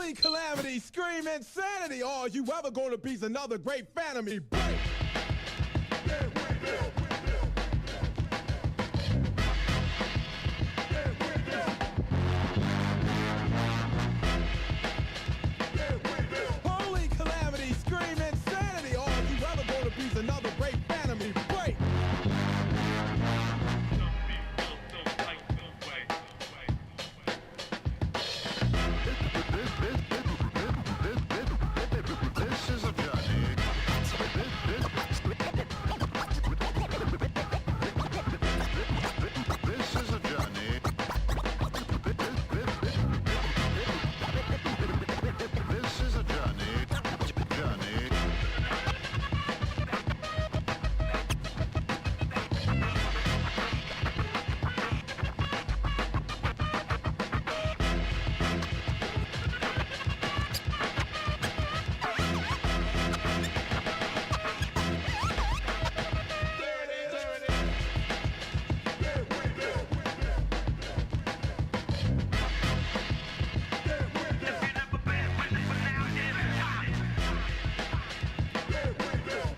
Holy calamity, scream insanity. All you ever gonna be's another great fan of me. Break. Holy calamity, scream insanity. All you ever gonna be's another great fan of me. Break. This is a journey. This is a journey. This is a journey. Journey.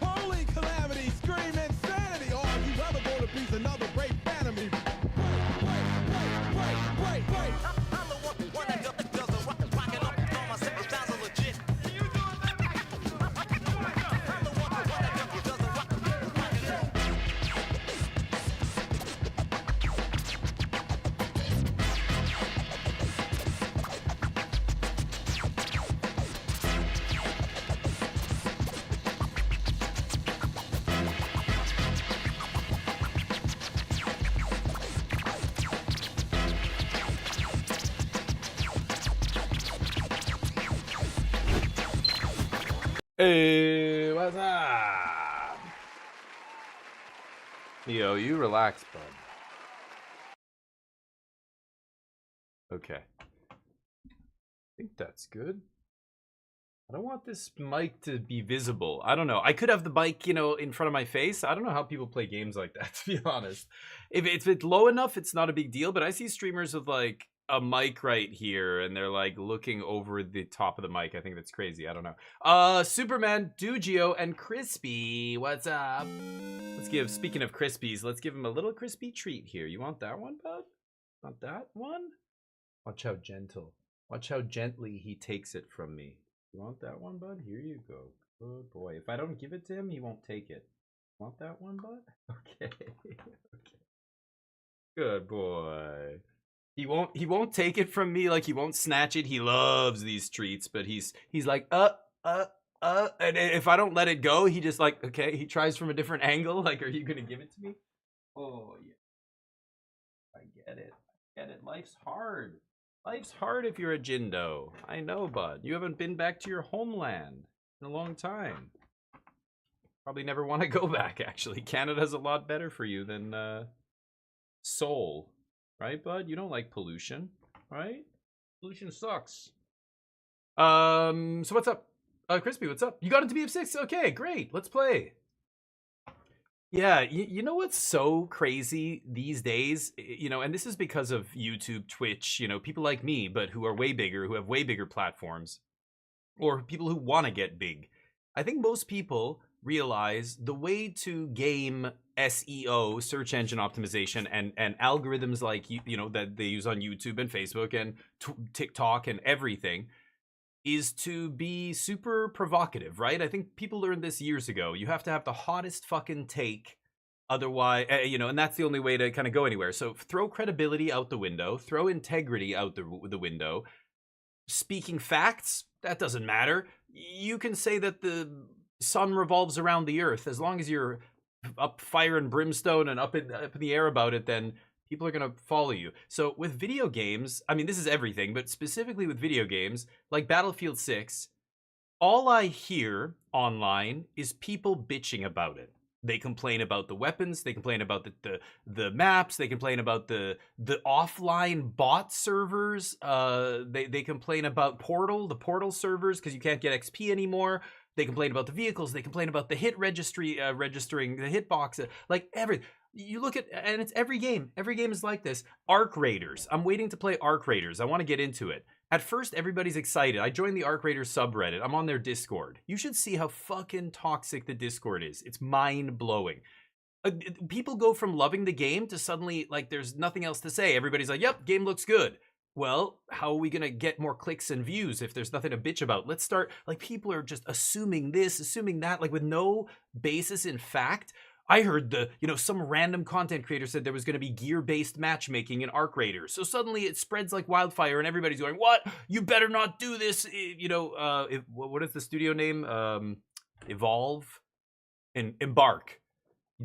Holy calamity, scream insanity. All you ever gonna be's another great fan of me. Break. I'm the one that does the rockin' up on my 7,000 legit. I'm the one that does the rockin' up. Hey, what's up? Yo, you relax, bud. Okay. I think that's good. I don't want this mic to be visible. I don't know. I could have the mic, in front of my face. I don't know how people play games like that, to be honest. If it's low enough, it's not a big deal. But I see streamers with like a mic right here and they're like looking over the top of the mic. I think that's crazy. I don't know. Superman, Dugio, and Crispy. What's up? Speaking of Crispies, let's give him a little crispy treat here. You want that one, bud? Want that one? Watch how gently he takes it from me. You want that one, bud? Here you go. Good boy. If I don't give it to him, he won't take it. Want that one, bud? Okay. Okay. Good boy. He won't take it from me, like he won't snatch it. He loves these treats, but he's like, and if I don't let it go, he just like, okay, he tries from a different angle. Like, are you gonna give it to me? Oh yeah. I get it. Life's hard. Life's hard if you're a Jindo. I know, bud. You haven't been back to your homeland in a long time. Probably never want to go back, actually. Canada's a lot better for you than Seoul. Right, bud? You don't like pollution, right? Pollution sucks. So what's up? Crispy, what's up? You got into BF6? Okay, great. Let's play. Yeah, you know what's so crazy these days? And this is because of YouTube, Twitch, people like me, but who are way bigger, who have way bigger platforms, or people who want to get big. I think most people realize the way to game SEO, search engine optimization, and algorithms like, that they use on YouTube and Facebook and TikTok and everything is to be super provocative, right? I think people learned this years ago. You have to have the hottest fucking take. Otherwise, and that's the only way to kind of go anywhere. So throw credibility out the window, throw integrity out the window. Speaking facts, that doesn't matter. You can say that the sun revolves around the earth. As long as you're up fire and brimstone and up in the air about it, then people are going to follow you. So with video games, I mean, this is everything, but specifically with video games, like Battlefield 6, all I hear online is people bitching about it. They complain about the weapons, they complain about the maps, they complain about the offline bot servers, they complain about the Portal servers because you can't get XP anymore. They complain about the vehicles, they complain about the hit registry, registering the hitbox, like everything. You look at, and it's every game is like this. Arc Raiders. I'm waiting to play Arc Raiders. I want to get into it. At first, everybody's excited. I joined the Arc Raiders subreddit. I'm on their Discord. You should see how fucking toxic the Discord is. It's mind-blowing. People go from loving the game to suddenly, like, there's nothing else to say. Everybody's like, yep, game looks good. Well, how are we going to get more clicks and views if there's nothing to bitch about? Let's start, like, people are just assuming this, assuming that, like, with no basis in fact. I heard some random content creator said there was going to be gear-based matchmaking in Arc Raiders. So suddenly it spreads like wildfire and everybody's going, what? You better not do this. What is the studio name? Evolve and Embark.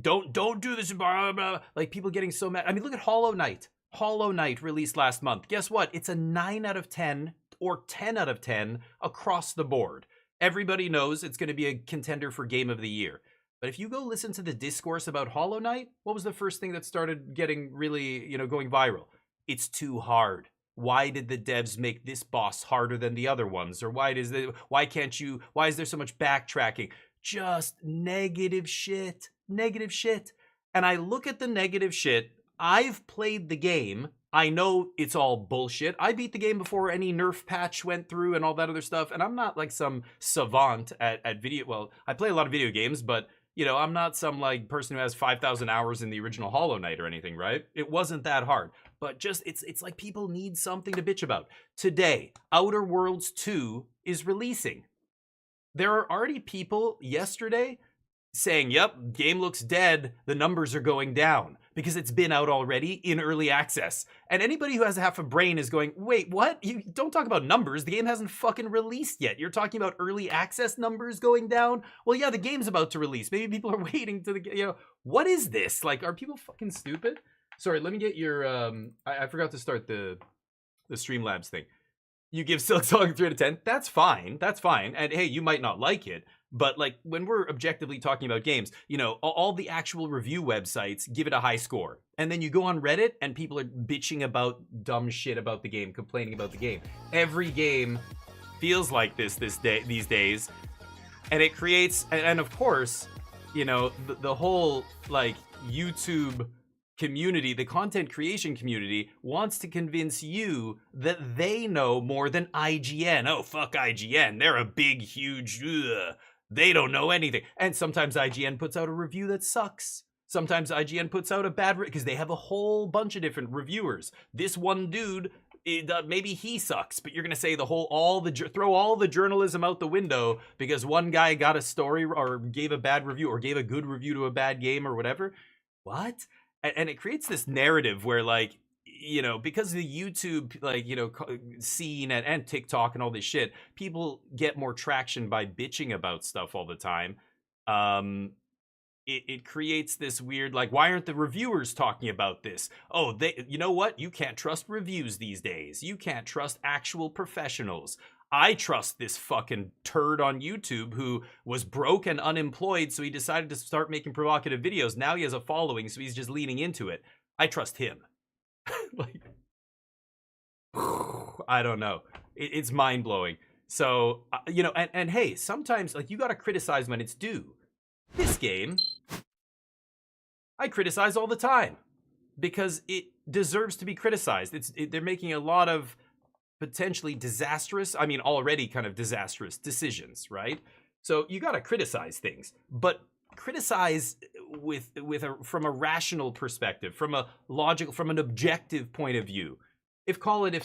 Don't do this. Blah, blah, blah. Like, people getting so mad. I mean, look at Hollow Knight. Hollow Knight released last month. Guess what? It's a 9 out of 10 or 10 out of 10 across the board. Everybody knows it's going to be a contender for Game of the Year. But if you go listen to the discourse about Hollow Knight, what was the first thing that started getting really, going viral? It's too hard. Why did the devs make this boss harder than the other ones? Or why is there so much backtracking? Just negative shit. Negative shit. And I look at the negative shit. I've played the game. I know it's all bullshit. I beat the game before any nerf patch went through and all that other stuff. And I'm not like some savant at video. Well, I play a lot of video games, but I'm not some like person who has 5,000 hours in the original Hollow Knight or anything, right? It wasn't that hard. But just it's like people need something to bitch about. Today, Outer Worlds 2 is releasing. There are already people yesterday saying, yep, game looks dead, the numbers are going down, because it's been out already in early access. And anybody who has half a brain is going, wait, what? You don't talk about numbers, the game hasn't fucking released yet. You're talking about early access numbers going down? Well, yeah, the game's about to release. Maybe people are waiting to what is this? Like, are people fucking stupid? Sorry, let me get your, I forgot to start the Streamlabs thing. You give Silksong a 3 out of 10, that's fine, and hey, you might not like it, but like when we're objectively talking about games, all the actual review websites give it a high score, and then you go on Reddit and people are bitching about dumb shit about the game, complaining about the game. Every game feels like this these days, and it creates, and of course, the whole like YouTube community, the content creation community, wants to convince you that they know more than IGN. Oh, fuck IGN. They're a big, huge, they don't know anything. And sometimes IGN puts out a review that sucks. Sometimes IGN puts out a bad, because they have a whole bunch of different reviewers. This one dude, maybe he sucks, but you're going to say throw all the journalism out the window because one guy got a story or gave a bad review or gave a good review to a bad game or whatever. What? And it creates this narrative where, like, because of the YouTube, like, scene and TikTok and all this shit, people get more traction by bitching about stuff all the time. It creates this weird, like, why aren't the reviewers talking about this? Oh, you know what? You can't trust reviews these days. You can't trust actual professionals. I trust this fucking turd on YouTube who was broke and unemployed, so he decided to start making provocative videos. Now he has a following, so he's just leaning into it. I trust him. Like, I don't know. It's mind-blowing. So, and hey, sometimes, like, you gotta criticize when it's due. This game, I criticize all the time because it deserves to be criticized. They're making a lot of potentially disastrous, already kind of disastrous decisions, right? So you got to criticize things, but criticize from a rational perspective, from a logical, from an objective point of view. If Colin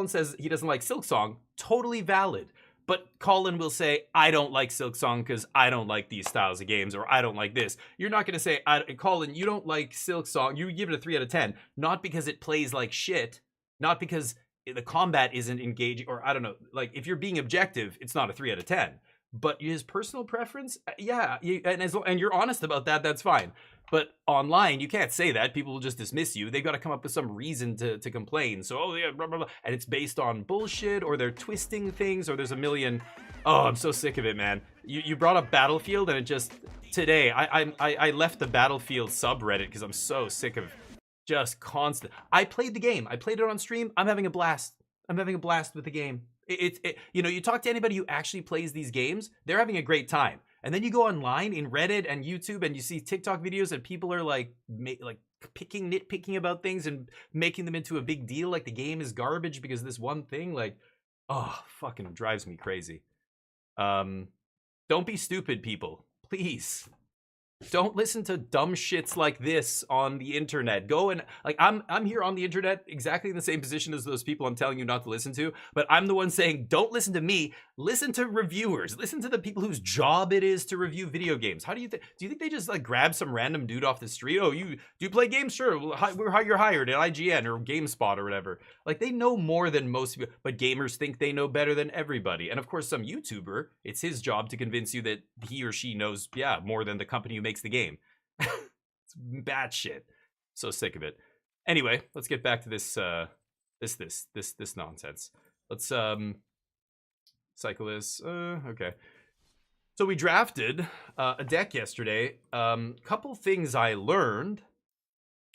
says he doesn't like Silksong, totally valid. But Colin will say, I don't like Silksong because I don't like these styles of games, or I don't like this. You're not going to say, Colin, you don't like Silksong. You give it a 3 out of 10, not because it plays like shit, not because the combat isn't engaging, or I don't know, like, if you're being objective, it's not a 3 out of 10. But his personal preference, yeah, and you're honest about that, that's fine. But online, you can't say that. People will just dismiss you. They've got to come up with some reason to complain. So, oh yeah, blah, blah, blah. And it's based on bullshit, or they're twisting things, or there's a million. Oh, I'm so sick of it, man. You brought up Battlefield, and it just, today, I left the Battlefield subreddit because I'm so sick of just constant. I played the game. I played it on stream. I'm having a blast. I'm having a blast with the game. You talk to anybody who actually plays these games, they're having a great time. And then you go online in Reddit and YouTube and you see TikTok videos and people are like nitpicking about things and making them into a big deal, like the game is garbage because of this one thing. Like, Oh, fucking drives me crazy. Don't be stupid, people. Please. Don't listen to dumb shits like this on the internet. Go and like I'm here on the internet exactly in the same position as those people I'm telling you not to listen to, but I'm the one saying don't listen to me. Listen to reviewers. Listen to the people whose job it is to review video games. How do you think? Do you think they just like grab some random dude off the street? Oh, do you play games? Sure, you're hired at IGN or GameSpot or whatever. Like they know more than most people, but gamers think they know better than everybody. And of course, some YouTuber, it's his job to convince you that he or she knows, yeah, more than the company who makes the game. It's bad shit. So sick of it. Anyway, let's get back to this this nonsense. Let's cycle this. Okay. So we drafted a deck yesterday. Couple things I learned.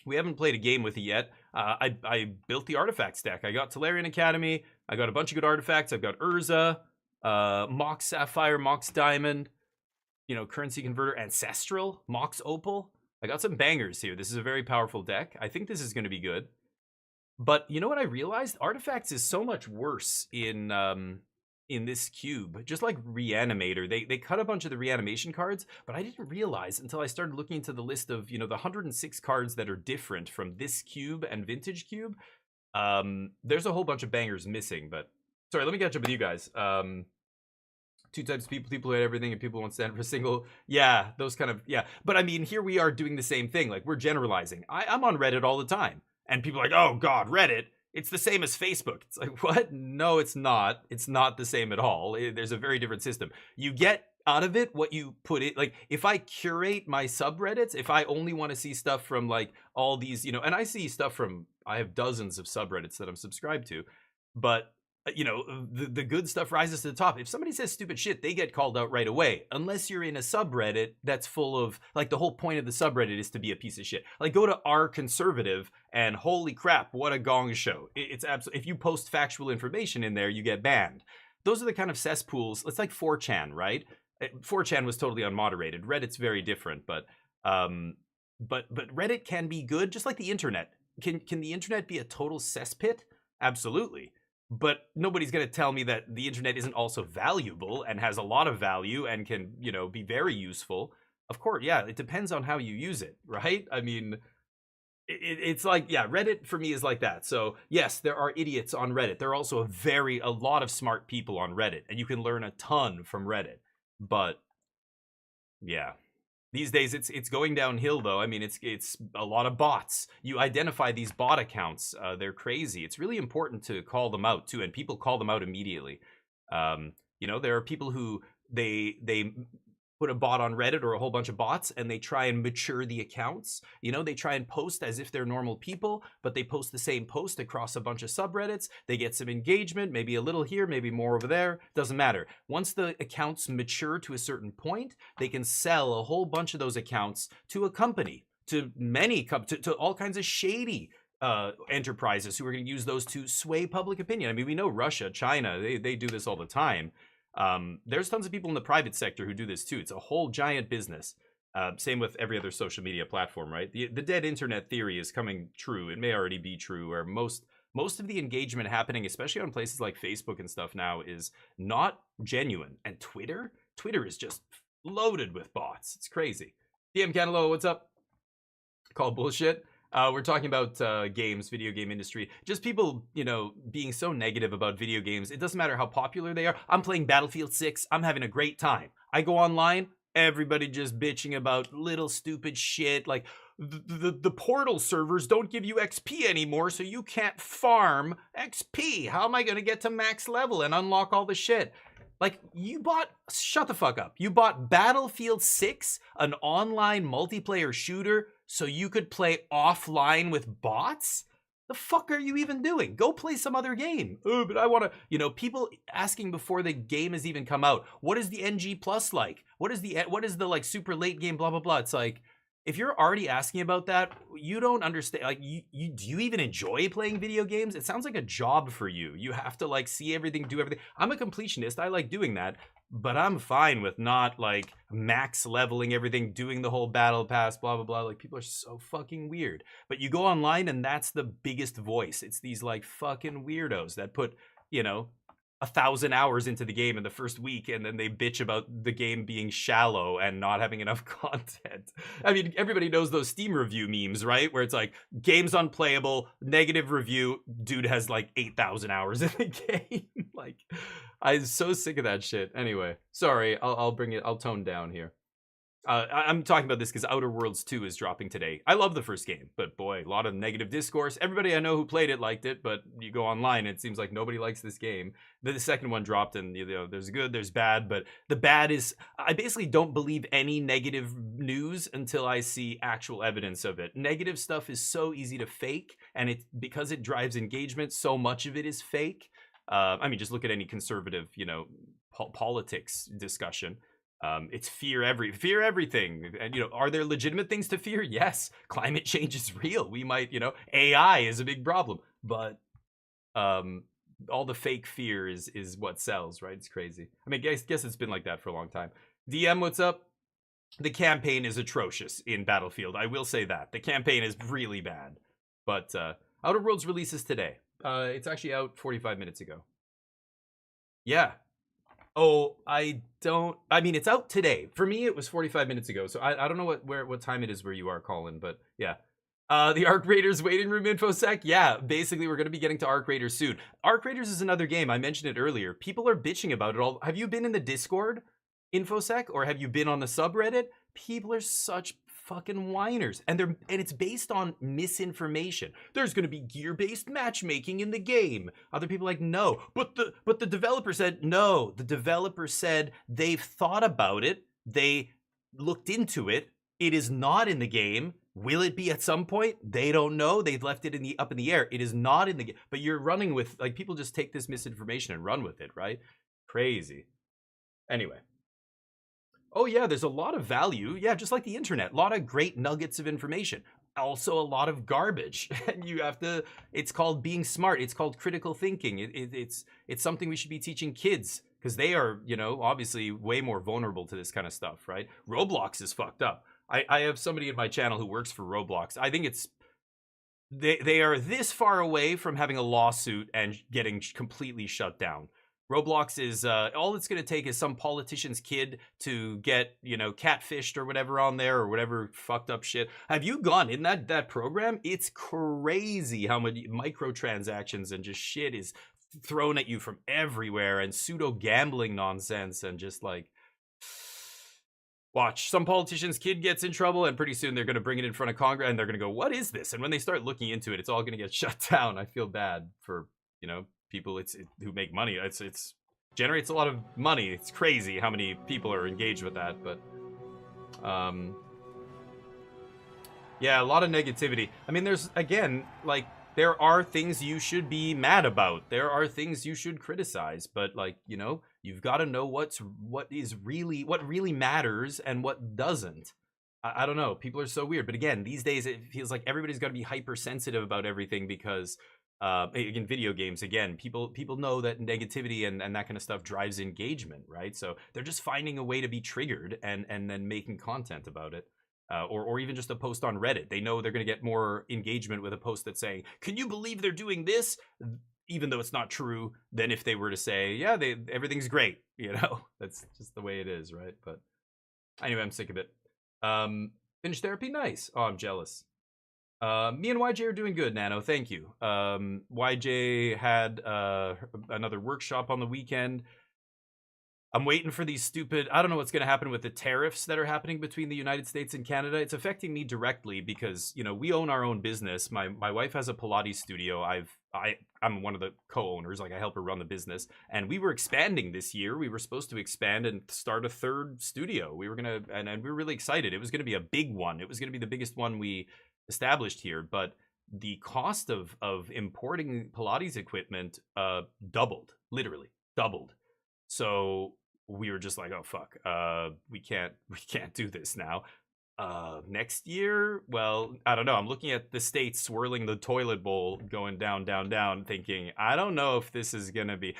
We haven't played a game with it yet. I built the artifacts deck. I got Tolarian Academy. I got a bunch of good artifacts. I've got Urza, Mox Sapphire, Mox Diamond, you know, Currency Converter, Ancestral, Mox Opal. I got some bangers here. This is a very powerful deck. I think this is going to be good. But you know what I realized? Artifacts is so much worse in this cube. Just like Reanimator, they cut a bunch of the reanimation cards, but I didn't realize until I started looking into the list of, you know, the 106 cards that are different from this cube and Vintage Cube. There's a whole bunch of bangers missing, but sorry, let me catch up with you guys. Two types of people who had everything and people who want to stand for a single. Yeah, those kind of, yeah. But I mean, here we are doing the same thing. Like, we're generalizing. I'm on Reddit all the time. And people are like, oh, God, Reddit. It's the same as Facebook. It's like, what? No, it's not. It's not the same at all. There's a very different system. You get out of it what you put it. Like, if I curate my subreddits, if I only want to see stuff from, like, all these, you know, and I see stuff from, I have dozens of subreddits that I'm subscribed to. But you know, the good stuff rises to the top. If somebody says stupid shit, they get called out right away. Unless you're in a subreddit that's full of, like, the whole point of the subreddit is to be a piece of shit. Like, go to R Conservative and holy crap, what a gong show. It's absolutely, if you post factual information in there, you get banned. Those are the kind of cesspools. It's like 4chan, right? 4chan was totally unmoderated. Reddit's very different, but Reddit can be good, just like the internet. Can the internet be a total cesspit? Absolutely. But nobody's going to tell me that the internet isn't also valuable and has a lot of value and can, you know, be very useful. Of course, yeah, it depends on how you use it, right? I mean, it's like, yeah, Reddit for me is like that. So yes, there are idiots on Reddit. There are also a lot of smart people on Reddit, and you can learn a ton from Reddit. But yeah. These days, it's going downhill, though. I mean, it's a lot of bots. You identify these bot accounts. They're crazy. It's really important to call them out, too, and people call them out immediately. You know, there are people who, they put a bot on Reddit or a whole bunch of bots, and they try and mature the accounts. You know, they try and post as if they're normal people, but they post the same post across a bunch of subreddits. They get some engagement, maybe a little here, maybe more over there. Doesn't matter. Once the accounts mature to a certain point, they can sell a whole bunch of those accounts to a company, to all kinds of shady enterprises who are going to use those to sway public opinion. I mean, we know Russia, China, they do this all the time. There's tons of people in the private sector who do this too. It's a whole giant business. Same with every other social media platform, right? The dead internet theory is coming true. It may already be true, where most of the engagement happening, especially on places like Facebook and stuff now, is not genuine. And Twitter is just loaded with bots. It's crazy. DM Canelo, what's up? Call bullshit. We're talking about games, video game industry. Just people, you know, being so negative about video games. It doesn't matter how popular they are. I'm playing Battlefield 6. I'm having a great time. I go online, everybody just bitching about little stupid shit. Like, the Portal servers don't give you XP anymore, so you can't farm XP. How am I going to get to max level and unlock all the shit? Like, shut the fuck up. You bought Battlefield 6, an online multiplayer shooter, so you could play offline with bots? The fuck are you even doing? Go play some other game. Oh, but I want to, you know, people asking before the game has even come out, what is the NG Plus like? What is the like super late game, blah, blah, blah. It's like, if you're already asking about that, you don't understand. Like, do you even enjoy playing video games? It sounds like a job for you. You have to like see everything, do everything. I'm a completionist. I like doing that, but I'm fine with not like max leveling everything, doing the whole battle pass, blah, blah, blah. Like, people are so fucking weird. But you go online and that's the biggest voice. It's these like fucking weirdos that put, you know, 1,000 hours into the game in the first week, and then they bitch about the game being shallow and not having enough content. I mean, everybody knows those Steam review memes, right? Where it's like, game's unplayable, negative review, dude has like 8,000 hours in the game. Like, I'm so sick of that shit. Anyway, sorry, I'll tone down here. I'm talking about this because Outer Worlds 2 is dropping today. I love the first game, but boy, a lot of negative discourse. Everybody I know who played it liked it, but you go online, it seems like nobody likes this game. Then the second one dropped, and there's good, there's bad, but the bad is I basically don't believe any negative news until I see actual evidence of it. Negative stuff is so easy to fake, and because it drives engagement, so much of it is fake. I mean, just look at any conservative, politics discussion. It's fear everything. And, are there legitimate things to fear? Yes. Climate change is real. We might, AI is a big problem, but, all the fake fear is what sells, right? It's crazy. I mean, guess it's been like that for a long time. DM, what's up? The campaign is atrocious in Battlefield. I will say that. The campaign is really bad, but, Outer Worlds releases today. It's actually out 45 minutes ago. Yeah. Oh, it's out today. For me, it was 45 minutes ago. So I don't know what time it is where you are, Colin, but yeah. The Arc Raiders waiting room infosec. Yeah, basically we're going to be getting to Arc Raiders soon. Arc Raiders is another game. I mentioned it earlier. People are bitching about it all. Have you been in the Discord infosec, or have you been on the subreddit? People are such fucking whiners, and it's based on misinformation. There's going to be gear-based matchmaking in the game. Other people are like, no, but the developer said no. The developer said they've thought about it, they looked into it, it is not in the game. Will it be at some point? They don't know. They've left it up in the air. It is not in the game. But you're running with, like, people just take this misinformation and run with it, right? Crazy. Anyway. Oh yeah, there's a lot of value. Yeah, just like the internet. A lot of great nuggets of information. Also a lot of garbage. And it's called being smart. It's called critical thinking. It's something we should be teaching kids, because they are, obviously way more vulnerable to this kind of stuff, right? Roblox is fucked up. I have somebody in my channel who works for Roblox. I think they are this far away from having a lawsuit and getting completely shut down. Roblox is, all it's going to take is some politician's kid to get, catfished or whatever on there, or whatever fucked up shit. Have you gone in that program? It's crazy how many microtransactions and just shit is thrown at you from everywhere, and pseudo gambling nonsense, and just like, watch, some politician's kid gets in trouble, and pretty soon they're going to bring it in front of Congress, and they're going to go, what is this? And when they start looking into it, it's all going to get shut down. I feel bad for, people who make money. It's generates a lot of money. It's crazy how many people are engaged with that, but yeah, a lot of negativity. I mean, there's, again, like, there are things you should be mad about. There are things you should criticize, but, like, you've got to know what really matters and what doesn't. I don't know. People are so weird, but again, these days it feels like everybody's got to be hypersensitive about everything, because in video games, again, people know that negativity and that kind of stuff drives engagement, right? So they're just finding a way to be triggered and then making content about it. Or even just a post on Reddit. They know they're going to get more engagement with a post that's saying, can you believe they're doing this? Even though it's not true, than if they were to say, yeah, everything's great. That's just the way it is, right? But anyway, I'm sick of it. Finish therapy? Nice. Oh, I'm jealous. Me and YJ are doing good, Nano. Thank you. YJ had another workshop on the weekend. I'm waiting for these stupid, I don't know what's going to happen with the tariffs that are happening between the United States and Canada. It's affecting me directly because, we own our own business. My wife has a Pilates studio. I'm one of the co-owners. Like, I help her run the business. And we were expanding this year. We were supposed to expand and start a third studio. We were going to, and we were really excited. It was going to be a big one. It was going to be the biggest one we established here. But the cost of importing Pilates equipment doubled, literally doubled. So we were just like, oh fuck, we can't do this now. Next year, well, I don't know. I'm looking at the States swirling the toilet bowl, going down, down, down, thinking, I don't know if this is gonna be.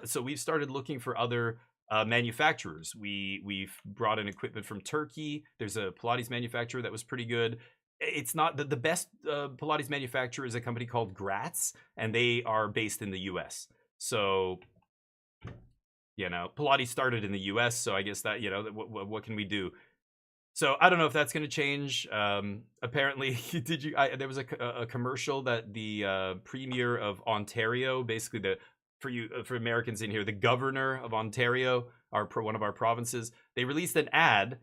So we've started looking for other manufacturers. We've brought in equipment from Turkey. There's a Pilates manufacturer that was pretty good. It's not the best Pilates manufacturer is a company called Gratz, and they are based in the US. So You know, Pilates started in the U.S., so I guess that, you know, what can we do? So I don't know if that's going to change. Apparently, there was a commercial that the premier of Ontario, basically for Americans in here, the governor of Ontario, one of our provinces, they released an ad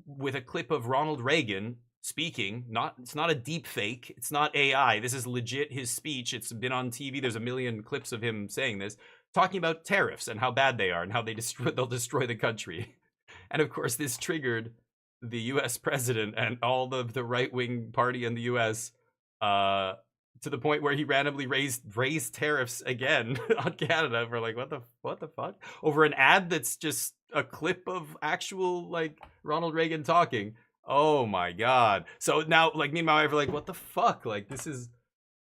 with a clip of Ronald Reagan speaking. It's not a deep fake. It's not AI. This is legit his speech. It's been on TV. There's a million clips of him saying this, talking about tariffs and how bad they are and how they'll destroy the country. And of course, this triggered the U.S. president and all the right-wing party in the U.S. To the point where he randomly raised tariffs again on Canada for like, what the fuck, over an ad that's just a clip of actual like Ronald Reagan talking. Oh my god! So now, like, me and my wife are like, what the fuck? Like, this is,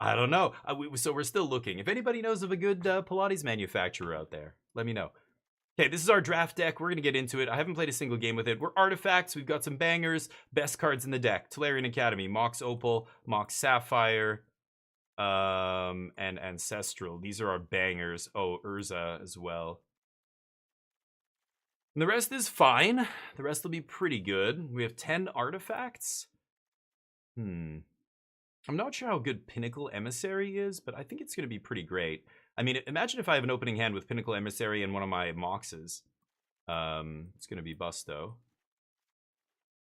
I don't know. So we're still looking. If anybody knows of a good Pilates manufacturer out there, let me know. Okay, this is our draft deck. We're going to get into it. I haven't played a single game with it. We're artifacts. We've got some bangers. Best cards in the deck. Tolarian Academy, Mox Opal, Mox Sapphire, and Ancestral. These are our bangers. Oh, Urza as well. And the rest is fine. The rest will be pretty good. We have 10 artifacts. I'm not sure how good Pinnacle Emissary is, but I think it's going to be pretty great. I mean, imagine if I have an opening hand with Pinnacle Emissary and one of my Moxes. It's going to be busto.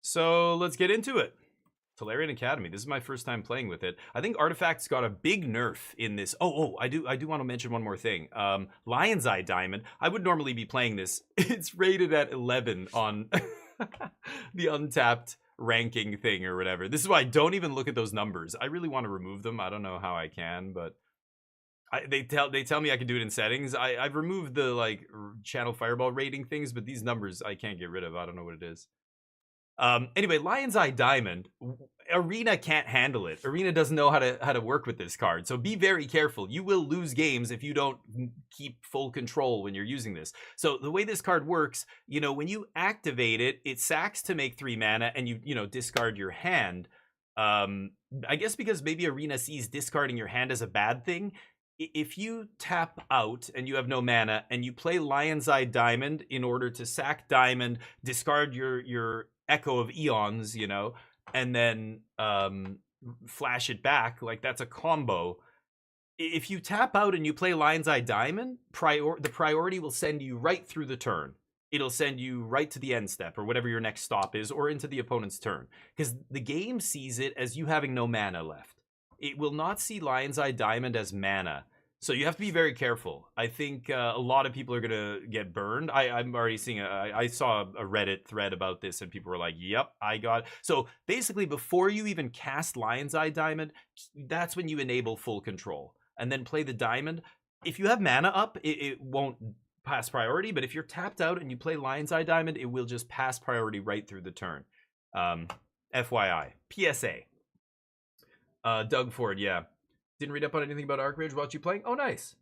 So let's get into it. Tolarian Academy. This is my first time playing with it. I think Artifacts got a big nerf in this. I do want to mention one more thing. Lion's Eye Diamond. I would normally be playing this. It's rated at 11 on the Untapped ranking thing or whatever. This is why I don't even look at those numbers. I really want to remove them. I don't know how I can, but they tell me I can do it in settings. I've removed the like channel fireball rating things, but these numbers I can't get rid of. I don't know what it is. Anyway, Lion's Eye Diamond. Arena can't handle it. Arena doesn't know how to work with this card. So be very careful. You will lose games if you don't keep full control when you're using this. So the way this card works, you know, when you activate it, it sacks to make 3 mana and you discard your hand. I guess because maybe Arena sees discarding your hand as a bad thing. If you tap out and you have no mana and you play Lion's Eye Diamond in order to sack Diamond, discard your Echo of Eons, you know, and then flash it back, like that's a combo. If you tap out and you play Lion's Eye Diamond, the priority will send you right through the turn. It'll send you right to the end step or whatever your next stop is, or into the opponent's turn. Because the game sees it as you having no mana left. It will not see Lion's Eye Diamond as mana. So you have to be very careful. I think a lot of people are going to get burned. I'm already seeing, I saw a Reddit thread about this and people were like, yep, I got it. So basically before you even cast Lion's Eye Diamond, that's when you enable full control. And then play the Diamond. If you have mana up, it won't pass priority. But if you're tapped out and you play Lion's Eye Diamond, it will just pass priority right through the turn. FYI. PSA. Doug Ford, yeah. Didn't read up on anything about Arc Ridge. Watch you playing? Oh, nice.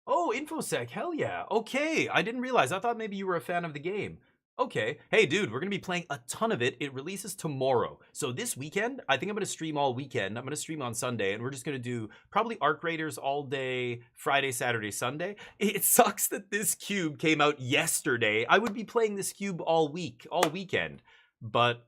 Oh, InfoSec. Hell yeah. Okay. I didn't realize. I thought maybe you were a fan of the game. Okay. Hey, dude, we're going to be playing a ton of it. It releases tomorrow. So this weekend, I think I'm going to stream all weekend. I'm going to stream on Sunday, and we're just going to do probably Arc Raiders all day, Friday, Saturday, Sunday. It sucks that this cube came out yesterday. I would be playing this cube all weekend. But,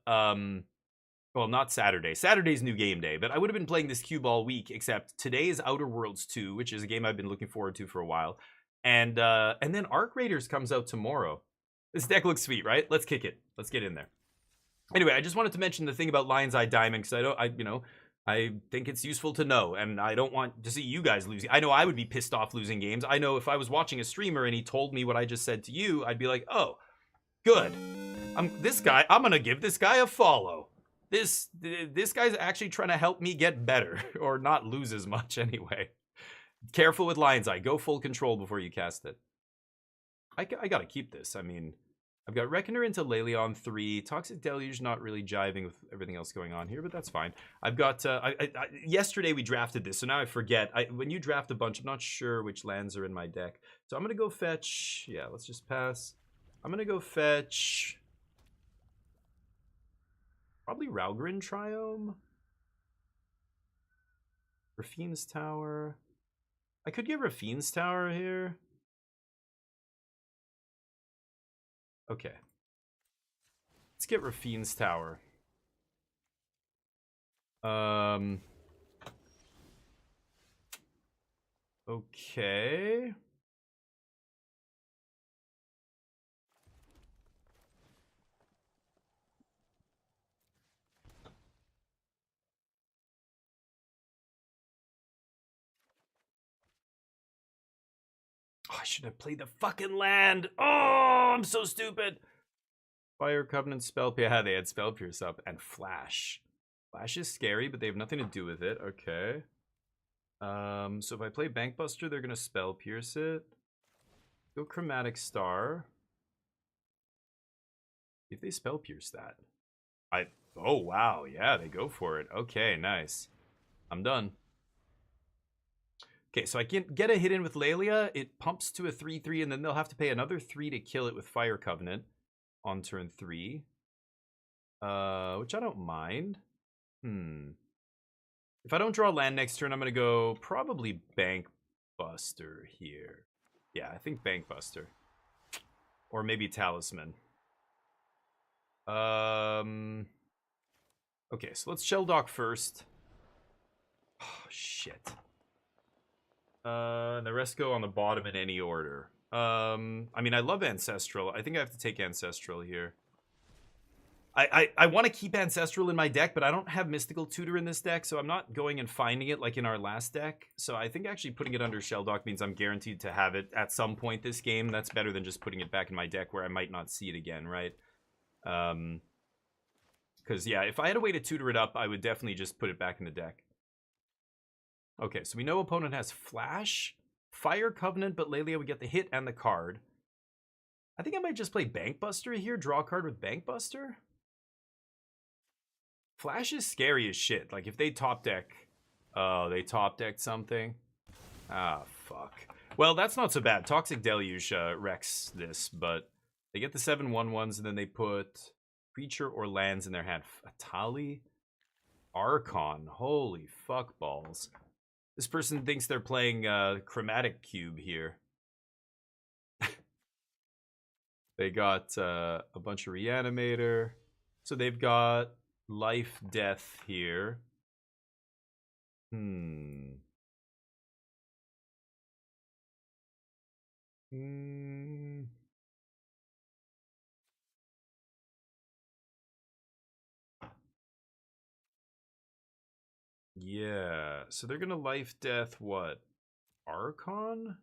well, not Saturday. Saturday's new game day, but I would have been playing this cube all week, except today is Outer Worlds 2, which is a game I've been looking forward to for a while. And then Arc Raiders comes out tomorrow. This deck looks sweet, right? Let's kick it. Let's get in there. Anyway, I just wanted to mention the thing about Lion's Eye Diamond, because I think it's useful to know, and I don't want to see you guys losing. I know I would be pissed off losing games. I know if I was watching a streamer and he told me what I just said to you, I'd be like, oh, good. I'm going to give this guy a follow. This guy's actually trying to help me get better, or not lose as much anyway. Careful with Lion's Eye. Go full control before you cast it. I gotta keep this. I mean, I've got Reckoner into Lelion 3. Toxic Deluge not really jiving with everything else going on here, but that's fine. I've got... yesterday we drafted this, so now I forget. When you draft a bunch, I'm not sure which lands are in my deck. So I'm gonna go fetch... Yeah, let's just pass. I'm gonna go fetch... Probably Ralgrin Triome. Rafine's Tower. I could get Rafine's Tower here. Okay. Let's get Rafine's Tower. Okay. Oh, I should have played the fucking land. Oh, I'm so stupid. Fire Covenant Spell. Yeah, they had Spell Pierce up and Flash. Flash is scary, but they have nothing to do with it. Okay. So if I play Bankbuster, they're gonna Spell Pierce it. Go Chromatic Star. If they Spell Pierce that. Oh wow, yeah, they go for it. Okay, nice. I'm done. Okay, so I can get a hit in with Lelia. It pumps to a 3/3, and then they'll have to pay another 3 to kill it with Fire Covenant on turn 3. Which I don't mind. If I don't draw land next turn, I'm going to go probably Bankbuster here. Yeah, I think Bankbuster. Or maybe Talisman. Okay, so let's Shelldock first. Oh, shit. The rest go on the bottom in any order. I mean, I love Ancestral. I think I have to take Ancestral here. I want to keep Ancestral in my deck, but I don't have Mystical Tutor in this deck, so I'm not going and finding it like in our last deck. So I think actually putting it under Shelldock means I'm guaranteed to have it at some point this game. That's better than just putting it back in my deck where I might not see it again, right? Because, yeah, if I had a way to tutor it up, I would definitely just put it back in the deck. Okay, so we know opponent has Flash, Fire Covenant, but Lelia would get the hit and the card. I think I might just play Bankbuster here, draw a card with Bankbuster. Flash is scary as shit. Like, if they top deck... Oh, they top decked something? Ah, fuck. Well, that's not so bad. Toxic Deluge wrecks this, but they get the 7/1/1s, and then they put creature or lands in their hand. Atali? Archon. Holy fuck balls. This person thinks they're playing Chromatic Cube here. They got a bunch of Reanimator. So they've got Life, Death here. Yeah, so they're gonna Life, Death, what? Archon?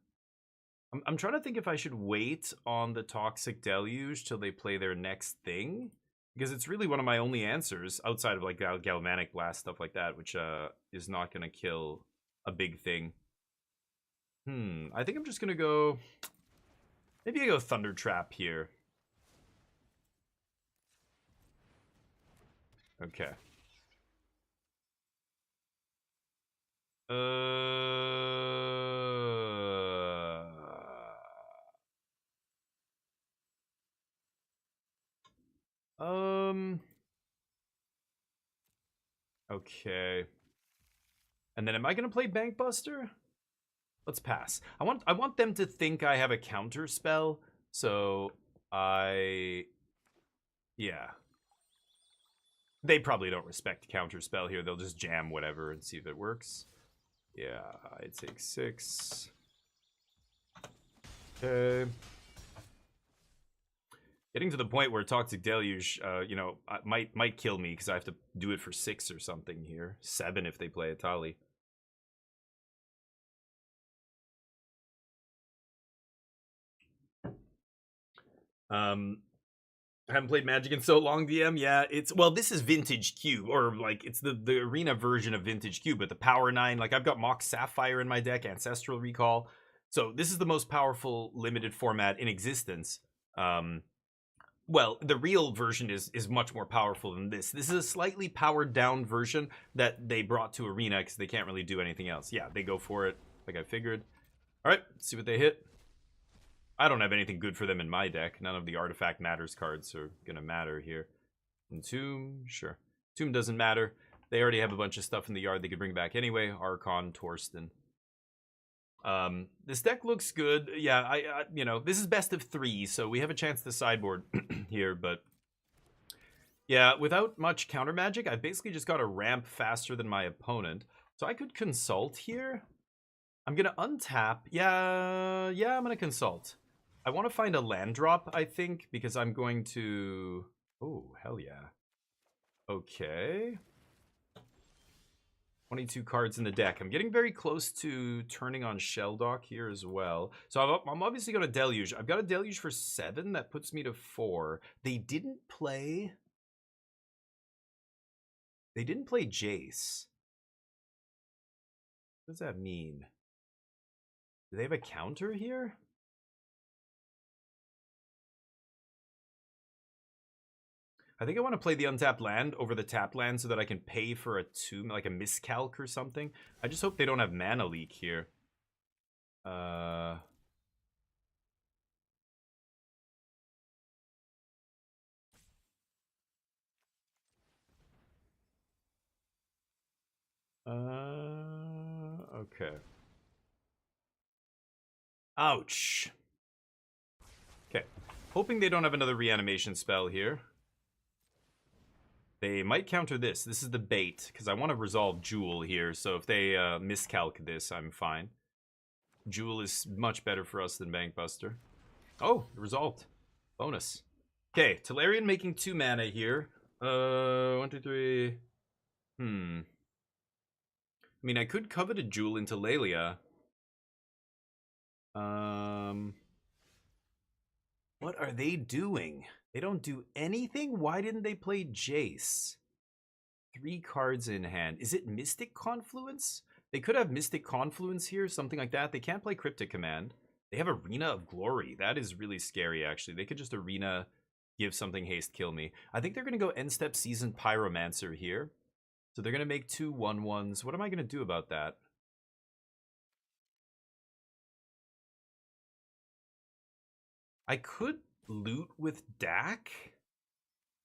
I'm trying to think if I should wait on the Toxic Deluge till they play their next thing. Because it's really one of my only answers, outside of like Galvanic Blast, stuff like that, which is not gonna kill a big thing. I think I'm just gonna go... Maybe I go Thunder Trap here. Okay. Okay. And then am I gonna play Bankbuster? Let's pass. I want them to think I have a counter spell, so yeah. They probably don't respect counter spell here. They'll just jam whatever and see if it works. Yeah, I take 6. Okay. Getting to the point where Toxic Deluge, you know, might kill me because I have to do it for 6 or something here. 7 if they play Atali. I haven't played Magic in so long, DM. Yeah, well, this is Vintage Cube, or like it's the arena version of Vintage Cube, but the Power 9. Like I've got Mox Sapphire in my deck, Ancestral Recall. So this is the most powerful limited format in existence. Well, the real version is much more powerful than this. This is a slightly powered down version that they brought to Arena because they can't really do anything else. Yeah, they go for it, like I figured. All right, let's see what they hit. I don't have anything good for them in my deck. None of the Artifact Matters cards are going to matter here. Entomb, sure. Tomb doesn't matter. They already have a bunch of stuff in the yard they could bring back anyway. Archon, Torsten. This deck looks good. Yeah, you know, this is best of 3, so we have a chance to sideboard here, but yeah, without much counter magic, I basically just got to ramp faster than my opponent. So I could consult here. I'm gonna untap. Yeah, I'm gonna consult. I want to find a land drop, I think, because I'm going to... Oh, hell yeah. Okay. 22 cards in the deck. I'm getting very close to turning on Shelldock here as well. So I'm obviously going to Deluge. I've got a Deluge for 7. That puts me to 4. They didn't play Jace. What does that mean? Do they have a counter here? I think I want to play the untapped land over the tapped land so that I can pay for a tomb, like a miscalc or something. I just hope they don't have mana leak here. Okay. Ouch. Okay. Hoping they don't have another reanimation spell here. They might counter this. This is the bait, because I want to resolve Jewel here, so if they miscalc this, I'm fine. Jewel is much better for us than Bankbuster. Oh, resolved. Bonus. Okay, Tolarian making 2 mana here. 1, 2, 3. I mean, I could covet a Jewel into Lelia. What are they doing? They don't do anything? Why didn't they play Jace? 3 cards in hand. Is it Mystic Confluence? They could have Mystic Confluence here, something like that. They can't play Cryptic Command. They have Arena of Glory. That is really scary, actually. They could just Arena, give something haste, kill me. I think they're going to go End Step Seasoned Pyromancer here. So they're going to make 2 1/1s. What am I going to do about that? I could loot with Dak.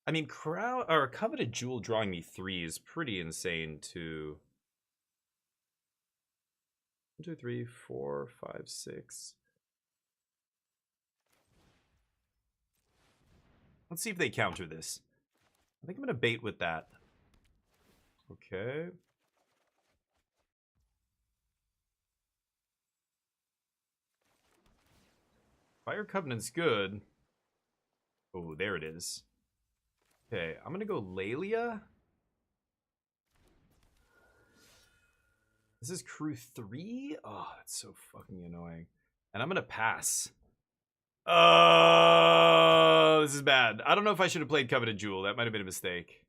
I mean, Coveted Jewel drawing me 3 is pretty insane too. 1, 2, 3, 4, 5, 6. Let's see if they counter this. I think I'm gonna bait with that. Okay. Fire Covenant's good. Oh, there it is. Okay, I'm gonna go Lelia. This is crew 3? Oh, that's so fucking annoying. And I'm gonna pass. Oh, this is bad. I don't know if I should have played Coveted Jewel. That might have been a mistake.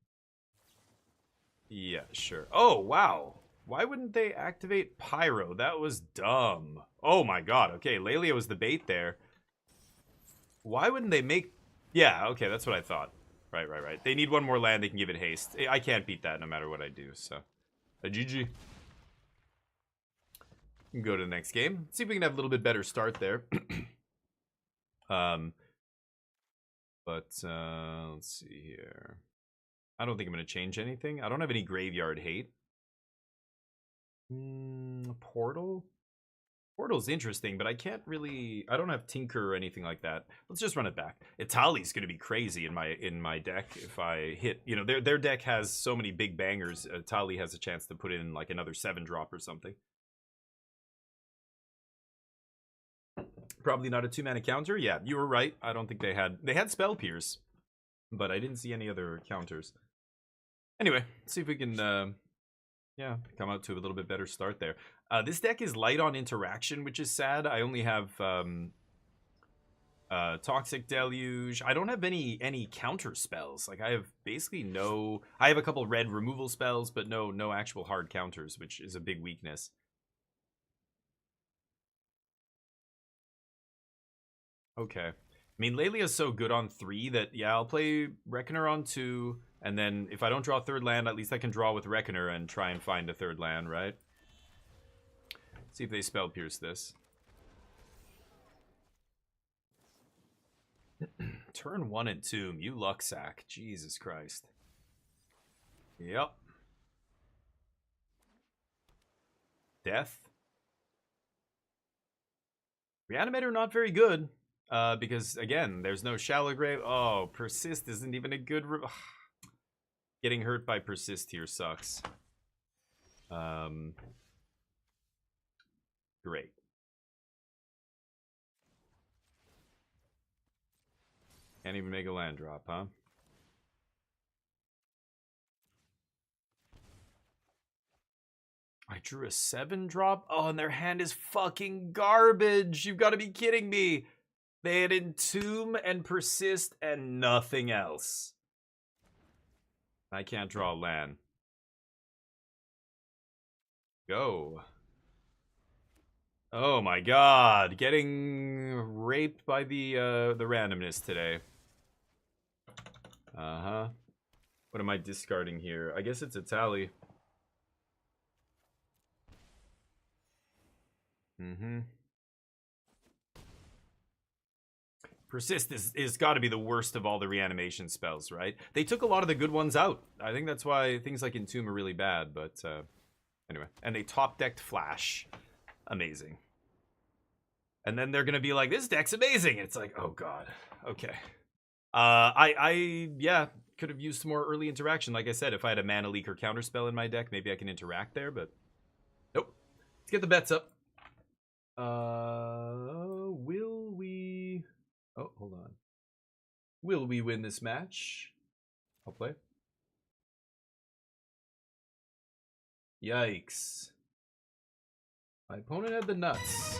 Yeah, sure. Oh, wow. Why wouldn't they activate Pyro? That was dumb. Oh my god. Okay, Lelia was the bait there. Why wouldn't they make... Yeah, okay, that's what I thought. Right. They need 1 more land, they can give it haste. I can't beat that no matter what I do, so... A GG. Go to the next game. See if we can have a little bit better start there. Let's see here. I don't think I'm going to change anything. I don't have any graveyard hate. Portal? Portal's interesting, but I can't really... I don't have Tinker or anything like that. Let's just run it back. Itali's going to be crazy in my deck if I hit... You know, their deck has so many big bangers. Itali has a chance to put in like another 7-drop or something. Probably not a 2-mana counter. Yeah, you were right. I don't think they had... They had Spell Pierce, but I didn't see any other counters. Anyway, let's see if we can... yeah, come out to a little bit better start there. This deck is light on interaction, which is sad. I only have Toxic Deluge. I don't have any counter spells. Like, I have basically no... I have a couple red removal spells, but no actual hard counters, which is a big weakness. Okay. I mean, Lelia's so good on 3 that, yeah, I'll play Reckoner on 2, and then if I don't draw a 3rd land, at least I can draw with Reckoner and try and find a 3rd land, right? See if they Spell Pierce this. Turn 1 and Tomb. You luck sack. Jesus Christ. Yep. Death. Reanimator not very good. Because again, there's no shallow grave. Oh, persist isn't even a good. Getting hurt by persist here sucks. Great. Can't even make a land drop, huh? I drew a 7 drop? Oh, and their hand is fucking garbage. You've got to be kidding me. They had Entomb and Persist and nothing else. I can't draw land. Go. Oh my god. Getting raped by the randomness today. Uh-huh. What am I discarding here? I guess it's a tally. Mm-hmm. Persist is got to be the worst of all the reanimation spells, right? They took a lot of the good ones out. I think that's why things like Entomb are really bad, but anyway. And they top-decked Flash. Amazing. And then they're going to be like, this deck's amazing. It's like, oh god. Okay. Yeah, could have used some more early interaction. Like I said, if I had a Mana Leak or Counterspell in my deck, maybe I can interact there, but nope. Let's get the bets up. Will we... Oh, hold on. Will we win this match? I'll play. Yikes. My opponent had the nuts.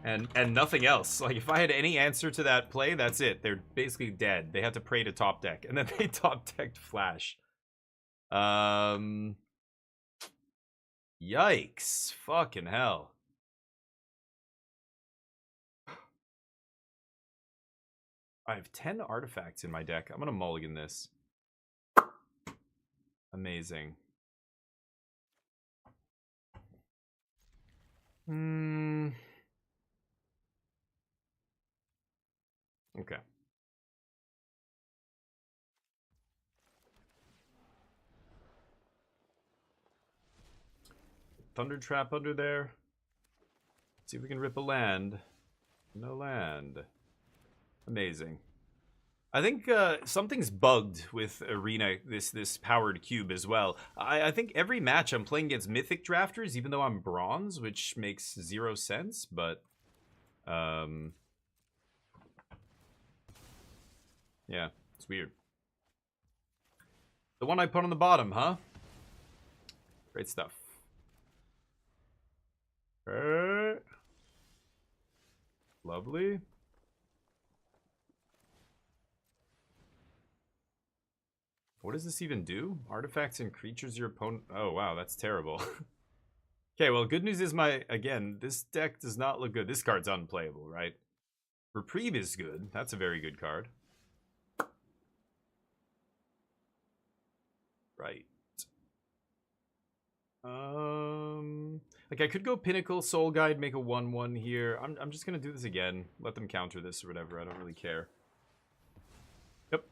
And nothing else. Like, if I had any answer to that play, that's it. They're basically dead. They had to pray to top deck. And then they top decked Flash. Yikes. Fucking hell. I have 10 artifacts in my deck. I'm going to mulligan this. Amazing. Okay. Thunder Trap under there. Let's see if we can rip a land. No land. Amazing. I think something's bugged with Arena, this powered cube as well. I think every match I'm playing against Mythic Drafters, even though I'm Bronze, which makes 0 sense, but... yeah, it's weird. The one I put on the bottom, huh? Great stuff. Lovely. What does this even do? Artifacts and creatures your opponent... Oh, wow, that's terrible. Okay, well, good news is again, this deck does not look good. This card's unplayable, right? Reprieve is good. That's a very good card. Right. Like, I could go Pinnacle, Soul Guide, make a 1/1 here. I'm just gonna do this again. Let them counter this or whatever. I don't really care. Yep.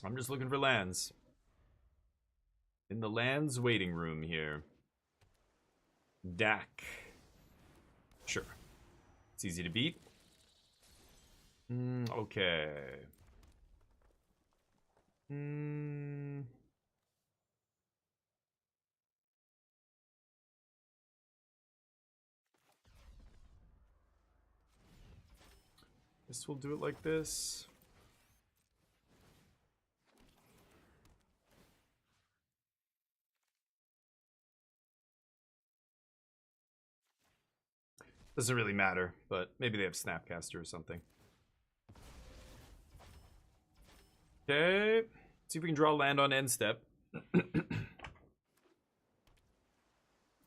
I'm just looking for lands. In the lands waiting room here. Dak. Sure. It's easy to beat. Okay. Guess we'll do it like this. Doesn't really matter, but maybe they have Snapcaster or something. Okay. See if we can draw land on end step.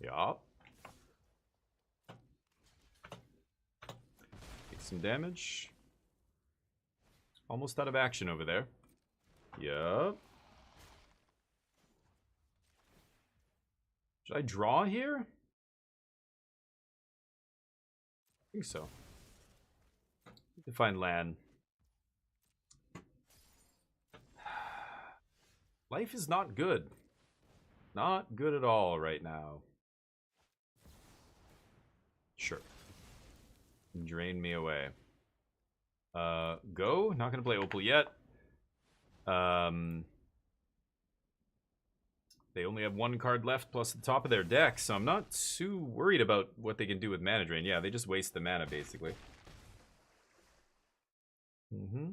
Yup. Take some damage. Almost out of action over there. Yup. Should I draw here? I think so. Need to find land. Life is not good. Not good at all right now. Sure. Drain me away. Go. Not gonna play Opal yet. They only have one card left plus the top of their deck, so I'm not too worried about what they can do with mana drain. Yeah, they just waste the mana, basically. Mm-hmm.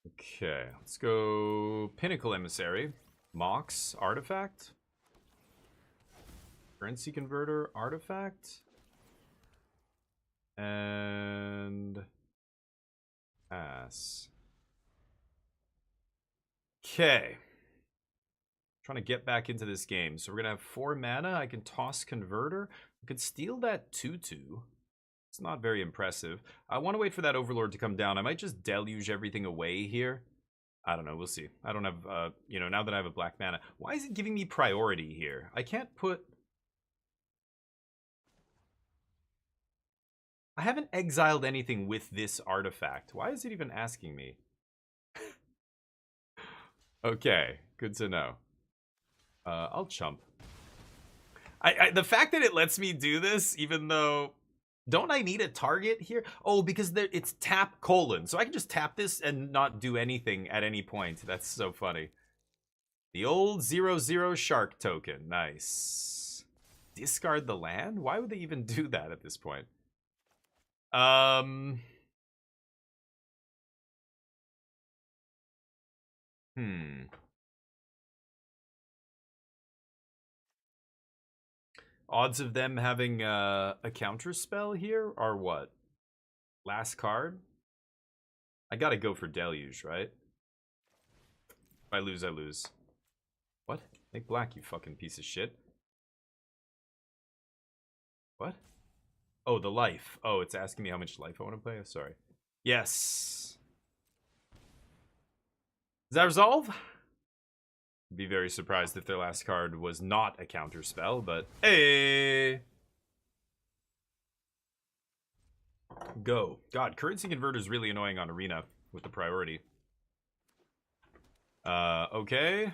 Okay, let's go Pinnacle Emissary. Mox, Artifact. Currency Converter, Artifact. And pass. Okay. Trying to get back into this game. So we're gonna have 4 mana. I can toss Converter. I could steal that 2/2. It's not very impressive. I want to wait for that Overlord to come down. I might just deluge everything away here. I don't know. We'll see. I don't have, you know, now that I have a black mana. Why is it giving me priority here? I can't put... I haven't exiled anything with this artifact. Why is it even asking me? Okay, good to know. I'll chump. The fact that it lets me do this, even though... Don't I need a target here? Oh, because it's tap : so I can just tap this and not do anything at any point. That's so funny. The old 0/0 shark token. Nice. Discard the land? Why would they even do that at this point? Odds of them having a counter spell here are what? Last card? I gotta go for Deluge, right? If I lose, I lose. What? Make black, you fucking piece of shit. What? Oh, the life. Oh, it's asking me how much life I want to play? Sorry. Yes. Does that resolve? Be very surprised if their last card was not a counter spell, but hey. Go. God, Currency Converter is really annoying on Arena with the priority. Okay.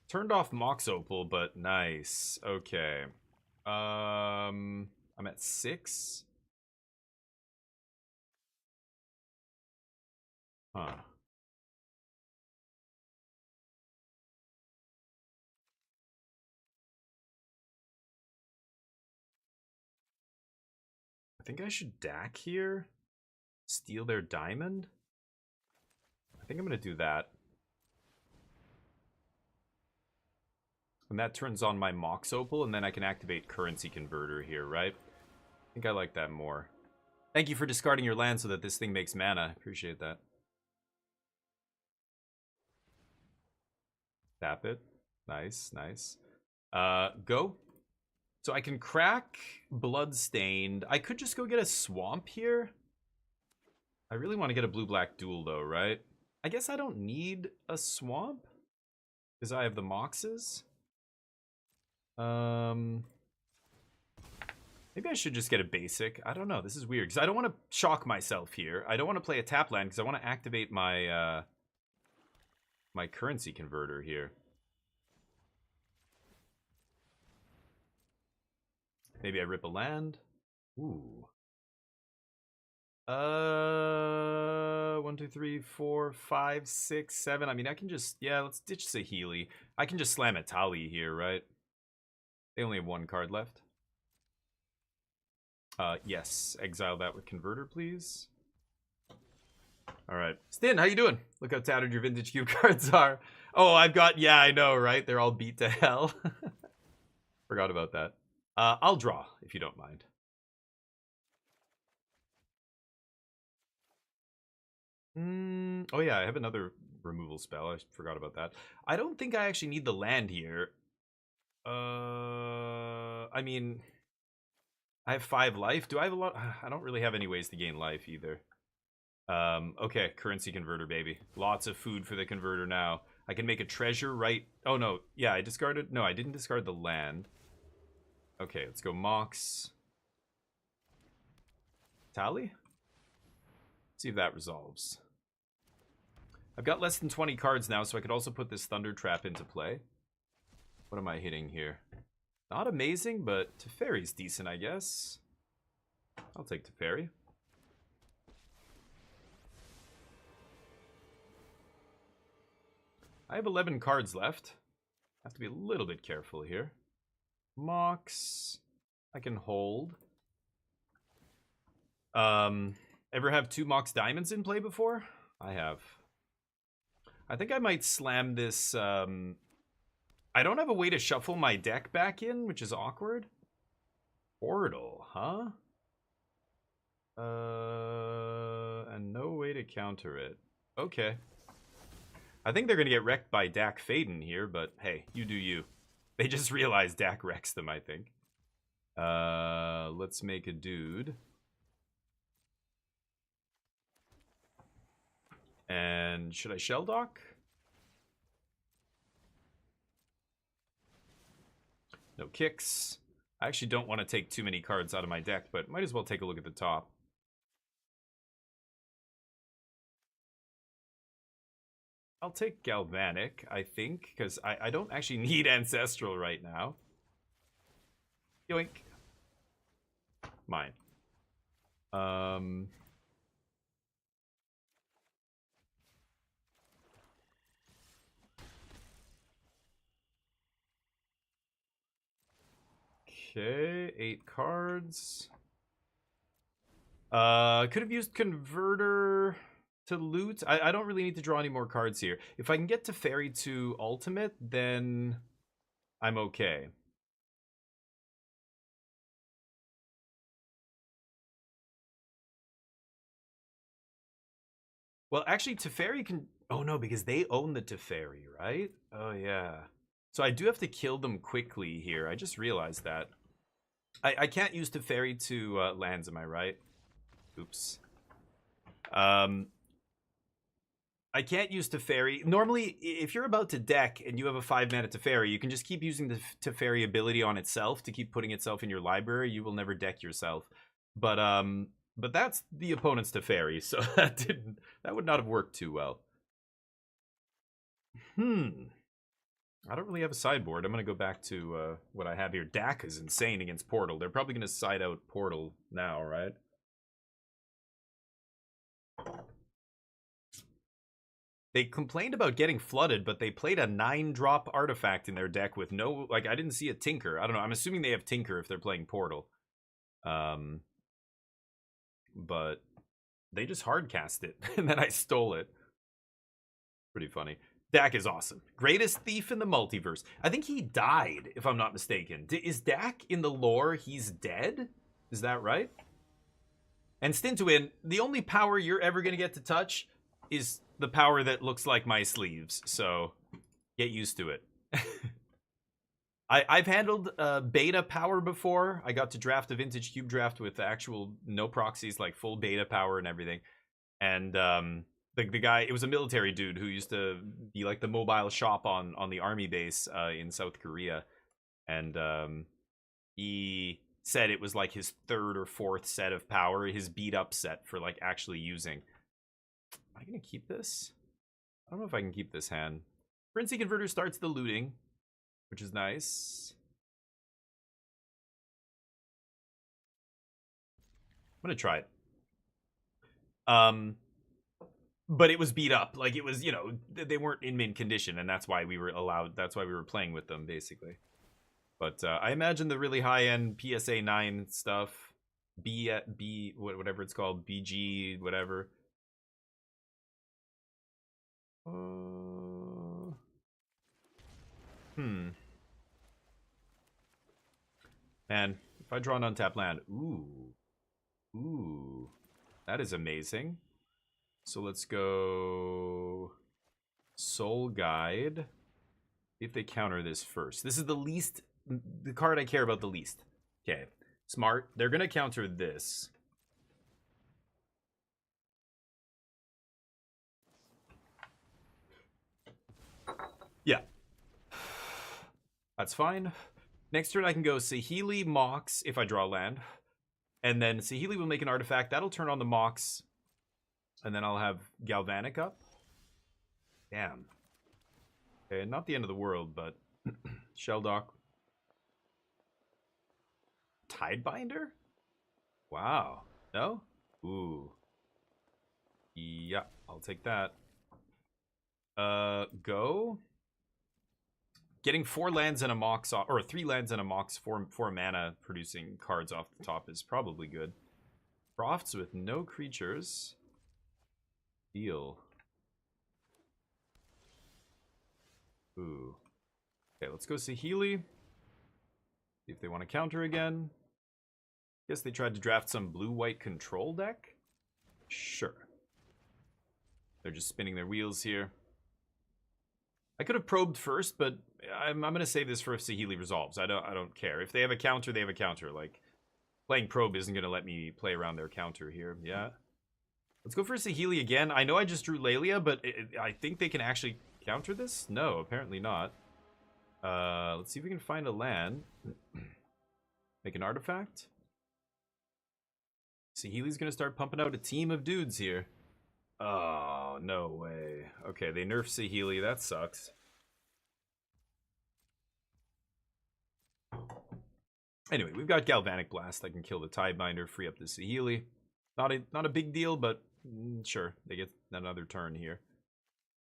Turned off Mox Opal, but nice. Okay. I'm at 6. Huh. I think I should DAC here. Steal their diamond. I think I'm going to do that. And that turns on my Mox Opal, and then I can activate Currency Converter here, right? I think I like that more. Thank you for discarding your land so that this thing makes mana. Appreciate that. Tap it. Nice, nice. Go. So I can crack Bloodstained. I could just go get a Swamp here. I really want to get a blue-black duel, though, right? I guess I don't need a Swamp because I have the Moxes. Maybe I should just get a basic. I don't know. This is weird because I don't want to shock myself here. I don't want to play a tap land because I want to activate my my Currency Converter here. Maybe I rip a land. Ooh. 1, 2, 3, 4, 5, 6, 7. I mean, I can just, yeah, let's ditch Saheeli. I can just slam a Tali here, right? They only have 1 card left. Yes, exile that with Converter, please. All right, Stin, how you doing? Look how tattered your vintage cube cards are. Oh, I've got, yeah, I know, right? They're all beat to hell. Forgot about that. I'll draw, if you don't mind. Oh yeah, I have another removal spell. I forgot about that. I don't think I actually need the land here. I mean, I have 5 life. Do I have a lot? I don't really have any ways to gain life either. Okay, Currency Converter, baby. Lots of food for the converter now. I can make a treasure, right? Oh no, yeah, I discarded. No, I didn't discard the land. Okay, let's go Mox. Tali? See if that resolves. I've got less than 20 cards now, so I could also put this Thunder Trap into play. What am I hitting here? Not amazing, but Teferi's decent, I guess. I'll take Teferi. I have 11 cards left. Have to be a little bit careful here. Mox. I can hold. Ever have 2 Mox Diamonds in play before? I have. I think I might slam this. I don't have a way to shuffle my deck back in, which is awkward. Portal, huh? And no way to counter it. Okay. I think they're going to get wrecked by Dak Faden here, but hey, you do you. They just realized Dak wrecks them, I think. Let's make a dude. And should I Shell Dock? No kicks. I actually don't want to take too many cards out of my deck, but might as well take a look at the top. I'll take Galvanic, I think, because I don't actually need Ancestral right now. Yoink. Mine. Okay, 8 cards. Could have used Converter to loot. I don't really need to draw any more cards here. If I can get Teferi to ultimate, then I'm okay. Well, actually, Teferi can... Oh, no, because they own the Teferi, right? Oh, yeah. So I do have to kill them quickly here. I just realized that. I can't use Teferi to lands, am I right? Oops. I can't use Teferi. Normally, if you're about to deck and you have a 5-mana Teferi, you can just keep using the Teferi ability on itself to keep putting itself in your library. You will never deck yourself. But that's the opponent's Teferi, so that would not have worked too well. I don't really have a sideboard. I'm going to go back to what I have here. Dak is insane against Portal. They're probably going to side out Portal now, right? They complained about getting flooded, but they played a 9-drop artifact in their deck with no... Like, I didn't see a Tinker. I don't know. I'm assuming they have Tinker if they're playing Portal. But they just hardcast it, and then I stole it. Pretty funny. Dak is awesome. Greatest thief in the multiverse. I think he died, if I'm not mistaken. Is Dak in the lore, he's dead? Is that right? And Stintuin, the only power you're ever going to get to touch is the power that looks like my sleeves. So, get used to it. I've handled beta power before. I got to draft a Vintage Cube draft with actual no proxies, like full beta power and everything. And the guy, it was a military dude who used to be like the mobile shop on the army base in South Korea. And he said it was like his 3rd or 4th set of power, his beat up set for like actually using. Am I going to keep this? I don't know if I can keep this hand. Frenzy Converter starts the looting, which is nice. I'm going to try it. But it was beat up. Like, it was, you know, they weren't in mint condition, and that's why we were allowed, that's why we were playing with them, basically. But I imagine the really high-end PSA 9 stuff, whatever it's called, BG, whatever. Man, if I draw an untapped land, ooh, that is amazing. So let's go Soul Guide. See if they counter this first. This is the card I care about the least. Okay, smart. They're gonna counter this. Yeah. That's fine. Next turn I can go Saheeli Mox if I draw land. And then Saheeli will make an artifact. That'll turn on the Mox. And then I'll have Galvanic up. Damn. Okay, not the end of the world, but Shelldock. Tidebinder? Wow. No? Ooh. Yeah, I'll take that. Go. Getting 4 lands and a Mox off, or 3 lands and a Mox, 4 mana producing cards off the top is probably good. Crofts with no creatures. Deal. Ooh. Okay, let's go Saheeli. See if they want to counter again. Guess they tried to draft some blue-white control deck? Sure. They're just spinning their wheels here. I could have probed first, but I'm gonna save this for if Saheeli resolves. I don't care. If they have a counter, they have a counter. Like, playing probe isn't gonna let me play around their counter here. Yeah. Let's go for Saheeli again. I know I just drew Laelia, but I think they can actually counter this? No, apparently not. Let's see if we can find a land. Make an artifact. Saheeli's gonna start pumping out a team of dudes here. Oh, no way. Okay, they nerfed Saheeli. That sucks. Anyway, we've got Galvanic Blast. I can kill the Tidebinder, free up the Saheeli. Not a big deal, but sure. They get another turn here.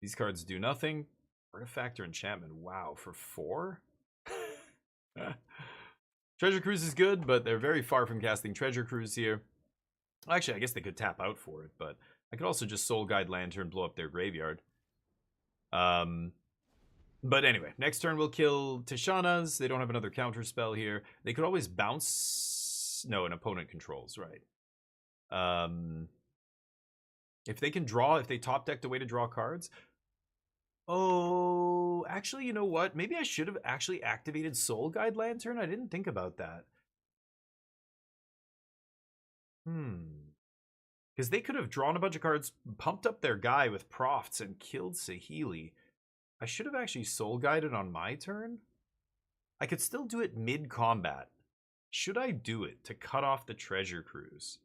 These cards do nothing. Artifact or Enchantment. Wow, for 4? Treasure Cruise is good, but they're very far from casting Treasure Cruise here. Actually, I guess they could tap out for it, but I could also just Soul Guide Lantern, blow up their graveyard. But anyway, next turn we'll kill Tishana's. They don't have another counter spell here. They could always bounce... No, an opponent controls, right. If they can draw, if they top decked a way to draw cards... Oh, actually, you know what? Maybe I should have actually activated Soul Guide Lantern. I didn't think about that. Because they could have drawn a bunch of cards, pumped up their guy with Profts, and killed Saheeli. I should have actually Soul Guided on my turn. I could still do it mid-combat. Should I do it to cut off the Treasure Cruise?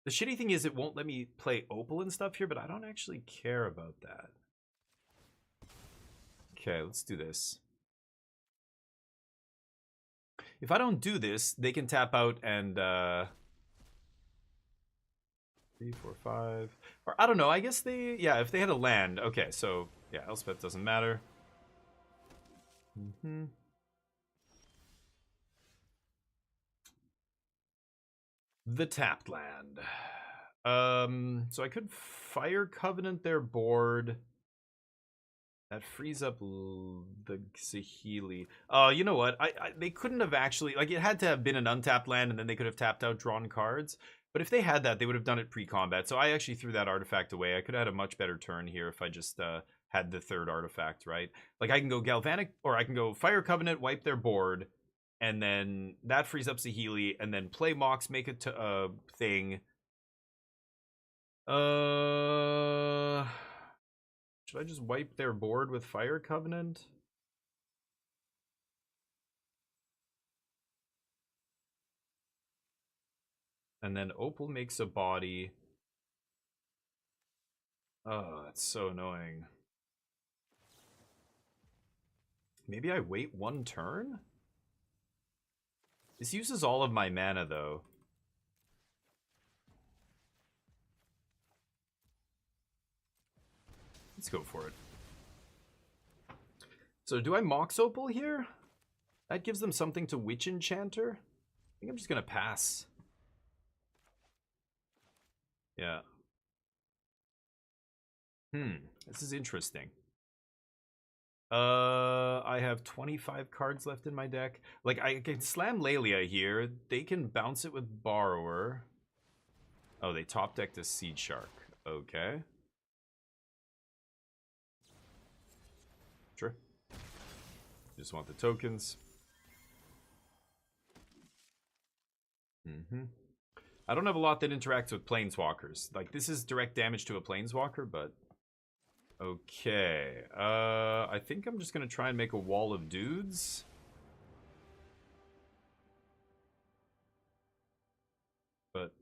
The shitty thing is it won't let me play Opal and stuff here, but I don't actually care about that. Okay, let's do this. If I don't do this, they can tap out and 3, 4, 5. Or I don't know, I guess they, yeah, if they had a land. Okay, so yeah, Elspeth doesn't matter. The tapped land. So I could Fire Covenant their board. That frees up the Saheeli. You know what? They couldn't have actually, like, it had to have been an untapped land, and then they could have tapped out drawn cards. But if they had that, they would have done it pre-combat. So I actually threw that artifact away. I could have had a much better turn here if I just had the third artifact, right? Like, I can go Galvanic, or I can go Fire Covenant, wipe their board, and then that frees up Saheeli, and then play Mox, make it to a thing. Should I just wipe their board with Fire Covenant? And then Opal makes a body. Oh, that's so annoying. Maybe I wait one turn? This uses all of my mana, though. Let's go for it. So do I Mox Opal here? That gives them something to Witch Enchanter? I think I'm just gonna pass. Yeah. This is interesting. I have 25 cards left in my deck. Like, I can slam Laelia here. They can bounce it with Borrower. Oh, they top decked a Seed Shark. Okay. Sure. Just want the tokens. I don't have a lot that interacts with Planeswalkers. Like, this is direct damage to a Planeswalker, but... Okay. I think I'm just going to try and make a wall of dudes. But,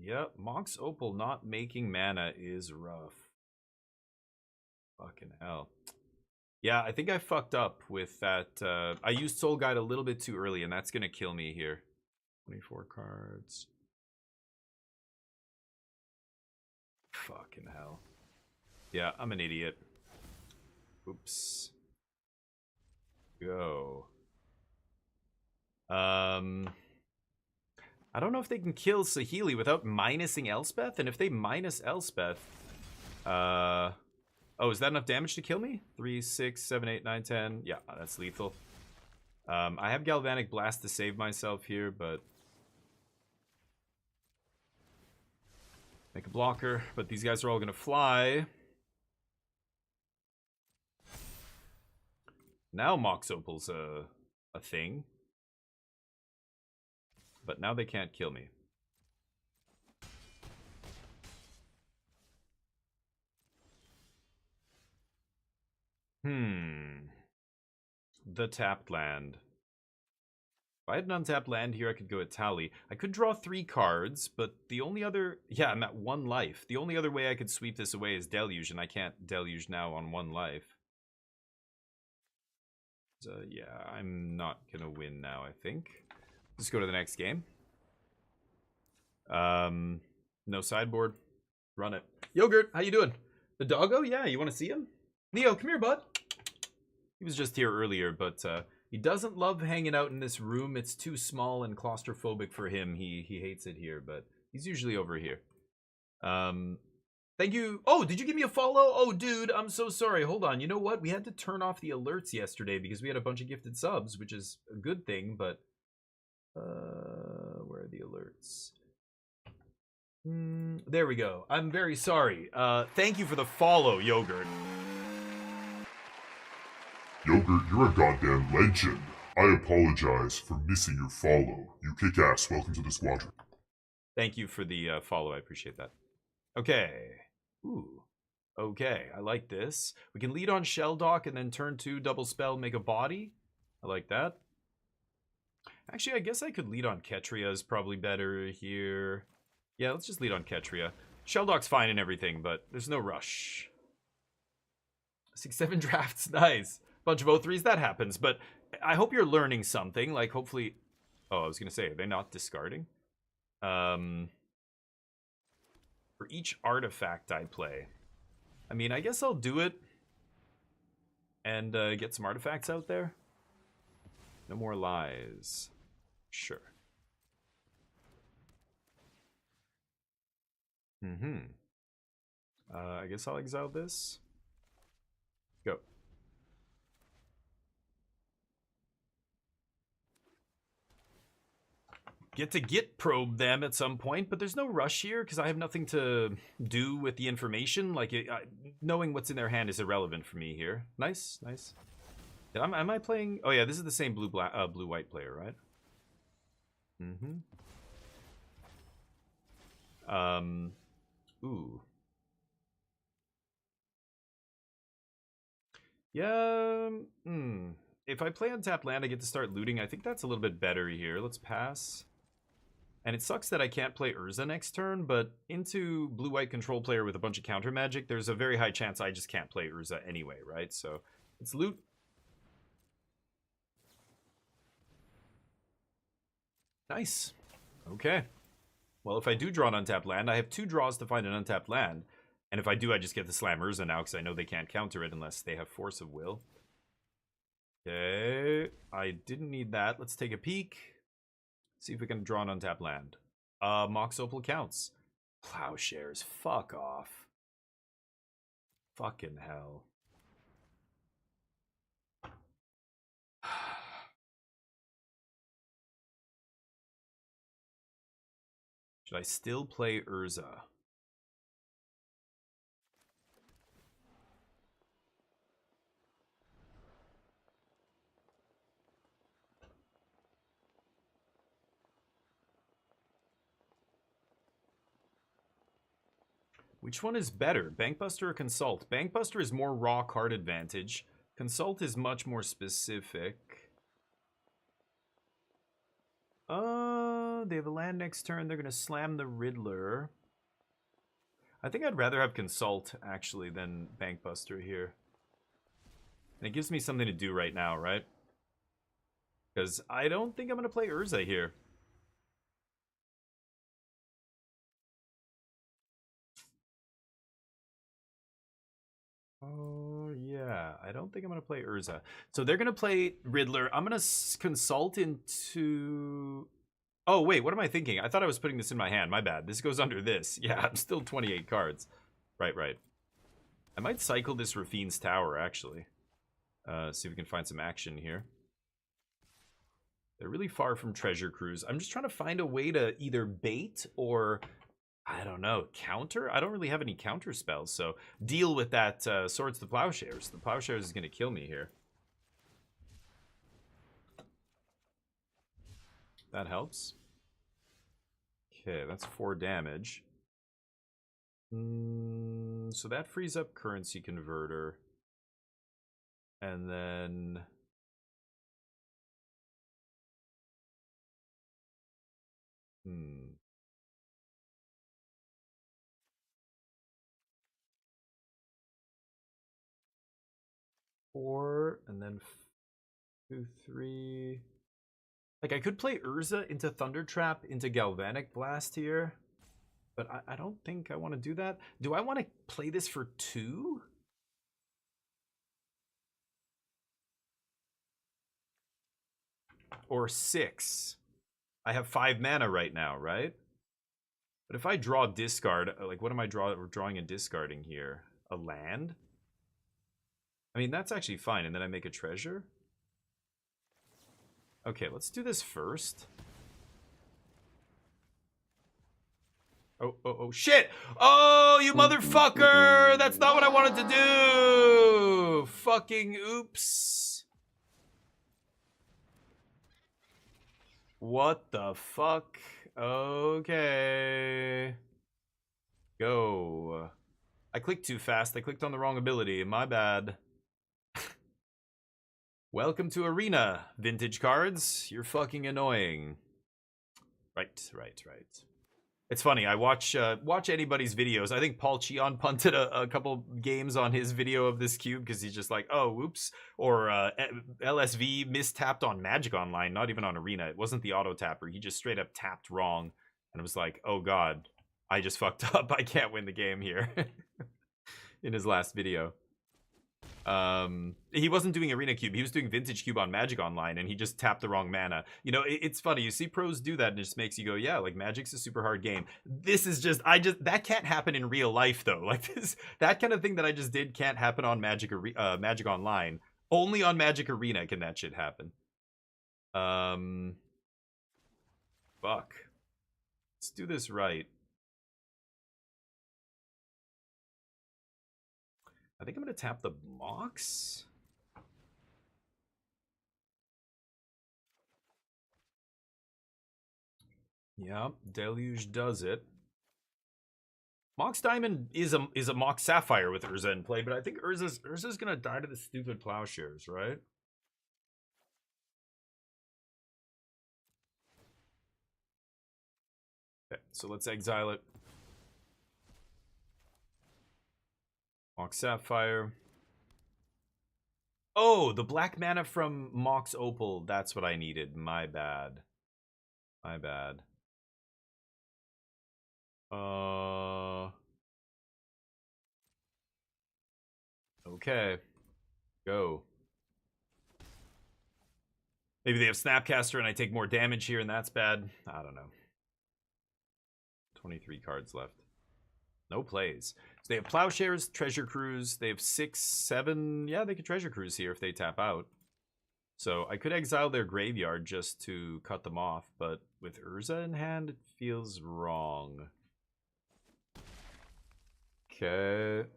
yeah, Mox Opal not making mana is rough. Fucking hell. Yeah, I think I fucked up with that. I used Soul Guide a little bit too early, and that's gonna kill me here. 24 cards. Fucking hell. Yeah, I'm an idiot. Oops. Go. I don't know if they can kill Saheeli without minusing Elspeth, and if they minus Elspeth, oh, is that enough damage to kill me? 3, 6, 7, 8, 9, 10. Yeah, that's lethal. I have Galvanic Blast to save myself here, but make a blocker. But these guys are all gonna fly. Now Mox Opal's a thing. But now they can't kill me. The tapped land. If I had an untapped land here, I could go at Tally. I could draw 3 cards, but the only other... Yeah, I'm at 1 life. The only other way I could sweep this away is Deluge, and I can't Deluge now on 1 life. So, yeah, I'm not gonna win now, I think. Let's go to the next game. No sideboard. Run it. Yogurt, how you doing? The doggo? Yeah, you want to see him? Neo, come here, bud. He was just here earlier, but he doesn't love hanging out in this room. It's too small and claustrophobic for him. He hates it here, but he's usually over here. Thank you. Oh, did you give me a follow? Oh, dude, I'm so sorry. Hold on. You know what? We had to turn off the alerts yesterday because we had a bunch of gifted subs, which is a good thing, but where are the alerts? There we go. I'm very sorry. Thank you for the follow, Yogurt. Yogurt, you're a goddamn legend. I apologize for missing your follow. You kick ass. Welcome to the squadron. Thank you for the follow. I appreciate that. Okay. Ooh. Okay, I like this. We can lead on Shelldock and then turn 2, double spell, make a body. I like that. Actually, I guess I could lead on Ketria is probably better here. Yeah, let's just lead on Ketria. Shelldock's fine and everything, but there's no rush. 6-7 drafts, nice. Bunch of O3s, that happens, but I hope you're learning something. Like, hopefully... Oh, I was going to say, are they not discarding? For each artifact I play. I mean, I guess I'll do it. And get some artifacts out there. No more lies. Sure. I guess I'll exile this. Go. Get probe them at some point, but there's no rush here because I have nothing to do with the information. Like, knowing what's in their hand is irrelevant for me here. Nice, nice. Am I playing? Oh yeah, this is the same blue-white player, right? Ooh. Yeah. If I play untapped land, I get to start looting. I think that's a little bit better here. Let's pass. And it sucks that I can't play Urza next turn, but into blue-white control player with a bunch of counter magic, there's a very high chance I just can't play Urza anyway, right? So it's loot. Nice. Okay. Well, if I do draw an untapped land, I have 2 draws to find an untapped land. And if I do, I just get to slam Urza now because I know they can't counter it unless they have Force of Will. Okay. I didn't need that. Let's take a peek. See if we can draw an untapped land. Mox Opal counts. Plowshares. Fuck off. Fucking hell. Should I still play Urza? Which one is better, Bankbuster or Consult? Bankbuster is more raw card advantage. Consult is much more specific. They have a land next turn. They're going to slam the Riddler. I think I'd rather have Consult, actually, than Bankbuster here. And it gives me something to do right now, right? Because I don't think I'm going to play Urza here. Oh, yeah. I don't think I'm going to play Urza. So they're going to play Riddler. I'm going to consult into... Oh, wait. What am I thinking? I thought I was putting this in my hand. My bad. This goes under this. Yeah, I'm still 28 cards. Right, right. I might cycle this Rafine's Tower, actually. See if we can find some action here. They're really far from Treasure Cruise. I'm just trying to find a way to either bait or... I don't know, counter? I don't really have any counter spells, so deal with that Swords to Plowshares. The Plowshares is going to kill me here. That helps. Okay, that's 4 damage. So that frees up Currency Converter. And then... Four, and then 2, 3. Like, I could play Urza into Thunder Trap into Galvanic Blast here, but I don't think I want to do that. Do I want to play this for 2? Or 6? I have 5 mana right now, right? But if I draw discard, like, what am I drawing and discarding here? A land? I mean, that's actually fine. And then I make a treasure? Okay, let's do this first. Oh, shit! Oh, you motherfucker! That's not what I wanted to do! Fucking oops. What the fuck? Okay. Go. I clicked too fast. I clicked on the wrong ability. My bad. Welcome to Arena, vintage cards. You're fucking annoying. Right. It's funny, I watch anybody's videos. I think Paul Cheon punted a couple games on his video of this cube because he's just like, oh, whoops. Or LSV mistapped on Magic Online, not even on Arena. It wasn't the auto tapper. He just straight up tapped wrong. And it was like, oh god, I just fucked up. I can't win the game here. In his last video. He wasn't doing Arena Cube, he was doing Vintage Cube on Magic Online, and he just tapped the wrong mana. You know, it's funny, you see pros do that and it just makes you go, yeah, like Magic's a super hard game. This is just, that can't happen in real life though. Like that kind of thing that I just did can't happen on Magic Online. Only on Magic Arena can that shit happen. Fuck. Let's do this right. I think I'm going to tap the Mox. Yeah, Deluge does it. Mox Diamond is a Mox Sapphire with Urza in play, but I think Urza's going to die to the stupid Plowshares, right? Okay, so let's exile it. Mox Sapphire. Oh, the black mana from Mox Opal. That's what I needed. My bad. My bad. Okay. Go. Maybe they have Snapcaster and I take more damage here and that's bad. I don't know. 23 cards left. No plays. So they have Plowshares, Treasure Cruise. They have 6, 7. Yeah, they could Treasure Cruise here if they tap out. So I could exile their graveyard just to cut them off. But with Urza in hand, it feels wrong. Okay.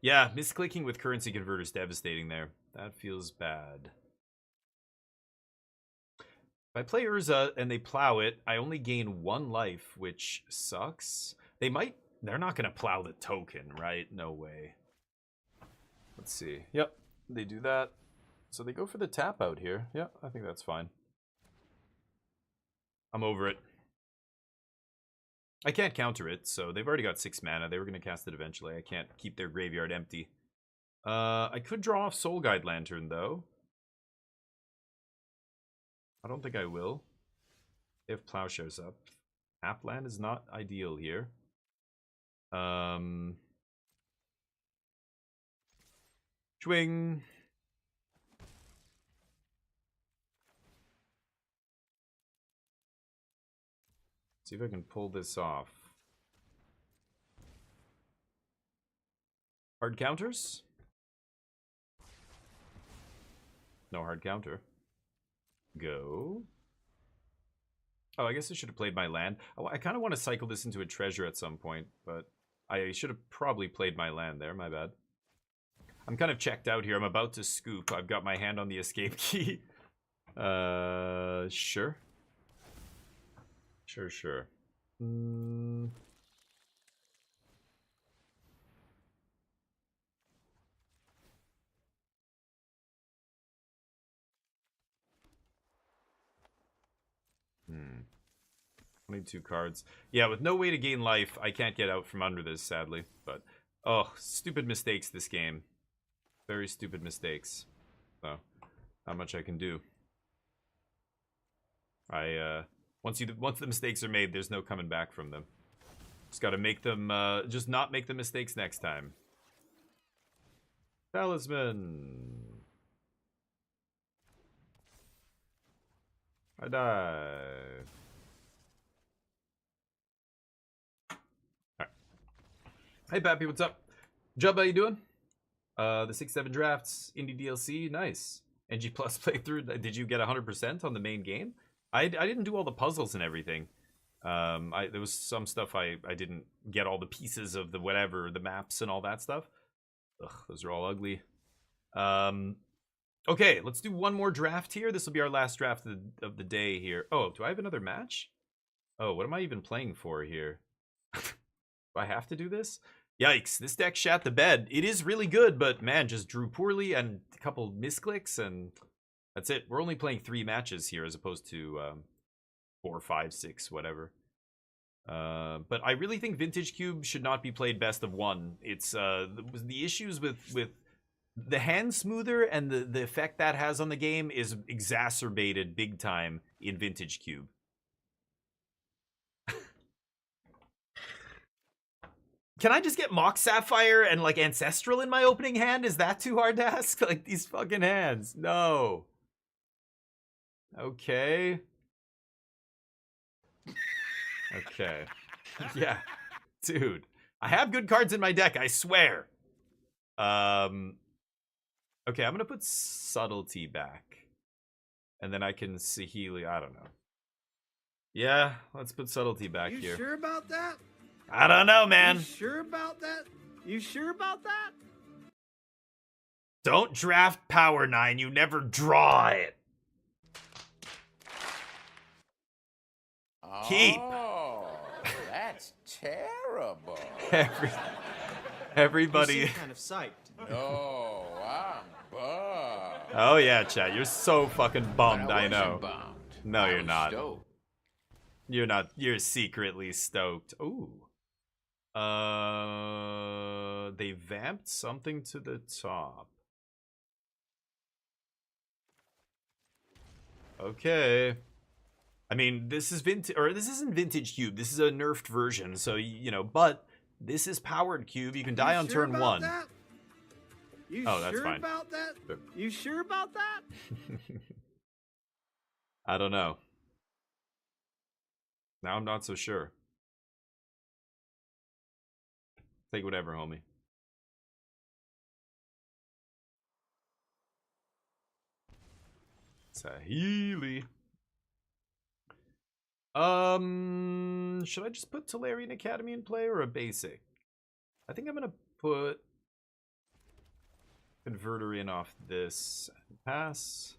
Yeah, misclicking with Currency Converter is devastating there. That feels bad. If I play Urza and they plow it, I only gain 1 life, which sucks. They're not going to plow the token, right? No way. Let's see. Yep, they do that. So they go for the tap out here. Yeah, I think that's fine. I'm over it. I can't counter it, so they've already got 6 mana. They were going to cast it eventually. I can't keep their graveyard empty. I could draw off Soul Guide Lantern, though. I don't think I will. If Plowshare's up. Appland is not ideal here. Swing. See if I can pull this off. Hard counters? No hard counter. Go. Oh, I guess I should have played my land. Oh, I kind of want to cycle this into a treasure at some point, but I should have probably played my land there. My bad. I'm kind of checked out here. I'm about to scoop. I've got my hand on the escape key. Sure. Sure. Only 2 cards. Yeah, with no way to gain life, I can't get out from under this, sadly. But, oh, stupid mistakes this game. Very stupid mistakes. So, not much I can do. Once the mistakes are made, there's no coming back from them. Just gotta make them, just not make the mistakes next time. Talisman. I die. Alright. Hey Pappy, what's up? Jub, how you doing? The 6-7 drafts, indie DLC, nice. NG Plus playthrough, did you get 100% on the main game? I didn't do all the puzzles and everything. There was some stuff I didn't get all the pieces of the whatever, the maps and all that stuff. Ugh, those are all ugly. Okay, let's do one more draft here. This will be our last draft of the day here. Oh, do I have another match? Oh, what am I even playing for here? Do I have to do this? Yikes, this deck shat the bed. It is really good, but man, just drew poorly and a couple misclicks and that's it. We're only playing 3 matches here as opposed to 4, 5, 6, whatever. But I really think Vintage Cube should not be played best of 1. It's the issues with the hand smoother and the effect that has on the game is exacerbated big time in Vintage Cube. Can I just get Mock Sapphire and like Ancestral in my opening hand? Is that too hard to ask? Like these fucking hands. No. Okay. Okay. Yeah. Dude. I have good cards in my deck, I swear. Okay, I'm gonna put Subtlety back. And then I can Saheeli, I don't know. Yeah, let's put Subtlety back here. You sure about that? I don't know, man. You sure about that? You sure about that? Don't draft Power 9, you never draw it. Keep. Oh, that's terrible. Everybody. You seem kind of psyched. No, I'm bummed. Oh yeah, chat. You're so fucking bummed. But I I know. wasn't bummed. No, I you're was not. stoked. You're not. You're secretly stoked. Ooh. They vamped something to the top. Okay. I mean, this is vintage, or this isn't Vintage Cube. This is a nerfed version, so you know. But this is Powered Cube. You can die on sure turn about 1. That? You Oh, that's sure fine. about that? Sure. You sure about that? I don't know. Now I'm not so sure. Take whatever, homie. Saheeli. Should I just put Tolarian Academy in play or a basic? I think I'm gonna put Converter in off this. Pass.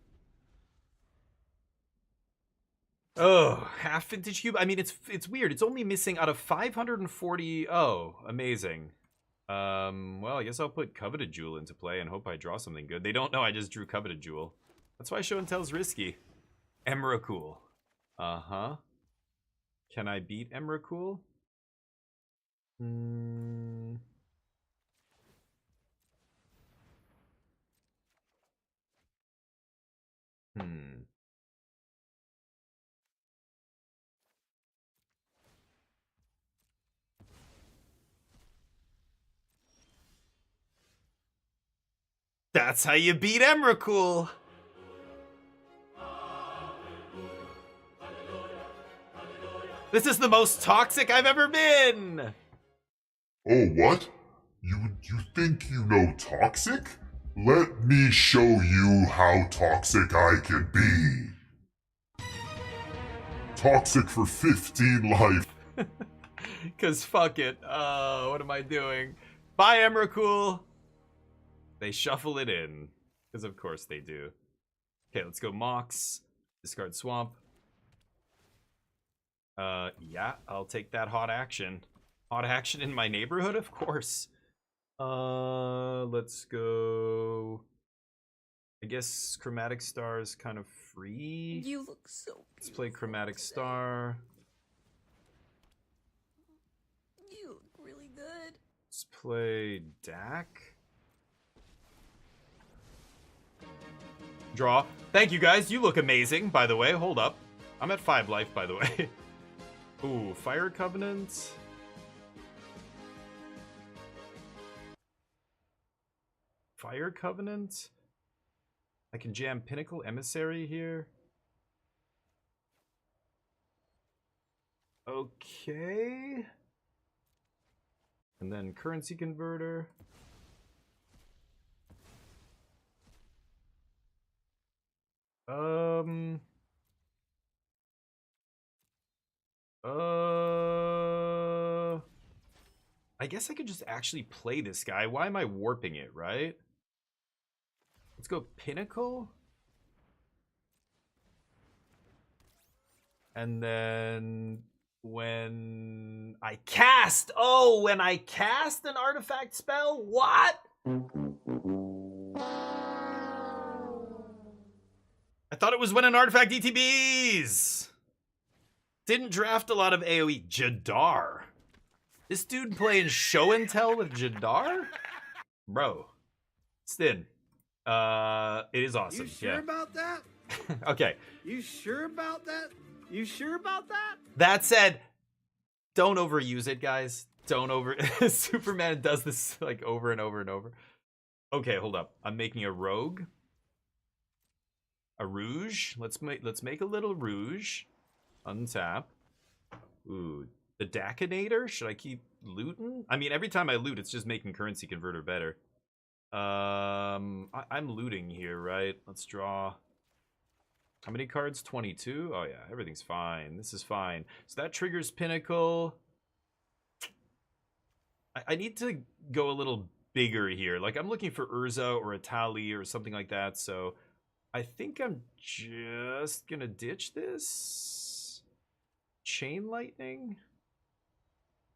Oh, half Vintage Cube. I mean, it's weird. It's only missing out of 540. Oh, amazing. Well, I guess I'll put Coveted Jewel into play and hope I draw something good. They don't know I just drew Coveted Jewel. That's why Show and Tell's risky. Emrakul. Uh-huh. Can I beat Emrakul? Hmm. Hmm. That's how you beat Emrakul. This is the most toxic I've ever been. Oh, what? You think you know toxic? Let me show you how toxic I can be. Toxic for 15 life. Cause fuck it. What am I doing? Bye, Emrakul. They shuffle it in. Because of course they do. Okay, let's go Mox. Discard Swamp. Yeah, I'll take that hot action. Hot action in my neighborhood, of course. Let's go. I guess Chromatic Star is kind of free. You look so Let's play Chromatic Star. You look really good. Let's play Dak. Draw. Thank you guys. You look amazing, by the way. Hold up. I'm at 5 life, by the way. Ooh, Fire Covenant. Fire Covenant. I can jam Pinnacle Emissary here. Okay. And then Currency Converter. I guess I could just actually play this guy. Why am I warping it, right? Let's go Pinnacle. And then when I cast, when I cast an artifact spell? What? I thought it was when an artifact ETBs. Didn't draft a lot of AoE. Jadar. This dude playing show and tell with Jadar? Bro. Stin. It is awesome. You sure about that? Okay. You sure about that? You sure about that? That said, don't overuse it, guys. Don't over. Superman does this like over and over and over. Okay, hold up. I'm making a rogue. A rouge. Let's make a little rouge. Untap. Ooh, the Dakinator. Should I keep looting? I mean, every time I loot, it's just making Currency Converter better. I'm looting here, right? Let's draw. How many cards? 22? Oh yeah, everything's fine. This is fine. So that triggers Pinnacle. I need to go a little bigger here. Like, I'm looking for Urza or a Tali or something like that, so I think I'm just gonna ditch this. Chain Lightning.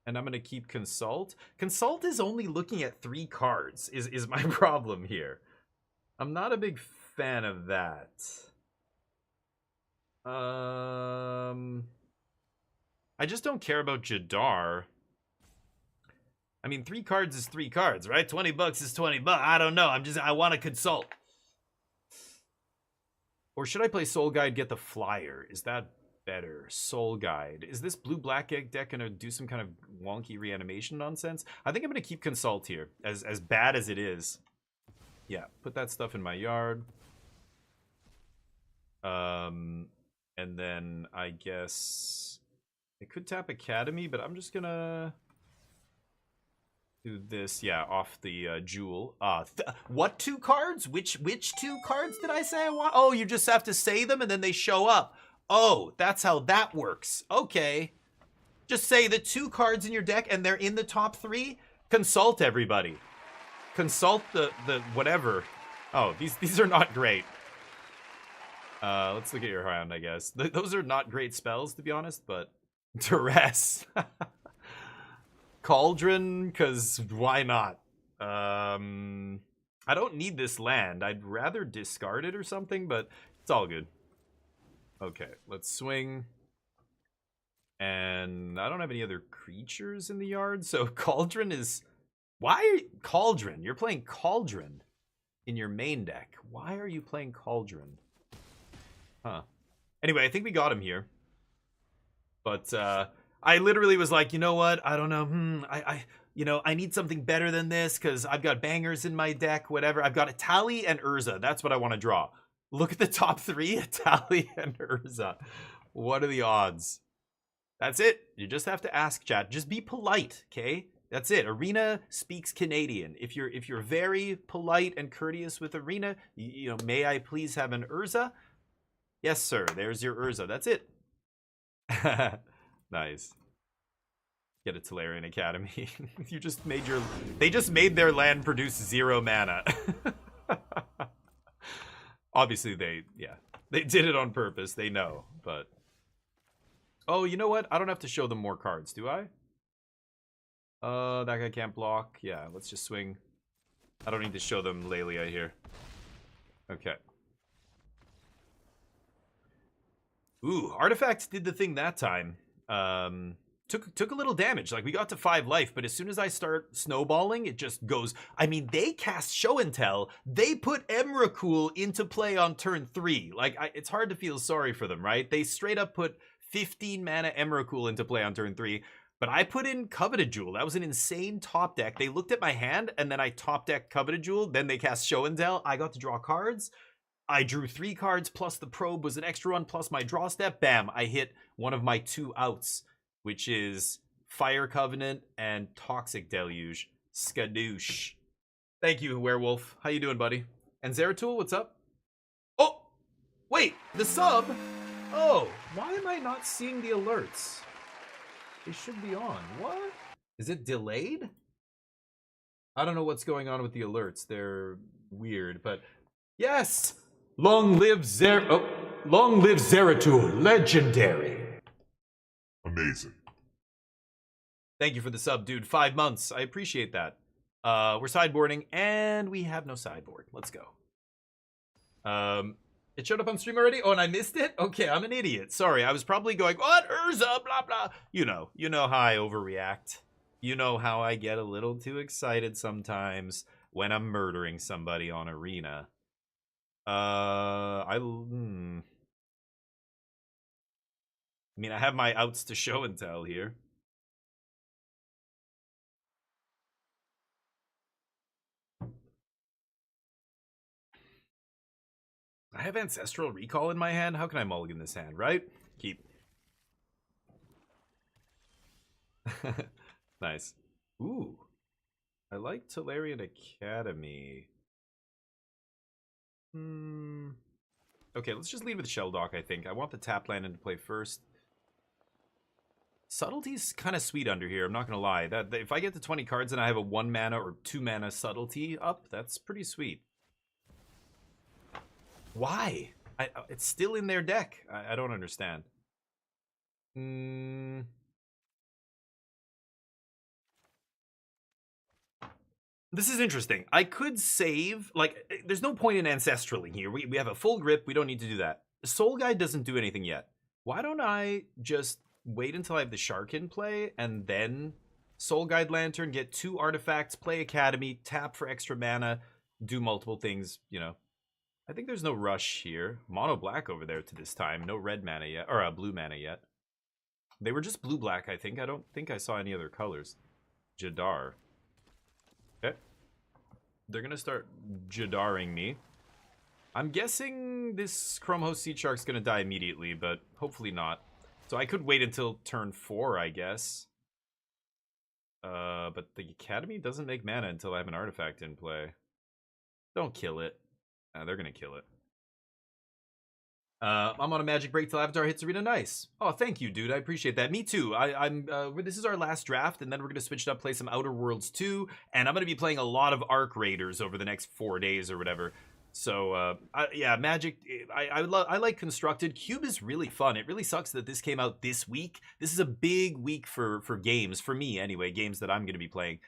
And I'm gonna keep Consult. Consult is only looking at 3 cards, is my problem here. I'm not a big fan of that. I just don't care about Jadar. I mean, 3 cards is 3 cards, right? 20 bucks is 20 bucks. I don't know. I want to consult. Or should I play Soul Guide, get the flyer? Is that better? Soul Guide. Is this blue-black egg deck going to do some kind of wonky reanimation nonsense? I think I'm going to keep Consult here, as bad as it is. Yeah, put that stuff in my yard. And then I guess I could tap Academy, but I'm just gonna do this. Yeah, off the Jewel. What 2 cards? Which 2 cards did I say I want? Oh, you just have to say them and then they show up. Oh, that's how that works. Okay. Just say the 2 cards in your deck and they're in the top 3. Consult, everybody. Consult the whatever. Oh, these are not great. Let's look at your hand, I guess. Those are not great spells, to be honest, but Duress. Cauldron, because why not? I don't need this land. I'd rather discard it or something, but it's all good. Okay, let's swing. And I don't have any other creatures in the yard, so Cauldron is... Why are you... Cauldron? You're playing Cauldron in your main deck. Why are you playing Cauldron? Huh. Anyway, I think we got him here. But I literally was like, you know what? I don't know. I need something better than this because I've got bangers in my deck, whatever. I've got Atali and Urza. That's what I want to draw. Look at the top three, Atali and Urza. What are the odds? That's it. You just have to ask, chat. Just be polite, okay? That's it. Arena speaks Canadian. If you're very polite and courteous with Arena, you know, may I please have an Urza? Yes, sir. There's your Urza. That's it. Nice. Get a Tolarian Academy. You just made your... They just made their land produce 0 mana. Obviously, they did it on purpose. They know, but... Oh, you know what? I don't have to show them more cards, do I? That guy can't block. Yeah, let's just swing. I don't need to show them Lelia here. Okay. Ooh, Artifact did the thing that time. Took a little damage. Like, we got to 5 life, but as soon as I start snowballing, it just goes... I mean, they cast Show and Tell. They put Emrakul into play on turn 3. Like, it's hard to feel sorry for them, right? They straight up put 15 mana Emrakul into play on turn 3. But I put in Coveted Jewel. That was an insane top deck. They looked at my hand, and then I top decked Coveted Jewel. Then they cast Show and Tell. I got to draw cards. I drew 3 cards, plus the probe was an extra one, plus my draw step. Bam, I hit one of my 2 outs, which is Fire Covenant and Toxic Deluge. Skadoosh. Thank you, Werewolf. How you doing, buddy? And Zeratul, what's up? Oh! Wait, the sub? Oh, why am I not seeing the alerts? They should be on. What? Is it delayed? I don't know what's going on with the alerts. They're weird, but... Yes! Long live Zeratul, legendary. Amazing. Thank you for the sub, dude. 5 months. I appreciate that. We're sideboarding, and we have no sideboard. Let's go. It showed up on stream already? Oh, and I missed it? Okay, I'm an idiot. Sorry, I was probably going, what? Urza, blah, blah. You know how I overreact. You know how I get a little too excited sometimes when I'm murdering somebody on Arena. I mean, I have my outs to show and tell here. I have Ancestral Recall in my hand. How can I mulligan this hand, right? Keep. Nice. Ooh. I like Tolarian Academy. Okay, let's just lead with Shelldock, I think. I want the tap land into play first. Subtlety's kind of sweet under here, I'm not going to lie. That if I get to 20 cards and I have a 1 mana or 2 mana Subtlety up, that's pretty sweet. Why? It's still in their deck. I don't understand. This is interesting. I could save, like, there's no point in Ancestraling here. We have a full grip. We don't need to do that. Soul Guide doesn't do anything yet. Why don't I just wait until I have the Shark in play and then Soul Guide Lantern, get 2 artifacts, play Academy, tap for extra mana, do multiple things, you know. I think there's no rush here. Mono black over there to this time. No red mana yet, or blue mana yet. They were just blue-black, I think. I don't think I saw any other colors. Jadar. Okay. They're going to start Jadaring me. I'm guessing this Chrome Host Seed Shark's going to die immediately, but hopefully not. So I could wait until turn 4, I guess. But the Academy doesn't make mana until I have an artifact in play. Don't kill it. They're going to kill it. I'm on a magic break till Avatar hits Arena. Nice. Oh, thank you, dude. I appreciate that. Me too. This is our last draft, and then we're going to switch it up, play some Outer Worlds 2, and I'm going to be playing a lot of Arc Raiders over the next 4 days or whatever. So, yeah, Magic, I like Constructed. Cube is really fun. It really sucks that this came out this week. This is a big week for games, for me anyway, games that I'm going to be playing.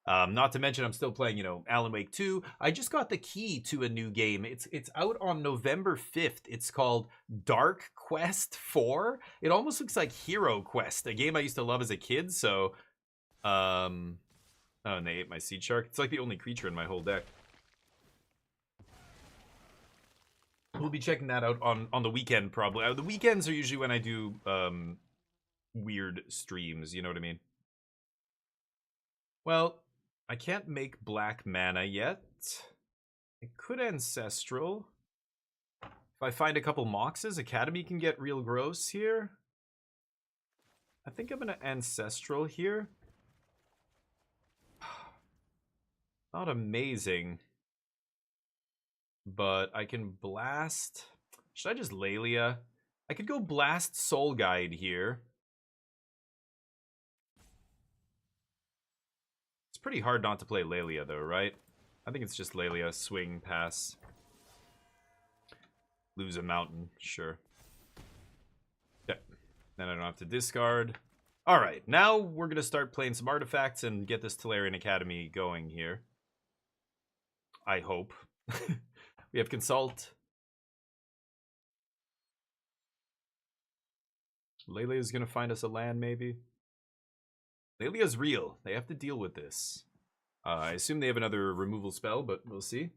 Not to mention, I'm still playing, you know, Alan Wake 2. I just got the key to a new game. It's out on November 5th. It's called Dark Quest 4. It almost looks like Hero Quest, a game I used to love as a kid. So, oh, and they ate my Seed Shark. It's like the only creature in my whole deck. We'll be checking that out on the weekend, probably. The weekends are usually when I do weird streams, you know what I mean? Well, I can't make black mana yet. I could Ancestral. If I find a couple Moxes, Academy can get real gross here. I think I'm gonna Ancestral here. Not amazing. But I can blast. Should I just Lelia? I could go blast Soul Guide here. It's pretty hard not to play Lelia though, right? I think it's just Lelia, swing, pass. Lose a mountain, sure. Okay. Then I don't have to discard. Alright, now we're gonna start playing some artifacts and get this Tolarian Academy going here. I hope. We have Consult. Lelia's gonna find us a land, maybe. Lelia's real. They have to deal with this. I assume they have another removal spell, but we'll see.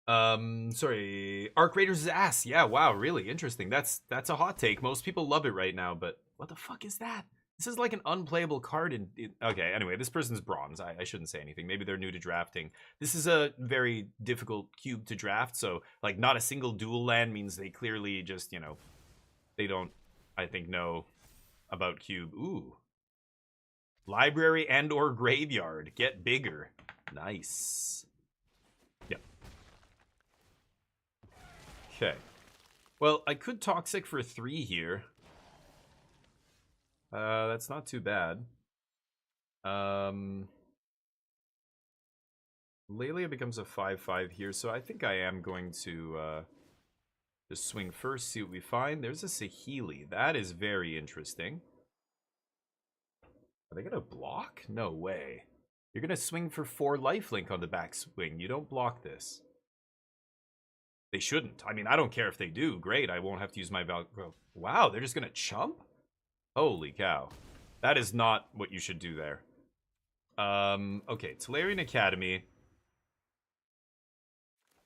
Sorry. Arc Raiders' ass. Yeah, wow, really interesting. That's a hot take. Most people love it right now, but what the fuck is that? This is like an unplayable card in okay, anyway, this person's bronze. I shouldn't say anything. Maybe they're new to drafting. This is a very difficult cube to draft, so like not a single dual land means they clearly just, you know, they don't, I think, know about cube. Ooh. Library and or graveyard. Get bigger. Nice. Yep. Okay. Well, I could Toxic for 3 here. That's not too bad. Lelia becomes a 5/5 here, so I think I am going to just swing first, see what we find. There's a Saheeli. That is very interesting. Are they gonna block? No way. You're gonna swing for 4 lifelink on the back swing. You don't block this. They shouldn't. I mean, I don't care if they do. Great, I won't have to use my Velcro. Wow, they're just gonna chump? Holy cow. That is not what you should do there. Okay, Tolarian Academy.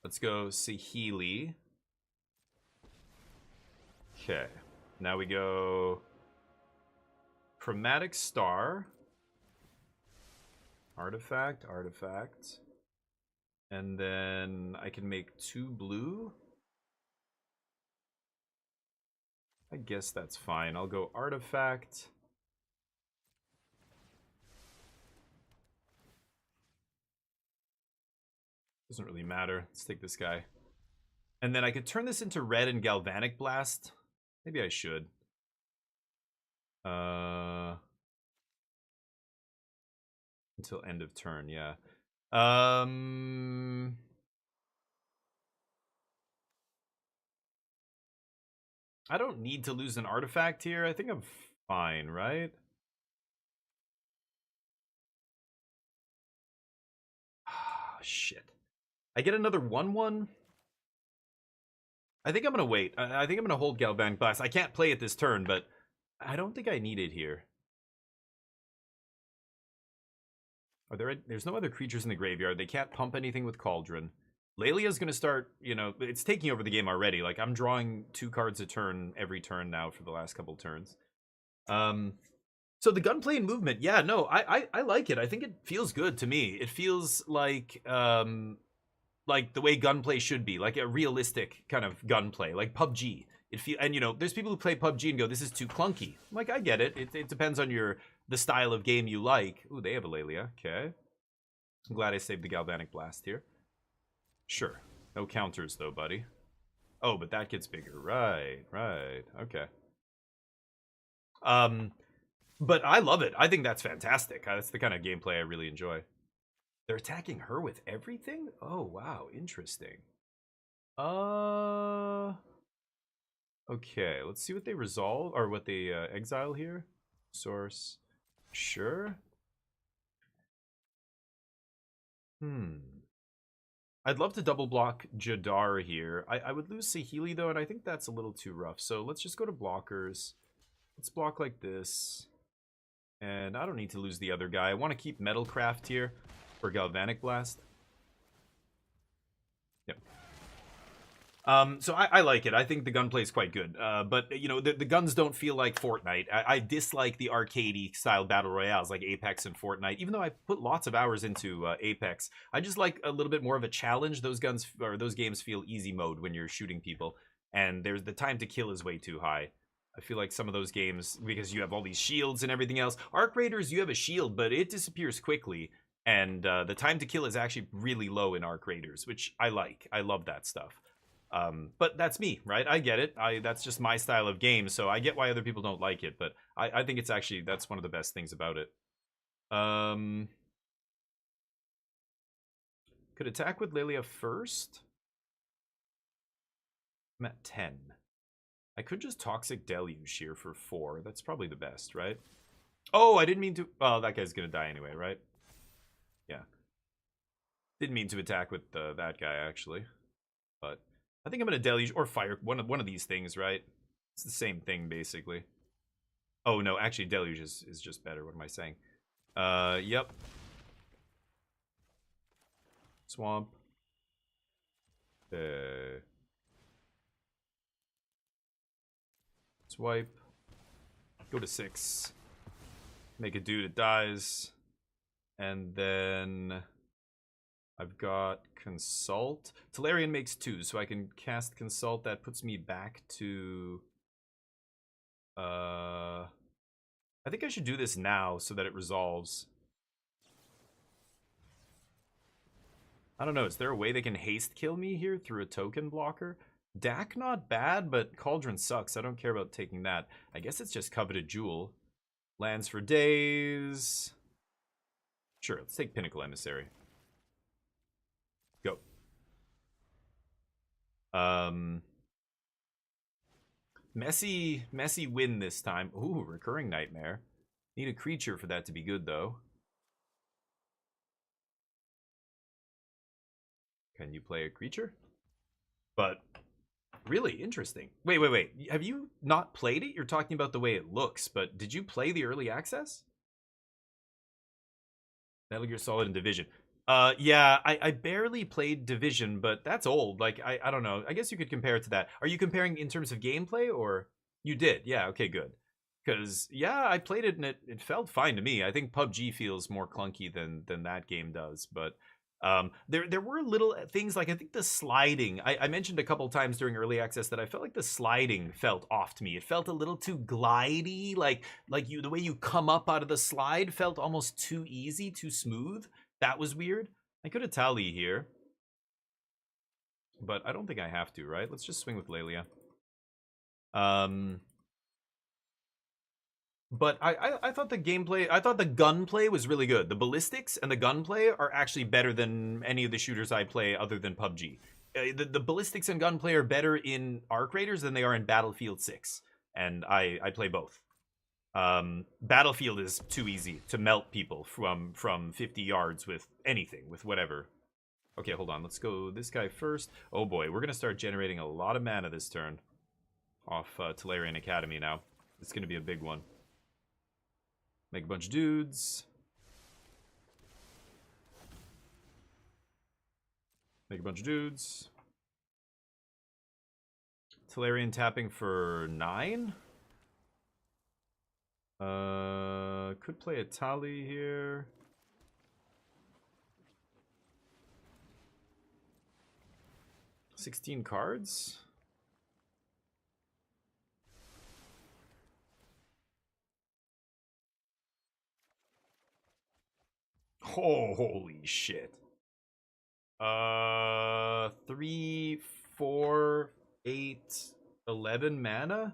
Let's go Saheeli. Okay. Now we go Chromatic Star. Artifact, artifact. And then I can make 2 blue. I guess that's fine. I'll go artifact. Doesn't really matter. Let's take this guy. And then I could turn this into red and Galvanic Blast. Maybe I should. Until end of turn, yeah. I don't need to lose an artifact here. I think I'm fine, right? Shit. I get another 1/1? I think I'm gonna wait. I think I'm gonna hold Galvanic Blast. I can't play it this turn, but I don't think I need it here. Are there's no other creatures in the graveyard. They can't pump anything with Cauldron. Lelia's gonna start, you know, it's taking over the game already. Like, I'm drawing 2 cards a turn every turn now for the last couple turns. So the gunplay and movement, yeah, no, I like it. I think it feels good to me. It feels like the way gunplay should be, like a realistic kind of gunplay, like PUBG. And you know, there's people who play PUBG and go, this is too clunky. I'm like, I get it. It depends on the style of game you like. Ooh, they have a Lelia. Okay. I'm glad I saved the Galvanic Blast here. Sure. No counters, though, buddy. Oh, but that gets bigger. Right, right. Okay. But I love it. I think that's fantastic. That's the kind of gameplay I really enjoy. They're attacking her with everything? Oh, wow. Interesting. Okay, let's see what they resolve, or what they exile here. Source. Sure. I'd love to double block Jadar here. I would lose Saheeli though, and I think that's a little too rough. So let's just go to blockers. Let's block like this. And I don't need to lose the other guy. I want to keep Metalcraft here for Galvanic Blast. Yep. So I like it. I think the gunplay is quite good. But, you know, the guns don't feel like Fortnite. I dislike the arcadey style battle royales like Apex and Fortnite. Even though I put lots of hours into Apex, I just like a little bit more of a challenge. Those guns or those games feel easy mode when you're shooting people, and there's the time to kill is way too high. I feel like some of those games, because you have all these shields and everything else. Arc Raiders, you have a shield, but it disappears quickly, and the time to kill is actually really low in Arc Raiders, which I like. I love that stuff. But that's me, right? I get it. That's just my style of game, so I get why other people don't like it, but I think it's actually, that's one of the best things about it. Could attack with Lelia first. I'm at 10. I could just Toxic Deluge here for 4. That's probably the best, right? Oh, I didn't mean to... Oh, that guy's gonna die anyway, right? Yeah. Didn't mean to attack with that guy, actually. But I think I'm gonna Deluge or Fire. One of these things, right? It's the same thing, basically. Oh, no, actually, Deluge is just better. What am I saying? Yep. Swamp. Swipe. Go to 6. Make a dude, it dies. And then I've got Consult. Tolarian makes 2, so I can cast Consult. That puts me back to... I think I should do this now so that it resolves. I don't know, is there a way they can haste kill me here through a token blocker? Dak not bad, but Cauldron sucks. I don't care about taking that. I guess it's just Coveted Jewel. Lands for days. Sure, let's take Pinnacle Emissary. Go. Messy win this time. Ooh, Recurring Nightmare. Need a creature for that to be good, though. Can you play a creature? But... really interesting. Wait. Have you not played it? You're talking about the way it looks, but did you play the early access? Metal Gear Solid and Division. Yeah, I barely played Division, but that's old. Like, I don't know. I guess you could compare it to that. Are you comparing in terms of gameplay, or... You did? Yeah, okay, good. Because, yeah, I played it and it felt fine to me. I think PUBG feels more clunky than that game does, but... there were little things like, I think the sliding, I mentioned a couple times during early access that I felt like the sliding felt off to me. It felt a little too glidey, like the way you come up out of the slide felt almost too easy, too smooth. That was weird. I could have Tali here, but I don't think I have to, right? Let's just swing with Lelia. But I thought the gameplay, I thought the gunplay was really good. The ballistics and the gunplay are actually better than any of the shooters I play other than PUBG. The ballistics and gunplay are better in Arc Raiders than they are in Battlefield 6. And I play both. Battlefield is too easy to melt people from 50 yards with anything, with whatever. Okay, hold on. Let's go this guy first. Oh boy, we're going to start generating a lot of mana this turn. Off Tolarian Academy now. It's going to be a big one. Make a bunch of dudes. Make a bunch of dudes. Tolarian tapping for 9. Could play a Tali here. $16 cards. Oh, holy shit. 3, 4, 8, 11 mana?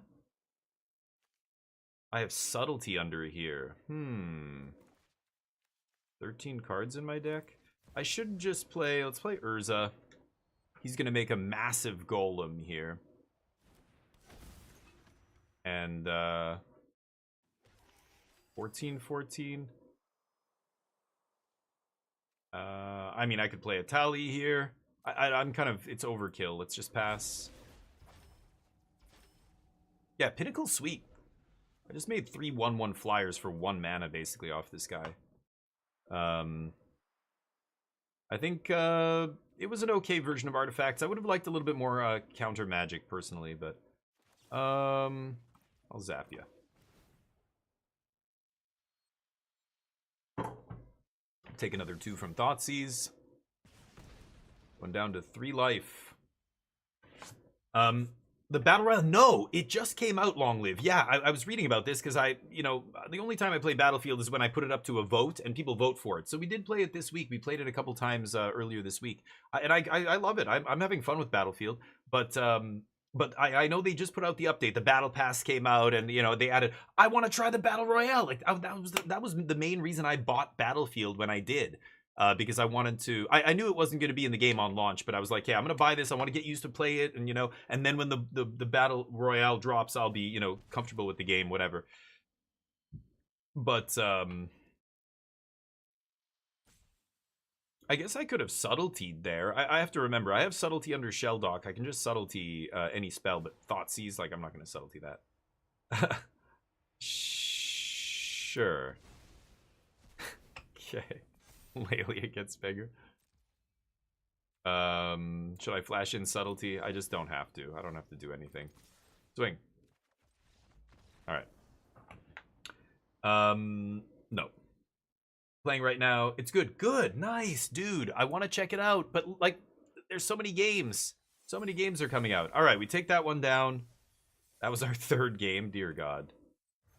I have Subtlety under here. 13 cards in my deck? I should just play, let's play Urza. He's gonna make a massive golem here. And, 14. I mean, I could play a Tally here. I'm kind of... It's overkill. Let's just pass. Yeah, Pinnacle's sweet. I just made 3 1/1 flyers for 1 mana, basically, off this guy. I think it was an okay version of Artifacts. I would have liked a little bit more counter magic, personally, but... I'll zap you. Take another 2 from Thoughtseize. One down to 3 life. The Battle Royale, no, it just came out, Long Live. Yeah, I was reading about this because the only time I play Battlefield is when I put it up to a vote and people vote for it. So we did play it this week. We played it a couple times earlier this week. I love it. I'm having fun with Battlefield. But I know they just put out the update. The Battle Pass came out and, they added, I want to try the Battle Royale. Like, that was the main reason I bought Battlefield when I did. Because I wanted to... I knew it wasn't going to be in the game on launch, but I was like, yeah, I'm going to buy this. I want to get used to play it. And, and then when the Battle Royale drops, I'll be, comfortable with the game, whatever. But, I guess I could have subtletied there. I have to remember, I have subtlety under Shelldock. I can just subtlety any spell, but Thoughtseize, like, I'm not going to subtlety that. Sure. Okay. Lelia gets bigger. Should I flash in subtlety? I just don't have to. I don't have to do anything. Swing. Alright. No. Playing right now. It's good. Good. Nice, dude. I want to check it out. But, like, there's so many games. So many games are coming out. Alright, we take that one down. That was our 3rd game. Dear God.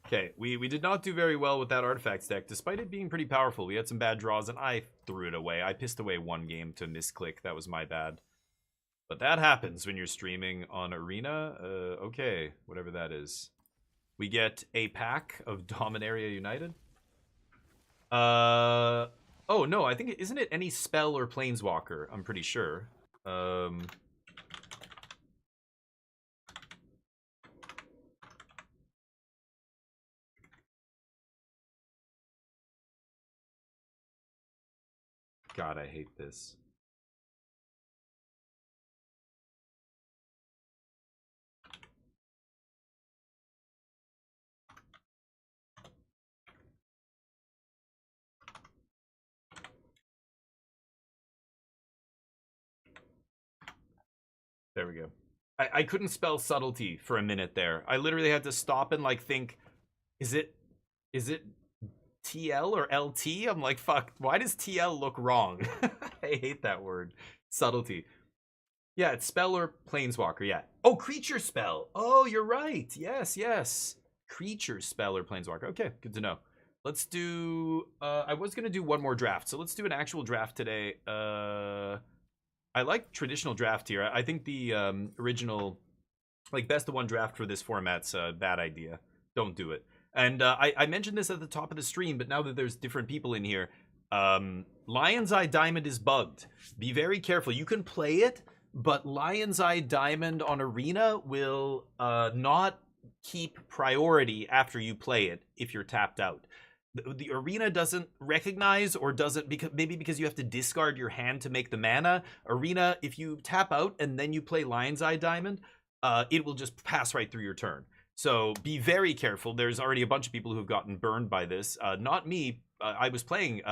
Okay, we did not do very well with that Artifacts deck, despite it being pretty powerful. We had some bad draws, and I threw it away. I pissed away 1 game to misclick. That was my bad. But that happens when you're streaming on Arena. Okay, whatever that is. We get a pack of Dominaria United. Oh, no, I think... Isn't it any spell or Planeswalker? I'm pretty sure. God, I hate this. There we go. I couldn't spell subtlety for a minute there. I literally had to stop and like think, is it TL or LT? I'm like, fuck, why does TL look wrong? I hate that word. Subtlety. Yeah, it's spell or Planeswalker, yeah. Oh, creature spell. Oh, you're right. Yes, yes. Creature spell or Planeswalker. Okay, good to know. Let's do... I was going to do one more draft, so let's do an actual draft today. I like traditional draft here. I think the original, like, best of one draft for this format's a bad idea. Don't do it. And I mentioned this at the top of the stream, but now that there's different people in here, Lion's Eye Diamond is bugged. Be very careful. You can play it, but Lion's Eye Diamond on Arena will not keep priority after you play it if you're tapped out. The Arena doesn't recognize, or doesn't, because maybe because you have to discard your hand to make the mana. Arena, if you tap out and then you play Lion's Eye Diamond, it will just pass right through your turn. So be very careful. There's already a bunch of people who've gotten burned by this. Not me. I was playing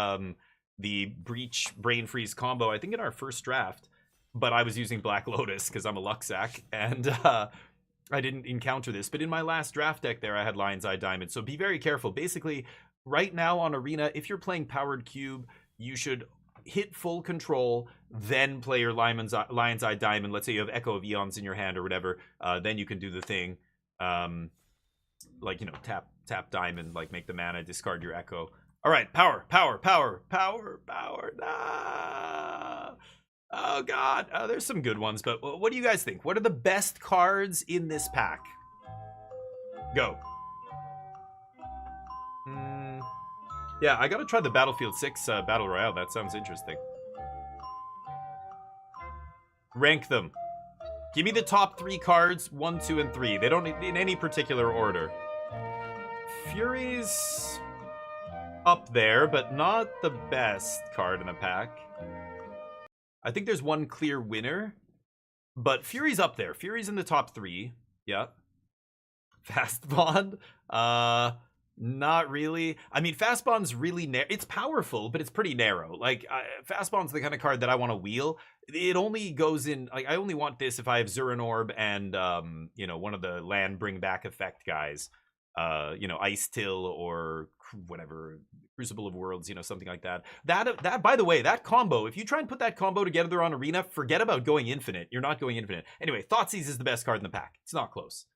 the Breach Brain Freeze combo, I think in our first draft, but I was using Black Lotus because I'm a Luxac, and I didn't encounter this. But in my last draft deck there, I had Lion's Eye Diamond. So be very careful. Basically, right now on Arena, if you're playing Powered Cube, you should hit full control, then play your Lion's Eye Diamond. Let's say you have Echo of Eons in your hand or whatever. Then you can do the thing. Like, you know, tap diamond, like make the mana, discard your Echo. All right, power. Nah. Oh God, there's some good ones, but what do you guys think? What are the best cards in this pack? Go. Yeah, I gotta try the Battlefield 6 Battle Royale. That sounds interesting. Rank them. Give me the top 3 cards, 1, 2, and 3. They don't in any particular order. Furies... up there, but not the best card in the pack. I think there's one clear winner, but Fury's up there. Fury's in the top 3. Yeah. Fast Bond? Not really. I mean, Fast Bond's really it's powerful, but it's pretty narrow. Like, Fast Bond's the kind of card that I want to wheel. It only goes in, like, I only want this if I have Zuran Orb and, you know, one of the land bring back effect guys. You know, Ice Till or whatever, Crucible of Worlds, you know, something like that. That, by the way, that combo, if you try and put that combo together on Arena, forget about going infinite. You're not going infinite. Anyway, Thoughtseize is the best card in the pack. It's not close.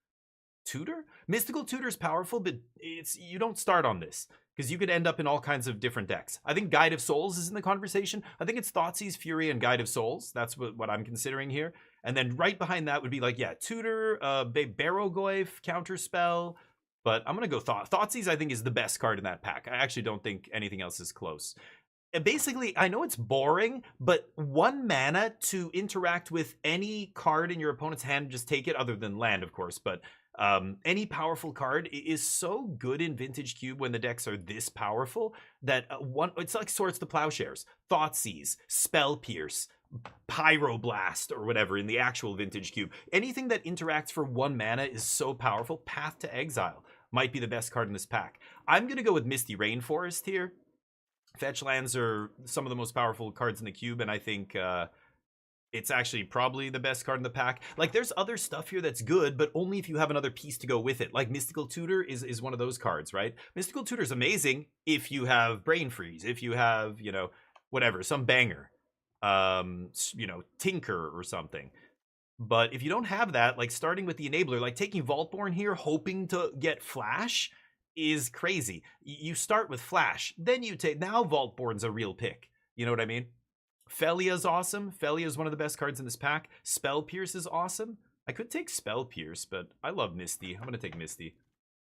Tutor? Mystical Tutor's powerful, but you don't start on this because you could end up in all kinds of different decks. I think Guide of Souls is in the conversation. I think it's Thoughtseize, Fury, and Guide of Souls. That's what I'm considering here. And then right behind that would be like, yeah, Tutor, Barogoyf, Counterspell. But I'm going to go Thoughtseize, I think, is the best card in that pack. I actually don't think anything else is close. And basically, I know it's boring, but 1 mana to interact with any card in your opponent's hand, just take it, other than land, of course, but any powerful card is so good in Vintage Cube when the decks are this powerful that it's like Swords to Plowshares, Thoughtseize, Spell Pierce, Pyroblast, or whatever in the actual Vintage Cube. Anything that interacts for 1 mana is so powerful. Path to Exile might be the best card in this pack. I'm going to go with Misty Rainforest here. Fetch lands are some of the most powerful cards in the cube, and I think it's actually probably the best card in the pack. Like, there's other stuff here that's good, but only if you have another piece to go with it. Like, Mystical Tutor is one of those cards, right? Mystical Tutor is amazing if you have Brain Freeze, if you have, you know, whatever, some banger, you know, Tinker or something. But if you don't have that, like starting with the enabler, like taking Vaultborn here, hoping to get Flash is crazy. You start with Flash, then you take, now Vaultborn's a real pick. You know what I mean? Felia's awesome. Felia is one of the best cards in this pack. Spell Pierce is awesome. I could take Spell Pierce, but I love Misty. I'm going to take Misty.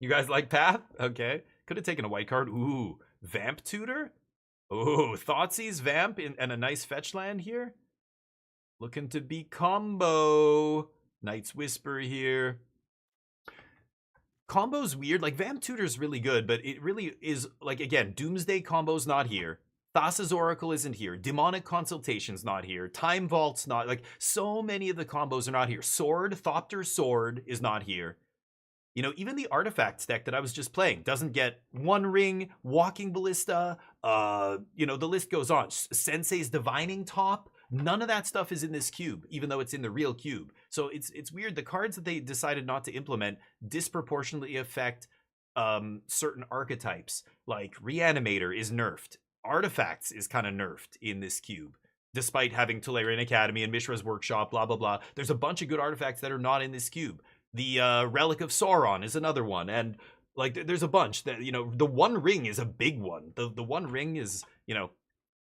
You guys like Path? Okay. Could have taken a white card. Ooh, Vamp Tutor? Ooh, Thoughtseize Vamp and a nice fetch land here. Looking to be combo. Knight's Whisper here. Combo's weird. Like, Vamp Tutor's really good, but it really is, like, again, Doomsday combo's not here. Thassa's Oracle isn't here. Demonic Consultation's not here. Time Vault's not, like, so many of the combos are not here. Sword, Thopter Sword is not here. You know, even the Artifacts deck that I was just playing doesn't get One Ring, Walking Ballista, you know, the list goes on. Sensei's Divining Top. None of that stuff is in this cube, even though it's in the real cube. So it's weird. The cards that they decided not to implement disproportionately affect certain archetypes. Like Reanimator is nerfed. Artifacts is kind of nerfed in this cube, despite having Tolarian Academy and Mishra's Workshop, blah, blah, blah. There's a bunch of good artifacts that are not in this cube. The Relic of Sauron is another one. And like, there's a bunch that, you know, the One Ring is a big one. The One Ring is, you know,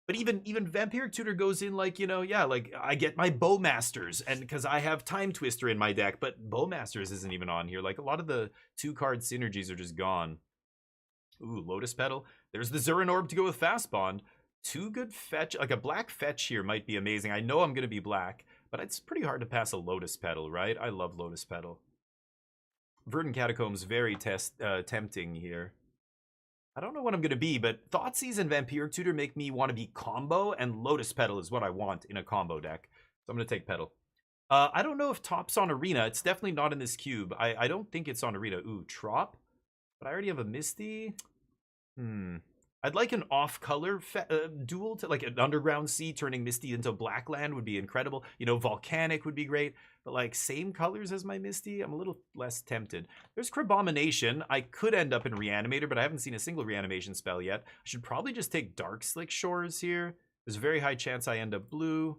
but even Vampiric Tutor goes in like, you know, yeah, like I get my Bowmasters and because I have Time Twister in my deck, but Bowmasters isn't even on here. Like, a lot of the 2-card synergies are just gone. Ooh, Lotus Petal. There's the Zuran Orb to go with Fast Bond. 2 good fetch, like a black fetch here might be amazing. I know I'm going to be black, but it's pretty hard to pass a Lotus Petal, right? I love Lotus Petal. Verdant Catacombs, very tempting here. I don't know what I'm going to be, but Thoughtseize and Vampiric Tutor make me want to be combo, and Lotus Petal is what I want in a combo deck. So I'm going to take Petal. I don't know if Top's on Arena. It's definitely not in this cube. I don't think it's on Arena. Ooh, Trop. But I already have a Misty. I'd like an off-color duel, to like an Underground Sea turning Misty into Blackland would be incredible. You know, Volcanic would be great. But like, same colors as my Misty, I'm a little less tempted. There's Crabomination. I could end up in Reanimator, but I haven't seen a single reanimation spell yet. I should probably just take Dark Slick Shores here. There's a very high chance I end up blue.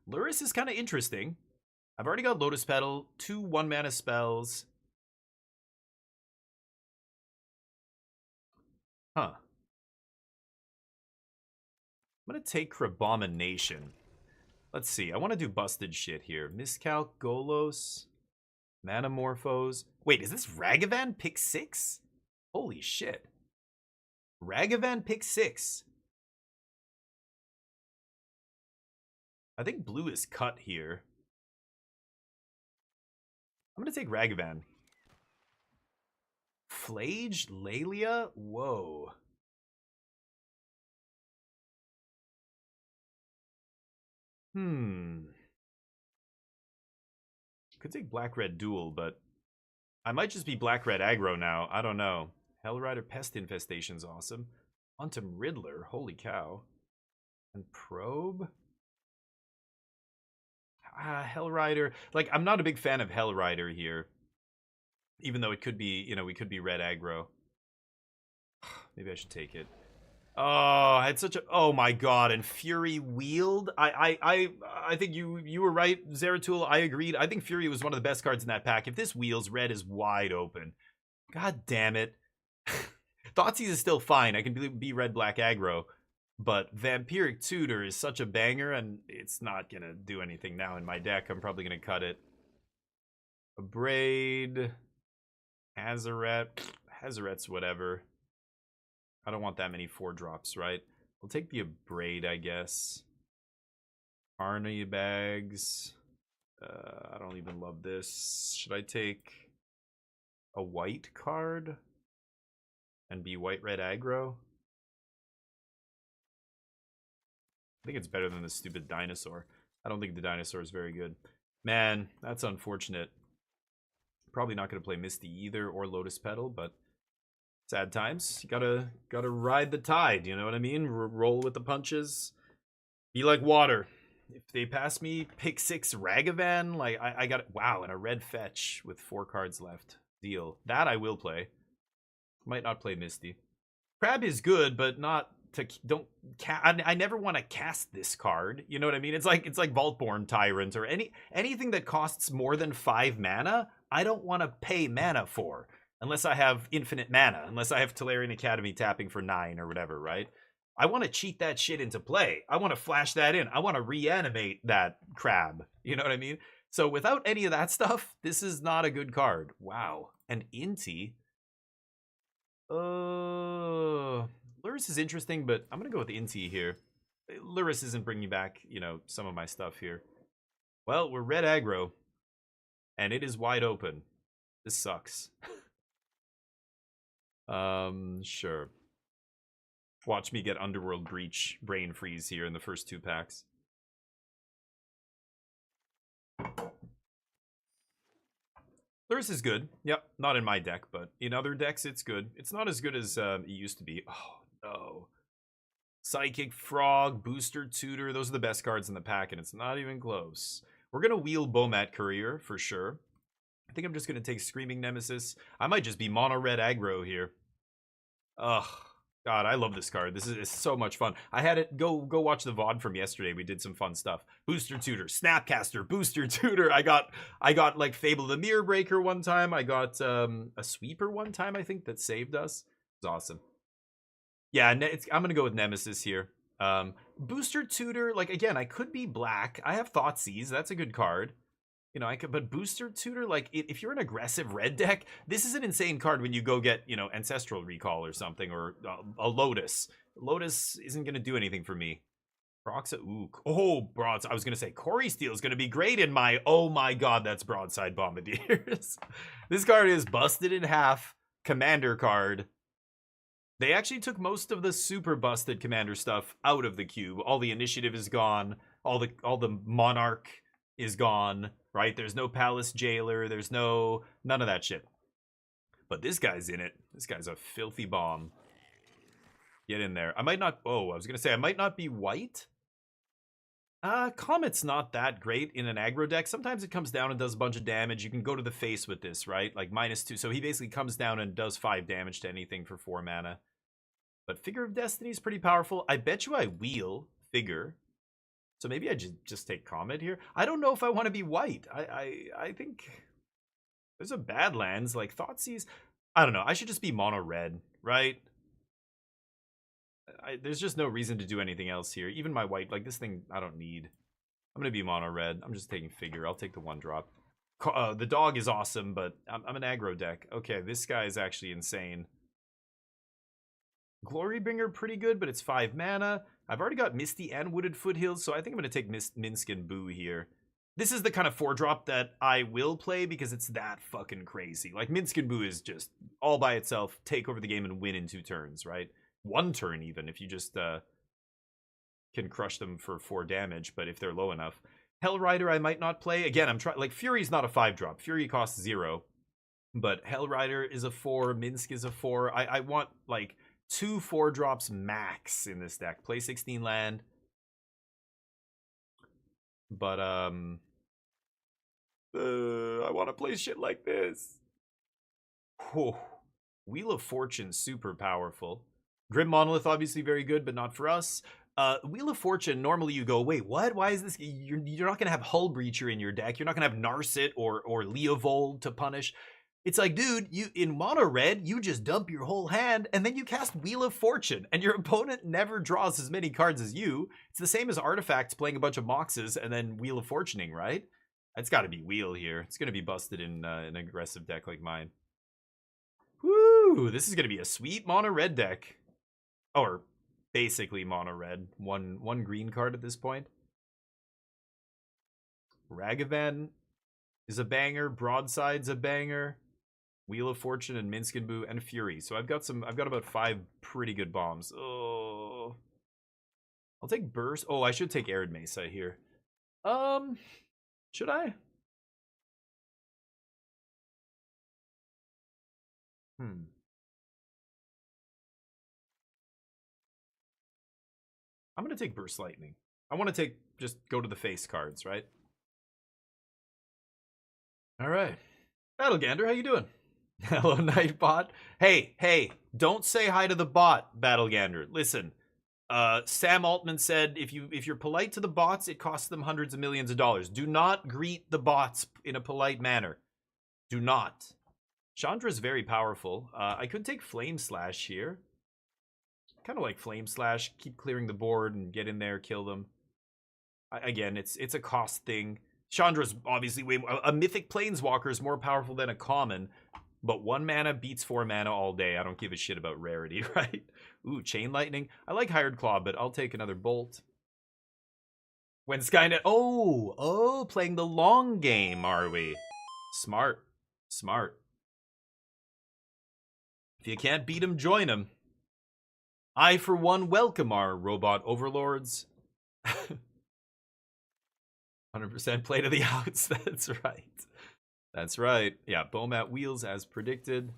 Lurrus is kind of interesting. I've already got Lotus Petal, 2 1-mana spells. Huh. I'm going to take Crabomination. Let's see. I want to do busted shit here. Miscalc, Golos, Manamorphose. Wait, is this Ragavan pick 6? Holy shit. Ragavan pick 6. I think blue is cut here. I'm going to take Ragavan. Flage? Lalia? Whoa. Could take black-red duel, but I might just be black-red aggro now. I don't know. Hellrider Pest Infestation's awesome. Quantum Riddler, holy cow. And Probe? Hellrider. Like, I'm not a big fan of Hellrider here. Even though it could be, you know, we could be red aggro. Maybe I should take it. Oh, I had such a... Oh my god, and Fury Wield? I think you were right, Zeratul. I agreed. I think Fury was one of the best cards in that pack. If this wheels, red is wide open. God damn it. Thoughtseize is still fine. I can be red-black aggro. But Vampiric Tutor is such a banger, and it's not going to do anything now in my deck. I'm probably going to cut it. Abrade. Hazaret. Hazaret's whatever. I don't want that many 4-drops, right? We'll take the Abrade, I guess. Arnie Bags. I don't even love this. Should I take a white card? And be white-red aggro? I think it's better than the stupid dinosaur. I don't think the dinosaur is very good. Man, that's unfortunate. Probably not going to play Misty either, or Lotus Petal, but sad times. You gotta ride the tide, you know what I mean? Roll with the punches. Be like water. If they pass me pick 6 Ragavan, like I got it. Wow, and a red fetch with 4 cards left. Deal. That I will play. Might not play Misty. Crab is good, but not to I never want to cast this card. You know what I mean? It's like Vaultborn Tyrant or anything that costs more than 5 mana. I don't want to pay mana for unless I have infinite mana, unless I have Tolarian Academy tapping for 9 or whatever, right? I want to cheat that shit into play. I want to flash that in. I want to reanimate that crab. You know what I mean? So without any of that stuff, this is not a good card. Wow. And Inti. Lurrus is interesting, but I'm going to go with Inti here. Lurrus isn't bringing back, you know, some of my stuff here. Well, we're red aggro. And it is wide open. This sucks. Sure. Watch me get Underworld Breach Brain Freeze here in the first 2 packs. Lurrus is good. Yep, not in my deck, but in other decks it's good. It's not as good as it used to be. Oh, no. Psychic Frog, Booster Tutor, those are the best cards in the pack, and it's not even close. We're going to wheel Bomat Courier, for sure. I think I'm just going to take Screaming Nemesis. I might just be mono-red aggro here. Ugh. God, I love this card. This is so much fun. I had it go watch the VOD from yesterday. We did some fun stuff. Booster Tutor, Snapcaster, Booster Tutor. I got like Fable the Mirror Breaker one time. I got a Sweeper one time, I think, that saved us. It was awesome. Yeah, I'm gonna go with Nemesis here. Booster Tutor, like again, I could be black. I have Thoughtseize. That's a good card. You know, I could, but Booster Tutor, like, if you're an aggressive red deck, this is an insane card when you go get, you know, Ancestral Recall or something, or a Lotus. Lotus isn't going to do anything for me. Broxa, ooh, oh, Broadside. I was going to say, Corey Steel is going to be great in my, oh my god, that's Broadside Bombardiers. This card is busted in half, Commander card. They actually took most of the super busted Commander stuff out of the cube. All the initiative is gone. All the Monarch is gone. Right? There's no Palace Jailer. There's none of that shit. But this guy's in it. This guy's a filthy bomb. Get in there. I might not... Oh, I was going to say, I might not be white. Comet's not that great in an aggro deck. Sometimes it comes down and does a bunch of damage. You can go to the face with this, right? Like -2. So he basically comes down and does 5 damage to anything for 4 mana. But Figure of Destiny is pretty powerful. I bet you I wheel Figure. So maybe I just take Comet here. I don't know if I want to be white. I think there's a Badlands like Thoughtseize. I don't know. I should just be mono red, right? There's just no reason to do anything else here. Even my white, like this thing, I don't need. I'm gonna be mono red. I'm just taking Figure. I'll take the 1-drop. The dog is awesome, but I'm an aggro deck. Okay, this guy is actually insane. Glorybringer pretty good, but it's 5 mana. I've already got Misty and Wooded Foothills, so I think I'm going to take Minsk and Boo here. This is the kind of 4-drop that I will play because it's that fucking crazy. Like, Minsc and Boo is just all by itself, take over the game and win in 2 turns, right? 1 turn even, if you just can crush them for 4 damage, but if they're low enough. Hellrider I might not play. Again, I'm trying, like, Fury's not a 5-drop. Fury costs 0. But Hellrider is a 4, Minsc is a 4. I want, like, 2 4-drops max in this deck. Play 16 land. But, I want to play shit like this. Whew. Wheel of Fortune, super powerful. Grim Monolith, obviously very good, but not for us. Wheel of Fortune, normally you go, wait, what? Why is this? You're not going to have Hull Breacher in your deck. You're not going to have Narset or Leovold to punish. It's like, dude, you in mono red, you just dump your whole hand and then you cast Wheel of Fortune and your opponent never draws as many cards as you. It's the same as Artifacts playing a bunch of Moxes and then Wheel of Fortuning, right? It's got to be Wheel here. It's going to be busted in an aggressive deck like mine. Woo! This is going to be a sweet mono red deck. Or basically mono red. One green card at this point. Ragavan is a banger. Broadside's a banger. Wheel of Fortune and Minsc and Boo and Fury. So I've got about 5 pretty good bombs. Oh, I'll take Burst. Oh, I should take Arid Mesa here. Should I? I'm gonna take Burst Lightning. I want to just go to the face cards, right? All right, Battlegander, how you doing? Hello, Nightbot. Hey, don't say hi to the bot, Battlegander. Listen, Sam Altman said if you're polite to the bots, it costs them hundreds of millions of dollars. Do not greet the bots in a polite manner. Do not. Chandra's very powerful. I could take Flame Slash here. Kind of like Flame Slash, keep clearing the board and get in there, kill them. Again, it's a cost thing. Chandra's obviously a mythic planeswalker is more powerful than a common, but 1 mana beats 4 mana all day. I don't give a shit about rarity, right? Ooh, Chain Lightning. I like Hired Claw, but I'll take another Bolt. When Skynet... Oh, playing the long game, are we? Smart. If you can't beat him, join him. I, for one, welcome our robot overlords. 100% play to the outs. That's right. Yeah, Bomat Wheels as predicted.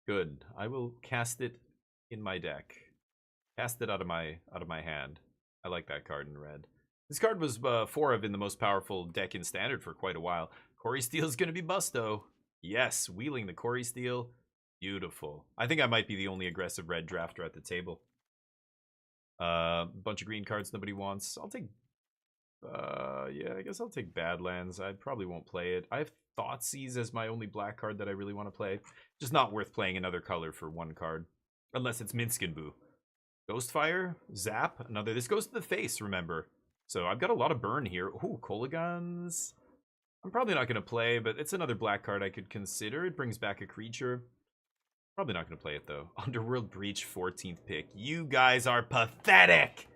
Good. I will cast it in my deck. Cast it out of my hand. I like that card in red. This card was 4 of in the most powerful deck in Standard for quite a while. Corey Steele's gonna be busto. Yes, wheeling the Corey Steele. Beautiful. I think I might be the only aggressive red drafter at the table. Bunch of green cards nobody wants. I'll take... yeah, I guess I'll take Badlands. I probably won't play it. I have Thoughtseize as my only black card that I really want to play. Just not worth playing another color for 1 card. Unless it's Minsc and Boo. Ghostfire, Zap, another. This goes to the face, remember. So I've got a lot of burn here. Ooh, Kolagons. I'm probably not going to play, but it's another black card I could consider. It brings back a creature. Probably not going to play it, though. Underworld Breach, 14th pick. You guys are pathetic!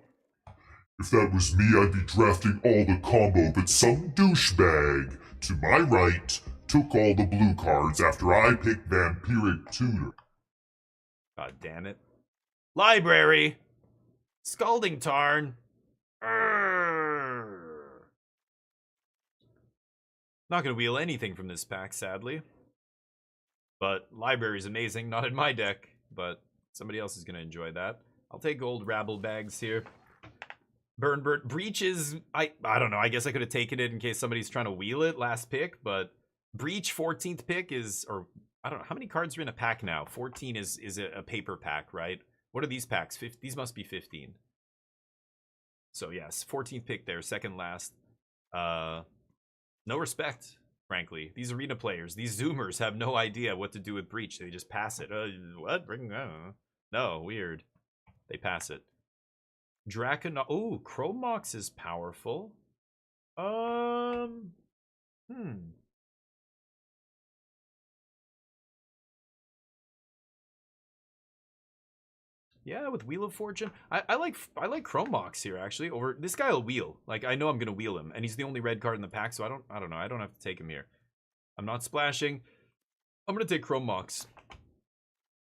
If that was me, I'd be drafting all the combo, but some douchebag to my right took all the blue cards after I picked Vampiric Tutor. God damn it. Library! Scalding Tarn! Not gonna wheel anything from this pack, sadly. But Library's amazing, not in my deck, but somebody else is gonna enjoy that. I'll take gold rabble bags here. Burn Breach is, I don't know, I guess I could have taken it in case somebody's trying to wheel it last pick, but Breach 14th pick is, or I don't know, how many cards are in a pack now? 14 is a paper pack, right? What are these packs? These must be 15. So yes, 14th pick there, second last. No respect, frankly. These arena players, these Zoomers have no idea what to do with Breach. They just pass it. What? No, weird. They pass it. Dracono... Oh, Chromox is powerful. Yeah, with Wheel of Fortune. I like Chrome Mox here actually. Over this guy will wheel. Like I know I'm gonna wheel him, and he's the only red card in the pack, so I don't know. I don't have to take him here. I'm not splashing. I'm gonna take Chrome Mox.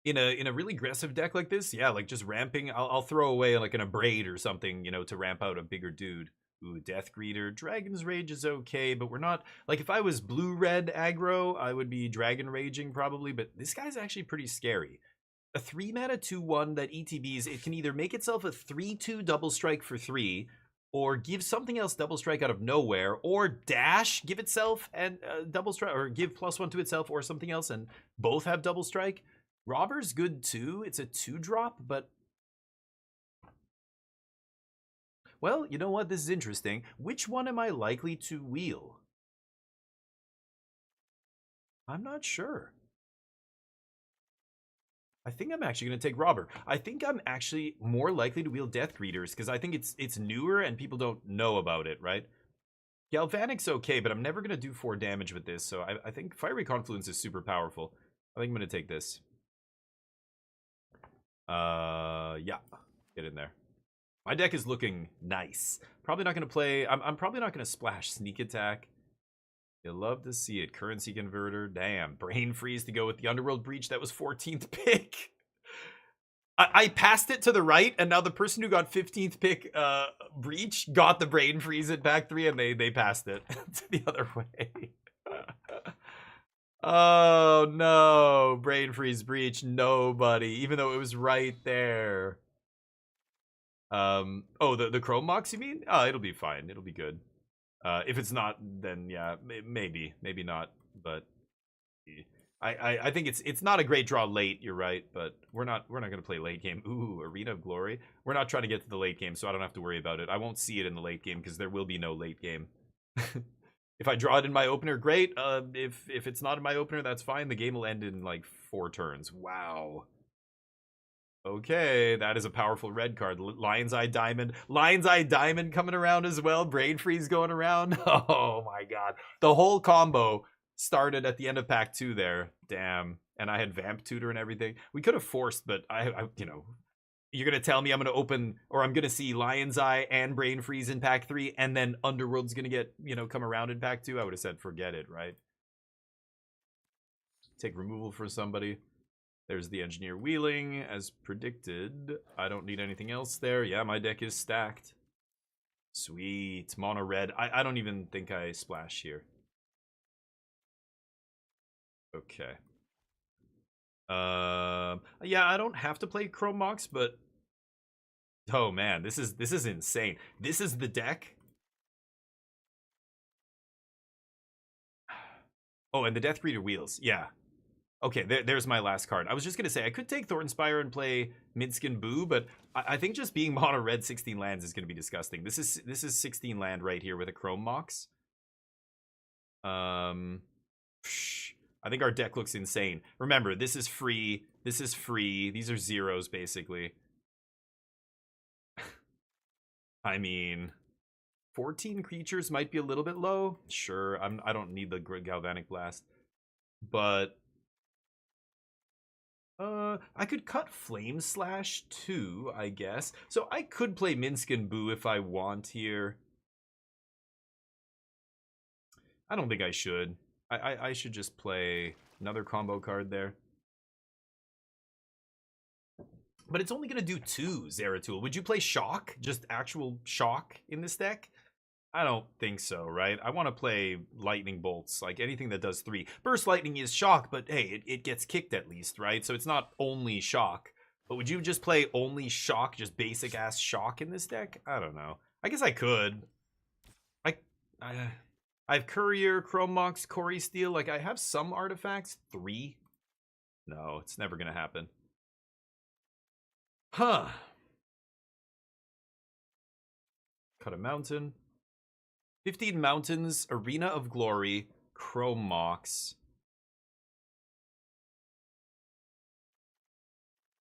In a really aggressive deck like this, yeah, like just ramping. I'll throw away like an Abrade or something, you know, to ramp out a bigger dude. Ooh, Death Greeter. Dragon's Rage is okay, but we're not... Like, if I was blue-red aggro, I would be Dragon Raging, probably, but this guy's actually pretty scary. A 3-mana 2-1 that ETBs, it can either make itself a 3-2 double strike for 3, or give something else double strike out of nowhere, or dash, give itself and double strike, or give +1 to itself or something else, and both have double strike. Robber's good, too. It's a 2-drop, but... Well, you know what? This is interesting. Which one am I likely to wheel? I'm not sure. I think I'm actually going to take Robber. I think I'm actually more likely to wheel Death Greeters because I think it's newer and people don't know about it, right? Galvanic's okay, but I'm never going to do 4 damage with this, so I think Fiery Confluence is super powerful. I think I'm going to take this. Yeah. Get in there. My deck is looking nice. Probably not going to play... I'm probably not going to splash Sneak Attack. You'll love to see it. Currency Converter. Damn. Brain Freeze to go with the Underworld Breach. That was 14th pick. I passed it to the right, and now the person who got 15th pick Breach got the Brain Freeze at back 3, and they passed it to the other way. Oh, no. Brain Freeze Breach. Nobody. Even though it was right there. Oh, the Chrome Mox, you mean? Oh, it'll be fine. It'll be good. If it's not, then yeah, maybe not. But I think it's not a great draw late. You're right, but we're not gonna play late game. Ooh, Arena of Glory. We're not trying to get to the late game, so I don't have to worry about it. I won't see it in the late game because there will be no late game. If I draw it in my opener, great. If it's not in my opener, that's fine. The game will end in like 4 turns. Wow. Okay, that is a powerful red card. Lion's Eye Diamond. Lion's Eye Diamond coming around as well. Brain Freeze going around. Oh my god. The whole combo started at the end of pack 2 there. Damn. And I had Vamp Tutor and everything. We could have forced, but I you know, you're going to tell me I'm going to open, or I'm going to see Lion's Eye and Brain Freeze in pack 3, and then Underworld's going to get, you know, come around in pack 2. I would have said forget it, right? Take removal for somebody. There's the Engineer Wheeling, as predicted. I don't need anything else there. Yeah, my deck is stacked. Sweet. Mono red. I don't even think I splash here. Okay. Yeah, I don't have to play Chrome Mox, but... Oh, man. This is insane. This is the deck. Oh, and the Death Greeter wheels. Yeah. Okay, there's my last card. I was just going to say, I could take Thornspire and play Minskin Boo, but I think just being mono red 16 lands is going to be disgusting. This is 16 land right here with a Chrome Mox. I think our deck looks insane. Remember, this is free. This is free. These are zeros, basically. I mean, 14 creatures might be a little bit low. Sure, I don't need the Galvanic Blast. But... I could cut Flame Slash too, I guess. So I could play Minskin Boo if I want here. I don't think I should. I should just play another combo card there. But it's only going to do 2, Zeratul. Would you play Shock? Just actual Shock in this deck? I don't think so, right? I want to play Lightning Bolts, like anything that does 3. Burst Lightning is Shock, but hey, it gets kicked at least, right? So it's not only Shock. But would you just play only Shock, just basic-ass Shock in this deck? I don't know. I guess I could. I have Courier, Chrome Mox, Corey Steel. Like, I have some artifacts. 3? No, it's never going to happen. Huh. Cut a mountain. 15 Mountains, Arena of Glory, Chrome Mox.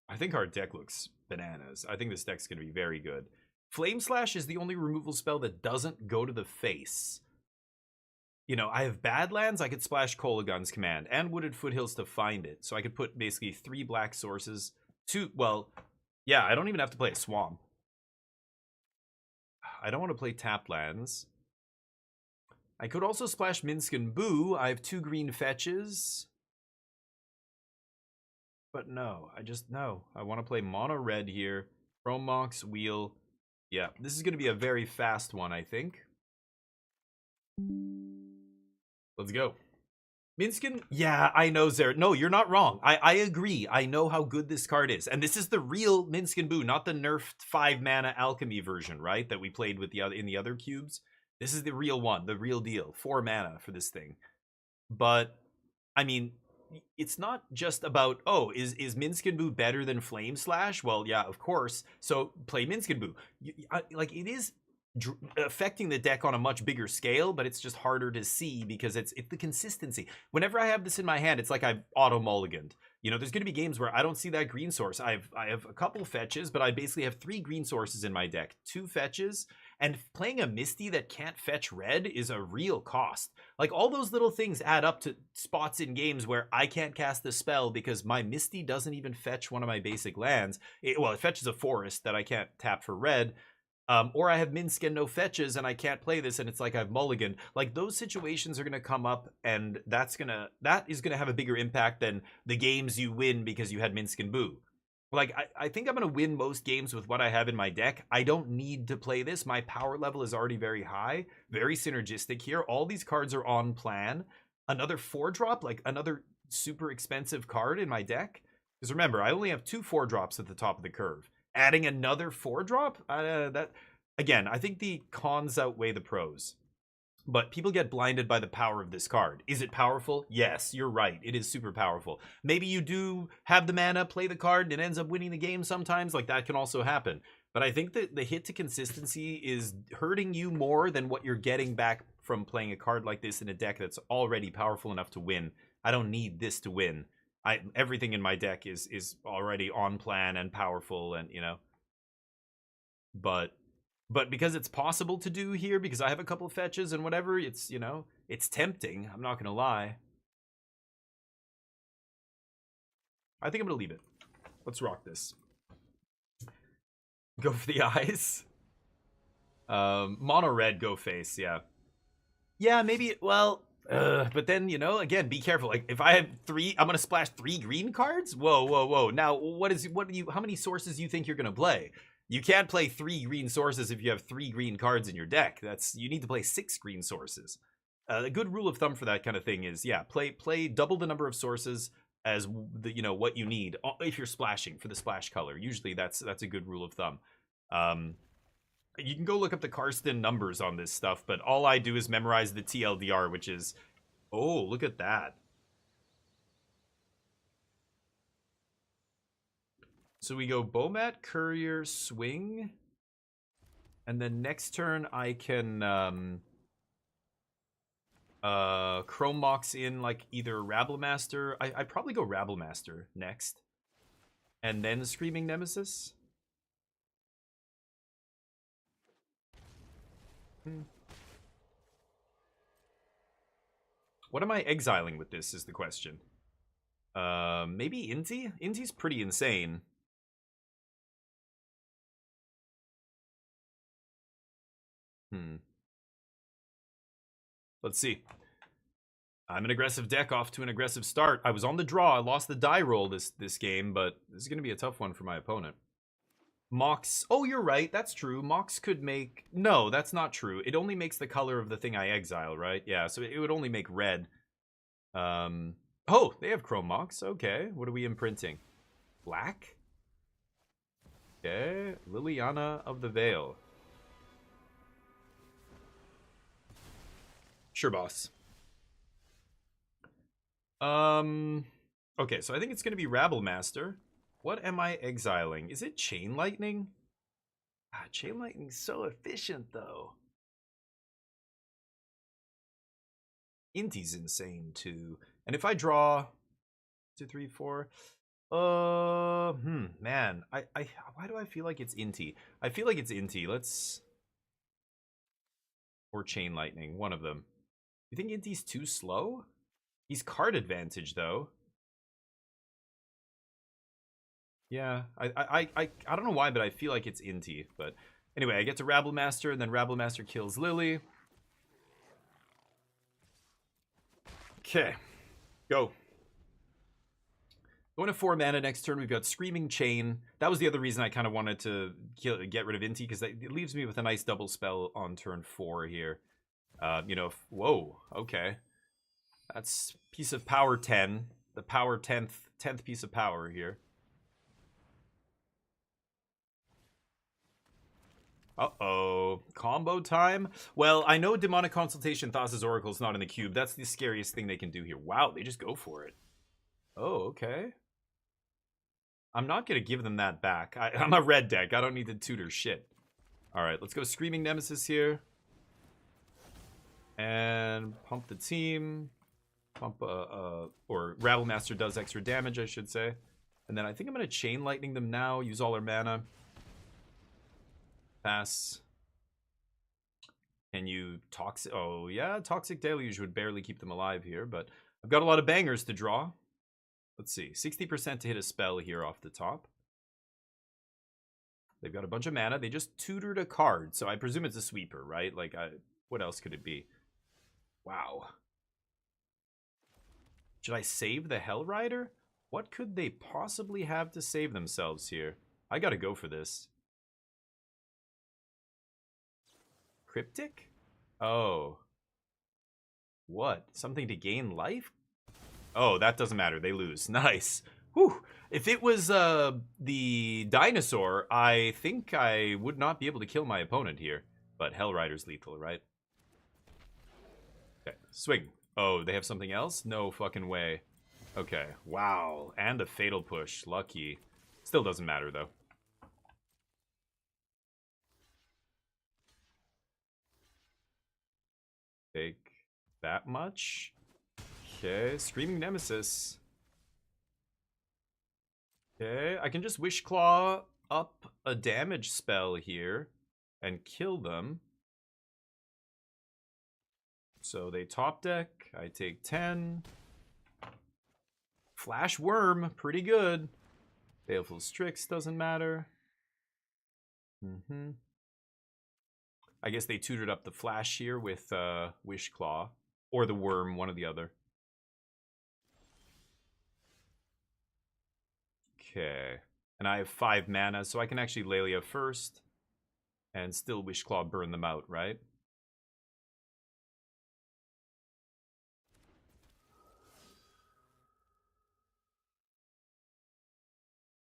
I think our deck looks bananas. I think this deck's going to be very good. Flame Slash is the only removal spell that doesn't go to the face. You know, I have Badlands, I could splash Kolagun's Command, and Wooded Foothills to find it. So I could put basically 3 black sources, 2, well, Yeah, I don't even have to play a swamp. I don't want to play tap lands. I could also splash Minsk and Boo. I have 2 green fetches. But no, no. I want to play mono red here. Chrome Mox, Wheel. Yeah, this is going to be a very fast one, I think. Let's go. Minskin, yeah, I know, Zer. No, you're not wrong. I agree. I know how good this card is. And this is the real Minskin Boo, not the nerfed 5-mana alchemy version, right? That we played with in the other cubes. This is the real one, the real deal. 4 mana for this thing. But, I mean, it's not just about, oh, is Minskin Boo better than Flame Slash? Well, yeah, of course. So play Minskin Boo. Like, it is affecting the deck on a much bigger scale, but it's just harder to see because it's the consistency. Whenever I have this in my hand, it's like I've auto mulliganed. You know, there's going to be games where I don't see that green source. I have a couple fetches, but I basically have 3 green sources in my deck, 2 fetches, and playing a Misty that can't fetch red is a real cost. Like, all those little things add up to spots in games where I can't cast the spell because my Misty doesn't even fetch one of my basic lands. It fetches a forest that I can't tap for red. Or I have Minsk and no fetches and I can't play this and it's like I've mulliganed. Like, those situations are going to come up and that is going to have a bigger impact than the games you win because you had Minsk and Boo. Like, I think I'm going to win most games with what I have in my deck. I don't need to play this. My power level is already very high, very synergistic here. All these cards are on plan. Another 4-drop, like another super expensive card in my deck. Because remember, I only have 2 4-drops at the top of the curve. Adding another 4-drop? That again, I think the cons outweigh the pros. But people get blinded by the power of this card. Is it powerful? Yes, you're right. It is super powerful. Maybe you do have the mana, play the card, and it ends up winning the game sometimes. Like, that can also happen. But I think that the hit to consistency is hurting you more than what you're getting back from playing a card like this in a deck that's already powerful enough to win. I don't need this to win. Everything in my deck is already on plan and powerful, and you know. But because it's possible to do here, because I have a couple of fetches and whatever, it's, you know, it's tempting. I'm not gonna lie. I think I'm gonna leave it. Let's rock this. Go for the eyes. Mono red, go face. Yeah. Yeah, maybe. Well. But then, you know, again, be careful. Like, if I have 3, I'm gonna splash 3 green cards. Whoa. Now, how many sources do you think you're gonna play? You can't play 3 green sources if you have 3 green cards in your deck. You need to play 6 green sources. A good rule of thumb for that kind of thing is, yeah, play double the number of sources as the, you know, what you need if you're splashing for the splash color. Usually that's a good rule of thumb. You can go look up the Karsten numbers on this stuff, but all I do is memorize the TLDR, which is, oh, look at that. So we go Bomat, Courier, Swing, and then next turn I can Chrome Mox in like either Rabblemaster. I'd probably go Rabblemaster next, and then Screaming Nemesis. What am I exiling with this is the question. Maybe Inti? Inti's pretty insane. Let's see. I'm an aggressive deck off to an aggressive start. I was on the draw. I lost the die roll this game, but this is going to be a tough one for my opponent. Mox. Oh, you're right. That's true. Mox could make... No, that's not true. It only makes the color of the thing I exile, right? Yeah, so it would only make red. Oh, they have Chrome Mox. Okay. What are we imprinting? Black? Okay. Liliana of the Veil. Sure, boss. Okay, so I think it's going to be Rabblemaster. What am I exiling? Is it Chain Lightning? Chain Lightning's so efficient, though. Inti's insane, too. And if I draw 2, 3, 4... man. Why do I feel like it's Inti? I feel like it's Inti. Let's... Or Chain Lightning, one of them. You think Inti's too slow? He's card advantage, though. Yeah, I don't know why, but I feel like it's Inti. But anyway, I get to Rabblemaster, and then Rabblemaster kills Lily. Okay, go. Going to 4 mana next turn, we've got Screaming Chain. That was the other reason I kind of wanted to get rid of Inti, because it leaves me with a nice double spell on turn 4 here. You know, whoa, okay. That's piece of power 10. The power 10th piece of power here. Uh-oh. Combo time? Well, I know Demonic Consultation, Thassa's Oracle is not in the cube. That's the scariest thing they can do here. Wow, they just go for it. Oh, okay. I'm not going to give them that back. I'm a red deck. I don't need to tutor shit. Alright, let's go Screaming Nemesis here. And pump the team. Pump, or Rabblemaster does extra damage, I should say. And then I think I'm going to Chain Lightning them now. Use all our mana. Pass. Can you Toxic? Oh, yeah. Toxic Deluge would barely keep them alive here, but I've got a lot of bangers to draw. Let's see. 60% to hit a spell here off the top. They've got a bunch of mana. They just tutored a card, so I presume it's a sweeper, right? Like, what else could it be? Wow. Should I save the Hell Rider? What could they possibly have to save themselves here? I gotta go for this. Cryptic? Oh. What? Something to gain life? Oh, that doesn't matter. They lose. Nice. Whew. If it was the dinosaur, I think I would not be able to kill my opponent here. But Hell Rider's lethal, right? Okay, swing. Oh, they have something else? No fucking way. Okay, wow. And a Fatal Push. Lucky. Still doesn't matter, though. Take that much. Okay, Screaming Nemesis. Okay, I can just Wish Claw up a damage spell here and kill them. So they top deck. I take 10. Flash Worm, pretty good. Baleful Strix doesn't matter. I guess they tutored up the Flash here with Wish Claw. Or the Worm, one or the other. Okay. And I have 5 mana, so I can actually Lelia first. And still Wish Claw burn them out, right?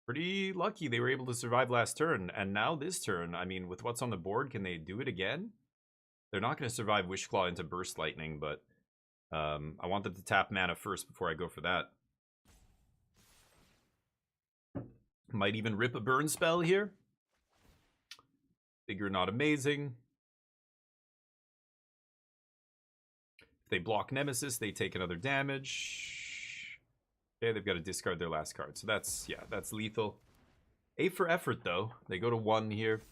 Pretty lucky they were able to survive last turn. And now this turn, I mean, with what's on the board, can they do it again? They're not going to survive Wish Claw into Burst Lightning, but I want them to tap mana first before I go for that. Might even rip a burn spell here. Figure not amazing. If they block Nemesis, they take another damage. Okay, they've got to discard their last card. So that's, yeah, that's lethal. A for effort, though. They go to 1 here.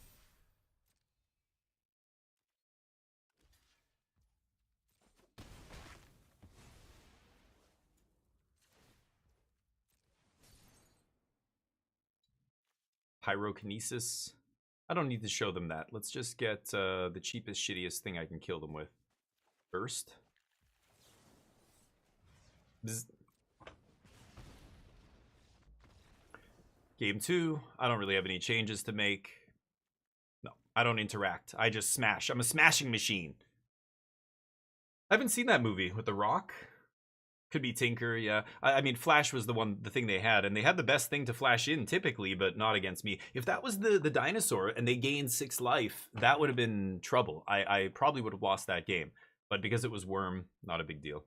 Pyrokinesis. I don't need to show them that. Let's just get the cheapest, shittiest thing I can kill them with. First. Game 2. I don't really have any changes to make. No, I don't interact. I just smash. I'm a smashing machine. I haven't seen that movie with The Rock. Could be Tinker, yeah. I mean, Flash was the thing they had, and they had the best thing to flash in typically, but not against me. If that was the dinosaur and they gained 6 life, that would have been trouble. I probably would have lost that game, but because it was Worm, not a big deal.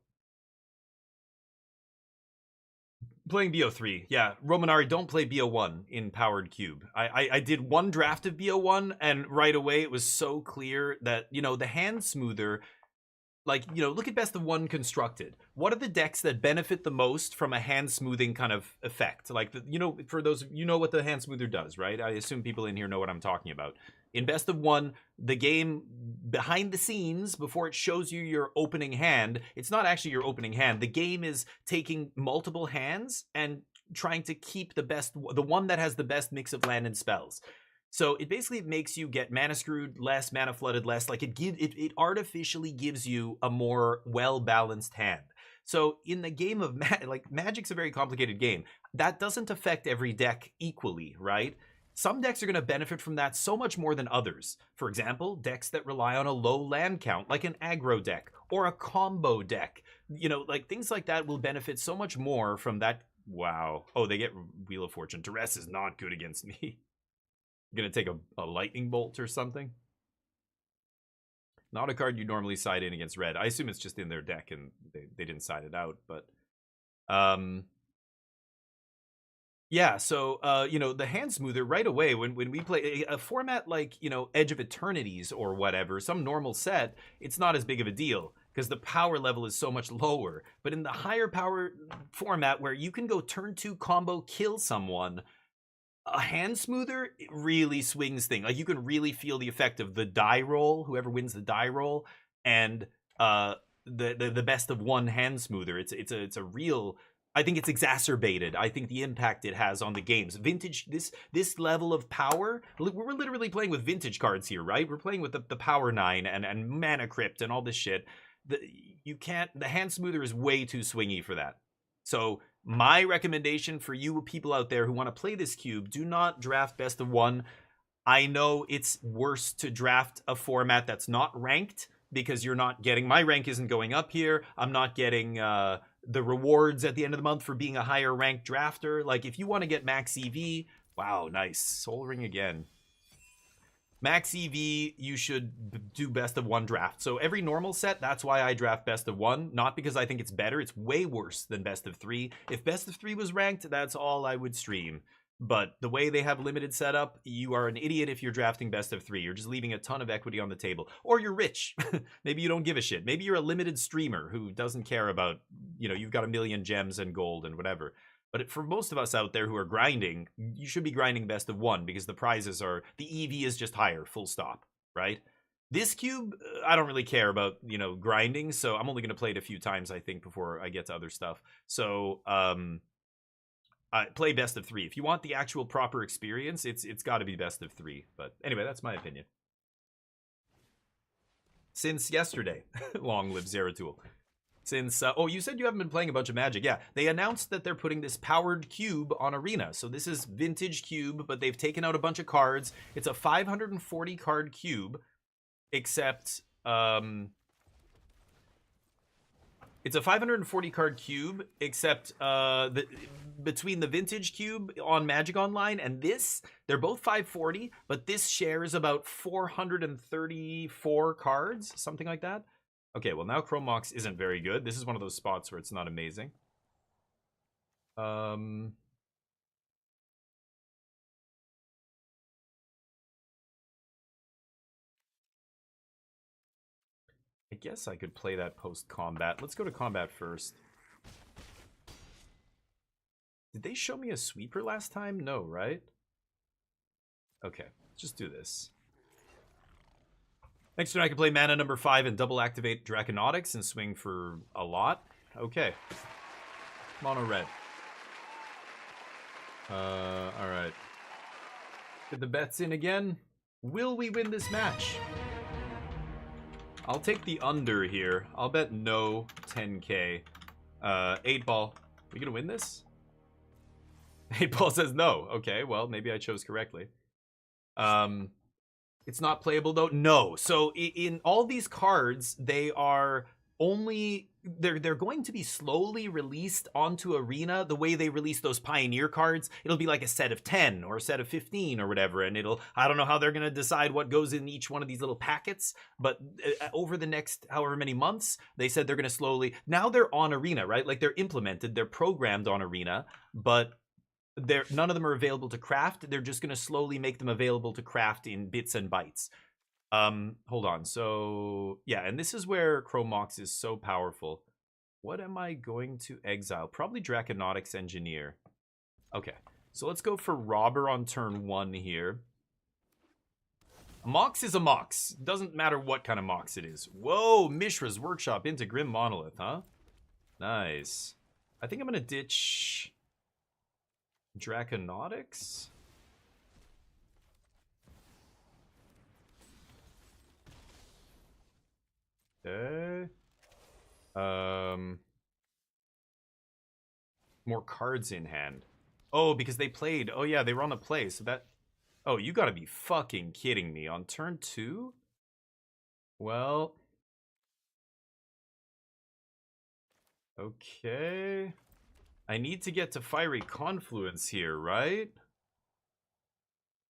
Playing BO3, yeah. Romanari, don't play BO1 in Powered Cube. I did 1 draft of BO1, and right away it was so clear that, you know, the hand smoother. Like, you know, look at Best of 1 constructed. What are the decks that benefit the most from a hand smoothing kind of effect? Like, you know, for those, you know what the hand smoother does, right? I assume people in here know what I'm talking about. In Best of 1, the game behind the scenes, before it shows you your opening hand, it's not actually your opening hand. The game is taking multiple hands and trying to keep the one that has the best mix of land and spells. So it basically makes you get mana screwed less, mana flooded less. Like it artificially gives you a more well-balanced hand. So in the game of Magic's a very complicated game. That doesn't affect every deck equally, right? Some decks are going to benefit from that so much more than others. For example, decks that rely on a low land count, like an aggro deck or a combo deck. You know, like things like that will benefit so much more from that. Wow. Oh, they get Wheel of Fortune. Duress is not good against me. I'm going to take a lightning bolt or something. Not a card you normally side in against red. I assume it's just in their deck and they didn't side it out, but yeah, so you know, the hand smoother right away when we play a format like, you know, Edge of Eternities or whatever, some normal set, it's not as big of a deal because the power level is so much lower. But in the higher power format where you can go turn 2 combo kill someone, a hand smoother really swings things. Like you can really feel the effect of the die roll, whoever wins the die roll, and the best of one hand smoother. It's a real, I think it's exacerbated. I think the impact it has on the games. Vintage, this level of power, we're literally playing with vintage cards here, right? We're playing with the Power 9 and Mana Crypt and all this shit. The hand smoother is way too swingy for that. So my recommendation for you people out there who want to play this cube, do not draft best of 1. I know it's worse to draft a format that's not ranked because you're not getting, my rank isn't going up here. I'm not getting the rewards at the end of the month for being a higher ranked drafter. Like if you want to get max EV, wow, nice. Soul Ring again. Max EV, you should do best of 1 draft. So every normal set, that's why I draft best of 1. Not because I think it's better. It's way worse than best of 3. If best of 3 was ranked, that's all I would stream. But the way they have limited setup, you are an idiot if you're drafting best of 3. You're just leaving a ton of equity on the table. Or you're rich. Maybe you don't give a shit. Maybe you're a limited streamer who doesn't care about, you know, you've got 1 million gems and gold and whatever. But for most of us out there who are grinding, you should be grinding best of 1 because the prizes are, the EV is just higher, full stop, right? This cube, I don't really care about, you know, grinding, so I'm only going to play it a few times, I think, before I get to other stuff. So, I play best of 3. If you want the actual proper experience, it's got to be best of 3. But anyway, that's my opinion. Since yesterday, long live Zeratul. Since, oh, you said you haven't been playing a bunch of Magic. Yeah, they announced that they're putting this powered cube on Arena. So this is vintage cube, but they've taken out a bunch of cards. It's a 540 card cube, except, it's a 540 card cube, except between the vintage cube on Magic Online and this, they're both 540, but this shares about 434 cards, something like that. Okay, well now Chrome Mox isn't very good. This is one of those spots where it's not amazing. I guess I could play that post-combat. Let's go to combat first. Did they show me a sweeper last time? No, right? Okay, just do this. Next turn I can play mana number 5 and double activate Draconautics and swing for a lot. Okay. Mono red. Alright. Get the bets in again. Will we win this match? I'll take the under here. I'll bet no 10k. 8 ball. We gonna win this? 8 ball says no. Okay, well, maybe I chose correctly. It's not playable though? No. So in all these cards, they are only, they're going to be slowly released onto Arena the way they release those Pioneer cards. It'll be like a set of 10 or a set of 15 or whatever, and it'll, I don't know how they're going to decide what goes in each one of these little packets, but over the next however many months, they said they're going to slowly, now they're on Arena, right? Like they're implemented, they're programmed on Arena, but none of them are available to craft. They're just going to slowly make them available to craft in bits and bytes. Hold on. So, yeah, and this is where Chrome Mox is so powerful. What am I going to exile? Probably Draconautics Engineer. Okay, so let's go for Robber on turn 1 here. A Mox is a Mox. Doesn't matter what kind of Mox it is. Whoa, Mishra's Workshop into Grim Monolith, huh? Nice. I think I'm going to ditch... Draconautics? Okay. More cards in hand. Oh, because they played. Oh yeah, they were on the play. So that. Oh, you gotta be fucking kidding me. On turn 2? Well. Okay. I need to get to Fiery Confluence here, right?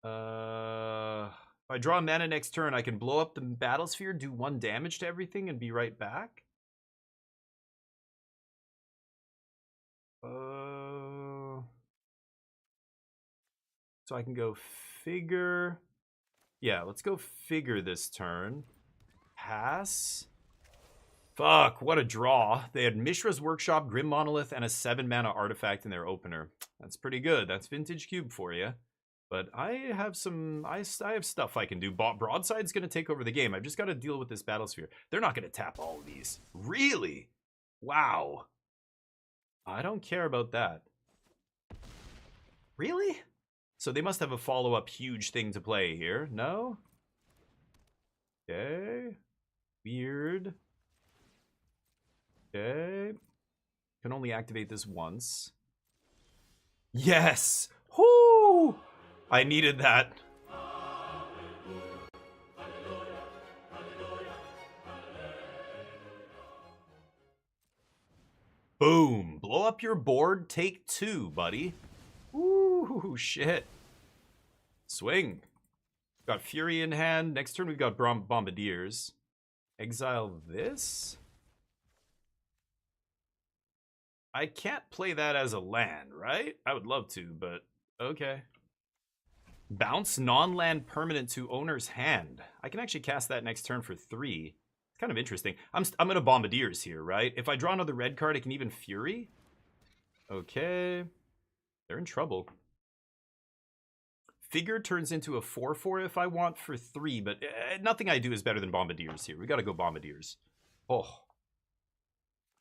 If I draw a mana next turn, I can blow up the Battlesphere, do 1 damage to everything, and be right back. So I can go figure. Yeah, let's go figure this turn. Pass. Fuck, what a draw. They had Mishra's Workshop, Grim Monolith, and a 7-mana artifact in their opener. That's pretty good. That's Vintage Cube for you. But I have some... I have stuff I can do. Broadside's going to take over the game. I've just got to deal with this Battlesphere. They're not going to tap all of these. Really? Wow. I don't care about that. Really? So they must have a follow-up huge thing to play here. No? Okay. Weird. Okay. Can only activate this once. Yes! Whoo! I needed that. Boom. Blow up your board. Take 2, buddy. Ooh, shit. Swing. Got Fury in hand. Next turn we've got Bombardiers. Exile this. I can't play that as a land, right? I would love to, but okay. Bounce non-land permanent to owner's hand. I can actually cast that next turn for 3. It's kind of interesting. I'm gonna Bombardiers here, right? If I draw another red card, I can even Fury. Okay. They're in trouble. Figure turns into a 4/4 if I want for 3, but nothing I do is better than Bombardiers here. We gotta go Bombardiers. Oh.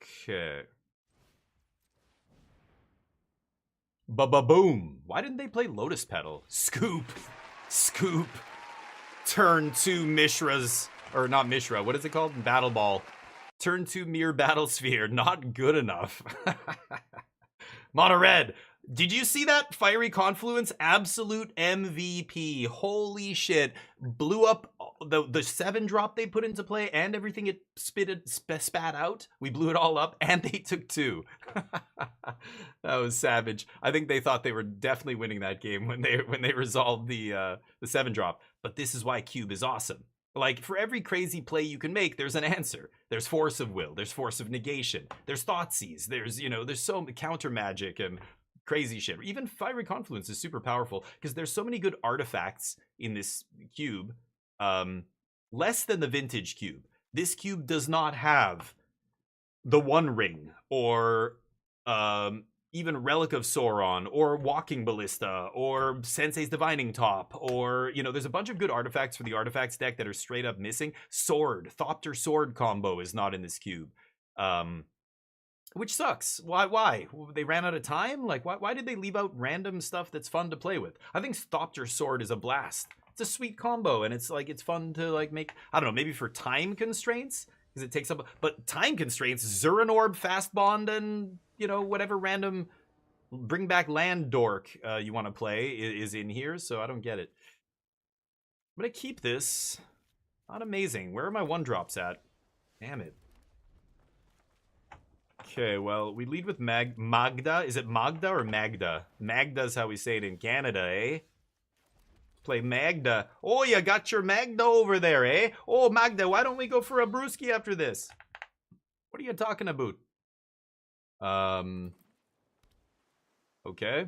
Okay. Ba-ba-boom. Why didn't they play Lotus Petal? Scoop. Scoop. Turn 2 Mishra's... Or not Mishra. What is it called? Battle Ball. Turn 2 Mirror Battlesphere. Not good enough. Mono Red. Did you see that? Fiery Confluence? Absolute MVP. Holy shit. Blew up the 7-drop they put into play and everything it spat out. We blew it all up and they took 2. That was savage. I think they thought they were definitely winning that game when they resolved the 7-drop. But this is why Cube is awesome. Like, for every crazy play you can make, there's an answer. There's Force of Will. There's Force of Negation. There's Thoughtseize. There's, there's so counter magic and crazy shit. Even Fiery Confluence is super powerful because there's so many good artifacts in this cube. Less than the Vintage Cube. This cube does not have the One Ring or even Relic of Sauron or Walking Ballista or Sensei's Divining Top or, there's a bunch of good artifacts for the artifacts deck that are straight up missing. Sword, Thopter Sword combo is not in this cube. Which sucks. Why? They ran out of time? Like, why did they leave out random stuff that's fun to play with? I think Thopter Sword is a blast. It's a sweet combo, and it's fun to make, I don't know, maybe for time constraints, because it takes up, but time constraints, Zuran Orb, Fast Bond, and, whatever random bring back land dork you want to play is in here, so I don't get it. I'm gonna keep this. Not amazing. Where are my 1-drops at? Damn it. Okay, well, we lead with Magda. Is it Magda or Magda? Magda's how we say it in Canada, eh? Play Magda. Oh, you got your Magda over there, eh? Oh, Magda, why don't we go for a brewski after this? What are you talking about? Okay.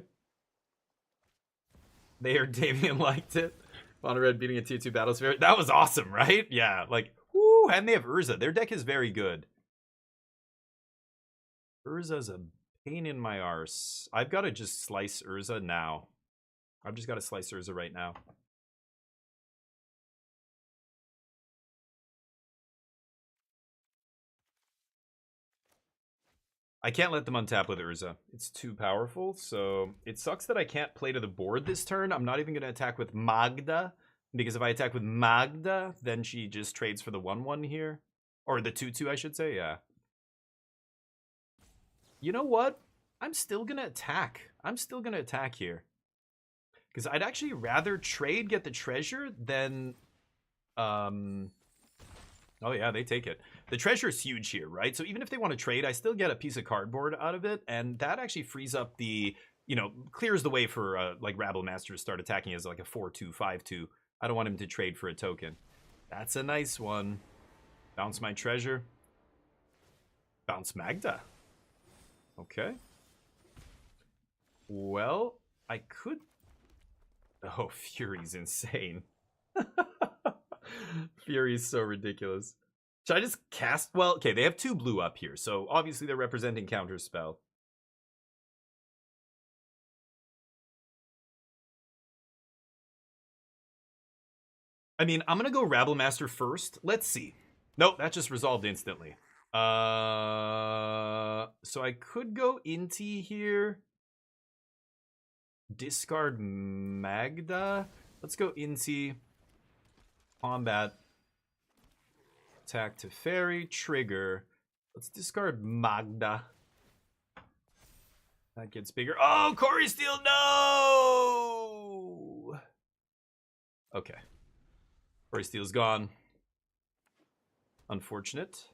There, Damien liked it. Mono Red beating a tier 2 Battlesphere. That was awesome, right? Yeah, like, whoo, and they have Urza. Their deck is very good. Urza's a pain in my arse. I've got to just slice Urza now. I've just got to slice Urza right now. I can't let them untap with Urza. It's too powerful, so it sucks that I can't play to the board this turn. I'm not even going to attack with Magda, because if I attack with Magda, then she just trades for the 1/1 here. Or the 2/2, I should say, yeah. You know what? I'm still going to attack. I'm still going to attack here. Because I'd actually rather trade, get the treasure, than... Oh yeah, they take it. The treasure is huge here, right? So even if they want to trade, I still get a piece of cardboard out of it, and that actually frees up the, you know, clears the way for like Rabblemaster to start attacking as like a 4/2, 5/2. I don't want him to trade for a token. That's a nice one. Bounce my treasure. Bounce Magda. Okay. Well, I could... Oh, Fury's insane. Fury's so ridiculous. Should I just cast... Well, okay, they have 2 blue up here, so obviously they're representing Counterspell. I mean, I'm gonna go Rabblemaster first. Let's see. Nope, that just resolved instantly. So I could go Inti here. Discard Magda. Let's go Inti. Combat. Attack to Fairy. Trigger. Let's discard Magda. That gets bigger. Oh, Corey Steele, no! Okay. Corey Steele's gone. Unfortunate.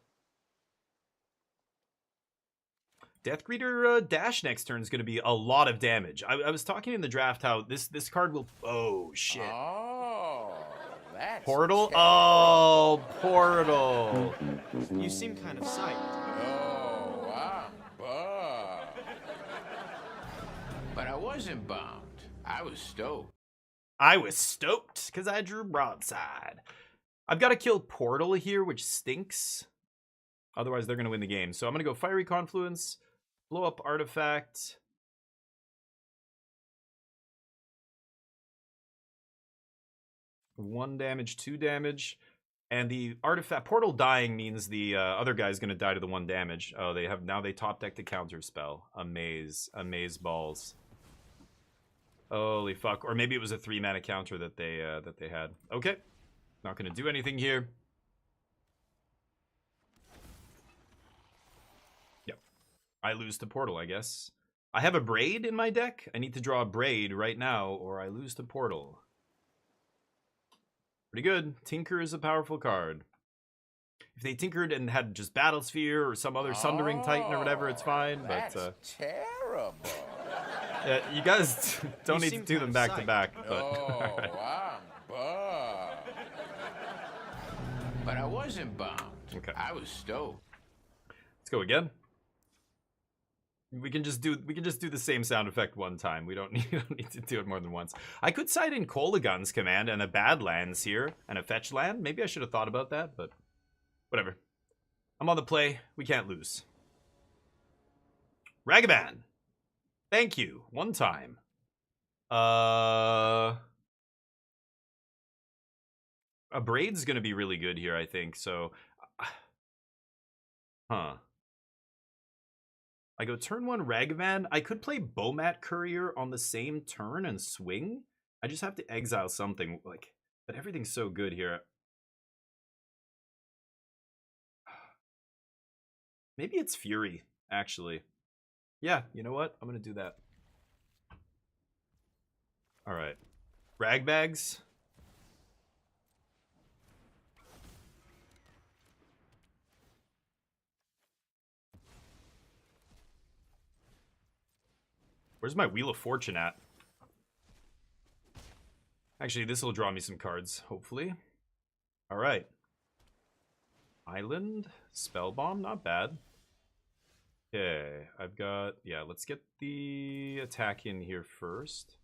Deathgreeter Dash next turn is going to be a lot of damage. I was talking in the draft how this card will... Oh, shit. Oh, that's Portal? terrible. Oh, Portal. You seem kind of psyched. Oh, I'm bummed. But I wasn't bummed. I was stoked. I was stoked because I drew Broadside. I've got to kill Portal here, which stinks. Otherwise, they're going to win the game. So I'm going to go Fiery Confluence, blow up Artifact. One damage, 2 damage. And the Artifact Portal dying means the other guy's going to die to the 1 damage. Oh, they have now they top deck the counter spell. Amaze balls. Holy fuck. Or maybe it was a 3-mana counter that they had. Okay. Not going to do anything here. Yep. I lose to Portal, I guess. I have a Braid in my deck. I need to draw a Braid right now, or I lose to Portal. Pretty good. Tinker is a powerful card. If they tinkered and had just Battlesphere or some other Sundering Titan or whatever, it's fine. But That's terrible. you guys don't You need to seem do them kinda back to back. But Oh, I'm bummed. But I wasn't bummed. Okay. I was stoked. let's go again. We can just do the same sound effect one time. We don't need to do it more than once. I could side in Kolagun's command and a Badlands here and a fetch land. Maybe I should have thought about that, but whatever. I'm on the play. We can't lose. Ragavan. Thank you. One time. A Braid's gonna be really good here, I think. So, I go turn 1 Ragavan. I could play Bomat Courier on the same turn and swing. I just have to exile something. Like, but everything's so good here. Maybe it's Fury, actually. Yeah, you know what? I'm gonna do that. All right, Ragbags. Where's my Wheel of Fortune at? Actually, this will draw me some cards, hopefully. All right. Island, Spellbomb, not bad. Okay, I've got... Yeah, let's get the attack in here first.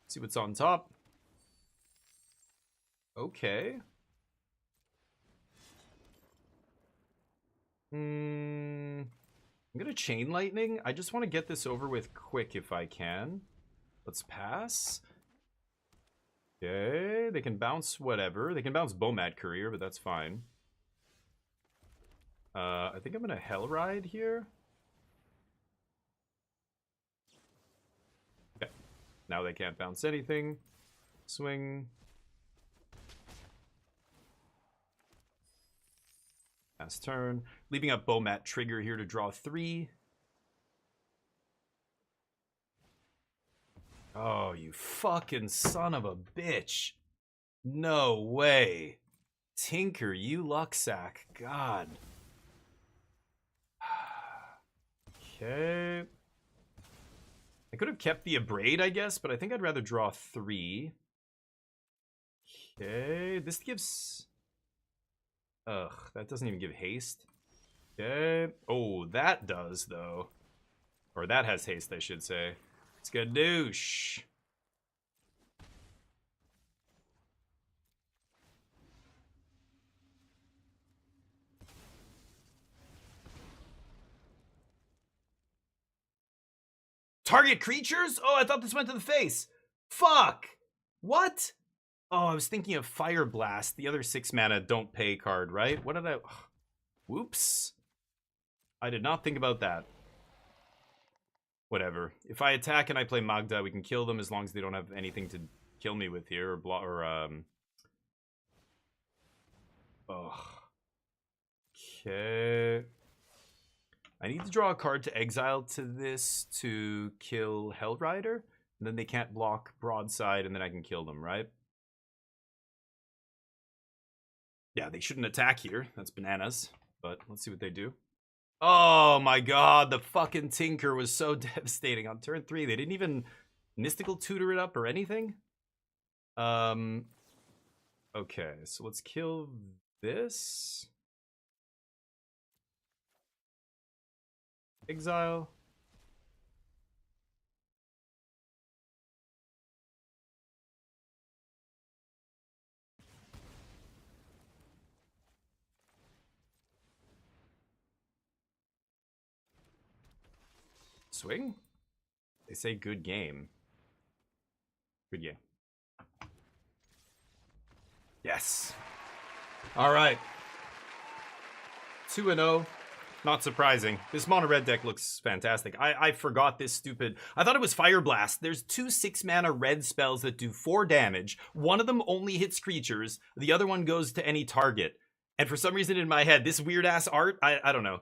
See what's on top. Okay. I'm gonna Chain Lightning. I just want to get this over with quick if I can. Let's pass. Okay, they can bounce whatever. They can bounce Bomat Courier, but that's fine. I think I'm gonna Hell Ride here. Okay. Now they can't bounce anything. Swing. Last turn. Leaving up Bomat Trigger here to draw 3. Oh, you fucking son of a bitch. No way. Tinker, you luck sack. God. Okay. I could have kept the Abrade, I guess, but I think I'd rather draw 3. Okay. This gives... Ugh, that doesn't even give haste. Okay. Oh, that does, though. Or that has haste, I should say. Skadoosh. Target creatures? Oh, I thought this went to the face. Fuck. What? Oh, I was thinking of Fire Blast, the other 6 mana don't pay card, right? What did I... Whoops. I did not think about that. Whatever. If I attack and I play Magda, we can kill them as long as they don't have anything to kill me with here, Okay. I need to draw a card to exile to this to kill Hellrider, and then they can't block Broadside, and then I can kill them, right? Yeah, they shouldn't attack here. That's bananas. But let's see what they do. Oh my god, the fucking Tinker was so devastating on turn 3. They didn't even Mystical Tutor it up or anything. Okay, so let's kill this. Exile. Swing? They say good game. Good game. Yes. All right. 2-0. Not surprising. This mono red deck looks fantastic. I forgot this stupid... I thought it was Fire Blast. There's 2 6-mana red spells that do 4 damage. One of them only hits creatures. The other one goes to any target. And for some reason in my head, this weird-ass art, I don't know.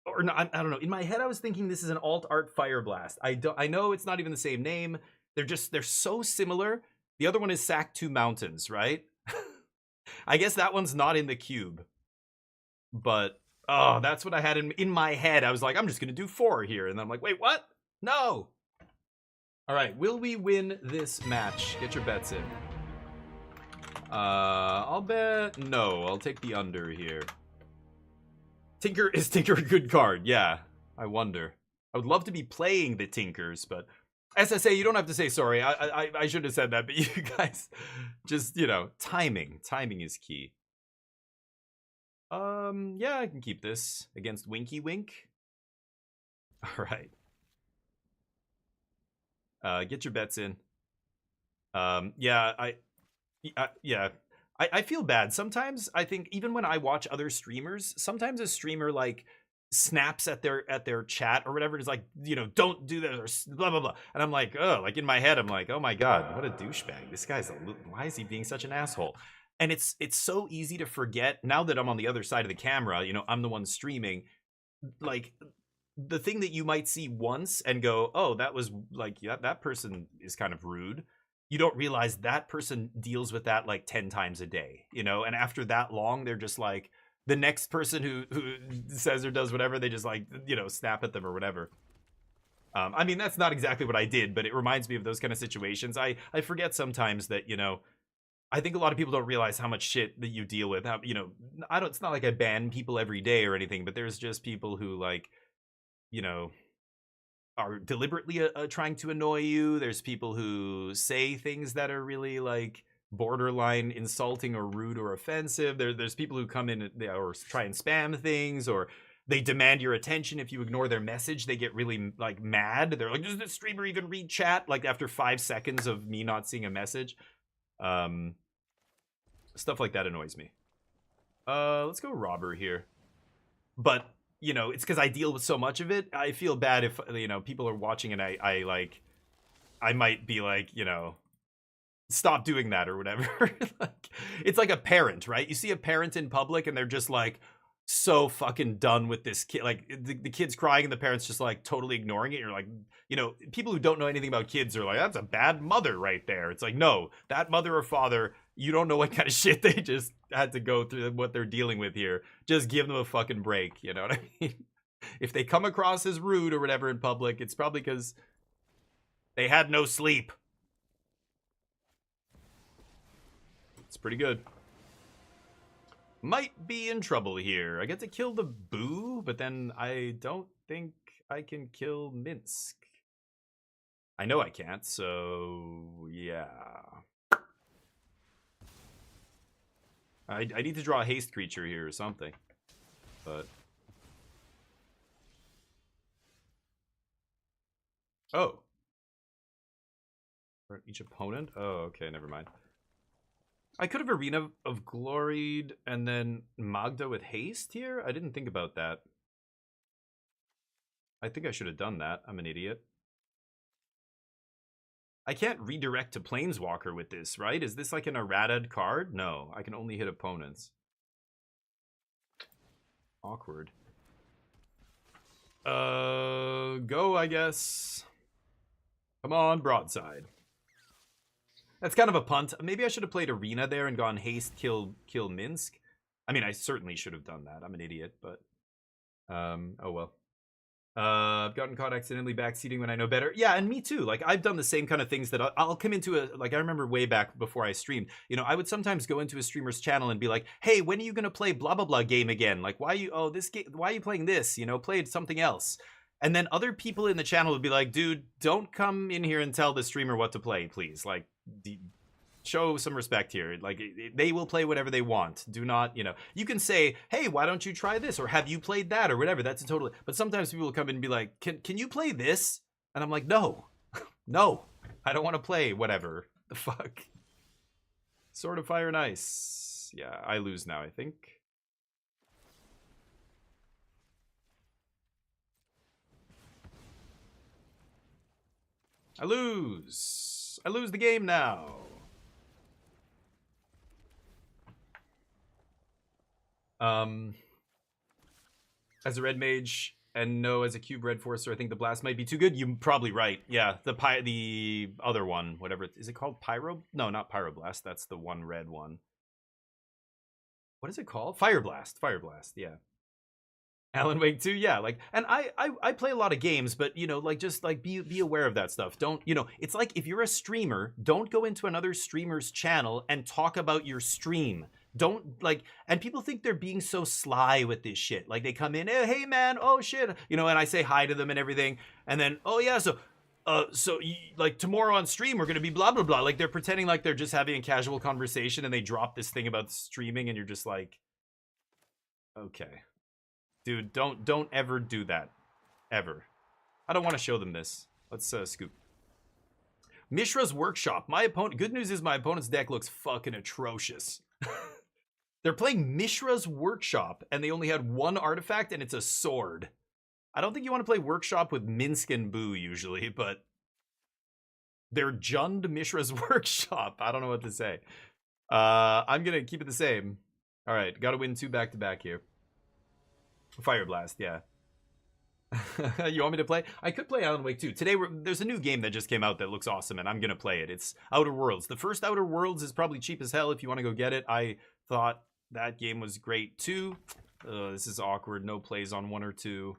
Or no, I don't know. In my head, I was thinking this is an alt art Fire Blast. I know it's not even the same name. They're so similar. The other one is Sack 2 Mountains, right? I guess that one's not in the cube. But... oh, that's what I had in my head. I was like, I'm just going to do 4 here. And then I'm like, wait, what? No. All right, will we win this match? Get your bets in. I'll bet no. I'll take the under here. Tinker is Tinker a good card? Yeah, I wonder. I would love to be playing the Tinkers, but SSA, you don't have to say sorry. I should have said that, but you guys just, you know, timing. Timing is key. Yeah, I can keep this against Winky Wink. All right. Get your bets in. Yeah, I feel bad. Sometimes I think even when I watch other streamers, sometimes a streamer like snaps at their chat or whatever. It's like, you know, don't do that or blah, blah, blah. And I'm like, oh, like in my head, I'm like, oh my God, what a douchebag. This guy's why is he being such an asshole? And it's so easy to forget now that I'm on the other side of the camera, you know, I'm the one streaming, like the thing that you might see once and go, oh, that was like, yeah, that person is kind of rude. You don't realize that person deals with that like 10 times a day, you know? And after that long, they're just like the next person who says or does whatever, they just like, you know, snap at them or whatever. I mean, that's not exactly what I did, but it reminds me of those kind of situations. I forget sometimes that, you know, I think a lot of people don't realize how much shit that you deal with. How, you know, it's not like I ban people every day or anything, but there's just people who like, you know, are deliberately trying to annoy you. There's people who say things that are really like borderline insulting or rude or offensive. There's people who come in or try and spam things, or they demand your attention. If you ignore their message, they get really like mad. They're like, does the streamer even read chat? Like after 5 seconds of me not seeing a message. Stuff like that annoys me. Let's go Robber here. but you know, it's because I deal with so much of it. I feel bad if, you know, people are watching and I might be like, you know, stop doing that or whatever. Like, it's like a parent, right? You see a parent in public and they're just like so fucking done with this kid. Like the kid's crying and the parent's just like totally ignoring it. You're like, you know, people who don't know anything about kids are like, that's a bad mother right there. It's like, no, that mother or father, you don't know what kind of shit they just had to go through, what they're dealing with here. Just give them a fucking break. You know what I mean? If they come across as rude or whatever in public, it's probably because they had no sleep. It's pretty good. Might be in trouble here. I get to kill the Boo, but then I don't think I can kill Minsk. I know I can't, so yeah. I need to draw a haste creature here or something. But oh. For each opponent? Oh, okay, never mind. I could have Arena of Gloried and then Magda with haste here? I didn't think about that. I think I should have done that. I'm an idiot. I can't redirect to Planeswalker with this, right? Is this like an errata card? No, I can only hit opponents. Awkward. Go, I guess. Come on, broadside. That's kind of a punt. Maybe I should have played Arena there and gone haste, kill Minsk. I mean, I certainly should have done that. I'm an idiot, but oh well. I've gotten caught accidentally backseating when I know better. Yeah, and me too. Like, I've done the same kind of things that I'll come into a, like, I remember way back before I streamed, you know, I would sometimes go into a streamer's channel and be like, hey, when are you going to play blah, blah, blah game again? Like, why are you playing this? You know, play something else. And then other people in the channel would be like, dude, don't come in here and tell the streamer what to play, please. Like, show some respect here. Like, they will play whatever they want. Do not, you know, you can say, hey, why don't you try this? Or have you played that? Or whatever. That's a totally, but sometimes people will come in and be like, can you play this? And I'm like, no, no, I don't want to play whatever the fuck. Sword of Fire and Ice. Yeah, I lose now, I think. I lose. I lose the game now. As a red mage and no as a cube red forcer, I think the blast might be too good. You're probably right. Yeah, the other one, whatever is it called? Pyro? No, not Pyroblast. That's the one red one. What is it called? Fireblast. Fireblast. Yeah. Alan Wake 2, yeah, like, and I play a lot of games, but, you know, like, just, like, be aware of that stuff. Don't, you know, it's like, if you're a streamer, don't go into another streamer's channel and talk about your stream. Don't, like, and people think they're being so sly with this shit. Like, they come in, hey, man, oh, shit, you know, and I say hi to them and everything, and then, oh, yeah, so like, tomorrow on stream, we're gonna be blah, blah, blah. Like, they're pretending like they're just having a casual conversation, and they drop this thing about streaming, and you're just like, okay. Dude, don't ever do that. Ever. I don't want to show them this. Let's scoop. Mishra's Workshop. My opponent. Good news is my opponent's deck looks fucking atrocious. They're playing Mishra's Workshop, and they only had one artifact, and it's a sword. I don't think you want to play Workshop with Minsk and Boo usually, but they're Jund Mishra's Workshop. I don't know what to say. I'm gonna keep it the same. All right, got to win 2 back-to-back here. Fire Blast, yeah. You want me to play? I could play Alan Wake 2. Today, there's a new game that just came out that looks awesome, and I'm going to play it. It's Outer Worlds. The first Outer Worlds is probably cheap as hell if you want to go get it. I thought that game was great, too. This is awkward. No plays on 1 or 2.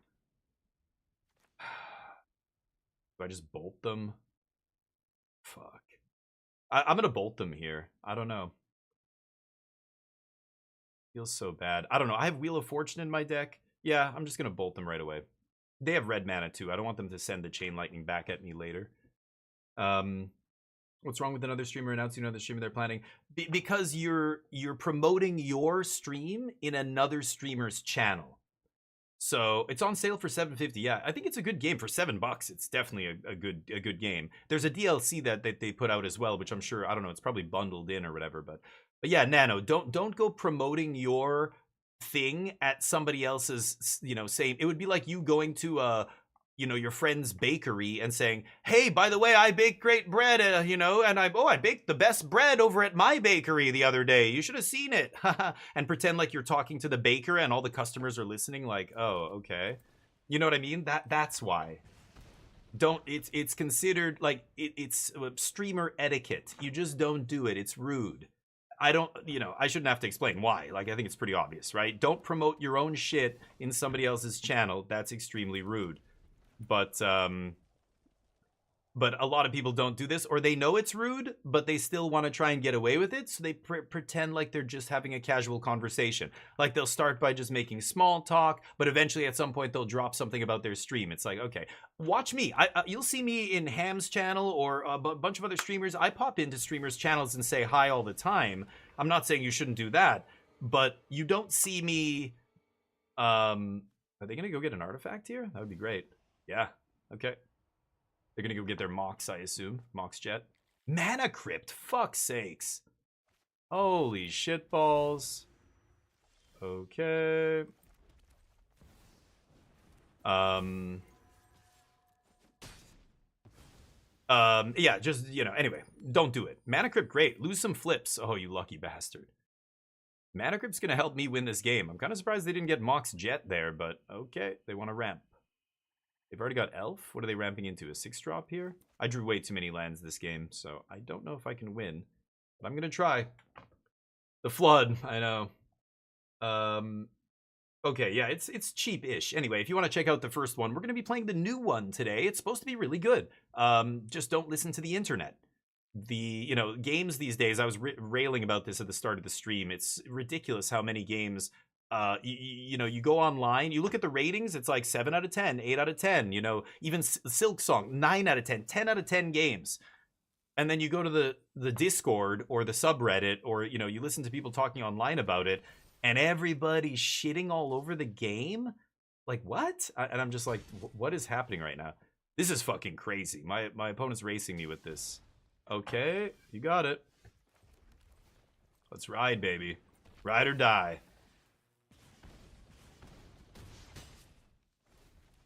Do I just bolt them? Fuck. I'm going to bolt them here. I don't know. Feels so bad. I don't know. I have Wheel of Fortune in my deck. Yeah, I'm just going to bolt them right away. They have red mana too. I don't want them to send the Chain Lightning back at me later. What's wrong with another streamer announcing another streamer they're planning? Because you're promoting your stream in another streamer's channel. So it's on sale for $7.50. Yeah, I think it's a good game for $7. It's definitely a good game. There's a DLC that they put out as well, which I'm sure, I don't know, it's probably bundled in or whatever. But yeah, Nano, don't go promoting your thing at somebody else's, you know, same. It would be like you going to you know, your friend's bakery and saying, "Hey, by the way, I bake great bread, you know, and I baked the best bread over at my bakery the other day. You should have seen it." And pretend like you're talking to the baker and all the customers are listening like, "Oh, okay." You know what I mean? That's why. Don't it's considered like it's streamer etiquette. You just don't do it. It's rude. I don't, you know, I shouldn't have to explain why. Like, I think it's pretty obvious, right? Don't promote your own shit in somebody else's channel. That's extremely rude. But a lot of people don't do this, or they know it's rude, but they still want to try and get away with it. So they pretend like they're just having a casual conversation. Like they'll start by just making small talk, but eventually at some point they'll drop something about their stream. It's like, okay, watch me. You'll see me in Ham's channel or a bunch of other streamers. I pop into streamers' channels and say hi all the time. I'm not saying you shouldn't do that, but you don't see me. Are they gonna go get an artifact here? That would be great. Yeah. Okay. They're gonna go get their Mox, I assume. Mox Jet. Mana Crypt, fuck's sakes. Holy shitballs. Okay. Yeah, just, you know, anyway, don't do it. Mana Crypt, great. Lose some flips. Oh, you lucky bastard. Mana Crypt's gonna help me win this game. I'm kind of surprised they didn't get Mox Jet there, but okay, they want to ramp. They've already got Elf. What are they ramping into? A 6-drop here? I drew way too many lands this game, so I don't know if I can win. But I'm going to try. The Flood, I know. Okay, yeah, it's cheap-ish. Anyway, if you want to check out the first one, we're going to be playing the new one today. It's supposed to be really good. Just don't listen to the internet. You know, games these days, I was railing about this at the start of the stream. It's ridiculous how many games... you know, you go online, you look at the ratings, it's like 7 out of 10, 8 out of 10, you know, even Silk Song, 9 out of 10, 10 out of 10 games. And then you go to the Discord or the subreddit, or, you know, you listen to people talking online about it, and everybody's shitting all over the game. Like, what? And I'm just like, what is happening right now? This is fucking crazy. My opponent's racing me with this. Okay, you got it. Let's ride, baby. Ride or die.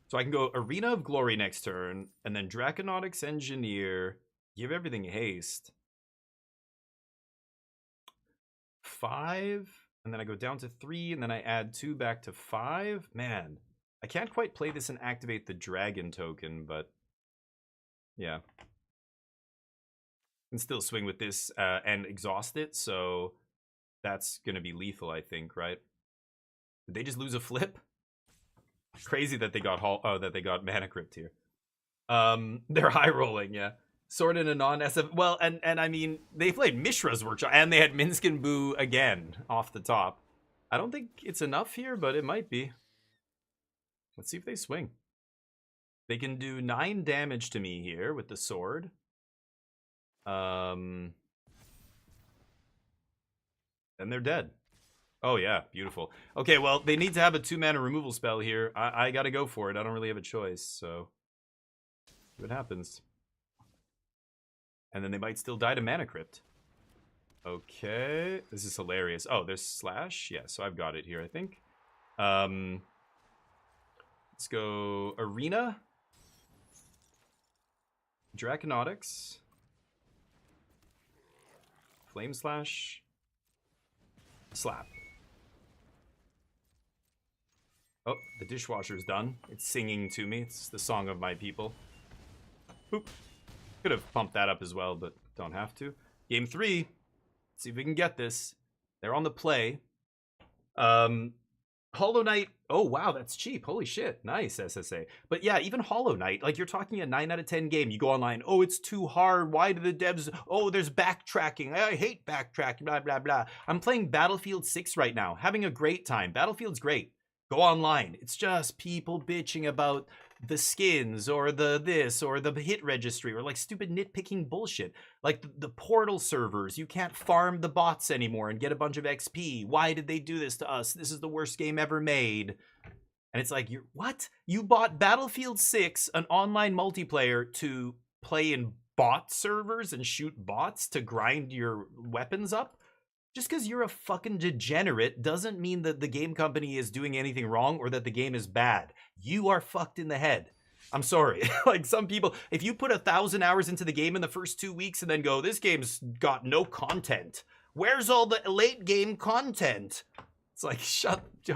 So I can go Arena of Glory next turn, and then Draconautics Engineer, give everything haste. 5, and then I go down to 3, and then I add 2 back to 5. Man, I can't quite play this and activate the Dragon token, but yeah. Can still swing with this and exhaust it, so that's going to be lethal, I think, right? Did they just lose a flip? Crazy that they got Mana Crypt here. They're high rolling, yeah. Sword in a non-SF. Well, and I mean, they played Mishra's Workshop, and they had Minsc and Boo again off the top. I don't think it's enough here, but it might be. Let's see if they swing. They can do 9 damage to me here with the sword. And they're dead. Oh, yeah. Beautiful. Okay, well, they need to have a 2-mana removal spell here. I gotta go for it. I don't really have a choice, so... see what happens. And then they might still die to Mana Crypt. Okay. This is hilarious. Oh, there's Slash? Yeah, so I've got it here, I think. Let's go Arena. Draconautics. Flame Slash. Slap. Oh, the dishwasher's done. It's singing to me. It's the song of my people. Boop. Could have pumped that up as well, but don't have to. Game 3. Let's see if we can get this. They're on the play. Hollow Knight. Oh, wow, that's cheap. Holy shit. Nice, SSA. But yeah, even Hollow Knight, like you're talking a 9 out of 10 game. You go online. Oh, it's too hard. Why do the devs... oh, there's backtracking. I hate backtracking. Blah, blah, blah. I'm playing Battlefield 6 right now. Having a great time. Battlefield's great. Go online. It's just people bitching about the skins or the this or the hit registry or like stupid nitpicking bullshit. Like the portal servers, you can't farm the bots anymore and get a bunch of XP. Why did they do this to us? This is the worst game ever made. And it's like, you're what? You bought Battlefield 6, an online multiplayer, to play in bot servers and shoot bots to grind your weapons up? Just because you're a fucking degenerate doesn't mean that the game company is doing anything wrong or that the game is bad. You are fucked in the head. I'm sorry. Like some people, if you put 1,000 hours into the game in the first 2 weeks and then go, this game's got no content. Where's all the late game content? It's like,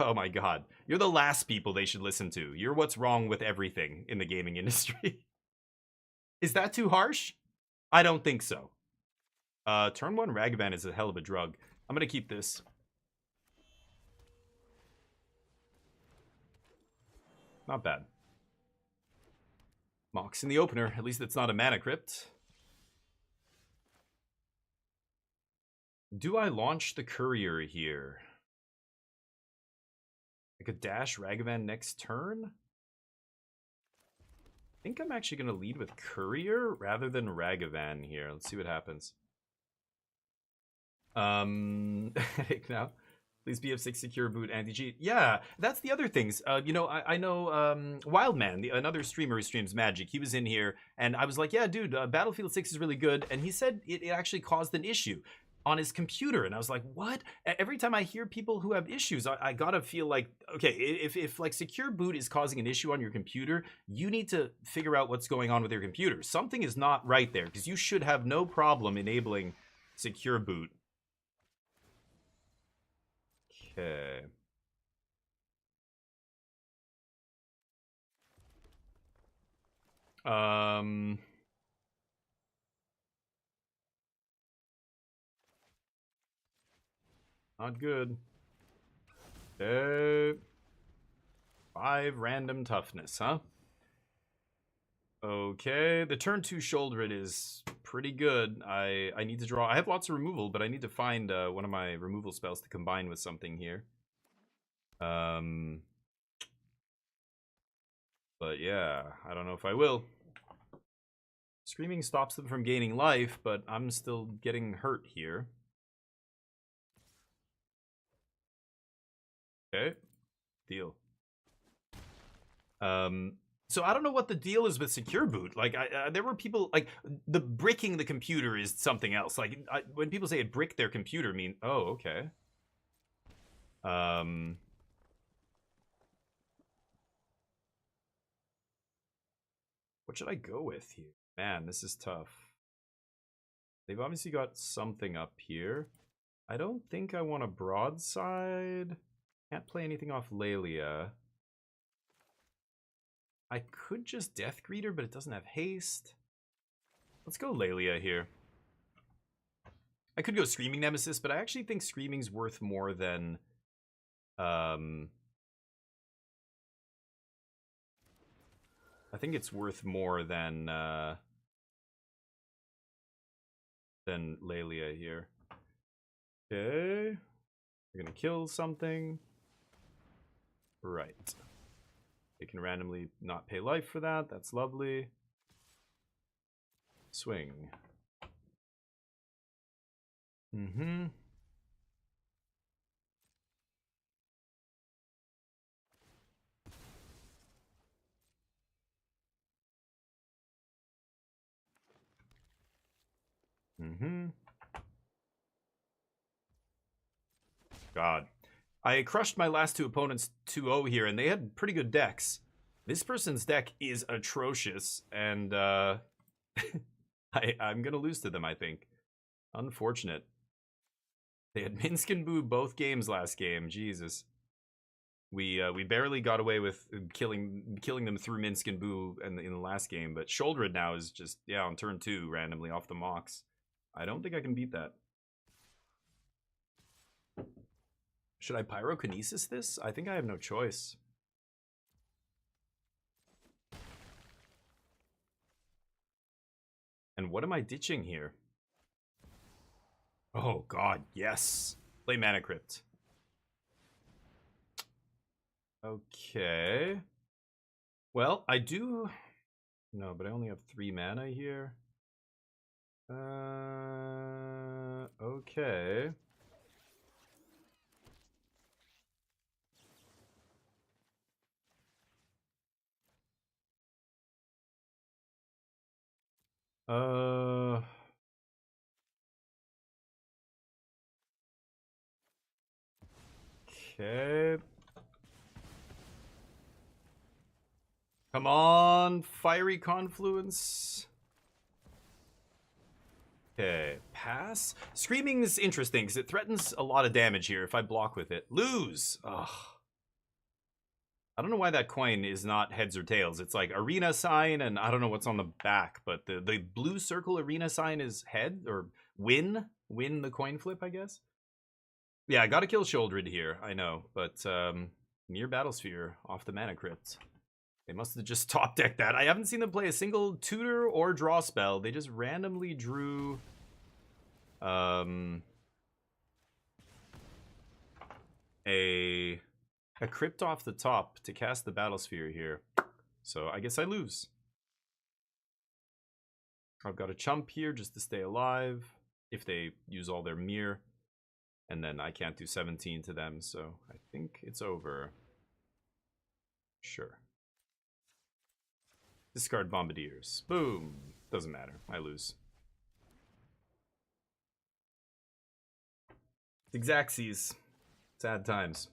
oh my God. You're the last people they should listen to. You're what's wrong with everything in the gaming industry. Is that too harsh? I don't think so. Turn 1 Ragavan is a hell of a drug. I'm gonna keep this. Not bad. Mox in the opener. At least it's not a mana crypt. Do I launch the courier here? I could dash Ragavan next turn? I think I'm actually going to lead with courier rather than Ragavan here. Let's see what happens. Now, please BF6 secure boot anti-cheat. Yeah, that's the other things. You know, I know Wildman, another streamer who streams Magic. He was in here, and I was like, yeah, dude, Battlefield 6 is really good. And he said it actually caused an issue on his computer. And I was like, what? Every time I hear people who have issues, I gotta feel like, okay, if like secure boot is causing an issue on your computer, you need to figure out what's going on with your computer. Something is not right there, because you should have no problem enabling secure boot. Okay. Not good. Okay. 5 random toughness, huh? Okay, the turn 2 Shouldered is pretty good. I need to draw. I have lots of removal, but I need to find one of my removal spells to combine with something here. But yeah, I don't know if I will. Screaming stops them from gaining life, but I'm still getting hurt here. Okay, deal. So I don't know what the deal is with secure boot. Like, there were people like the bricking the computer is something else. Like when people say it bricked their computer, mean oh okay. What should I go with here? Man, this is tough. They've obviously got something up here. I don't think I want a broadside. Can't play anything off Laelia. I could just Death Greeter, but it doesn't have haste. Let's go Laelia here. I could go Screaming Nemesis, but I actually think Screaming's worth more than... I think it's worth more than Laelia here. Okay. We're gonna kill something. Right. They can randomly not pay life for that. That's lovely. Swing. Mm-hmm. Mm-hmm. God. I crushed my last 2 opponents 2-0 here, and they had pretty good decks. This person's deck is atrocious, and I'm gonna lose to them, I think. Unfortunate. They had Minsc and Boo both games last game. Jesus. We barely got away with killing them through Minsc and Boo in the last game, but Shouldered now is just, yeah, on turn 2, randomly off the Mox. I don't think I can beat that. Should I Pyrokinesis this? I think I have no choice. And what am I ditching here? Oh god, yes. Play Mana Crypt. Okay. Well, I do... No, but I only have 3 mana here. Okay. Okay. Come on, Fiery Confluence. Okay, pass. Screaming is interesting because it threatens a lot of damage here if I block with it. Lose. Ugh. I don't know why that coin is not heads or tails. It's like arena sign, and I don't know what's on the back, but the blue circle arena sign is head or win. Win the coin flip, I guess. Yeah, I gotta kill Sheoldred here, I know, but Mere Battlesphere off the Mana Crypt. They must have just top decked that. I haven't seen them play a single tutor or draw spell. They just randomly drew a crypt off the top to cast the Battlesphere here. So I guess I lose. I've got a chump here just to stay alive if they use all their Mere. And then I can't do 17 to them, so I think it's over. Sure. Discard Bombardiers. Boom. Doesn't matter. I lose. Exacxies. Sad times.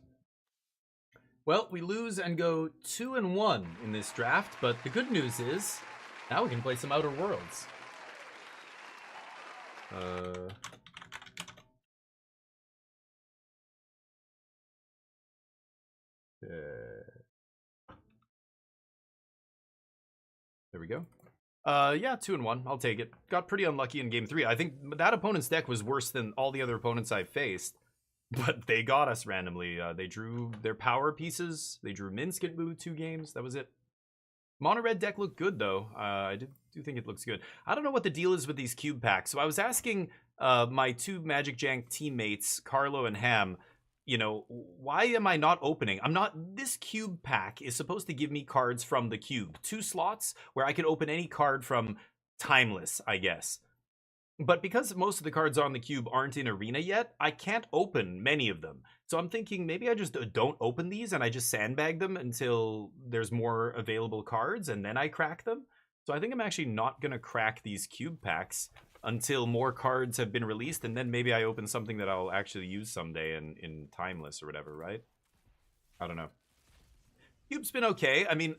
Well, we lose and go 2-1 in this draft, but the good news is now we can play some Outer Worlds. There we go. Yeah, 2-1. I'll take it. Got pretty unlucky in game 3. I think that opponent's deck was worse than all the other opponents I've faced. But they got us randomly. They drew their power pieces. They drew Minsc at Boo 2 games. That was it. Mono red deck looked good, though. I do think it looks good. I don't know what the deal is with these cube packs. So I was asking my two Magic Jank teammates, Carlo and Ham, you know, why am I not opening? This cube pack is supposed to give me cards from the cube. 2 slots where I could open any card from Timeless, I guess. But because most of the cards on the cube aren't in Arena yet, I can't open many of them. So I'm thinking maybe I just don't open these and I just sandbag them until there's more available cards and then I crack them. So I think I'm actually not going to crack these cube packs until more cards have been released, and then maybe I open something that I'll actually use someday in Timeless or whatever, right? I don't know. Cube's been okay. I mean,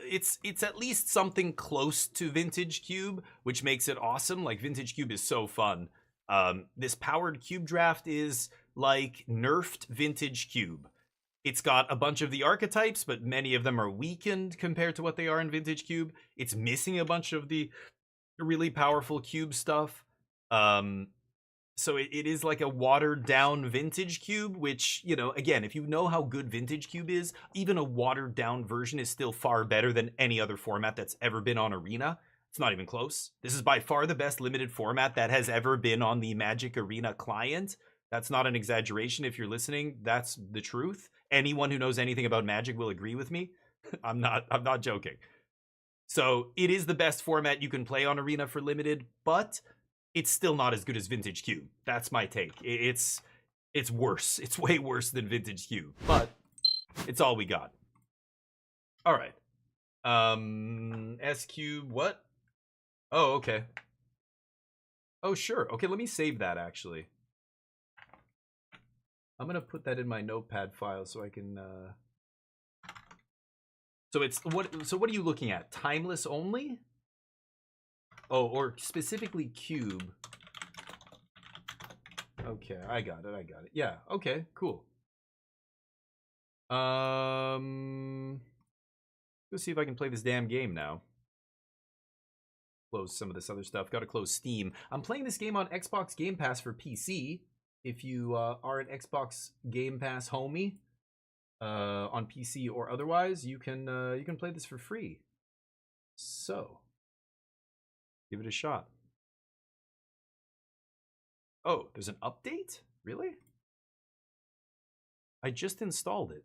it's at least something close to Vintage Cube, which makes it awesome. Like, Vintage Cube is so fun. This powered cube draft is like nerfed Vintage Cube. It's got a bunch of the archetypes, but many of them are weakened compared to what they are in Vintage Cube. It's missing a bunch of the really powerful cube stuff. So it is like a watered down Vintage Cube, which, you know, again, if you know how good Vintage Cube is, even a watered down version is still far better than any other format that's ever been on Arena. It's not even close. This is by far the best limited format that has ever been on the Magic Arena client. That's not an exaggeration. If you're listening, that's the truth. Anyone who knows anything about Magic will agree with me. I'm not joking. So it is the best format you can play on Arena for limited, but it's still not as good as Vintage Cube. That's my take. It's worse. It's way worse than Vintage Cube, but it's all we got. All right. S Cube, what? Oh, okay. Oh, sure. Okay, let me save that, actually. I'm going to put that in my notepad file so I can... So what are you looking at? Timeless only? Oh, or specifically cube. Okay, I got it. Yeah, okay, cool. Let's see if I can play this damn game now. Close some of this other stuff. Got to close Steam. I'm playing this game on Xbox Game Pass for PC. If you are an Xbox Game Pass homie, on PC or otherwise, you can play this for free. So, give it a shot. Oh, there's an update? Really? I just installed it.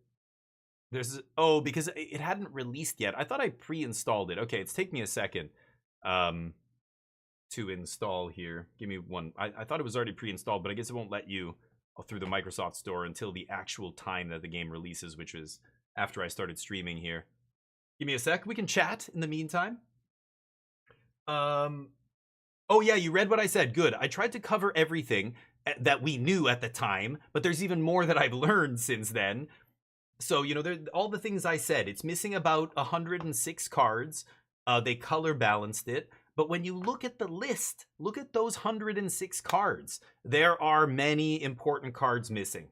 Because it hadn't released yet. I thought I pre-installed it. Okay, it's taking me a second to install here. Give me one. I thought it was already pre-installed, but I guess it won't let you through the Microsoft Store until the actual time that the game releases, which is after I started streaming here. Give me a sec. We can chat in the meantime. Oh yeah, you read what I said. Good. I tried to cover everything, that we knew at the time, but there's even more that I've learned since then. So, you know, all the things I said, it's missing about 106 cards. They color balanced it. But when you look at the list, look at those 106 cards. There are many important cards missing.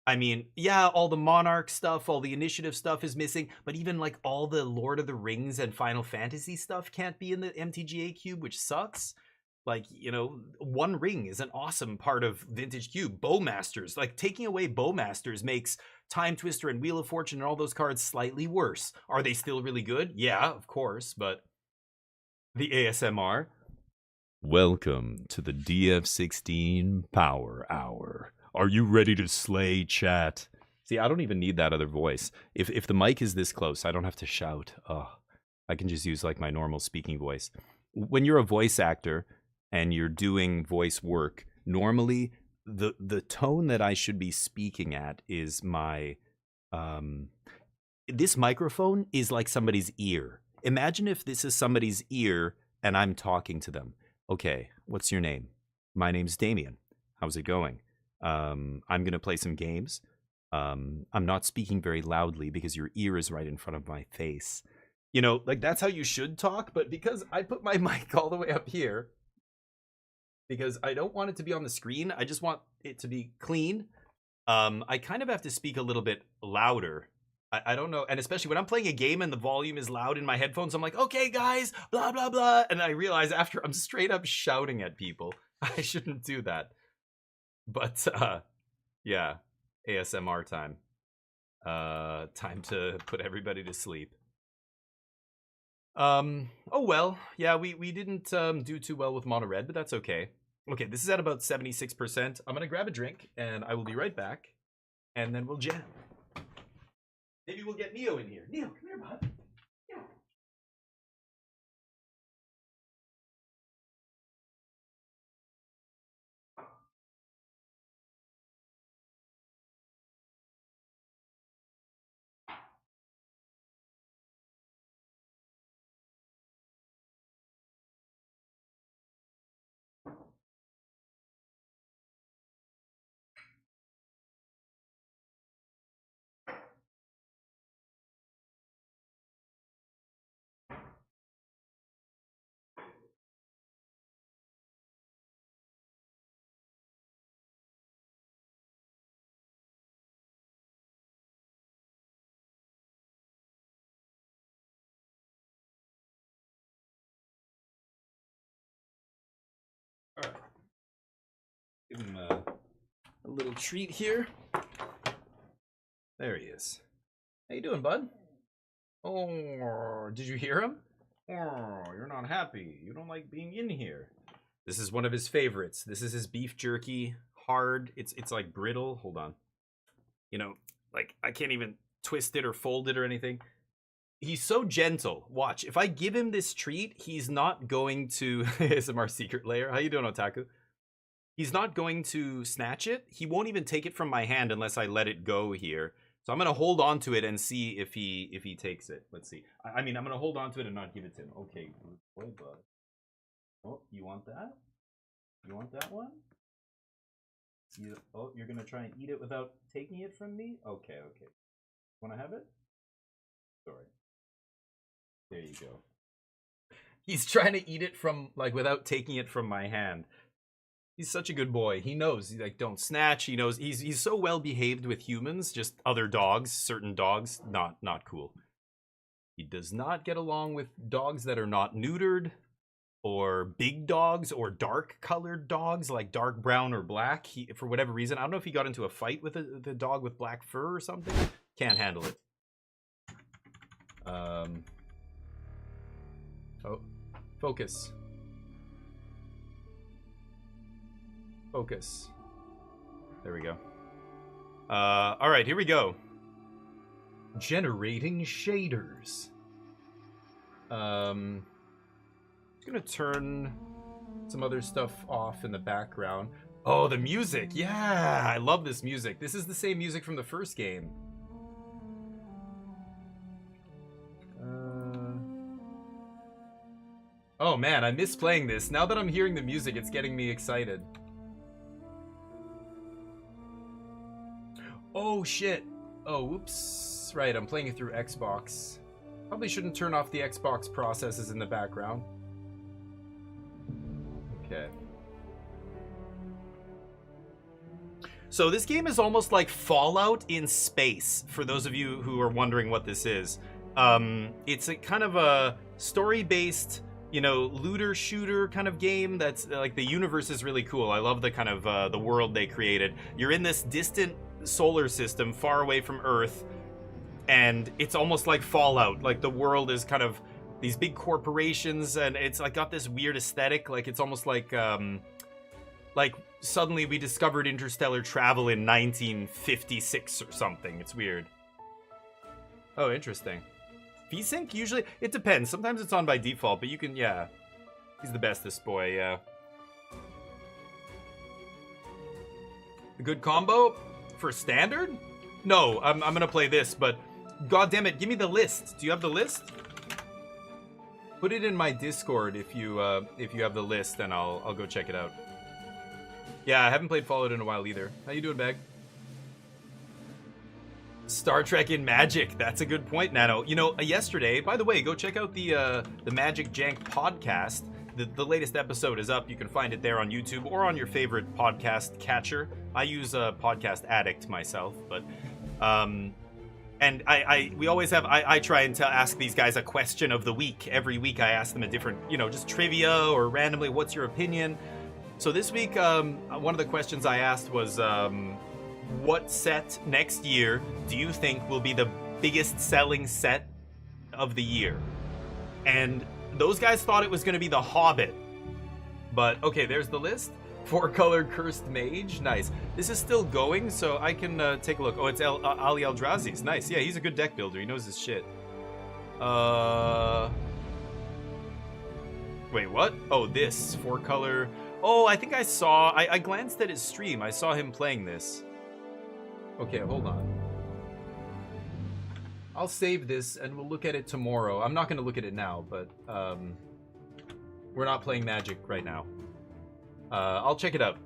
I mean, yeah, all the Monarch stuff, all the Initiative stuff is missing, but even like all the Lord of the Rings and Final Fantasy stuff can't be in the MTGA Cube, which sucks. Like, you know, One Ring is an awesome part of Vintage Cube. Bowmasters, like taking away Bowmasters makes Time Twister and Wheel of Fortune and all those cards slightly worse. Are they still really good? Yeah, of course, but the ASMR. Welcome to the DF16 Power Hour. Are you ready to slay, chat? See, I don't even need that other voice. If the mic is this close, I don't have to shout. Oh, I can just use like my normal speaking voice. When you're a voice actor and you're doing voice work, normally the tone that I should be speaking at is my this microphone is like somebody's ear. Imagine if this is somebody's ear and I'm talking to them. Okay, what's your name? My name's Damien. How's it going? I'm going to play some games. I'm not speaking very loudly because your ear is right in front of my face. You know, like that's how you should talk, but because I put my mic all the way up here, because I don't want it to be on the screen, I just want it to be clean. I kind of have to speak a little bit louder. I don't know, and especially when I'm playing a game and the volume is loud in my headphones, I'm like, okay guys, blah, blah, blah. And I realize after I'm straight up shouting at people, I shouldn't do that. But, yeah, ASMR time. Time to put everybody to sleep. Oh well, yeah, we didn't do too well with Mono Red, but that's okay. Okay, this is at about 76%. I'm gonna grab a drink, and I will be right back, and then we'll jam. Maybe we'll get Neo in here. Neo, come here, bud. Yeah. All right. Give him a little treat here. There he is. How you doing, bud? Oh, did you hear him? Oh, you're not happy. You don't like being in here. This is one of his favorites. This is his beef jerky. Hard. It's like brittle. Hold on. You know, like I can't even twist it or fold it or anything. He's so gentle. Watch. If I give him this treat, he's not going to ASMR Secret Lair. How you doing, Otaku? He's not going to snatch it. He won't even take it from my hand unless I let it go here. So I'm going to hold on to it and see if he takes it. Let's see. I mean, I'm going to hold on to it and not give it to him. Okay, good boy, bud. Oh, you want that? You want that one? You're going to try and eat it without taking it from me? Okay, okay. Want to have it? Sorry. There you go. He's trying to eat it from, like, without taking it from my hand. He's such a good boy. He knows, he's like, don't snatch. He knows he's so well behaved with humans, just other dogs, certain dogs, not cool. He does not get along with dogs that are not neutered, or big dogs, or dark colored dogs, like dark brown or black. He, for whatever reason, I don't know if he got into a fight with the dog with black fur or something. Can't handle it. Oh, focus. Focus. There we go. All right, here we go. Generating shaders. Just gonna turn some other stuff off in the background. Oh, the music. Yeah, I love this music. This is the same music from the first game. Oh man, I miss playing this. Now that I'm hearing the music, it's getting me excited. shit. Oh, whoops. Right, I'm playing it through Xbox. Probably shouldn't turn off the Xbox processes in the background. Okay. So this game is almost like Fallout in space, for those of you who are wondering what this is. It's a kind of a story-based, you know, looter-shooter kind of game that's, like, the universe is really cool. I love the kind of, the world they created. You're in this distant solar system far away from Earth, and it's almost like Fallout. Like, the world is kind of these big corporations, and it's, like, got this weird aesthetic. Like, it's almost like suddenly we discovered interstellar travel in 1956 or something. It's weird. Oh, interesting. VSync usually, it depends. Sometimes it's on by default, but you can, yeah. He's the bestest boy, yeah. A good combo for standard? No, I'm gonna play this, but god damn it, give me the list. Do you have the list? Put it in my Discord if you have the list, and I'll go check it out. Yeah, I haven't played Fallout in a while either. How you doing, Bag? Star Trek in Magic. That's a good point, Nano. You know, yesterday, by the way, go check out the Magic Jank podcast. The latest episode is up. You can find it there on YouTube or on your favorite podcast catcher. I use Podcast Addict myself, but and we always have, I try and ask these guys a question of the week. Every week I ask them a different, you know, just trivia or randomly, what's your opinion? So this week, one of the questions I asked was, what set next year do you think will be the biggest selling set of the year? And those guys thought it was going to be The Hobbit. But, okay, there's the list. 4-color Cursed Mage. Nice. This is still going, so I can take a look. Oh, it's Ali Eldrazi's. Nice. Yeah, he's a good deck builder. He knows his shit. Wait, what? Oh, this. 4-color... Oh, I think I saw... I glanced at his stream. I saw him playing this. Okay, hold on. I'll save this, and we'll look at it tomorrow. I'm not going to look at it now, but... we're not playing Magic right now. I'll check it out.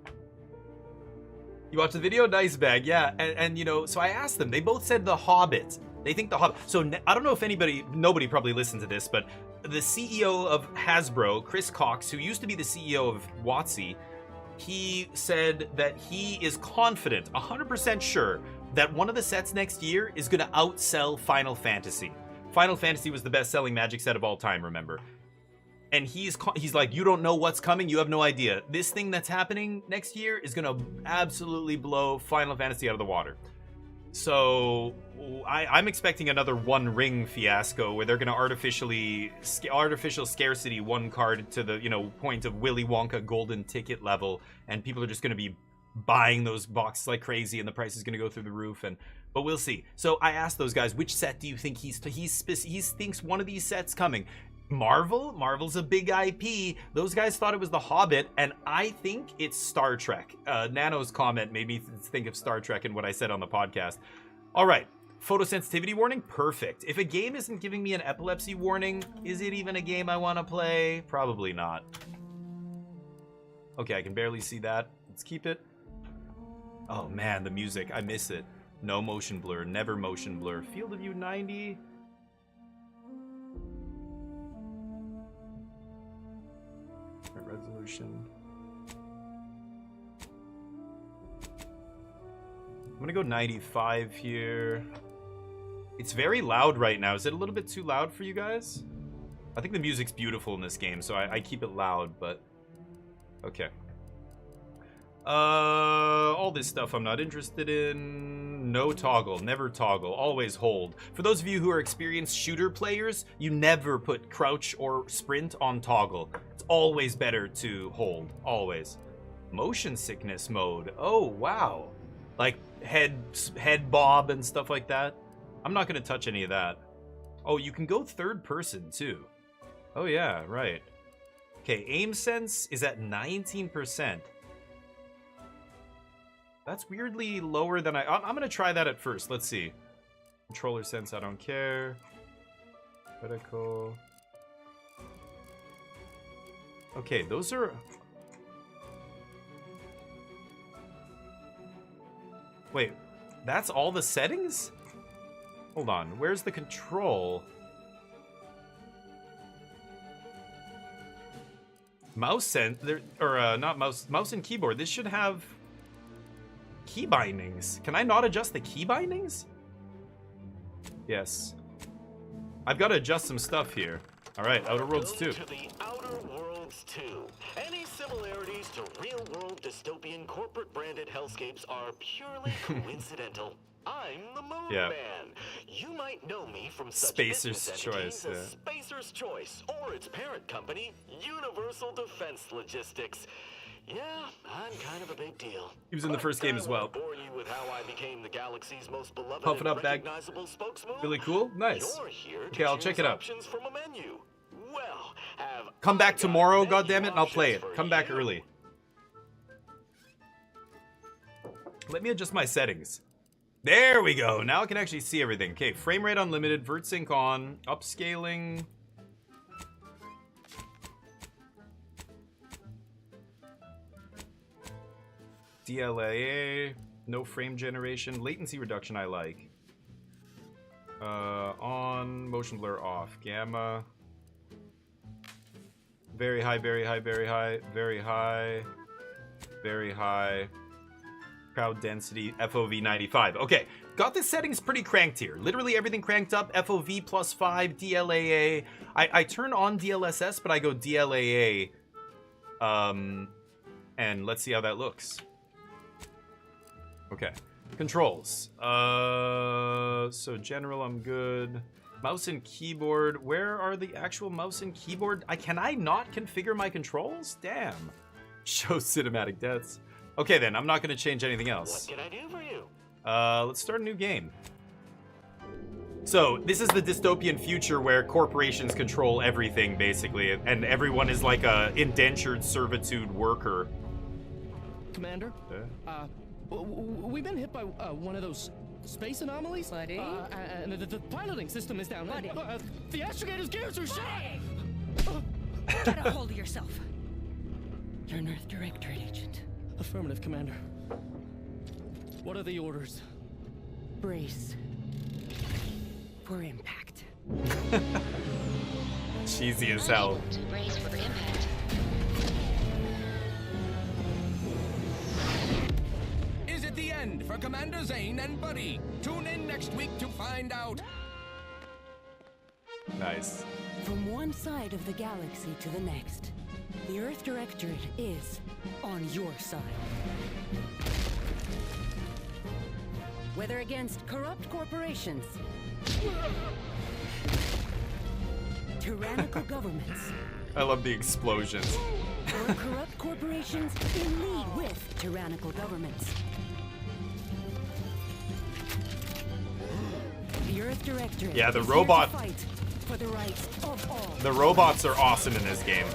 You watched the video? Nice, Bag. Yeah, and you know, so I asked them. They both said The Hobbit. They think The Hobbit. So I don't know if nobody probably listened to this, but the CEO of Hasbro, Chris Cox, who used to be the CEO of WotC, he said that he is confident, 100% sure, that one of the sets next year is going to outsell Final Fantasy. Final Fantasy was the best-selling Magic set of all time, remember? And he's like, you don't know what's coming, you have no idea. This thing that's happening next year is going to absolutely blow Final Fantasy out of the water. So I'm expecting another One Ring fiasco where they're going to artificial scarcity one card to the, you know, point of Willy Wonka golden ticket level, and people are just going to be buying those boxes like crazy, and the price is going to go through the roof. But we'll see. So I asked those guys, which set do you think he thinks one of these sets coming? Marvel's a big IP. Those guys thought it was The Hobbit, and I think it's Star Trek. Nano's comment made me think of Star Trek and what I said on the podcast. All right, photosensitivity warning, perfect. If a game isn't giving me an epilepsy warning, is it even a game I want to play? Probably not. Okay, I can barely see that. Let's keep it. Oh man, the music, I miss it. No motion blur, never motion blur. Field of view 90. Resolution. I'm gonna go 95 here. It's very loud right now. Is it a little bit too loud for you guys? I think the music's beautiful in this game, so I keep it loud, but okay. All this stuff I'm not interested in. No toggle, never toggle, always hold. For those of you who are experienced shooter players, you never put crouch or sprint on toggle. It's always better to hold, always. Motion sickness mode. Oh, wow. Like head bob and stuff like that. I'm not gonna touch any of that. Oh, you can go third person too. Oh yeah, right. Okay, aim sense is at 19%. That's weirdly lower than I'm gonna try that at first. Let's see. Controller sense, I don't care. Critical. Okay, those are... Wait, That's all the settings? Hold on, where's the control? Mouse and not mouse and keyboard. This should have key bindings. Can I not adjust the key bindings? Yes. I've got to adjust some stuff here. All right, Outer Worlds 2. To the Outer Worlds 2. Any similarities to real-world dystopian corporate-branded hellscapes are purely coincidental. I'm the Moon Yeah. Man. You might know me from such Spacer's business Choice, entities as Spacer's Choice, or its parent company, Universal Defense Logistics. Yeah, I'm kind of a big deal. He was in the first game as well. I won't bore you with how I became the galaxy's most beloved Puff it and up, bag. recognizable spokesman. Really cool? Nice. You're here to Okay, I'll check choose it out. options from a menu. Well, have Come back I got tomorrow, menu goddammit, and I'll play it. options for Come back you. early. Let me adjust my settings. There we go. Now I can actually see everything. Okay, frame rate unlimited, vert sync on, upscaling. DLAA, no frame generation, latency reduction I like. On, motion blur off, gamma. Very high, very high, very high, very high, very high. Crowd density, FOV 95. Okay, got the settings pretty cranked here. Literally everything cranked up, FOV +5, DLAA. I turn on DLSS, but I go DLAA. And let's see how that looks. Okay, controls. So general, I'm good. Mouse and keyboard. Where are the actual mouse and keyboard? Can I not configure my controls? Damn. Show cinematic deaths. Okay then, I'm not gonna change anything else. What can I do for you? Let's start a new game. So, this is the dystopian future where corporations control everything, basically, and everyone is like a indentured servitude worker. Commander, we've been hit by one of those space anomalies. Buddy? And the piloting system is down. Buddy? The astrogator's gears are shot. Get a hold of yourself. You're an Earth Directorate agent. Affirmative, Commander. What are the orders? Brace for impact. Cheesy as hell. To brace for impact. Is it the end for Commander Zane and Buddy? Tune in next week to find out. Nice. From one side of the galaxy to the next, the Earth Directorate is on your side. Whether against corrupt corporations, tyrannical governments, I love the explosions. or corrupt corporations in league with tyrannical governments. The Earth Directorate Yeah, the is robot- here to fight for the rights of all. The robots are awesome in this game.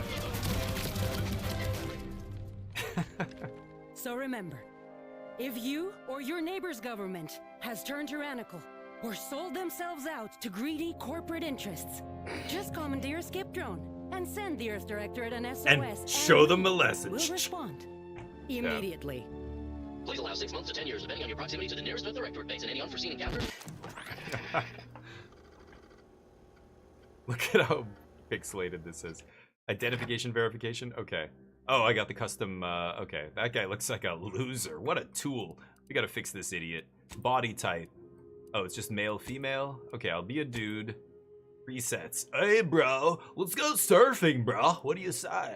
So remember, if you or your neighbor's government has turned tyrannical or sold themselves out to greedy corporate interests, just commandeer a skip drone and send the Earth Directorate an SOS. And show them a We'll message. respond immediately. Please allow 6 months to 10 years, depending on your proximity to the nearest Earth Directorate base and any unforeseen encounters. Look at how pixelated this is. Identification verification? Okay. Oh, I got the custom, okay. That guy looks like a loser. What a tool. We gotta fix this idiot. Body type. Oh, it's just male, female? Okay, I'll be a dude. Presets. Hey, bro. Let's go surfing, bro. What do you say?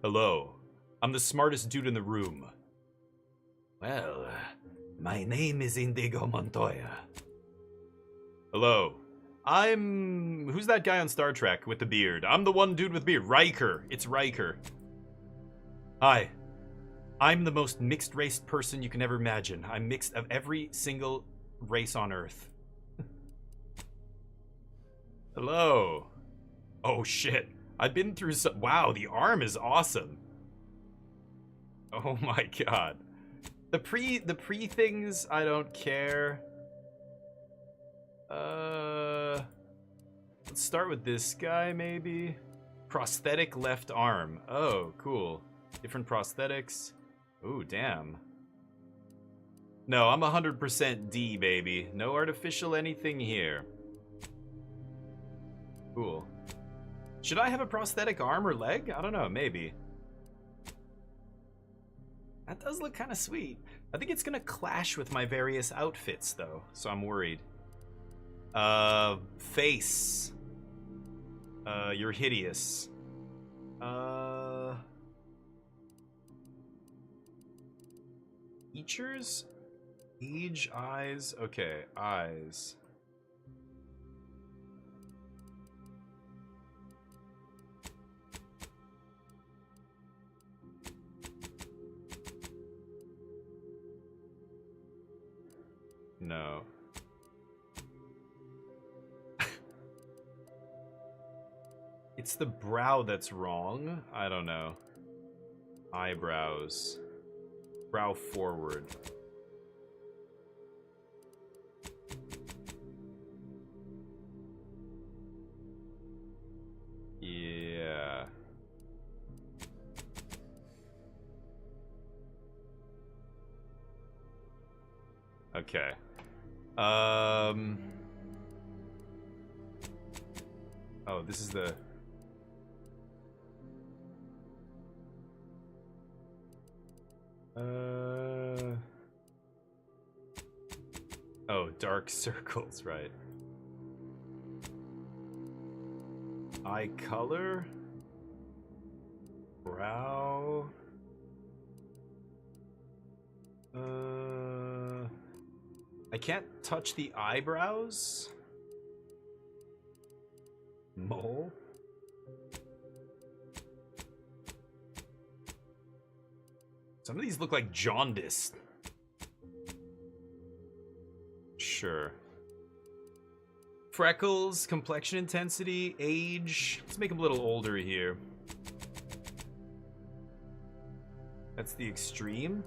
Hello. I'm the smartest dude in the room. Well, my name is Indigo Montoya. Hello. Who's that guy on Star Trek with the beard? I'm the one dude with beard. Riker. It's Riker. Hi. I'm the most mixed-raced person you can ever imagine. I'm mixed of every single race on Earth. Hello. Oh, shit. I've been through some... Wow, the arm is awesome. Oh my god. The pre things, I don't care. Let's start with this guy, maybe. Prosthetic left arm. Oh, cool. Different prosthetics. Ooh, damn. No, I'm 100% D, baby. No artificial anything here. Cool. Should I have a prosthetic arm or leg? I don't know, maybe. That does look kind of sweet. I think it's gonna clash with my various outfits, though, so I'm worried. Face. You're hideous. Features? Age, eyes. Okay, eyes. No. It's the brow that's wrong. I don't know. Eyebrows. Brow forward. Yeah. Okay. Oh, this is the... Oh, dark circles, right. Eye color. Brow. I can't touch the eyebrows. Mole. Some of these look like jaundice. Sure. Freckles, complexion intensity, age. Let's make him a little older here. That's the extreme.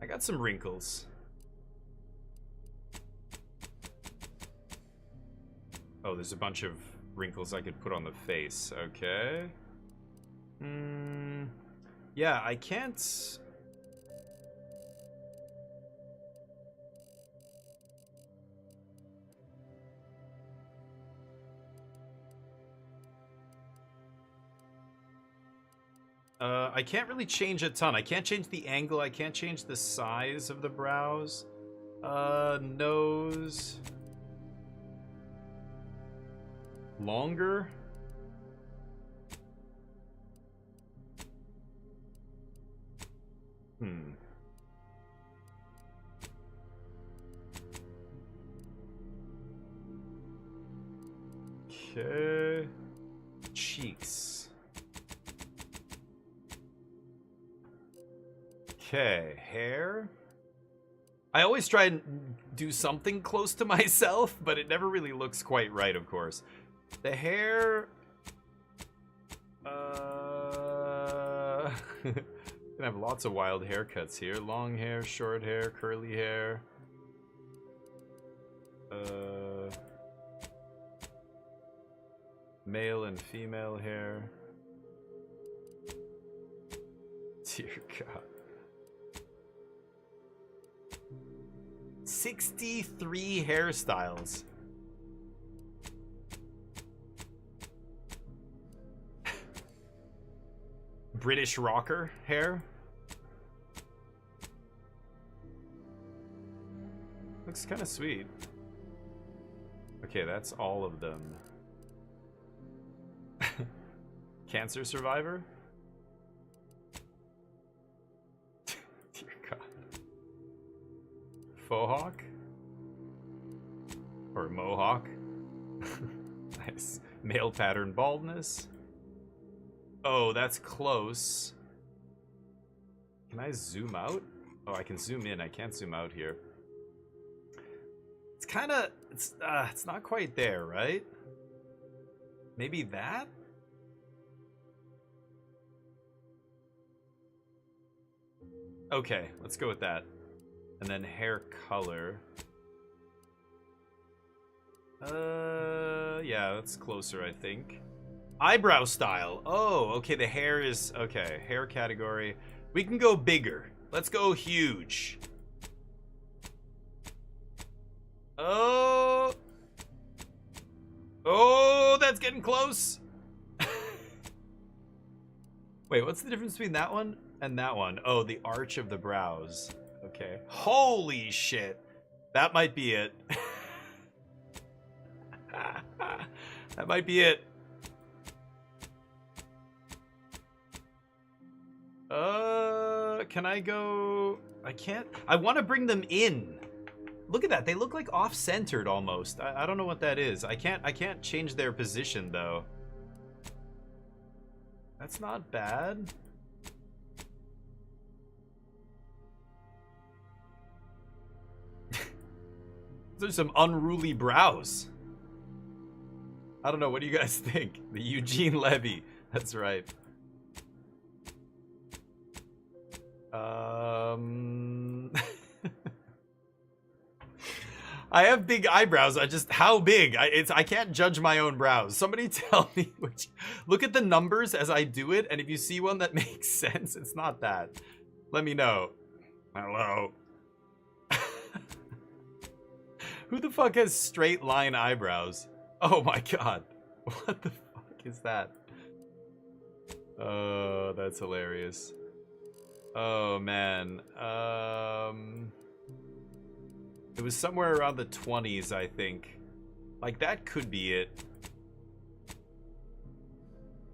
I got some wrinkles. Oh, there's a bunch of wrinkles I could put on the face. Okay. Yeah, I can't... I can't really change a ton. I can't change the angle. I can't change the size of the brows. Nose. Longer. Okay. Cheeks. Okay, hair. I always try and do something close to myself, but it never really looks quite right, of course. The hair... Gonna have lots of wild haircuts here. Long hair, short hair, curly hair. Male and female hair. Dear God. 63 hairstyles. British rocker hair. Looks kind of sweet. Okay, that's all of them. Cancer survivor? Dear God. Faux hawk? Or mohawk? Nice. Male pattern baldness. Oh, that's close. Can I zoom out? Oh, I can zoom in. I can't zoom out here. It's kind of... It's not quite there, right? Maybe that? Okay, let's go with that. And then hair color. Yeah, that's closer, I think. Eyebrow style. Oh, okay, the hair is... Okay, hair category. We can go bigger. Let's go huge. Oh. Oh, that's getting close. Wait, what's the difference between that one and that one? Oh, the arch of the brows. Okay. Holy shit. That might be it. That might be it. Can I go? I can't. I want to bring them in. Look at that. They look like off-centered almost. I don't know what that is. I can't change their position though. That's not bad. Those are some unruly brows. I don't know. What do you guys think? The Eugene Levy. That's right. I have big eyebrows. How big? I can't judge my own brows. Somebody tell me which. Look at the numbers as I do it, and if you see one that makes sense, it's not that. Let me know. Hello. Who the fuck has straight line eyebrows? Oh my god. What the fuck is that? Oh, that's hilarious. Oh man. It was somewhere around the 20s, I think. Like, that could be it.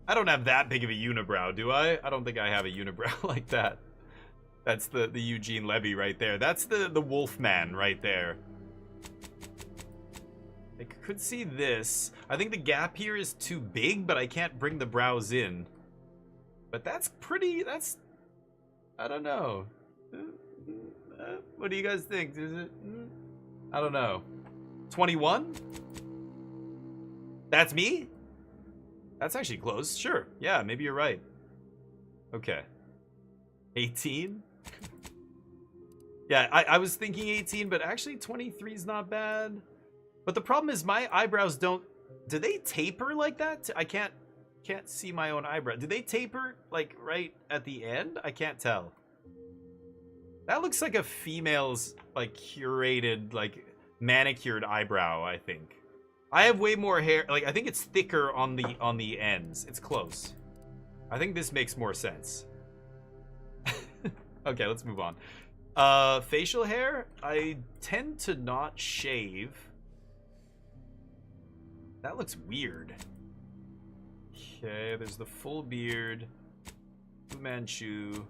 I don't have that big of a unibrow, do I? I don't think I have a unibrow like that. That's the Eugene Levy right there. That's the Wolfman right there. I could see this. I think the gap here is too big, but I can't bring the brows in. But that's pretty... I don't know. What do you guys think? Is it? I don't know. 21? That's me? That's actually close. Sure. Yeah, maybe you're right. Okay. 18? Yeah, I was thinking 18, but actually 23 is not bad. But the problem is my eyebrows don't... Do they taper like that? I can't see my own eyebrow. Do they taper, like, right at the end? I can't tell. That looks like a female's, like, curated, like, manicured eyebrow, I think. I have way more hair. Like, I think it's thicker on the ends. It's close. I think this makes more sense. Okay, let's move on. Facial hair? I tend to not shave. That looks weird. Okay, there's the full beard. Fu Manchu.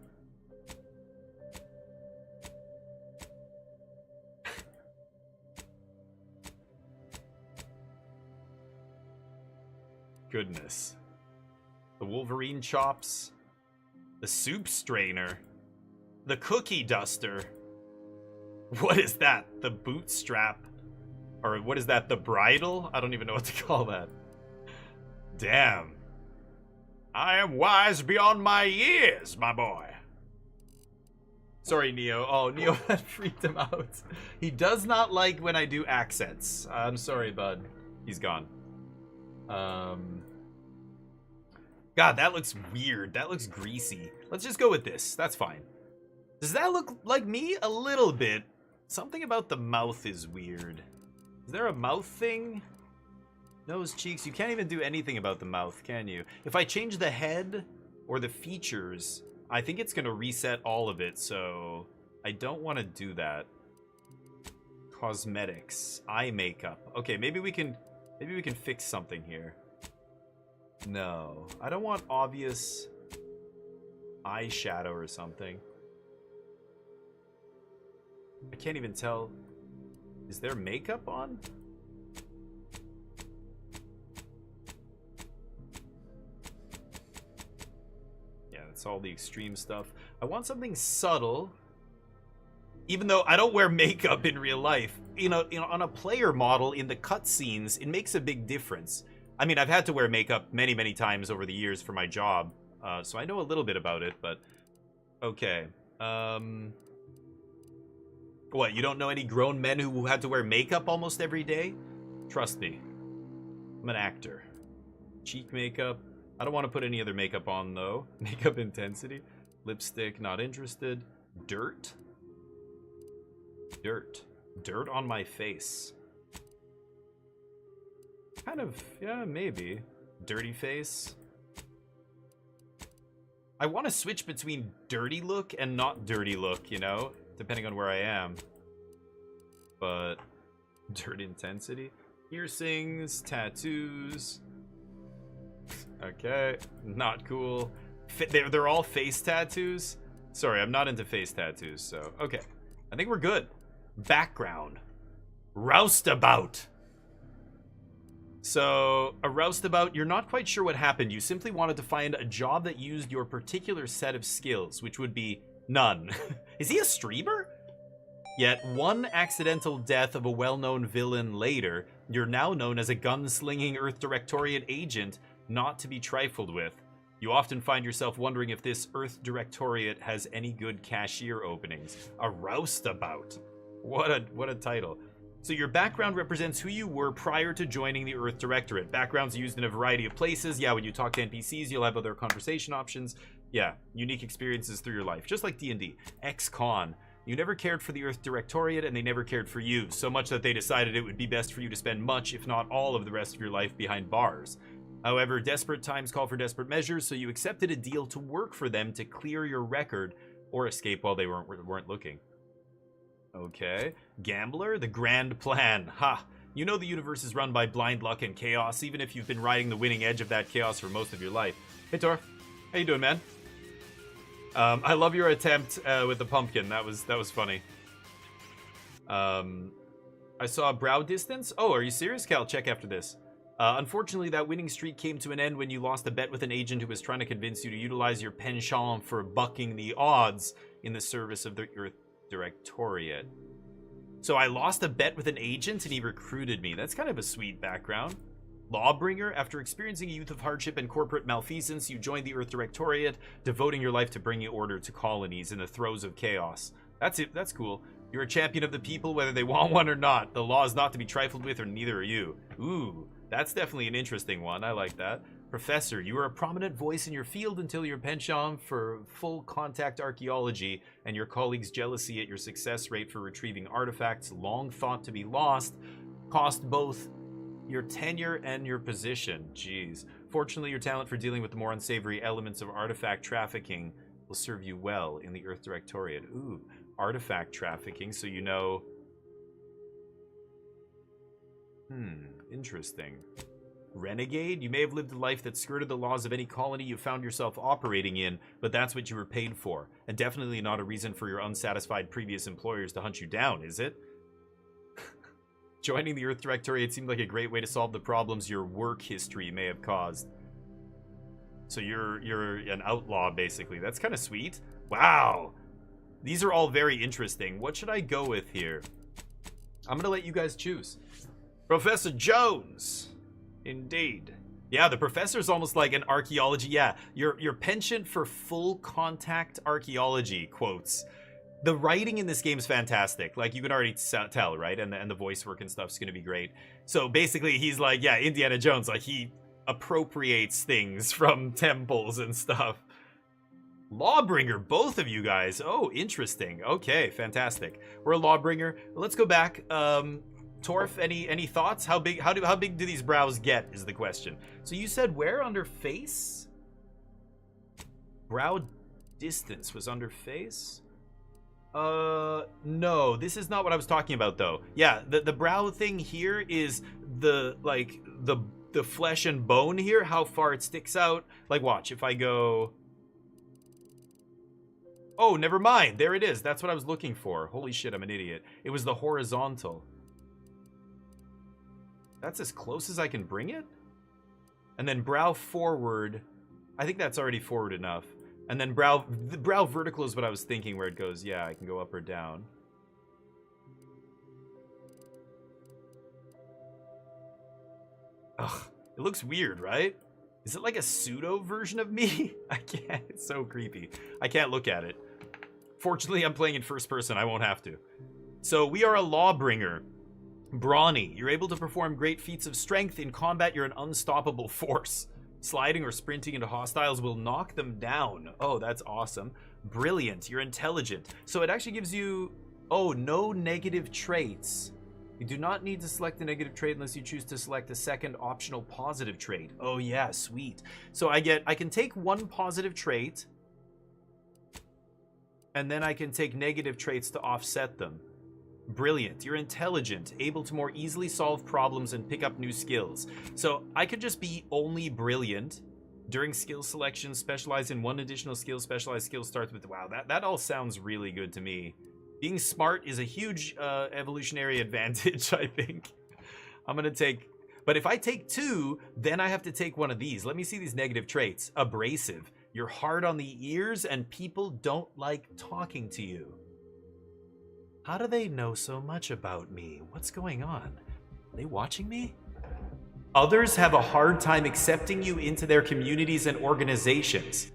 Goodness. The Wolverine chops. The soup strainer. The cookie duster. What is that? The bootstrap? Or what is that? The bridle? I don't even know what to call that. Damn. I am wise beyond my years, my boy. Sorry, Neo. Oh, Neo had freaked him out. He does not like when I do accents. I'm sorry, bud. He's gone. God, that looks weird. That looks greasy. Let's just go with this. That's fine. Does that look like me? A little bit. Something about the mouth is weird. Is there a mouth thing? Nose, cheeks. You can't even do anything about the mouth, can you? If I change the head or the features, I think it's going to reset all of it, so I don't want to do that. Cosmetics. Eye makeup. Okay, maybe we can fix something here. No. I don't want obvious eyeshadow or something. I can't even tell. Is there makeup on? Yeah, that's all the extreme stuff. I want something subtle. Even though I don't wear makeup in real life, you know, on a player model in the cutscenes, it makes a big difference. I mean, I've had to wear makeup many, many times over the years for my job, so I know a little bit about it, but okay. What, you don't know any grown men who had to wear makeup almost every day? Trust me. I'm an actor. Cheek makeup. I don't want to put any other makeup on, though. Makeup intensity. Lipstick, not interested. Dirt? Dirt. Dirt on my face. Kind of, yeah, maybe. Dirty face. I want to switch between dirty look and not dirty look, you know? Depending on where I am. But dirt intensity. Piercings, tattoos. Okay, not cool. They're all face tattoos? Sorry, I'm not into face tattoos, so... Okay, I think we're good. Background. Roustabout. So, a roustabout, you're not quite sure what happened. You simply wanted to find a job that used your particular set of skills, which would be none. Is he a streamer? Yet, one accidental death of a well-known villain later, you're now known as a gunslinging Earth Directorate agent not to be trifled with. You often find yourself wondering if this Earth Directorate has any good cashier openings. A roustabout. What a title. So your background represents who you were prior to joining the Earth Directorate. Backgrounds used in a variety of places. Yeah, when you talk to NPCs, you'll have other conversation options. Yeah, unique experiences through your life, just like D&D. Ex-con. You never cared for the Earth Directorate, and they never cared for you, so much that they decided it would be best for you to spend much, if not all, of the rest of your life behind bars. However, desperate times call for desperate measures, so you accepted a deal to work for them to clear your record, or escape while they weren't looking. Okay. Gambler, the grand plan. Ha! You know the universe is run by blind luck and chaos, even if you've been riding the winning edge of that chaos for most of your life. Hey, Torf. How you doing, man? I love your attempt with the pumpkin. That was funny. I saw brow distance. Oh, are you serious? Okay, I'll check after this. Unfortunately, that winning streak came to an end when you lost a bet with an agent who was trying to convince you to utilize your penchant for bucking the odds in the service of the Earth Directorate. So I lost a bet with an agent and he recruited me. That's kind of a sweet background. Lawbringer, after experiencing a youth of hardship and corporate malfeasance, you joined the Earth Directorate, devoting your life to bringing order to colonies in the throes of chaos. That's it. That's cool. You're a champion of the people, whether they want one or not. The law is not to be trifled with, or neither are you. Ooh, that's definitely an interesting one. I like that. Professor, you were a prominent voice in your field until your penchant for full contact archaeology and your colleagues' jealousy at your success rate for retrieving artifacts long thought to be lost cost both your tenure and your position. Jeez. Fortunately, your talent for dealing with the more unsavory elements of artifact trafficking will serve you well in the Earth Directorate. Ooh, artifact trafficking, so you know... interesting. Renegade? You may have lived a life that skirted the laws of any colony you found yourself operating in, but that's what you were paid for. And definitely not a reason for your unsatisfied previous employers to hunt you down, is it? Joining the Earth Directorate seemed like a great way to solve the problems your work history may have caused. So you're an outlaw, basically. That's kind of sweet. Wow! These are all very interesting. What should I go with here? I'm gonna let you guys choose. Professor Jones! Indeed. Yeah, the professor's almost like an archaeology. Yeah, your penchant for full contact archaeology, quotes. The writing in this game is fantastic. Like, you can already tell, right? And the voice work and stuff's gonna be great. So basically, he's like, yeah, Indiana Jones. Like, he appropriates things from temples and stuff. Lawbringer, both of you guys. Oh, interesting. Okay, fantastic. We're a Lawbringer. Let's go back. Torf, any thoughts? How big do these brows get is the question. So you said where under face? Brow distance was under face? No, this is not what I was talking about though. Yeah, the brow thing here is the flesh and bone here, how far it sticks out. Like, watch, if I go... Oh, never mind. There it is. That's what I was looking for. Holy shit, I'm an idiot. It was the horizontal. That's as close as I can bring it? And then brow forward. I think that's already forward enough. And then the brow vertical is what I was thinking, where it goes, yeah, I can go up or down. Ugh, it looks weird, right? Is it like a pseudo version of me? I can't, it's so creepy. I can't look at it. Fortunately, I'm playing in first person, I won't have to. So we are a Lawbringer. Brawny, you're able to perform great feats of strength. In combat, you're an unstoppable force. Sliding or sprinting into hostiles will knock them down. Oh, that's awesome. Brilliant. You're intelligent. So it actually gives you, oh, no negative traits. You do not need to select a negative trait unless you choose to select a second optional positive trait. Oh yeah, sweet. So I can take one positive trait, and then I can take negative traits to offset them. Brilliant. You're intelligent, able to more easily solve problems and pick up new skills. So I could just be only brilliant. During skill selection, specialize in one additional skill. Specialized skill starts with, wow, that all sounds really good to me. Being smart is a huge evolutionary advantage, I think. I'm going to take... But if I take 2, then I have to take one of these. Let me see these negative traits. Abrasive. You're hard on the ears and people don't like talking to you. How do they know so much about me? What's going on? Are they watching me? Others have a hard time accepting you into their communities and organizations.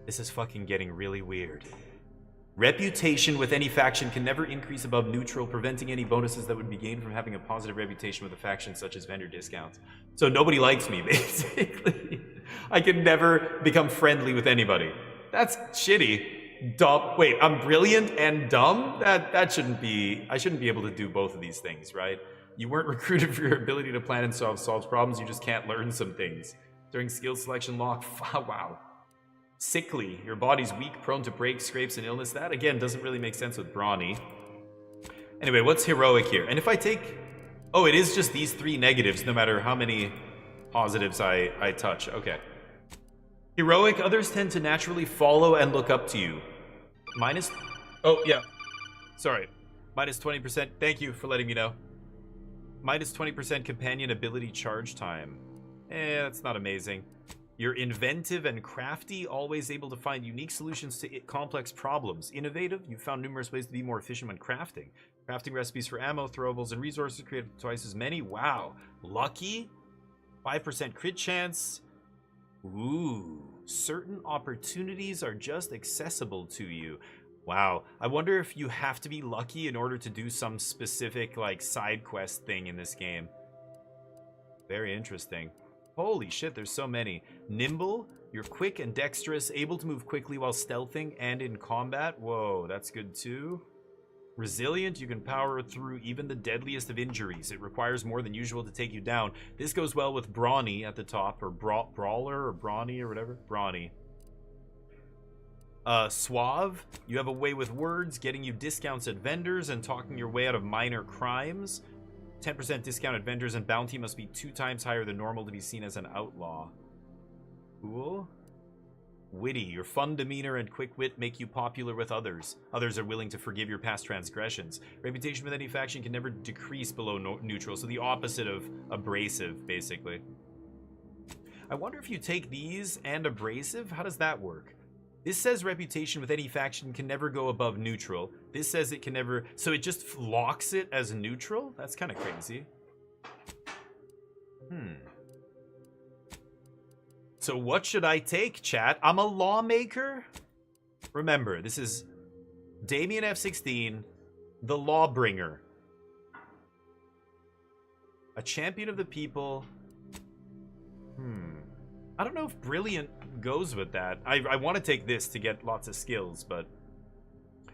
This is fucking getting really weird. Reputation with any faction can never increase above neutral, preventing any bonuses that would be gained from having a positive reputation with a faction such as vendor discounts. So nobody likes me, basically. I can never become friendly with anybody. That's shitty. Dumb. Wait, I'm brilliant and dumb? That shouldn't be... I shouldn't be able to do both of these things, right? You weren't recruited for your ability to plan and solve problems. You just can't learn some things. During skill selection lock, wow. Sickly, your body's weak, prone to breaks, scrapes, and illness. That, again, doesn't really make sense with brawny. Anyway, what's heroic here? And if I take... Oh, it is just these 3 negatives, no matter how many positives I touch. Okay. Heroic, others tend to naturally follow and look up to you. Minus... Oh, yeah. Sorry. Minus 20%. Thank you for letting me know. Minus 20% companion ability charge time. That's not amazing. You're inventive and crafty, always able to find unique solutions to complex problems. Innovative, you've found numerous ways to be more efficient when crafting. Crafting recipes for ammo, throwables, and resources, created twice as many. Wow. Lucky, 5% crit chance. Ooh, certain opportunities are just accessible to you. Wow, I wonder if you have to be lucky in order to do some specific, like, side quest thing in this game. Very interesting. Holy shit, there's so many. Nimble, you're quick and dexterous, able to move quickly while stealthing and in combat. Whoa, that's good too. Resilient, you can power through even the deadliest of injuries. It requires more than usual to take you down. This goes well with Brawny at the top, or Brawler, or Brawny, or whatever. Brawny. Suave, you have a way with words, getting you discounts at vendors and talking your way out of minor crimes. 10% discount at vendors, and bounty must be 2 times higher than normal to be seen as an outlaw. Cool. Witty, your fun demeanor and quick wit make you popular with others. Others are willing to forgive your past transgressions. Reputation with any faction can never decrease below neutral, so the opposite of abrasive, basically. I wonder if you take these and abrasive, how does that work? This says reputation with any faction can never go above neutral. This says it can never... So it just locks it as neutral? That's kind of crazy. So what should I take, chat? I'm a lawmaker? Remember, this is Damien F16, the Lawbringer. A champion of the people. I don't know if Brilliant goes with that. I want to take this to get lots of skills, but...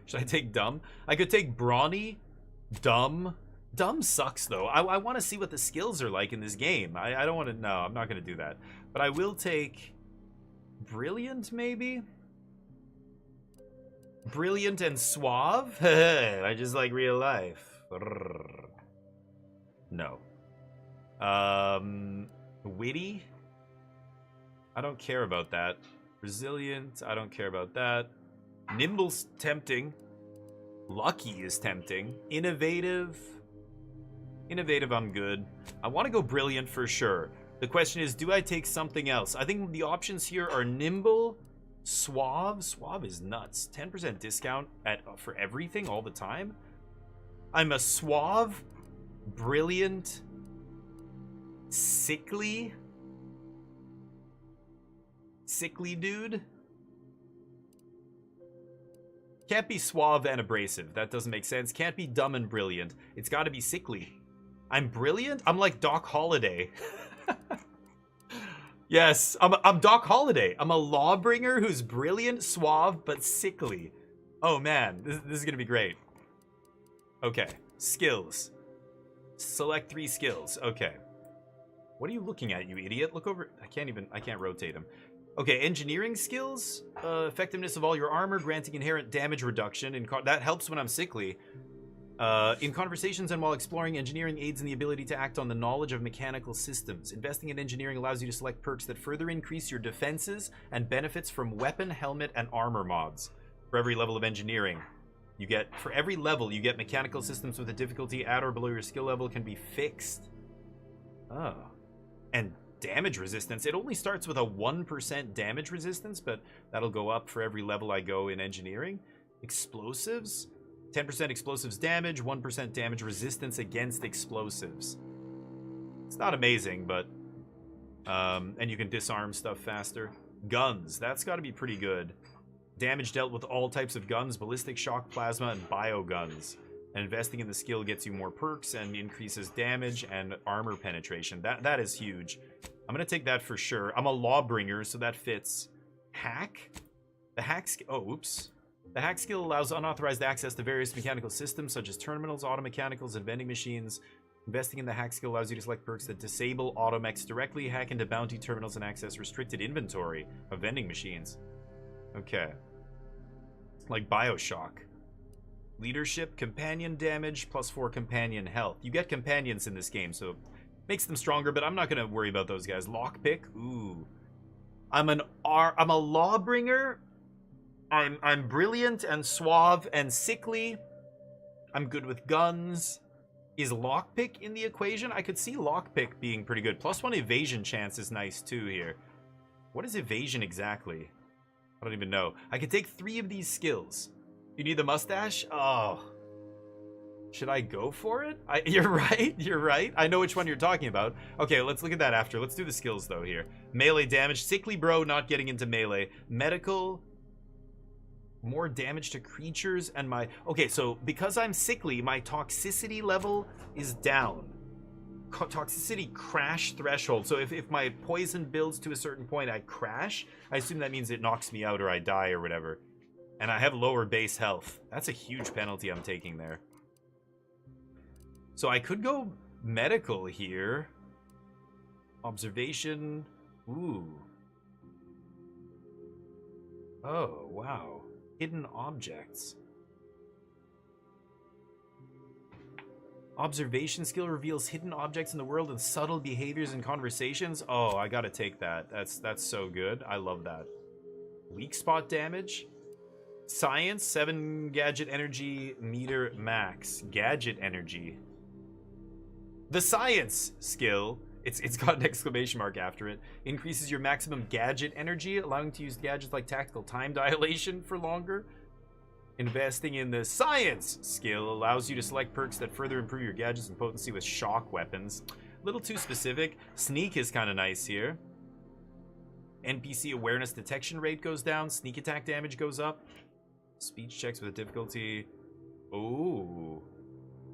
Should I take Dumb? I could take Brawny, Dumb. Dumb sucks, though. I want to see what the skills are like in this game. I don't want to... No, I'm not going to do that. But I will take... Brilliant, maybe? Brilliant and Suave? I just like real life. No. Witty? I don't care about that. Resilient, I don't care about that. Nimble's tempting. Lucky is tempting. Innovative. Innovative, I'm good. I want to go Brilliant for sure. The question is, do I take something else? I think the options here are Nimble, Suave. Suave is nuts. 10% discount for everything all the time. I'm a Suave, Brilliant, Sickly. Sickly dude. Can't be Suave and abrasive. That doesn't make sense. Can't be Dumb and Brilliant. It's got to be Sickly. I'm Brilliant? I'm like Doc Holliday. Yes, I'm Doc Holliday. I'm a lawbringer who's brilliant, suave, but sickly. Oh man, this is gonna be great. Okay, skills. Select 3 skills. Okay. What are you looking at, you idiot? Look over. I can't rotate him. Okay, engineering skills. Effectiveness of all your armor, granting inherent damage reduction. That helps when I'm sickly. In conversations and while exploring, engineering aids in the ability to act on the knowledge of mechanical systems. Investing in engineering allows you to select perks that further increase your defenses and benefits from weapon, helmet, and armor mods. For every level of engineering, for every level, you get mechanical systems with a difficulty at or below your skill level can be fixed. Oh. And damage resistance. It only starts with a 1% damage resistance, but that'll go up for every level I go in engineering. Explosives. 10% explosives damage, 1% damage resistance against explosives. It's not amazing, but... and you can disarm stuff faster. Guns. That's got to be pretty good. Damage dealt with all types of guns, ballistic, shock, plasma, and bioguns. And investing in the skill gets you more perks and increases damage and armor penetration. That is huge. I'm going to take that for sure. I'm a lawbringer, so that fits. Hack? The hack skill... Oh, oops. The hack skill allows unauthorized access to various mechanical systems, such as terminals, automechanicals, and vending machines. Investing in the hack skill allows you to select perks that disable automechs directly, hack into bounty terminals, and access restricted inventory of vending machines. Okay. Like Bioshock. Leadership, companion damage, +4 companion health. You get companions in this game, so makes them stronger, but I'm not going to worry about those guys. Lockpick, ooh. I'm a lawbringer. I'm brilliant and suave and sickly. I'm good with guns. Is lockpick in the equation? I could see lockpick being pretty good. +1 evasion chance is nice too here. What is evasion exactly? I don't even know. I could take 3 of these skills. You need the mustache? Oh. Should I go for it? You're right. You're right. I know which one you're talking about. Okay, let's look at that after. Let's do the skills though here. Melee damage. Sickly bro, not getting into melee. Medical. More damage to creatures and my... Okay, so because I'm sickly, my toxicity level is down. Toxicity crash threshold. So if my poison builds to a certain point, I crash. I assume that means it knocks me out or I die or whatever. And I have lower base health. That's a huge penalty I'm taking there. So I could go medical here. Observation. Ooh. Oh, wow. Hidden objects. Observation skill reveals hidden objects in the world and subtle behaviors in conversations. Oh, I gotta take that. That's so good. I love that. Weak spot damage. Science, 7 gadget energy meter max. Gadget energy. The science skill, it's got an exclamation mark after it, increases your maximum gadget energy, allowing you to use gadgets like tactical time dilation for longer. Investing in the science skill allows you to select perks that further improve your gadgets and potency with shock weapons. A little too specific. Sneak is kind of nice here. NPC awareness detection rate goes down. Sneak attack damage goes up. Speech checks with a difficulty. Oh.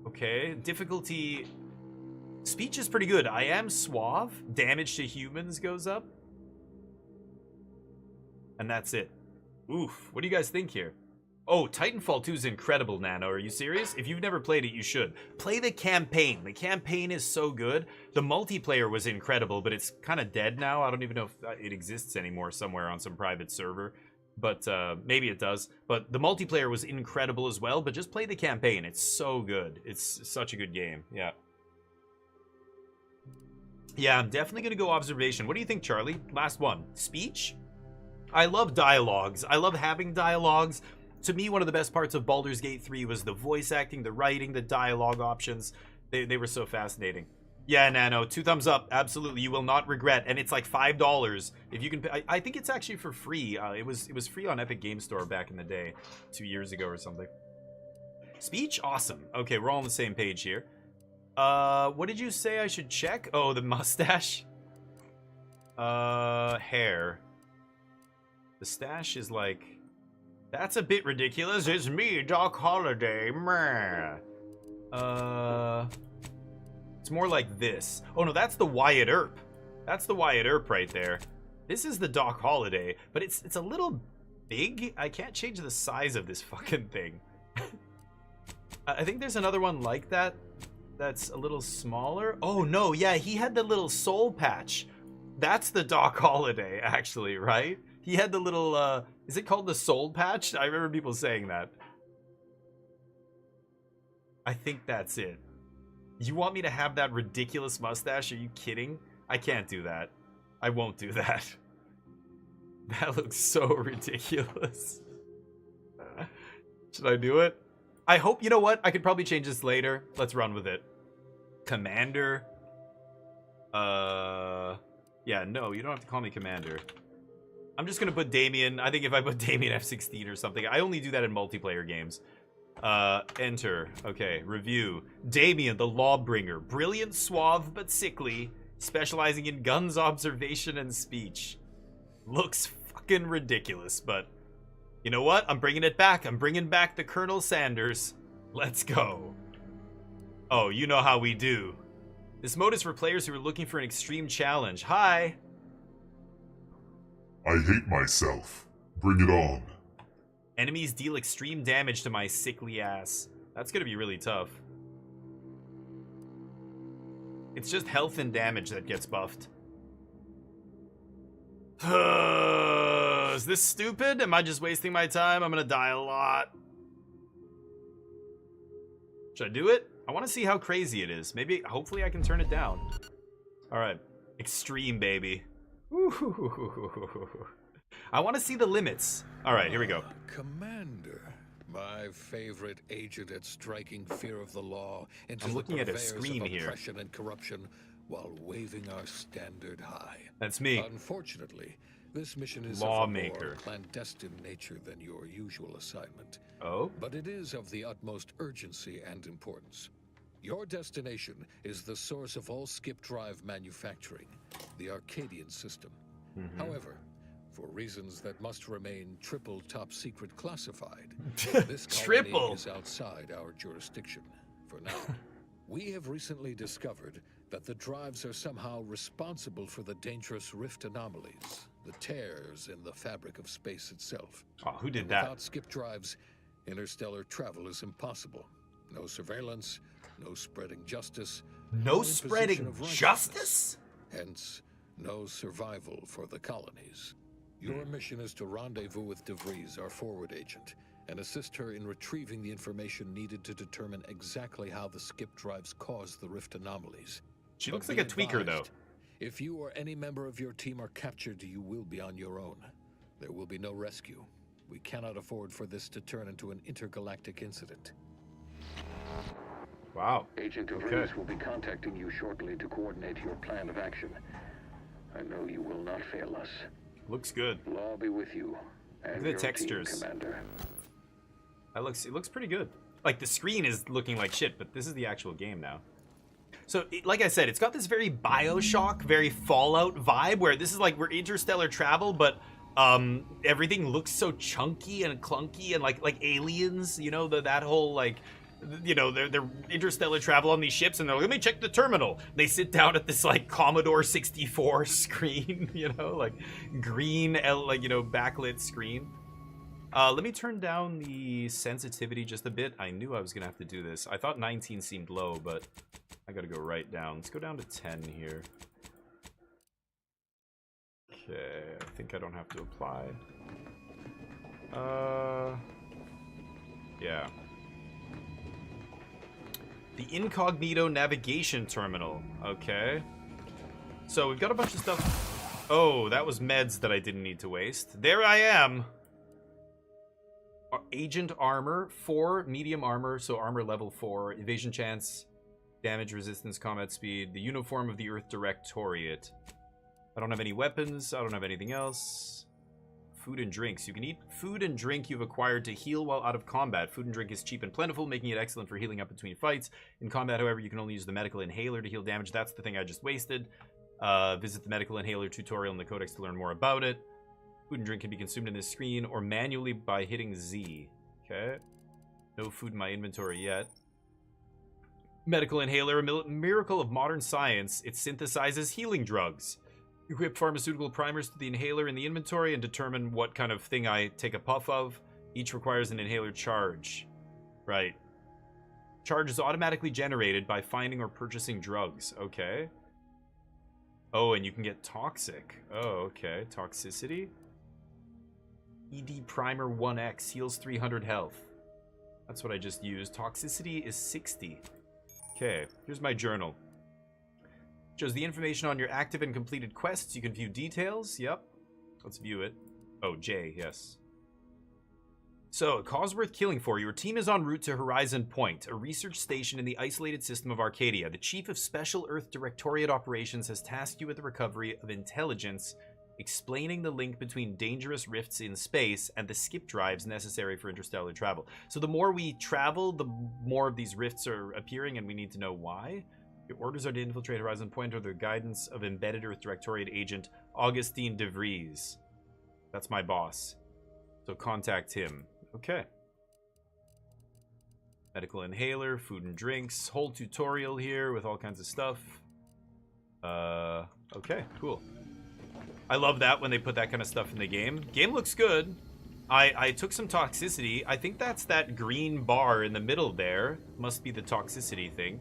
Okay. Difficulty. Speech is pretty good. I am suave. Damage to humans goes up. And that's it. Oof. What do you guys think here? Oh, Titanfall 2 is incredible, Nano. Are you serious? If you've never played it, you should. Play the campaign. The campaign is so good. The multiplayer was incredible, but it's kind of dead now. I don't even know if it exists anymore somewhere on some private server. But maybe it does. But the multiplayer was incredible as well. But just play the campaign. It's so good. It's such a good game. Yeah. Yeah, I'm definitely going to go observation. What do you think, Charlie? Last one. Speech? I love dialogues. I love having dialogues. To me, one of the best parts of Baldur's Gate 3 was the voice acting, the writing, the dialogue options. They were so fascinating. Yeah, Nano, 2 thumbs up. Absolutely, you will not regret. And it's like $5 if you can. I think it's actually for free. It was free on Epic Game Store back in the day, 2 years ago or something. Speech, awesome. Okay, we're all on the same page here. What did you say I should check? Oh, the mustache. Hair. The stash is like. That's a bit ridiculous. It's me, Doc Holliday. Meh. It's more like this. Oh no, that's the Wyatt Earp. That's the Wyatt Earp right there. This is the Doc Holliday, but it's a little big. I can't change the size of this fucking thing. I think there's another one like that that's a little smaller. Oh no, yeah, he had the little soul patch. That's the Doc Holliday, actually, right? He had the little, is it called the soul patch? I remember people saying that. I think that's it. You want me to have that ridiculous mustache? Are you kidding? I can't do that. I won't do that. That looks so ridiculous. Should I do it? I hope, you know what? I could probably change this later. Let's run with it. Commander. Yeah, no, you don't have to call me Commander. I'm just gonna put Damien. I think if I put Damien F16 or something, I only do that in multiplayer games. Enter. Okay, review. Damien, the Lawbringer. Brilliant, suave, but sickly. Specializing in guns, observation, and speech. Looks fucking ridiculous, but you know what? I'm bringing it back. I'm bringing back the Colonel Sanders. Let's go. Oh, you know how we do. This mode is for players who are looking for an extreme challenge. Hi. I hate myself. Bring it on. Enemies deal extreme damage to my sickly ass. That's gonna be really tough. It's just health and damage that gets buffed. Is this stupid? Am I just wasting my time? I'm gonna die a lot. Should I do it? I want to see how crazy it is. Maybe, hopefully I can turn it down. Alright. Extreme, baby. I want to see the limits. Alright, here we go. Commander, my favorite agent at striking fear of the law into I'm looking the at a purveyors screen of here. oppression and corruption while waving our standard high. That's me. Unfortunately, this mission is Lawmaker. of a more clandestine nature than your usual assignment. Oh? But it is of the utmost urgency and importance. Your destination is the source of all skip drive manufacturing, the Arcadian system. However, for reasons that must remain triple top secret classified, this colony is outside our jurisdiction for now. We have recently discovered that the drives are somehow responsible for the dangerous rift anomalies, the tears in the fabric of space itself. Oh, who did And that? Without skip drives, interstellar travel is impossible. No surveillance, no spreading justice. No imposition spreading of righteousness. justice? Hence, no survival for the colonies. Your mission is to rendezvous with DeVries, our forward agent, and assist her in retrieving the information needed to determine exactly how the skip drives cause the rift anomalies. She But looks like be a tweaker, though. advised, if you or any member of your team are captured, you will be on your own. There will be no rescue. We cannot afford for this to turn into an intergalactic incident. Wow. Agent DeVries will be contacting you shortly to coordinate your plan of action. I know you will not fail us. Looks good. Law be with you. And Look at the your textures. Team, Commander. It looks pretty good. Like, the screen is looking like shit, but this is the actual game now. So, like I said, it's got this very Bioshock, very Fallout vibe, where this is like, we're interstellar travel, but everything looks so chunky and clunky and like aliens, you know, that whole, like, you know, they're interstellar travel on these ships, and they're like, let me check the terminal. They sit down at this, like, Commodore 64 screen, you know, like, green, like, you know, backlit screen. Let me turn down the sensitivity just a bit. I knew I was gonna have to do this. I thought 19 seemed low, but I gotta go right down. Let's go down to 10 here. Okay, I think I don't have to apply. Yeah. The incognito navigation terminal. Okay. So we've got a bunch of stuff. Oh, that was meds that I didn't need to waste. There I am. Agent armor, 4 medium armor, so armor level 4, evasion chance, damage resistance, combat speed, the uniform of the Earth Directorate. I don't have any weapons, I don't have anything else. Food and drinks. You can eat food and drink you've acquired to heal while out of combat. Food and drink is cheap and plentiful, making it excellent for healing up between fights. In combat, however, you can only use the medical inhaler to heal damage. That's the thing I just wasted. Visit the medical inhaler tutorial in the codex to learn more about it. Food and drink can be consumed in this screen or manually by hitting Z. Okay. No food in my inventory yet. Medical inhaler, a miracle of modern science. It synthesizes healing drugs. Equip pharmaceutical primers to the inhaler in the inventory and determine what kind of thing I take a puff of. Each requires an inhaler charge. Right. Charge is automatically generated by finding or purchasing drugs. Okay. Oh, and you can get toxic. Oh, okay. Toxicity. ED Primer 1X heals 300 health. That's what I just used. Toxicity is 60. Okay, here's my journal. Shows the information on your active and completed quests. You can view details. Yep. Let's view it. Oh, J, yes. So, a cause worth killing for. Your team is en route to Horizon Point, a research station in the isolated system of Arcadia. The Chief of Special Earth Directorate Operations has tasked you with the recovery of intelligence, explaining the link between dangerous rifts in space and the skip drives necessary for interstellar travel. So the more we travel, the more of these rifts are appearing, and we need to know why. Your orders are to infiltrate Horizon Point under the guidance of embedded Earth Directorate agent Augustine de Vries. That's my boss. So contact him. Okay. Medical inhaler, food and drinks, whole tutorial here with all kinds of stuff. Okay, cool. I love that when they put that kind of stuff in the game. Game looks good. I took some toxicity. I think that's that green bar in the middle there. Must be the toxicity thing.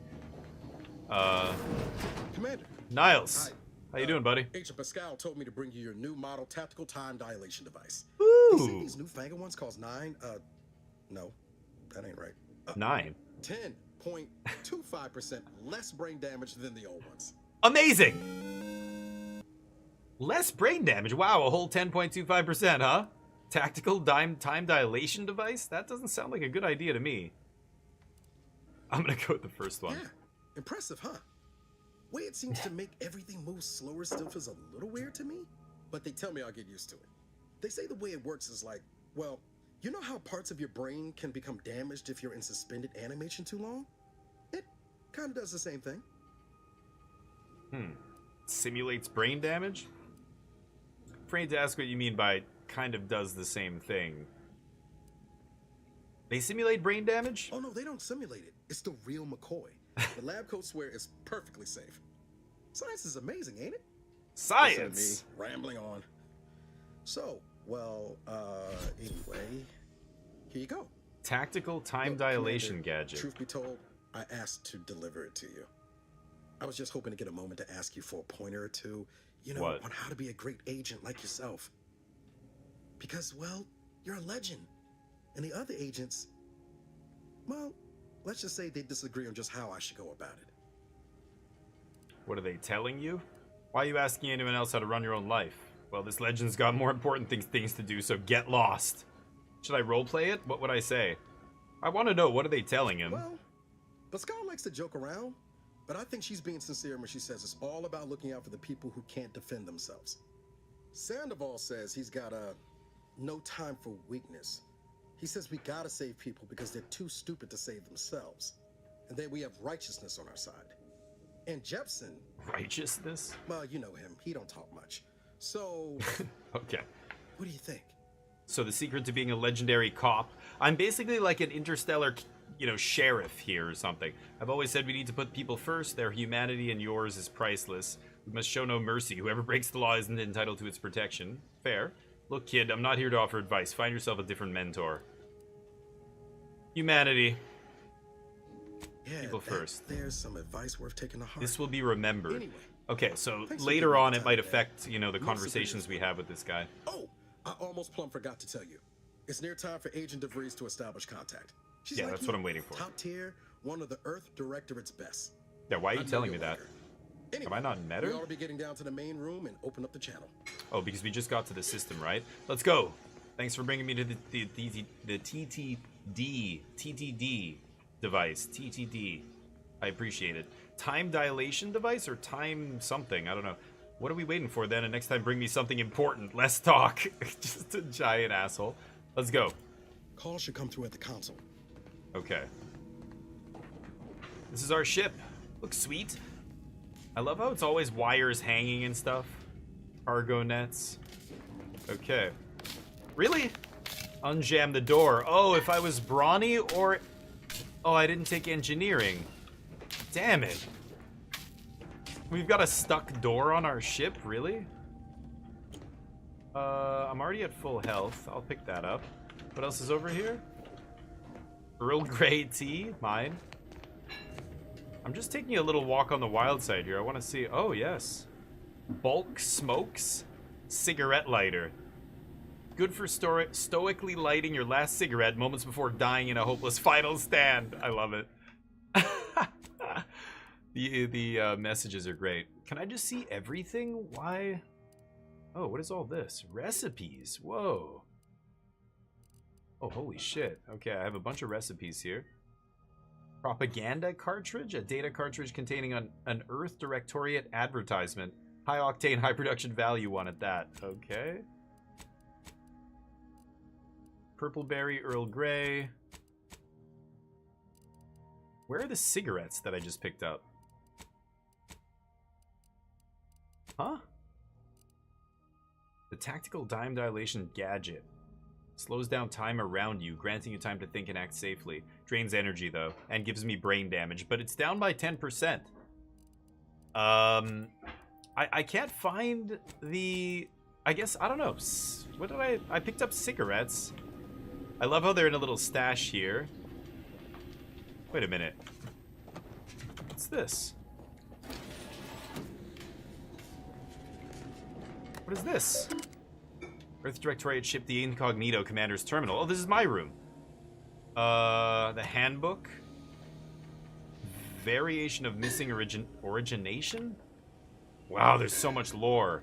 Commander. Niles. Hi. How you doing, buddy? Agent Pascal told me to bring you your new model tactical time dilation device. Ooh. They say these newfangled ones cost no, that ain't right. 9. 10.25% less brain damage than the old ones. Amazing! Less brain damage. Wow, a whole 10.25%, huh? Tactical time dilation device? That doesn't sound like a good idea to me. I'm gonna go with the first one. Yeah, impressive, huh? Way it seems to make everything move slower still feels a little weird to me, but they tell me I'll get used to it. They say the way it works is like, well, you know how parts of your brain can become damaged if you're in suspended animation too long? It kind of does the same thing. Simulates brain damage? Afraid to ask what you mean by kind of does the same thing. They simulate brain damage? Oh no, they don't simulate it. It's the real McCoy. The lab coats swear it's perfectly safe. Science is amazing, ain't it? Science! Listen to me, rambling on. So, well, anyway, here you go. Tactical time Look, dilation Commander, gadget. Truth be told, I asked to deliver it to you. I was just hoping to get a moment to ask you for a pointer or two, you know, What? on how to be a great agent like yourself. Because, well, you're a legend. And the other agents, well, let's just say they disagree on just how I should go about it. What are they telling you? Why are you asking anyone else how to run your own life? Well, this legend's got more important things to do, so get lost. Should I roleplay it? What would I say? I want to know, what are they telling him? Well, Pascal likes to joke around, but I think she's being sincere when she says it's all about looking out for the people who can't defend themselves. Sandoval says he's got no time for weakness. He says we gotta save people because they're too stupid to save themselves. And then we have righteousness on our side. And Jepson... Righteousness? Well, you know him. He don't talk much. So... Okay. What do you think? So the secret to being a legendary cop. I'm basically like an interstellar, sheriff here or something. I've always said we need to put people first. Their humanity and yours is priceless. We must show no mercy. Whoever breaks the law isn't entitled to its protection. Fair. Look, kid, I'm not here to offer advice. Find yourself a different mentor. Humanity. Yeah, People first. There's some advice worth taking to heart. This will be remembered. Anyway, okay, so thanks for later giving on me it time, might Dad. affect, the Most conversations of we have with this guy. Oh, I almost plumb forgot to tell you. It's near time for Agent DeVries to establish contact. She's Yeah, like that's you, what I'm waiting for. Top tier, one of the Earth Directorate's best. Yeah, why are you I know telling me you'll that? like her. Anyway, Have I not met We her? ought to be getting down to the main room and open up the channel. Oh, because we just got to the system, right? Let's go. Thanks for bringing me to the TTD device. TTD. I appreciate it. Time dilation device or time something? I don't know. What are we waiting for then? And next time bring me something important. Less talk. Just a giant asshole. Let's go. Call should come through at the console. Okay. This is our ship. Looks sweet. I love how it's always wires hanging and stuff. Cargo nets. Okay. Really? Unjam the door. Oh, if I was brawny or... Oh, I didn't take engineering. Damn it. We've got a stuck door on our ship? Really? I'm already at full health. I'll pick that up. What else is over here? Earl Grey tea, mine. I'm just taking a little walk on the wild side here. I want to see. Oh yes, bulk smokes cigarette lighter. Good for stoically lighting your last cigarette moments before dying in a hopeless final stand. I love it. The messages are great. Can I just see everything? Why? Oh, what is all this? Recipes. Whoa. Oh, holy shit. Okay, I have a bunch of recipes here. Propaganda cartridge, a data cartridge containing an Earth Directorate advertisement. High octane, high production value one at that. Okay. Purple berry, Earl Grey. Where are the cigarettes that I just picked up? Huh? The tactical dime dilation gadget. Slows down time around you, granting you time to think and act safely. Drains energy, though, and gives me brain damage, but it's down by 10%. I can't find the... I guess, I don't know. What did I picked up cigarettes. I love how they're in a little stash here. Wait a minute. What's this? What is this? Earth Directorate shipped the Incognito Commander's terminal. Oh, this is my room. The handbook. Variation of missing origination? Wow, there's so much lore.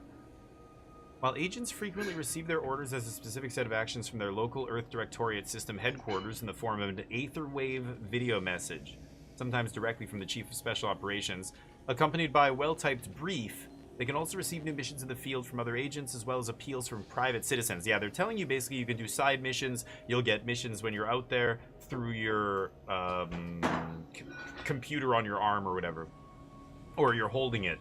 While agents frequently receive their orders as a specific set of actions from their local Earth Directorate system headquarters in the form of an Aetherwave video message, sometimes directly from the Chief of Special Operations, accompanied by a well-typed brief, they can also receive new missions in the field from other agents, as well as appeals from private citizens. Yeah, they're telling you basically you can do side missions. You'll get missions when you're out there through your computer on your arm or whatever, or you're holding it,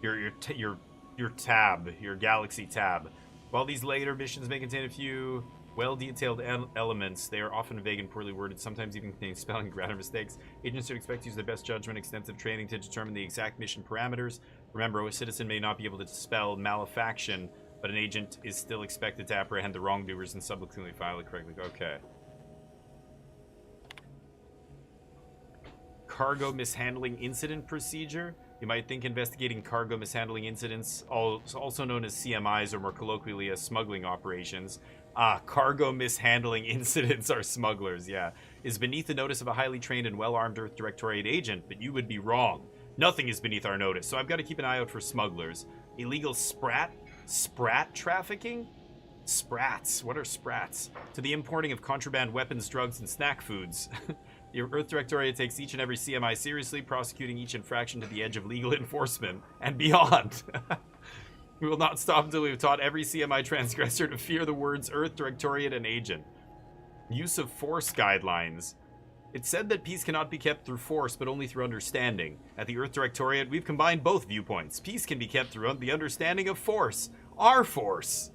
your tab, your Galaxy tab. While these later missions may contain a few well-detailed elements, they are often vague and poorly worded, sometimes even containing spelling grammar mistakes. Agents should expect to use their best judgment, extensive training to determine the exact mission parameters. Remember, a citizen may not be able to spell malefaction, but an agent is still expected to apprehend the wrongdoers and subsequently file it correctly. Okay. Cargo mishandling incident procedure. You might think investigating cargo mishandling incidents, also known as CMIs or more colloquially as smuggling operations. Cargo mishandling incidents are smugglers, yeah. Is beneath the notice of a highly trained and well-armed Earth Directorate agent, but you would be wrong. Nothing is beneath our notice, so I've got to keep an eye out for smugglers. Illegal sprat trafficking? Sprats. What are sprats? To the importing of contraband weapons, drugs, and snack foods. The Earth Directorate takes each and every CMI seriously, prosecuting each infraction to the edge of legal enforcement and beyond. We will not stop until we've taught every CMI transgressor to fear the words Earth Directorate and agent. Use of force guidelines. It's said that peace cannot be kept through force, but only through understanding. At the Earth Directorate, we've combined both viewpoints. Peace can be kept through the understanding of force. Our force.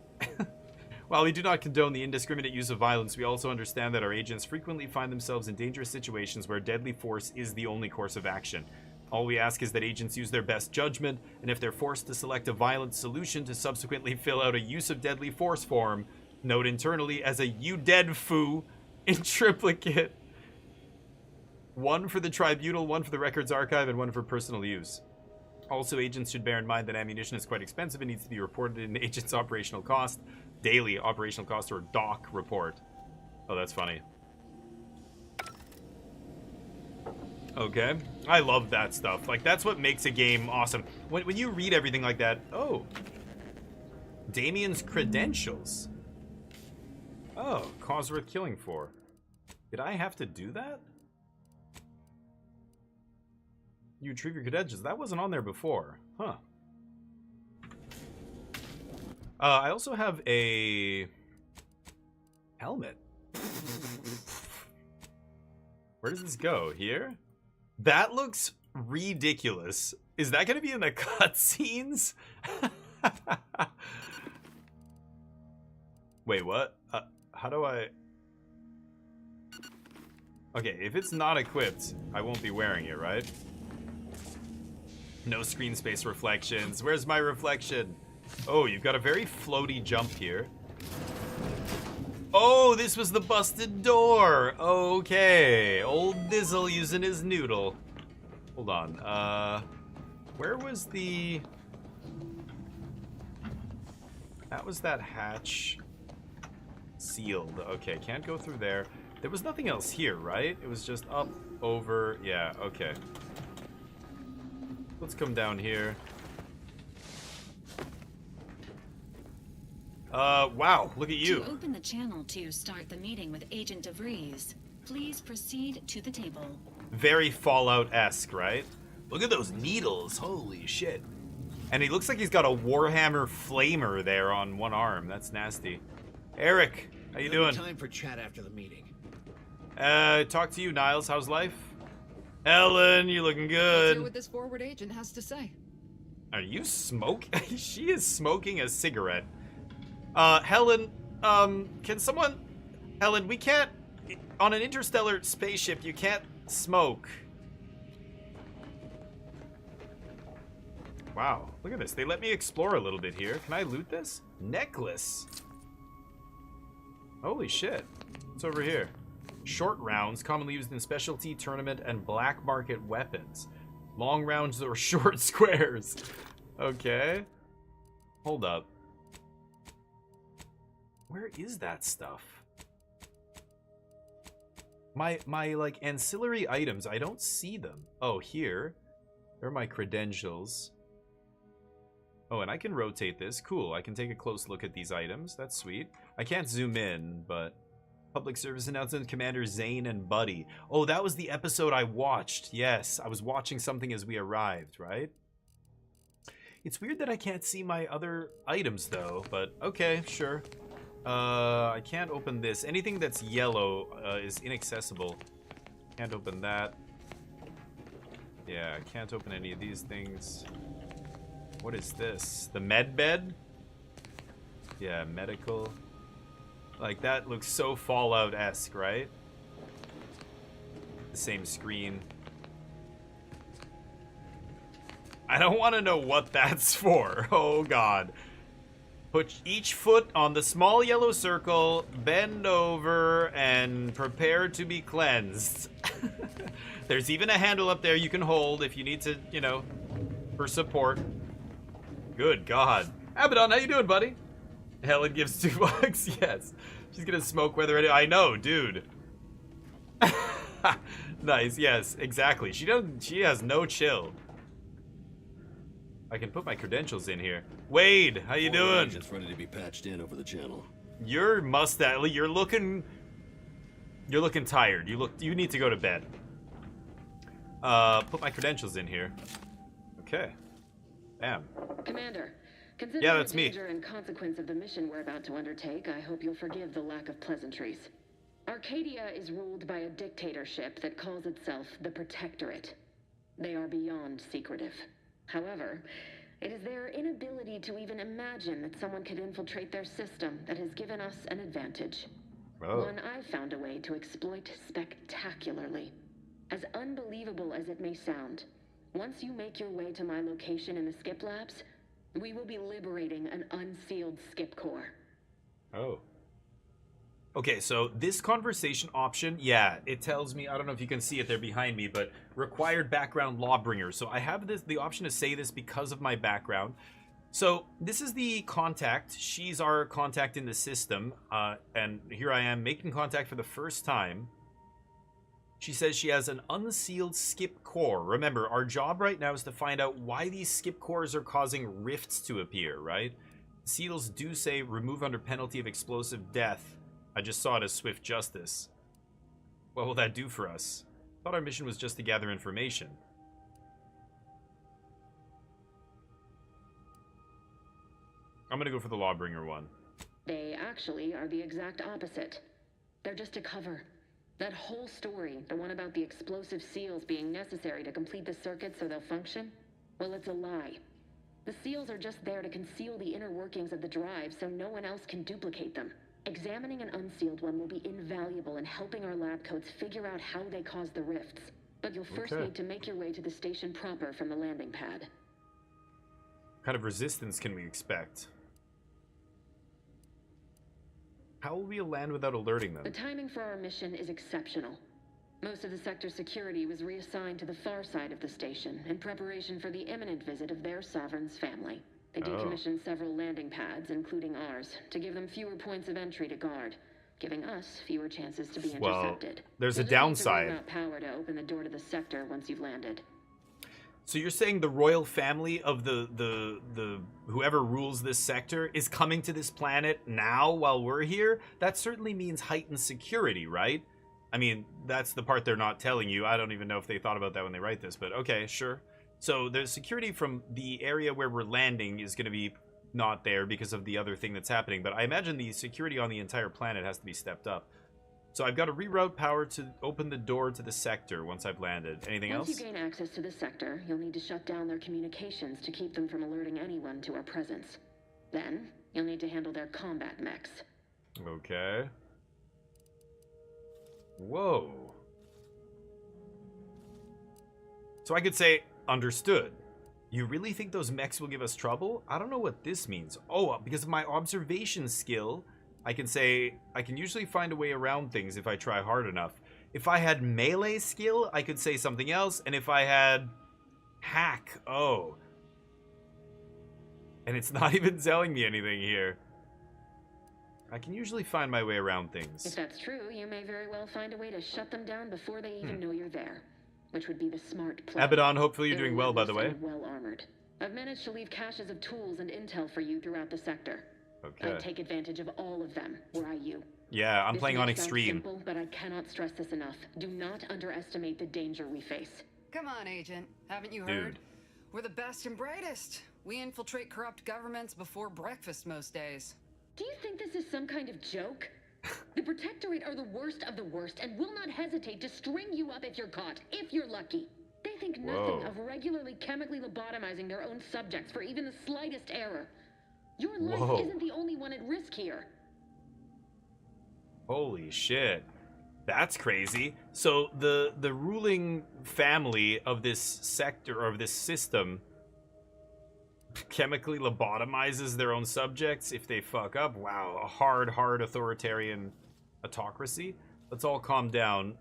While we do not condone the indiscriminate use of violence, we also understand that our agents frequently find themselves in dangerous situations where deadly force is the only course of action. All we ask is that agents use their best judgment, and if they're forced to select a violent solution to subsequently fill out a use of deadly force form, note internally as a "you dead foo" in triplicate. One for the tribunal, one for the records archive, and one for personal use. Also, agents should bear in mind that ammunition is quite expensive and needs to be reported in the agent's operational cost, daily operational cost, or DOC report. Oh, that's funny. Okay. I love that stuff. Like, that's what makes a game awesome. When you read everything like that... Oh. Damien's credentials. Oh, cause worth killing for. Did I have to do that? You retrieve your credentials. That wasn't on there before. Huh. I also have a... helmet. Where does this go? Here? That looks ridiculous. Is that going to be in the cutscenes? Wait, what? How do I... Okay, if it's not equipped, I won't be wearing it, right? No screen space reflections. Where's my reflection? Oh, you've got a very floaty jump here. Oh, this was the busted door. Okay. Old Dizzle using his noodle. Hold on. Where was the... That was that hatch. Sealed. Okay, can't go through there. There was nothing else here, right? It was just up, over... Yeah, okay. Let's come down here. Wow, look at you. To open the channel to start the meeting with Agent DeVries, please proceed to the table. Very Fallout-esque, right? Look at those needles, holy shit. And he looks like he's got a Warhammer flamer there on one arm. That's nasty. Eric, how you doing? Time for chat after the meeting. Talk to you, Niles. How's life? Ellen, you looking Let's good. hear what this forward agent has to say. Are you smoking? She is smoking a cigarette. Helen, can someone... Helen, we can't... On an interstellar spaceship, you can't smoke. Wow, look at this. They let me explore a little bit here. Can I loot this? Necklace. Holy shit. What's over here? Short rounds, commonly used in specialty, tournament, and black market weapons. Long rounds or short squares. Okay. Hold up. Where is that stuff? My like ancillary items, I don't see them. Oh, here. There are my credentials. Oh, and I can rotate this. Cool. I can take a close look at these items. That's sweet. I can't zoom in, but public service announcement, Commander Zane and Buddy. Oh, that was the episode I watched. Yes, I was watching something as we arrived, right? It's weird that I can't see my other items though, but okay, sure. I can't open this. Anything that's yellow is inaccessible. Can't open that. Yeah, I can't open any of these things. What is this? The med bed? Yeah, medical. Like, that looks so Fallout-esque, right? The same screen. I don't want to know what that's for. Oh, God. Put each foot on the small yellow circle, bend over, and prepare to be cleansed. There's even a handle up there you can hold if you need to, you know, for support. Good God. Abaddon, how you doing, buddy? Helen gives $2. Yes. She's gonna smoke whether it... I know, dude. Nice, yes, exactly. She has no chill. I can put my credentials in here. Wade, how you doing? Agent's ready to be patched in over the channel. Your mustache, you're looking tired. You need to go to bed. Put my credentials in here. Okay. Bam. Commander, considering Yeah, that's the me. danger and consequence of the mission we're about to undertake, I hope you'll forgive the lack of pleasantries. Arcadia is ruled by a dictatorship that calls itself the Protectorate. They are beyond secretive. However, it is their inability to even imagine that someone could infiltrate their system that has given us an advantage. Oh. One I've found a way to exploit spectacularly. As unbelievable as it may sound, once you make your way to my location in the Skip Labs, we will be liberating an unsealed Skip core. Oh. Okay, so this conversation option, yeah, it tells me, I don't know if you can see it there behind me, but required background Lawbringer. So I have the option to say this because of my background. So this is the contact. She's our contact in the system. And here I am making contact for the first time. She says she has an unsealed skip core. Remember, our job right now is to find out why these skip cores are causing rifts to appear, right? Seals do say remove under penalty of explosive death. I just saw it as swift justice. What will that do for us? Thought our mission was just to gather information. I'm gonna go for the Lawbringer one. They actually are the exact opposite. They're just a cover. That whole story, the one about the explosive seals being necessary to complete the circuit so they'll function, well, it's a lie. The seals are just there to conceal the inner workings of the drive so no one else can duplicate them. Examining an unsealed one will be invaluable in helping our lab coats figure out how they cause the rifts. But you'll first Okay. need to make your way to the station proper from the landing pad. kind of resistance can we expect? How will we land without alerting them? The timing for our mission is exceptional. Most of the sector's security was reassigned to the far side of the station in preparation for the imminent visit of their sovereign's family. They decommissioned several landing pads, including ours, to give them fewer points of entry to guard, giving us fewer chances to be intercepted. Well, there's a You'll just need to downside. run that power to open the door to the sector once you've landed. So you're saying the royal family of the whoever rules this sector is coming to this planet now while we're here? That certainly means heightened security, right? I mean, that's the part they're not telling you. I don't even know if they thought about that when they write this, but okay, sure. So the security from the area where we're landing is going to be not there because of the other thing that's happening, but I imagine the security on the entire planet has to be stepped up. So I've got to reroute power to open the door to the sector once I've landed. Anything else? Once you gain access to the sector, you'll need to shut down their communications to keep them from alerting anyone to our presence. Then, you'll need to handle their combat mechs. Okay. Whoa. So I could say, understood. You really think those mechs will give us trouble? I don't know what this means. Oh, because of my observation skill, I can say, I can usually find a way around things if I try hard enough. If I had melee skill, I could say something else. And if I had hack, oh. And it's not even telling me anything here. I can usually find my way around things. If that's true, you may very well find a way to shut them down before they even know you're there, which would be the smart play. Abaddon, hopefully you're They're doing well, by the way. and well armored. I've managed to leave caches of tools and intel for you throughout the sector. Okay. I'd take advantage of all of them, were I you. Yeah, I'm This playing may on sound extreme. Simple, but I cannot stress this enough. Do not underestimate the danger we face. Come on, Agent. Haven't you Dude. heard? We're the best and brightest. We infiltrate corrupt governments before breakfast most days. Do you think this is some kind of joke? The Protectorate are the worst of the worst and will not hesitate to string you up if you're caught, if you're lucky. They think nothing Whoa. of regularly chemically lobotomizing their own subjects for even the slightest error. Your life Whoa. isn't the only one at risk here. Holy shit. That's crazy. So the ruling family of this sector, or of this system, chemically lobotomizes their own subjects if they fuck up. Wow, a hard authoritarian autocracy. Let's all calm down.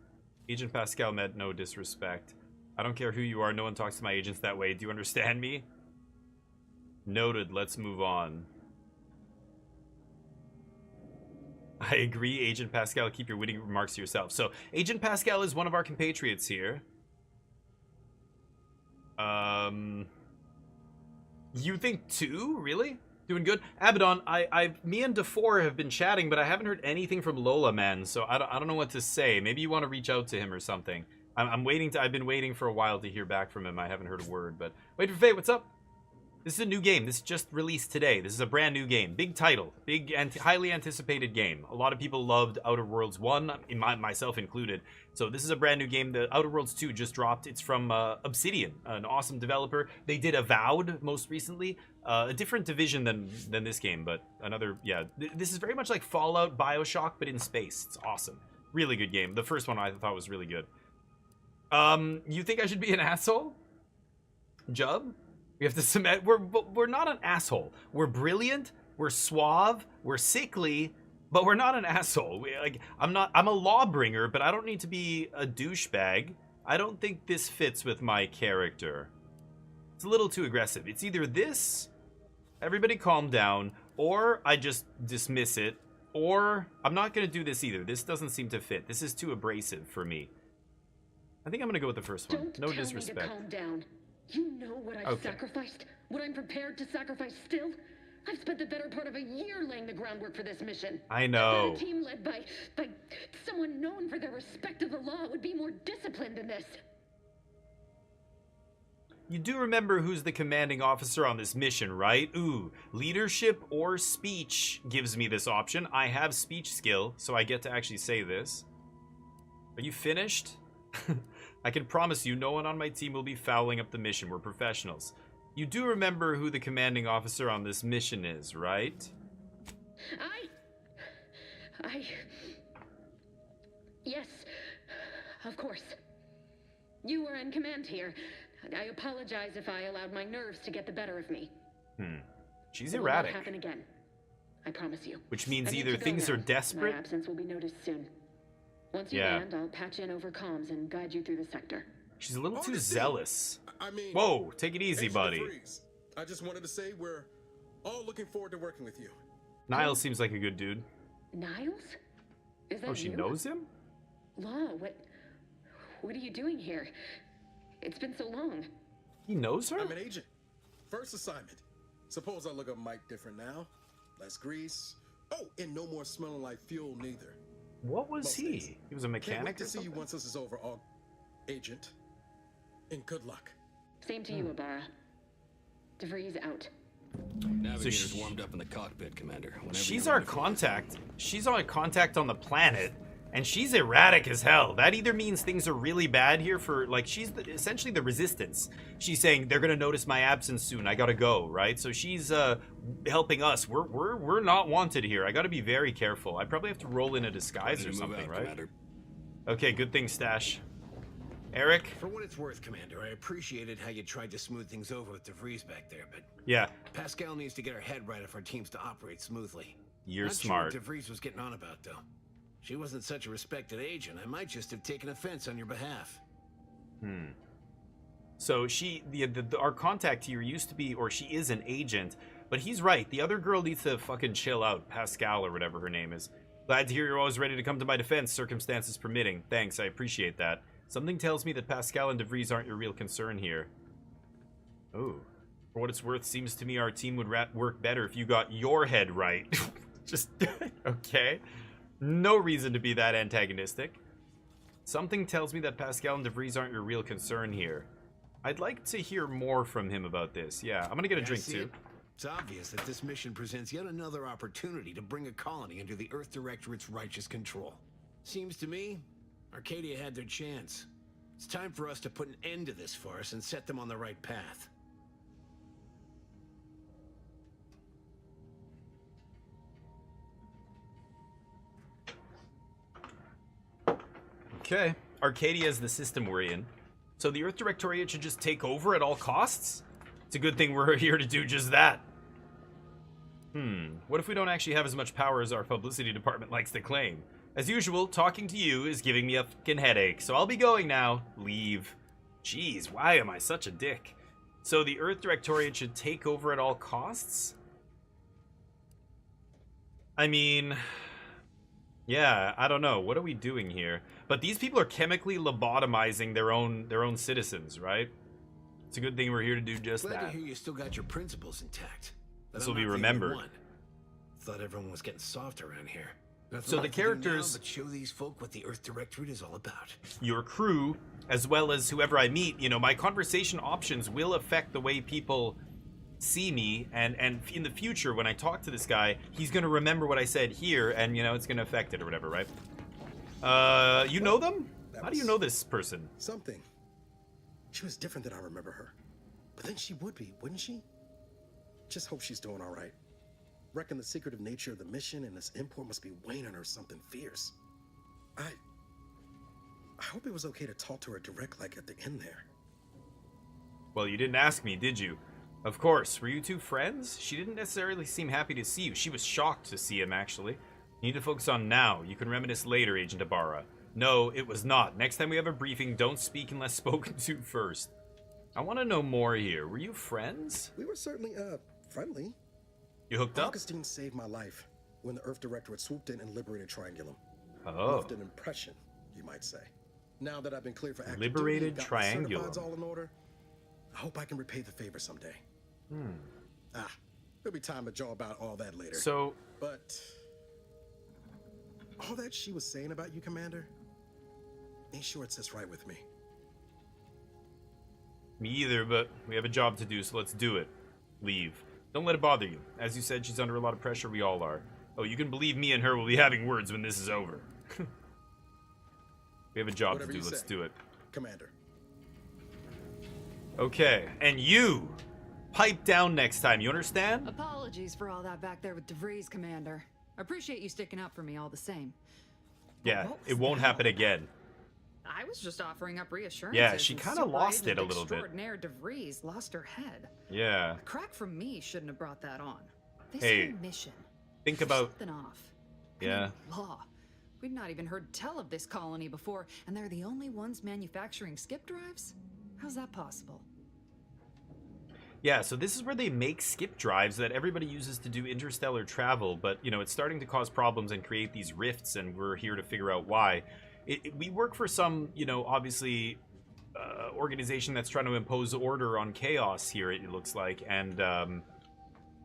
Agent Pascal meant no disrespect. I don't care who you are, no one talks to my agents that way. Do you understand me? Noted, let's move on. I agree, Agent Pascal. Keep your witty remarks to yourself. So, Agent Pascal is one of our compatriots here. You think two? Really? Doing good? Abaddon, me and DeFore have been chatting, but I haven't heard anything from Lola, man. So I don't know what to say. Maybe you want to reach out to him or something. I've been waiting for a while to hear back from him. I haven't heard a word, but wait for Faye. What's up? This is a new game. This just released today. This is a brand new game. Big title. Big and highly anticipated game. A lot of people loved Outer Worlds 1, myself included. So this is a brand new game. The Outer Worlds 2 just dropped. It's from Obsidian, an awesome developer. They did Avowed most recently. A different division than this game, but another, yeah. This is very much like Fallout, BioShock, but in space. It's awesome. Really good game. The first one I thought was really good. You think I should be an asshole? Jub? We have to submit. We're not an asshole. We're brilliant. We're suave. We're sickly, but we're not an asshole. I'm a lawbringer, but I don't need to be a douchebag. I don't think this fits with my character. It's a little too aggressive. It's either this, everybody calm down, or I just dismiss it, or I'm not going to do this either. This doesn't seem to fit. This is too abrasive for me. I think I'm going to go with the first one. No disrespect. Don't tell me to calm down. You know what I've sacrificed? What I'm prepared to sacrifice still? I've spent the better part of a year laying the groundwork for this mission. I know. A team led by someone known for their respect of the law would be more disciplined than this. You do remember who's the commanding officer on this mission, right? Ooh, leadership or speech gives me this option. I have speech skill, so I get to actually say this. Are you finished? I can promise you no one on my team will be fouling up the mission. We're professionals. You do remember who the commanding officer on this mission is, right? Yes, of course. You were in command here. I apologize if I allowed my nerves to get the better of me. She's It will erratic. not happen again. I promise you. Which means I need either to go things now. are desperate. My absence will be noticed soon. Once you Yeah. land, I'll patch in over comms and guide you through the sector. She's a little too zealous. I mean, Whoa, take it easy, Agent buddy. DeVries, I just wanted to say we're all looking forward to working with you. Niles seems like a good dude. Niles? Is that Oh, she you? knows him? Law, what are you doing here? It's been so long. He knows her? I'm an agent. First assignment. Suppose I look a mite different now. Less grease. Oh, and no more smelling like fuel neither. What was Most he? days. He was a Can't wait mechanic to or see you something? once this is over, Agent. And good luck. Same to you, Ibarra. DeVries out. Navigator's warmed up in the cockpit, Commander. Whenever She's you're our ready for contact. She's our contact on the planet, and she's erratic as hell. That either means things are really bad here for, like, she's essentially the resistance. She's saying they're gonna notice my absence soon. I gotta go, right? So she's helping us. We're not wanted here. I gotta be very careful. I probably have to roll in a disguise Ready or to move something, out, right? Commander. Okay, good thing, Stash. Eric? For what it's worth, Commander, I appreciated how you tried to smooth things over with DeVries back there, but Yeah, Pascal needs to get her head right if our team's to operate smoothly. you're Not smart. Sure what DeVries was getting on about, though. She wasn't such a respected agent. I might just have taken offense on your behalf. So she, our contact here used to be, or she is an agent, but he's right. The other girl needs to fucking chill out. Pascal or whatever her name is. Glad to hear you're always ready to come to my defense, circumstances permitting. Thanks, I appreciate that. Something tells me that Pascal and DeVries aren't your real concern here. Oh. For what it's worth, seems to me our team would work better if you got your head right. Just, okay. No reason to be that antagonistic. Something tells me that Pascal and DeVries aren't your real concern here. I'd like to hear more from him about this. Yeah, I'm gonna get a drink see too. it? It's obvious that this mission presents yet another opportunity to bring a colony under the Earth Directorate's righteous control. Seems to me, Arcadia had their chance. It's time for us to put an end to this farce and set them on the right path. Okay. Arcadia is the system we're in. So the Earth Directorate should just take over at all costs? It's a good thing we're here to do just that. What if we don't actually have as much power as our publicity department likes to claim? As usual, talking to you is giving me a fucking headache, so I'll be going now. Leave. Jeez, why am I such a dick? So the Earth Directorate should take over at all costs? I mean... yeah, I don't know. What are we doing here? But these people are chemically lobotomizing their own citizens, right? It's a good thing we're here to do just Glad that. to hear you still got your principles intact. But This I'm will be not the only remembered. one. Thought everyone was getting soft around here. Nothing So the left to do now characters- but show these folk what the Earth Directorate is all about. Your crew, as well as whoever I meet, you know, my conversation options will affect the way people see me, and in the future when I talk to this guy, he's gonna remember what I said here, and you know, it's gonna affect it or whatever, right? You know them? How do you know this person? Something. She was different than I remember her. But then she would be, wouldn't she? Just hope she's doing all right. Reckon the secretive nature of the mission and this import must be weighing on her something fierce. I hope it was okay to talk to her direct, like at the end there. Well, you didn't ask me, did you? Of course. Were you two friends? She didn't necessarily seem happy to see you. She was shocked to see him, actually. You need to focus on now. You can reminisce later, Agent Ibarra. No, it was not. Next time we have a briefing, don't speak unless spoken to first. I want to know more here. Were you friends? We were certainly, friendly. You hooked up? Augustine saved my life when the Earth Directorate swooped in and liberated Triangulum. Oh. Left an impression, you might say. Now that I've been cleared for active Liberated duty and got my Triangulum. certifieds all in order, I hope I can repay the favor someday. There'll be time to jaw about all that later. So... But... all that she was saying about you, Commander, ain't sure it sits right with me. Me either, but we have a job to do, so let's do it. Leave. Don't let it bother you. As you said, she's under a lot of pressure. We all are. Oh, you can believe me and her will be having words when this is over. We have a job Whatever to do. you Let's say, do it. Commander. Okay, and you pipe down next time. You understand? Apologies for all that back there with DeVries, Commander. I appreciate you sticking up for me all the same. Yeah, what it was won't that? happen again. I was just offering up reassurances. Yeah, she and kind of Super lost it Agent a little bit. Extraordinaire DeVries lost her head. Yeah. A crack from me shouldn't have brought that on. This Hey, whole mission. think about... Something off. Yeah. Law. We've not even heard tell of this colony before, and they're the only ones manufacturing skip drives? How's that possible? Yeah, so this is where they make skip drives that everybody uses to do interstellar travel, but, you know, it's starting to cause problems and create these rifts, and we're here to figure out why. We work for some, you know, obviously, organization that's trying to impose order on chaos here, it looks like, and,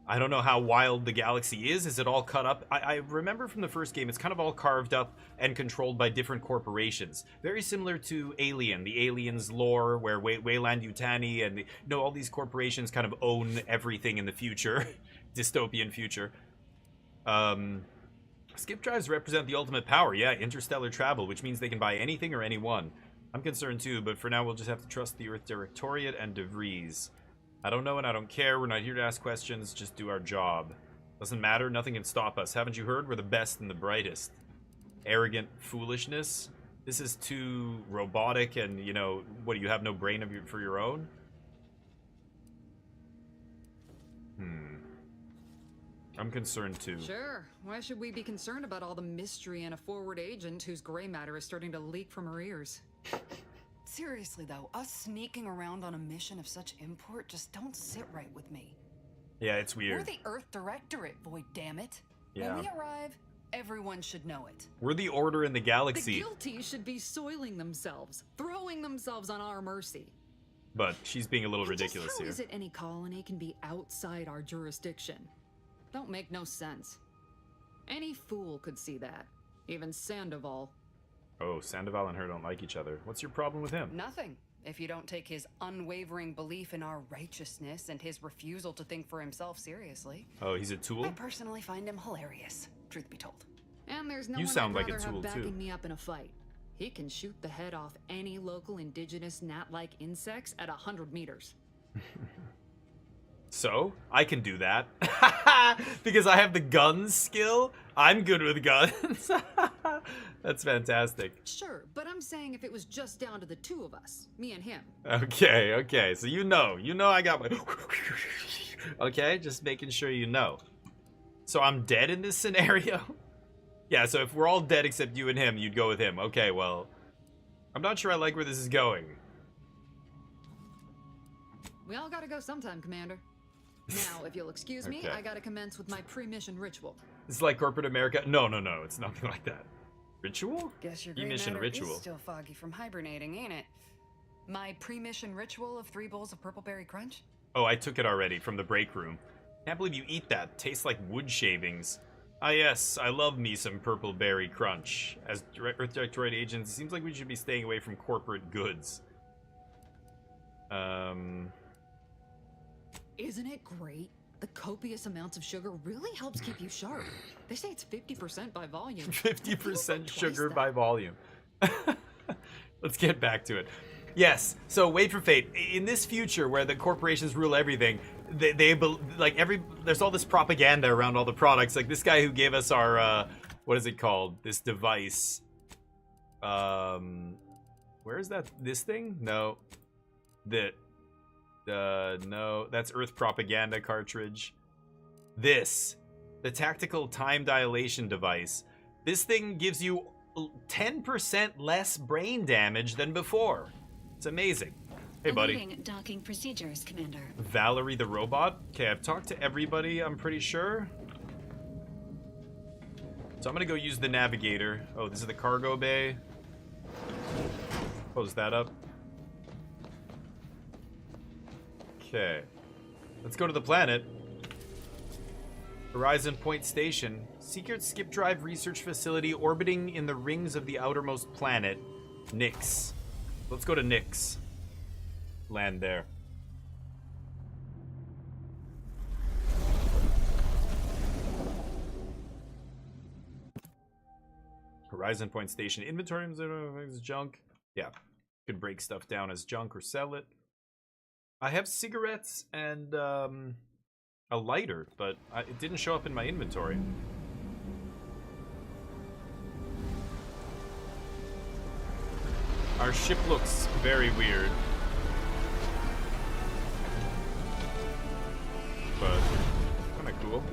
I don't know how wild the galaxy is. Is it all cut up? I remember from the first game, it's kind of all carved up and controlled by different corporations. Very similar to Alien, the Aliens lore, where Weyland-Yutani and, you know, all these corporations kind of own everything in the future. Dystopian future. Skip drives represent the ultimate power. Yeah, interstellar travel, which means they can buy anything or anyone. I'm concerned too, but for now we'll just have to trust the Earth Directorate and DeVries. I don't know and I don't care. We're not here to ask questions. Just do our job. Doesn't matter. Nothing can stop us. Haven't you heard? We're the best and the brightest. Arrogant foolishness. This is too robotic and, you know, what, do you have no brain for your own? I'm concerned too. Sure. Why should we be concerned about all the mystery and a forward agent whose gray matter is starting to leak from her ears? Seriously though, us sneaking around on a mission of such import just don't sit right with me. Yeah, it's weird. We're the Earth Directorate, boy, damn it. Yeah. When we arrive, everyone should know it. We're the order in the galaxy. The guilty should be soiling themselves, throwing themselves on our mercy. But she's being a little ridiculous Just how here. is it any colony can be outside our jurisdiction? Don't make no sense. Any fool could see that. Even Sandoval. Oh, Sandoval and her don't like each other. What's your problem with him? Nothing. If you don't take his unwavering belief in our righteousness and his refusal to think for himself seriously. Oh, he's a tool? I personally find him hilarious, truth be told. And there's no You one sound I'd like a rather tool, have too. backing me up in a fight. He can shoot the head off any local indigenous gnat-like insects at 100 meters. So, I can do that. Because I have the guns skill. I'm good with guns. That's fantastic. Sure, but I'm saying if it was just down to the two of us, me and him. Okay, so you know I got my... Okay, just making sure you know. So I'm dead in this scenario? Yeah, so if we're all dead except you and him, you'd go with him. Okay, well, I'm not sure I like where this is going. We all gotta go sometime, Commander. Now, if you'll excuse me, Okay. I gotta commence with my pre-mission ritual. It's like corporate America. No, it's nothing like that. Ritual? Guess your gray Pre-mission matter ritual. is still foggy from hibernating, ain't it? My pre-mission ritual of 3 bowls of Purple Berry Crunch? Oh, I took it already from the break room. Can't believe you eat that. Tastes like wood shavings. Ah yes, I love me some Purple Berry Crunch. As Earth Directorate agents, it seems like we should be staying away from corporate goods. Isn't it great? The copious amounts of sugar really helps keep you sharp. They say it's 50% by volume. 50% sugar by volume. Let's get back to it. Yes, so wait for fate. In this future where the corporations rule everything, there's all this propaganda around all the products. Like this guy who gave us our, what is it called? This device. Where is that? This thing? No. No, that's Earth Propaganda cartridge. This, the tactical time dilation device. This thing gives you 10% less brain damage than before. It's amazing. Hey, buddy. Awaiting docking procedures, Commander. Valerie the robot. Okay, I've talked to everybody, I'm pretty sure. So I'm gonna go use the navigator. Oh, this is the cargo bay. Close that up. Okay. Let's go to the planet. Horizon Point Station. Secret skip drive research facility orbiting in the rings of the outermost planet. Nyx. Let's go to Nyx. Land there. Horizon Point Station. Inventory is junk. Yeah. Could break stuff down as junk or sell it. I have cigarettes and a lighter, but it didn't show up in my inventory. Our ship looks very weird. But kind of cool.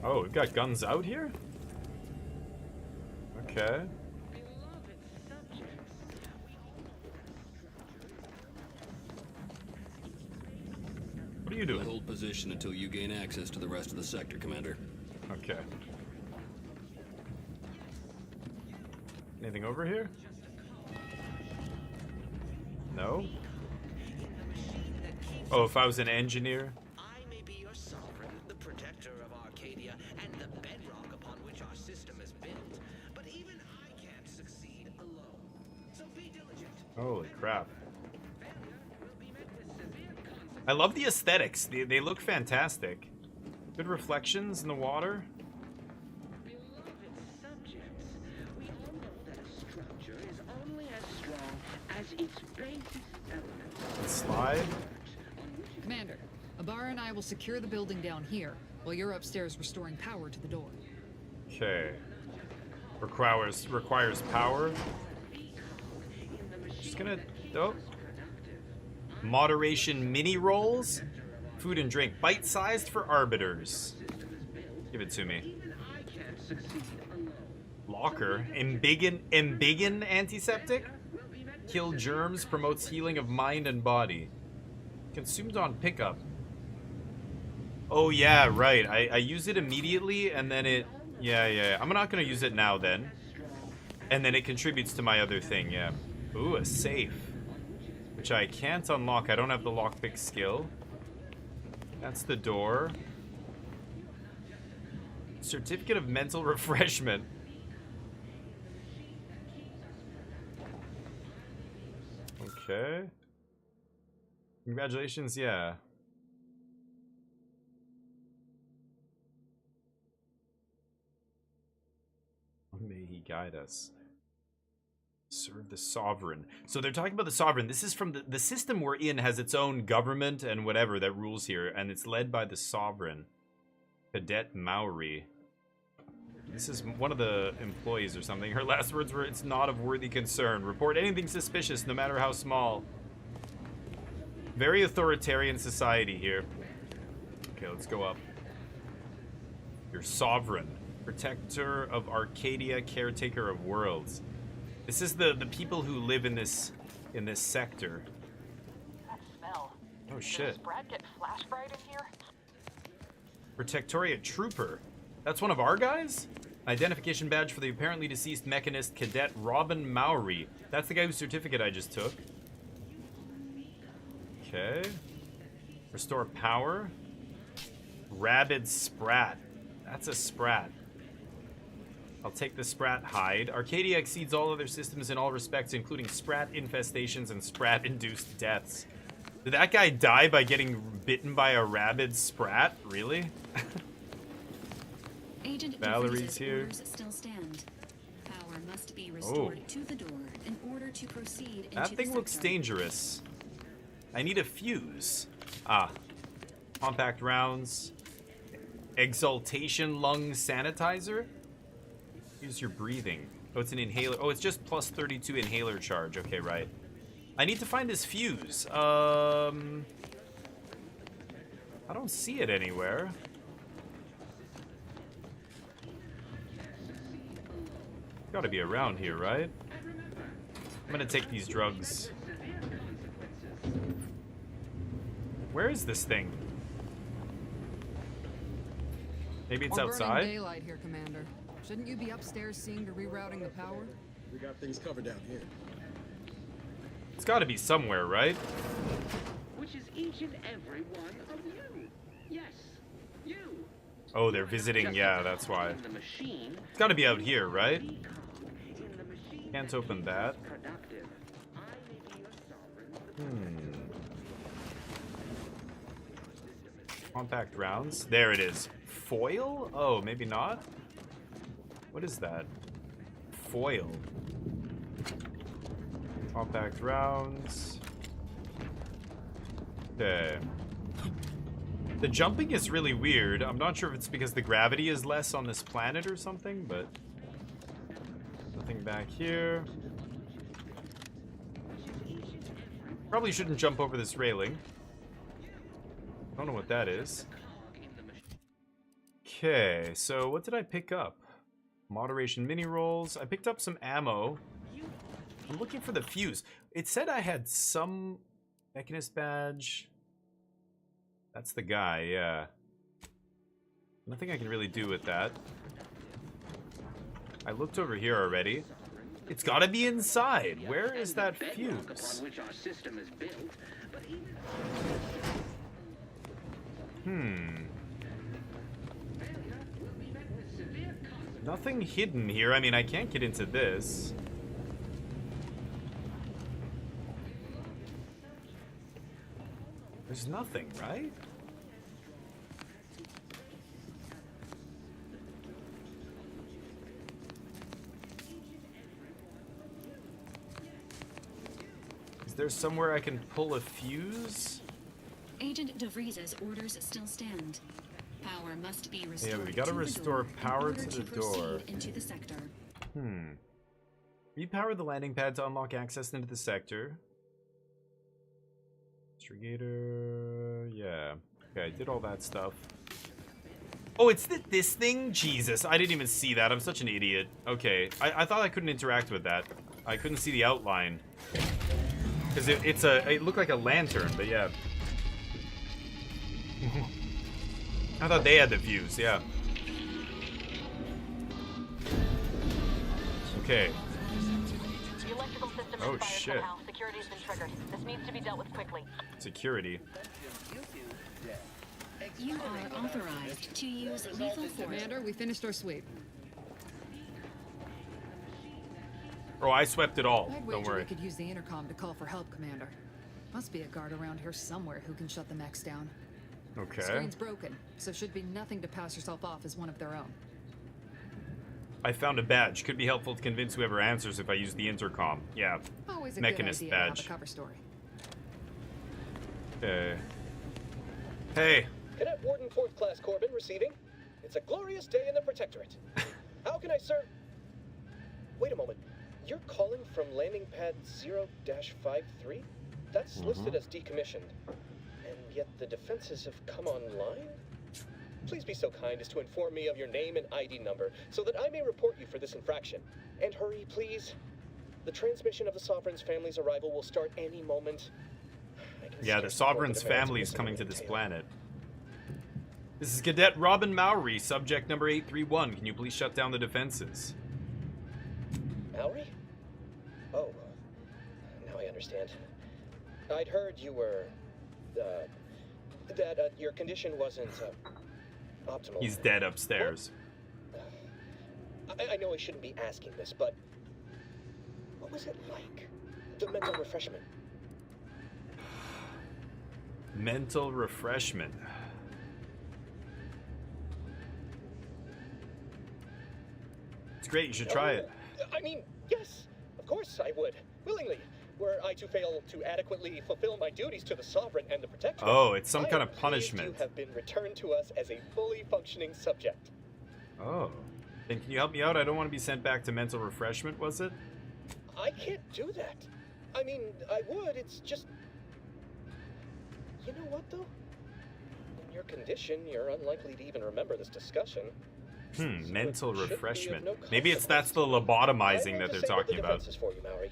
Oh, we've got guns out here? Okay. What are you doing? Hold position until you gain access to the rest of the sector, Commander. Okay. Anything over here? No? Oh, if I was an engineer? I may be your sovereign, the protector of Arcadia, and the bedrock upon which our system is built. But even I can't succeed alone. So be diligent. Holy crap. I love the aesthetics. They look fantastic. Good reflections in the water. Slide. Commander, Ibarra and I will secure the building down here, while you're upstairs restoring power to the door. Okay. Requires power. Just gonna... Oh. Moderation mini rolls. Food and drink. Bite-sized for arbiters. Give it to me. Locker. Embiggen antiseptic. Kill germs. Promotes healing of mind and body. Consumed on pickup. Oh yeah, right. I use it immediately and then it... Yeah. I'm not gonna use it now then. And then it contributes to my other thing, yeah. Ooh, a safe. Which I can't unlock. I don't have the lockpick skill. That's the door. Certificate of mental refreshment. Okay. Congratulations, yeah. May he guide us. Serve the sovereign. So they're talking about the sovereign. This is from the system we're in has its own government and whatever that rules here, and it's led by the sovereign. Cadet Maori. This is one of the employees or something. Her last words were, "It's not of worthy concern. Report anything suspicious, no matter how small." Very authoritarian society here. Okay, let's go up. Your sovereign. Protector of Arcadia, caretaker of worlds. This is the people who live in this sector. That smell. Oh shit. Does Brad get flash fried in here? Protectorate Trooper. That's one of our guys? Identification badge for the apparently deceased mechanist cadet Robin Maori. That's the guy whose certificate I just took. Okay. Restore power. Rabid Sprat. That's a Sprat. I'll take the Sprat hide. Arcadia exceeds all other systems in all respects, including Sprat infestations and Sprat-induced deaths. Did that guy die by getting bitten by a rabid Sprat? Really? Agent Valerie's here. Orders still stand. Power must be restored to the door in order to proceed into That thing looks dangerous. I need a fuse. Ah. Compact rounds. Exaltation lung sanitizer? Use your breathing. Oh, it's an inhaler. Oh, it's just plus 32 inhaler charge. Okay, right. I need to find this fuse. I don't see it anywhere. Gotta be around here, right? I'm gonna take these drugs. Where is this thing? Maybe it's outside? Burning daylight here, Commander. Shouldn't you be upstairs seeing to rerouting the power? We got things covered down here. It's gotta be somewhere, right? Which is each and every one of you. Yes, you. Oh, they're visiting. Yeah, that's why. It's gotta be out here, right? Can't open that. Compact rounds. There it is. Foil? Oh, maybe not? What is that? Foil. Compact rounds. Okay. The jumping is really weird. I'm not sure if it's because the gravity is less on this planet or something, but nothing back here. Probably shouldn't jump over this railing. Don't know what that is. Okay, so what did I pick up? Moderation mini rolls. I picked up some ammo. I'm looking for the fuse. It said I had some Mechanist badge. That's the guy, yeah. Nothing I can really do with that. I looked over here already. It's gotta be inside. Where is that fuse? Nothing hidden here. I mean, I can't get into this. There's nothing, right? Is there somewhere I can pull a fuse? Agent DeVries's orders still stand. Power must be restored. Yeah, we gotta restore power to the door. Into the sector. Repower the landing pad to unlock access into the sector. Instigator. Yeah. Okay, I did all that stuff. Oh, it's this thing? Jesus, I didn't even see that. I'm such an idiot. Okay, I thought I couldn't interact with that. I couldn't see the outline. Because it looked like a lantern, but yeah. I thought they had the fuse, yeah. Okay. The electrical system Oh, is fired shit. somehow. Security's been triggered. This needs to be dealt with quickly. Security. You are authorized to use lethal force. Commander, we finished our sweep. Oh, I swept it all. I'd Don't wager worry. we could use the intercom to call for help, Commander. Must be a guard around here somewhere who can shut the mechs down. Okay. Screen's broken, so should be nothing to pass yourself off as one of their own. I found a badge. Could be helpful to convince whoever answers if I use the intercom. Yeah. Always a Mechanist good idea to have badge. a cover story. Okay. Hey. Cadet Warden 4th Class Corbin receiving. It's a glorious day in the Protectorate. How can I serve? Wait a moment. You're calling from landing pad 0-53? That's listed as decommissioned. And yet the defenses have come online? Please be so kind as to inform me of your name and ID number so that I may report you for this infraction. And hurry, please. The transmission of the Sovereign's family's arrival will start any moment. Yeah, the Sovereign's family is coming to this planet. This is Cadet Robin Mowry, subject number 831. Can you please shut down the defenses? Mowry? Oh, now I understand. I'd heard you were, that your condition wasn't, optimal. He's dead upstairs. I know I shouldn't be asking this, but what was it like? The mental refreshment. Mental refreshment. It's great, you should try it. I mean, yes, of course I would. Willingly. Were I to fail to adequately fulfill my duties to the Sovereign and the Protector. Oh, it's some I kind am of punishment. pleased you have been returned to us as a fully functioning subject. Oh. Then can you help me out? I don't want to be sent back to mental refreshment, was it? I can't do that. I mean, I would, it's just... You know what, though? In your condition, you're unlikely to even remember this discussion. Mental should be of refreshment. no Maybe that's the lobotomizing that they're talking about. For you, Mowry.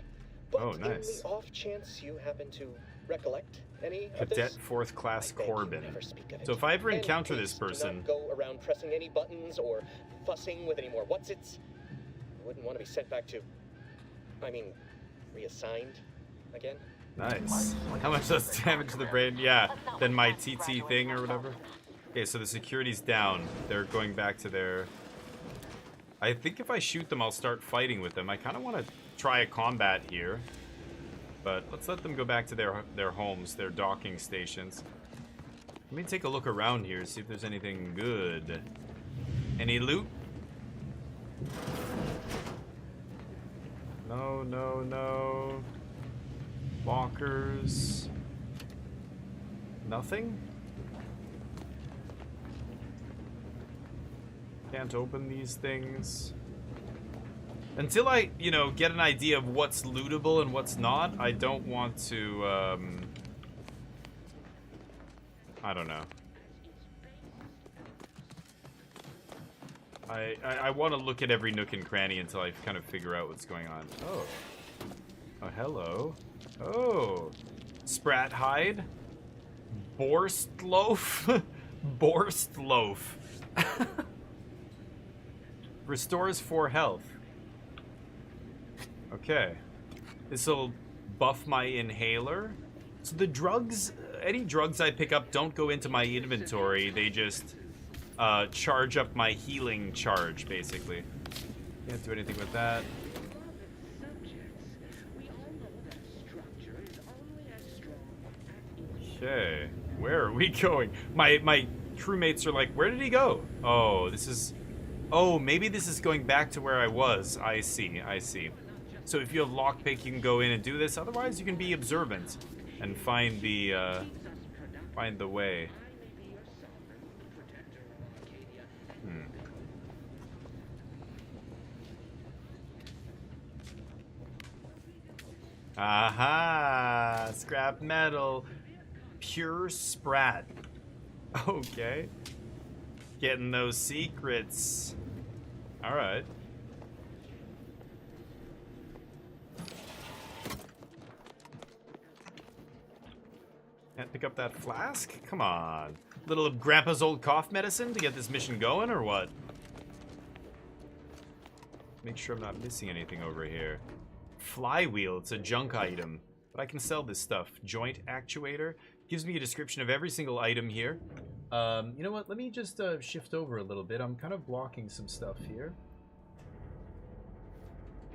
But Oh, nice. in the off chance you happen to recollect any of Cadet this, 4th Class I beg you Corbin. never speak of it. So if I ever And encounter this please do person, not go around pressing any buttons or fussing with any more what's-its. You wouldn't want to be sent back to, I mean, reassigned again. nice. How much does damage to the brain? Yeah, then my TT thing or whatever. Okay, so the security's down. They're going back to their... I think if I shoot them, I'll start fighting with them. I kind of want to try a combat here. But let's let them go back to their homes, their docking stations. Let me take a look around here, see if there's anything good. Any loot? No, no, no. Lockers. Nothing? Can't open these things. Until I, you know, get an idea of what's lootable and what's not, I don't want to, I don't know. I want to look at every nook and cranny until I kind of figure out what's going on. Oh. Oh, hello. Oh. Sprat hide. Borst loaf. Borst loaf. Restores 4 health. Okay. This'll buff my inhaler. So the drugs, any drugs I pick up don't go into my inventory. They just charge up my healing charge, basically. Can't do anything with that. Okay. Where are we going? My crewmates are like, where did he go? Oh, this is... Oh, maybe this is going back to where I was. I see, I see. So if you have lockpick, you can go in and do this. Otherwise, you can be observant and find the way. Aha! Scrap metal. Pure sprat. Okay. Getting those secrets. Alright. Can't pick up that flask? Come on. Little of Grandpa's old cough medicine to get this mission going, or what? Make sure I'm not missing anything over here. Flywheel, it's a junk item. But I can sell this stuff. Joint actuator. Gives me a description of every single item here. You know what? Let me just shift over a little bit. I'm kind of blocking some stuff here.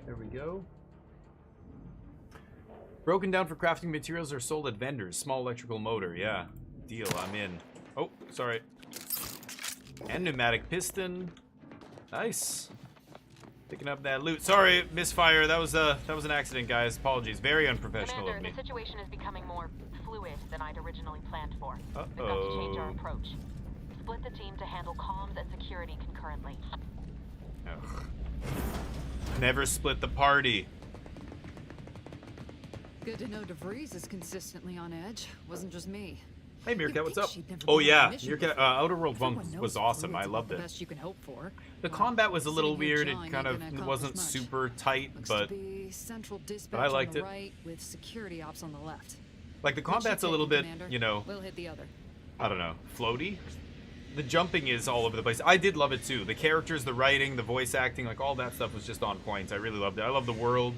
There we go. Broken down for crafting materials are sold at vendors. Small electrical motor. Yeah. Deal. I'm in. Oh, sorry. And pneumatic piston. Nice. Picking up that loot. Sorry, misfire. That was an accident, guys. Apologies. Very unprofessional Commander, of me. The situation is becoming more fluid than I'd originally planned for. We've got to change our approach. Split the team to handle comms and security concurrently. Ugh. Never split the party. Good to know DeVries is consistently on edge. Wasn't just me. Hey Meerkat, what's up? Oh yeah, Meerkat, Outer World 1 was awesome. I loved it. The best you can hope for. The combat was a little weird. It kind of wasn't super tight, but I liked it. Right, with security ops on the left. Like the combat's a little bit, you know, we'll hit the other. I don't know, floaty. The jumping is all over the place. I did love it too. The characters, the writing, the voice acting, like all that stuff was just on point. I really loved it. I love the world.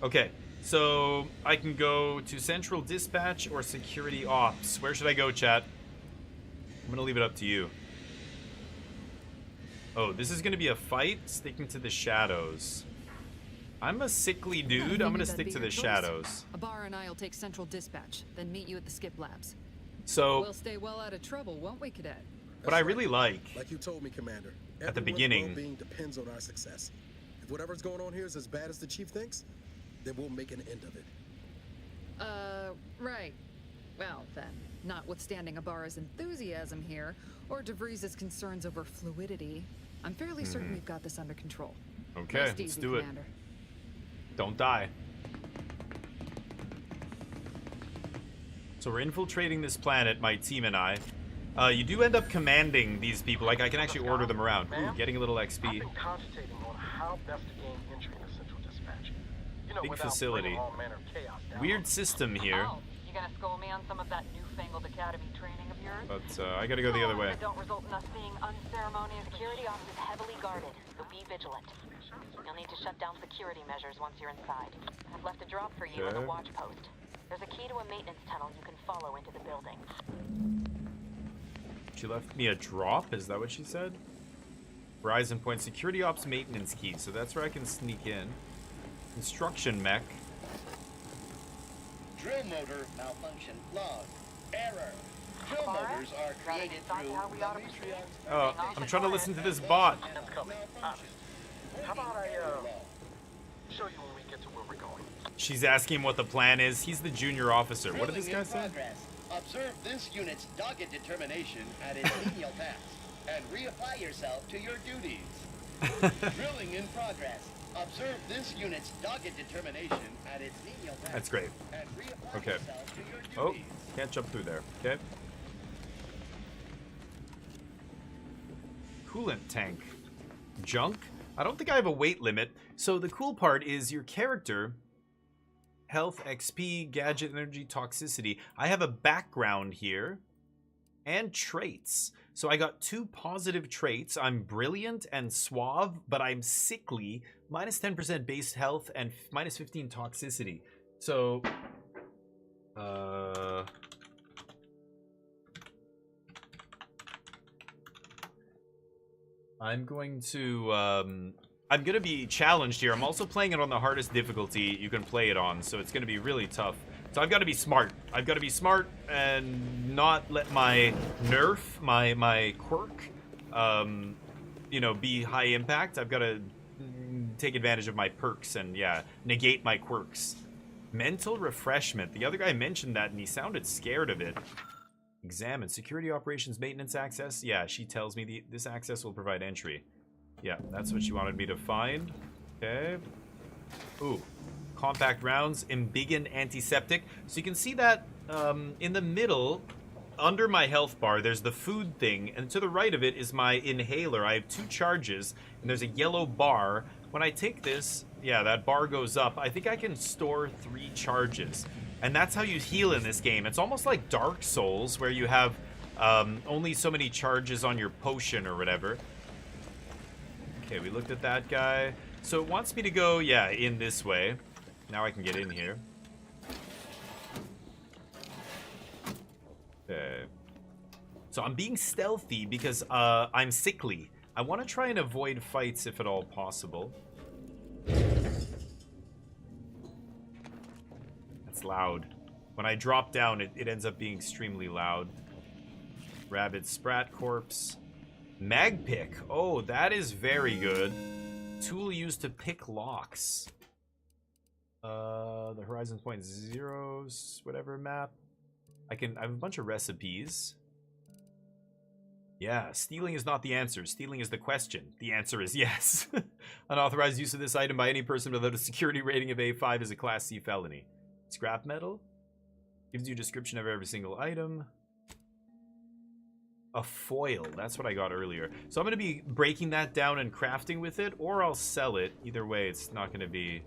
Okay. So, I can go to Central Dispatch or Security Ops. Where should I go, chat? I'm gonna leave it up to you. Oh, this is gonna be a fight? Sticking to the shadows. I'm a sickly dude. I'm gonna stick to the shadows. Ibarra and I will take Central Dispatch, then meet you at the Skip Labs. So... We'll stay well out of trouble, won't we, Cadet? What I really like you told me, Commander, at the beginning... well-being depends on our success. If whatever's going on here is as bad as the Chief thinks, then we'll make an end of it. Right. Well, then, notwithstanding Ibarra's enthusiasm here, or DeVries' concerns over fluidity, I'm fairly certain we've got this under control. Okay, Rest let's easy, do Commander. it. Don't die. So we're infiltrating this planet, my team and I. You do end up commanding these people. Like, I can actually order them around. Ooh, getting a little XP. I've been concentrating on how best to gain entry into Central Dispatch. You know, Big without facility. bringing all manner of chaos down. Weird system here. Oh, you gonna school me on some of that newfangled academy training of yours? But I gotta go the other way. That don't result in us being unceremonious. Security ops is heavily guarded, so be vigilant. You'll need to shut down security measures once you're inside. I've left a drop for you in the Okay. watch post. There's a key to a maintenance tunnel you can follow into the building. She left me a drop? Is that what she said? Horizon Point Security Ops Maintenance Key. So that's where I can sneak in. Construction mech. Drill motor malfunction log. Error. Drill motors are created through Elysian. Oh, I'm trying to listen to this bot. How about I show you when we get to where we're going? She's asking him what the plan is. He's the junior officer. What did this guy say? Observe this unit's dogged determination at its menial tasks. and reapply yourself to your duties. Drilling in progress. Observe this unit's dogged determination at its menial task. That's great. And reapply Okay. yourself to your Oh, duties. can't jump through there. Okay. Coolant tank. Junk? I don't think I have a weight limit. So the cool part is your character, health, XP, gadget, energy, toxicity. I have a background here and traits. So I got 2 positive traits. I'm brilliant and suave, but I'm sickly. Minus 10% base health and minus 15 toxicity. So, I'm going to be challenged here. I'm also playing it on the hardest difficulty you can play it on, so it's going to be really tough. So I've got to be smart. I've got to be smart and not let my nerf, my quirk, you know, be high impact. I've got to take advantage of my perks and, yeah, negate my quirks. Mental refreshment. The other guy mentioned that and he sounded scared of it. Examine. Security operations maintenance access. Yeah, she tells me this access will provide entry. Yeah, that's what she wanted me to find. Okay. Ooh. Compact rounds. Embiggen antiseptic. So you can see that in the middle, under my health bar, there's the food thing. And to the right of it is my inhaler. I have 2 charges. And there's a yellow bar. When I take this, yeah, that bar goes up. I think I can store 3 charges. And that's how you heal in this game. It's almost like Dark Souls, where you have only so many charges on your potion or whatever. Okay, we looked at that guy. So it wants me to go, yeah, in this way. Now I can get in here. Okay. So I'm being stealthy because I'm sickly. I want to try and avoid fights if at all possible. That's loud. When I drop down, it ends up being extremely loud. Rabid Sprat Corpse. Mag Pick. Oh, that is very good. Tool used to pick locks. The Horizon Point Zeros, whatever map. I have a bunch of recipes. Yeah, stealing is not the answer. Stealing is the question. The answer is yes. Unauthorized use of this item by any person without a security rating of A5 is a Class C felony. Scrap metal. Gives you a description of every single item. A foil. That's what I got earlier. So I'm going to be breaking that down and crafting with it, or I'll sell it. Either way, it's not going to be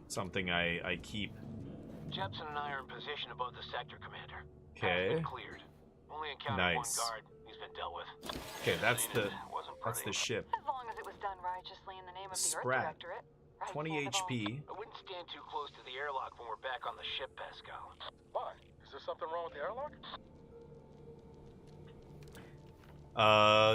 something I keep. Jepson and I are in position above the sector, Commander. Okay. Cleared. Only encountered Nice. 1 guard. He's been dealt with. Okay, that's the ship. As long as it was done righteously in the name of the Sprat. Earth Directorate. Right, 20 Sandoval? HP. I wouldn't stand too close to the airlock when we're back on the ship, Pascal. Why? Is there something wrong with the airlock?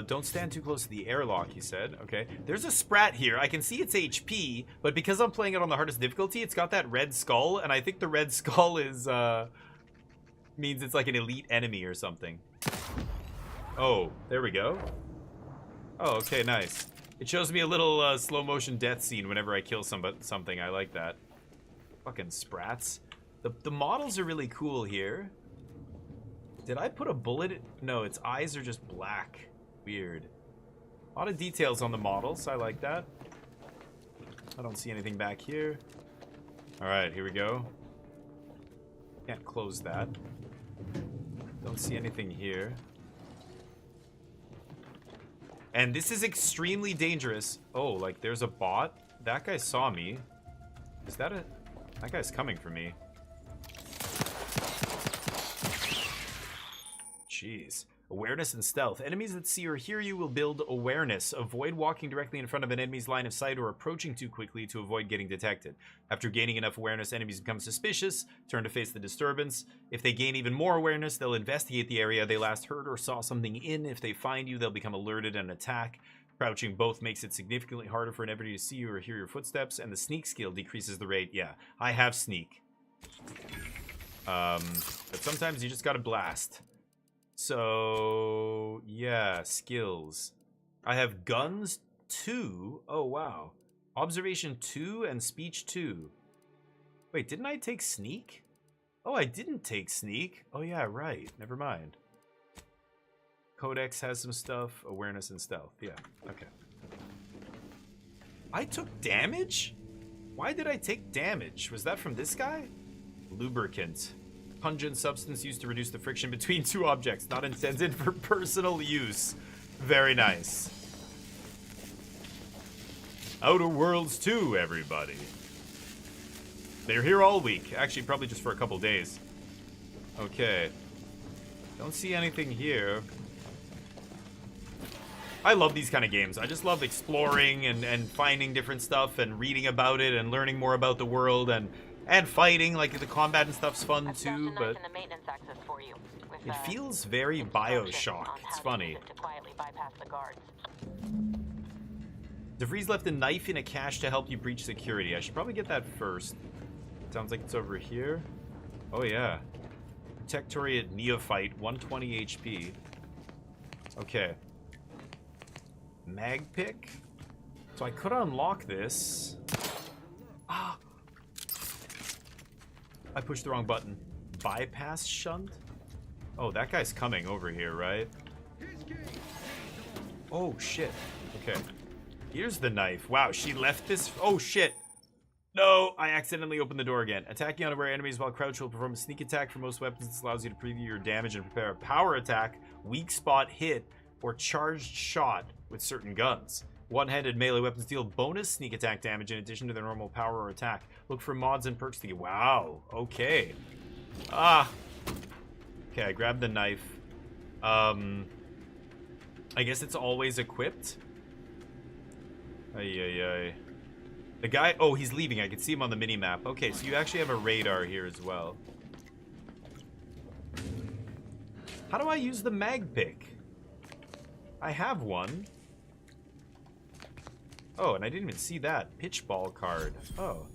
Don't stand too close to the airlock, he said. Okay. There's a Sprat here. I can see its HP, but because I'm playing it on the hardest difficulty, it's got that red skull, and I think the red skull is, means it's like an elite enemy or something. Oh, there we go. Oh, okay, nice. It shows me a little slow motion death scene whenever I kill something. I like that. Fucking Sprats. The models are really cool here. Did I put a bullet? No, its eyes are just black. Weird. A lot of details on the models. I like that. I don't see anything back here. Alright, here we go. Can't close that. Don't see anything here. And this is extremely dangerous. Oh, like there's a bot? That guy saw me. Is that a... That guy's coming for me. Jeez. Awareness and stealth. Enemies that see or hear you will build awareness. Avoid walking directly in front of an enemy's line of sight or approaching too quickly to avoid getting detected. After gaining enough awareness, enemies become suspicious, turn to face the disturbance. If they gain even more awareness, they'll investigate the area they last heard or saw something in. If they find you, they'll become alerted and attack. Crouching both makes it significantly harder for an enemy to see you or hear your footsteps, and the sneak skill decreases the rate. Yeah, I have sneak. But sometimes you just gotta blast. So, yeah, skills. I have guns 2. Oh, wow. Observation 2 and speech 2. Wait, didn't I take sneak? Oh, I didn't take sneak. Oh, yeah, right. Never mind. Codex has some stuff. Awareness and stealth. Yeah, okay. I took damage? Why did I take damage? Was that from this guy? Lubricant. Pungent substance used to reduce the friction between two objects. Not intended for personal use. Very nice. Outer Worlds 2, everybody. They're here all week. Actually, probably just for a couple days. Okay. Don't see anything here. I love these kind of games. I just love exploring and finding different stuff and reading about it and learning more about the world and fighting. Like, the combat and stuff's fun too, but it feels very Bioshock. It's funny. DeVries left a knife in a cache to help you breach security. I should probably get that first. Sounds like it's over here. Oh yeah. Protectorate Neophyte, 120 HP. Okay. Mag pick. So I could unlock this. Ah! I pushed the wrong button. Bypass shunt? Oh, that guy's coming over here, right? Oh, shit. Okay. Here's the knife. Wow, she left this. Oh, shit. No, I accidentally opened the door again. Attacking unaware enemies while crouched will perform a sneak attack for most weapons. This allows you to preview your damage and prepare a power attack, weak spot hit, or charged shot with certain guns. One-handed melee weapons deal bonus sneak attack damage in addition to their normal power or attack. Look for mods and perks to get. Wow. Okay. Ah. Okay, I grabbed the knife. I guess it's always equipped. Ay. The guy, oh, he's leaving. I can see him on the mini-map. Okay, so you actually have a radar here as well. How do I use the mag pick? I have one. Oh, and I didn't even see that. Pitchball card. Oh.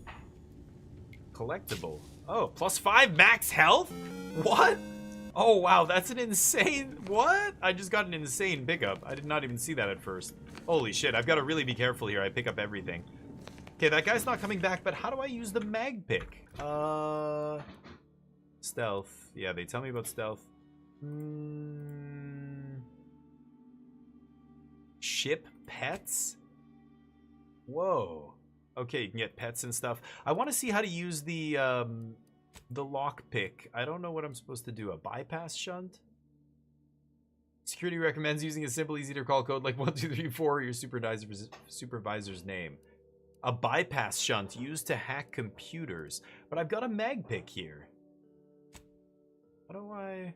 Collectible. Oh, +5 max health? What? Oh, wow, that's an insane... What? I just got an insane pickup. I did not even see that at first. Holy shit, I've got to really be careful here. I pick up everything. Okay, that guy's not coming back, but how do I use the mag pick? Stealth. Yeah, they tell me about stealth. Ship pets? Whoa. Okay, you can get pets and stuff. I want to see how to use the lockpick. I don't know what I'm supposed to do. A bypass shunt? Security recommends using a simple, easy-to-recall code like 1234 or your supervisor's name. A bypass shunt used to hack computers. But I've got a mag pick here. How do I...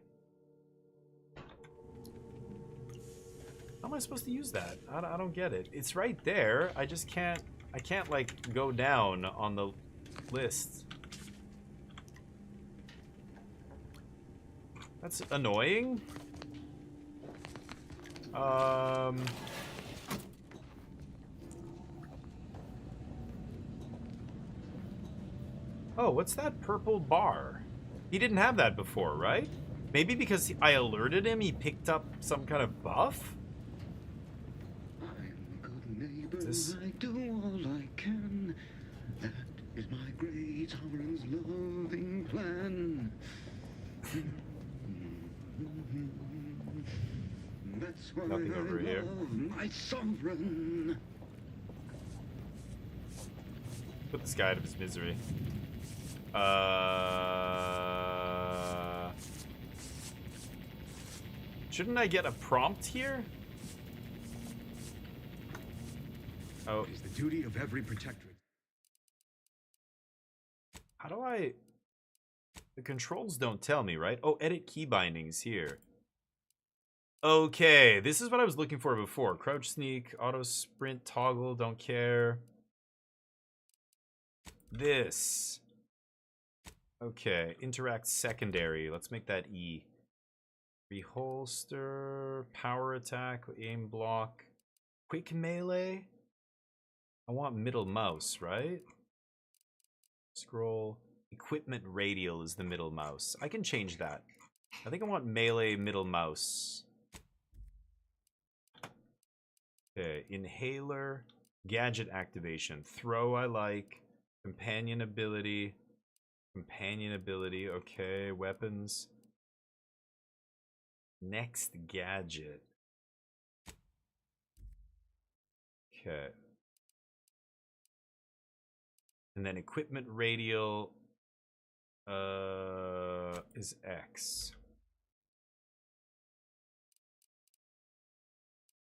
How am I supposed to use that? I don't get it. It's right there. I just can't... I can't, like, go down on the list. That's annoying. Oh, what's that purple bar? He didn't have that before, right? Maybe because I alerted him, he picked up some kind of buff? This... I do all I can. That is my great sovereign's loving plan. That's why Nothing over here. My sovereign. Put this guy out of his misery. Shouldn't I get a prompt here? Oh. It is the duty of every protectorate. How do I... The controls don't tell me, right? Oh, edit key bindings here. Okay, this is what I was looking for before. Crouch sneak, auto sprint, toggle, don't care. This. Okay, interact secondary. Let's make that E. Reholster, power attack, aim block, quick melee. I want middle mouse, right? Scroll. Equipment radial is the middle mouse. I can change that. I think I want melee middle mouse. Okay, inhaler, gadget activation. Throw I like. Companion ability. Okay, weapons. Next gadget. Okay. And then equipment radial is X.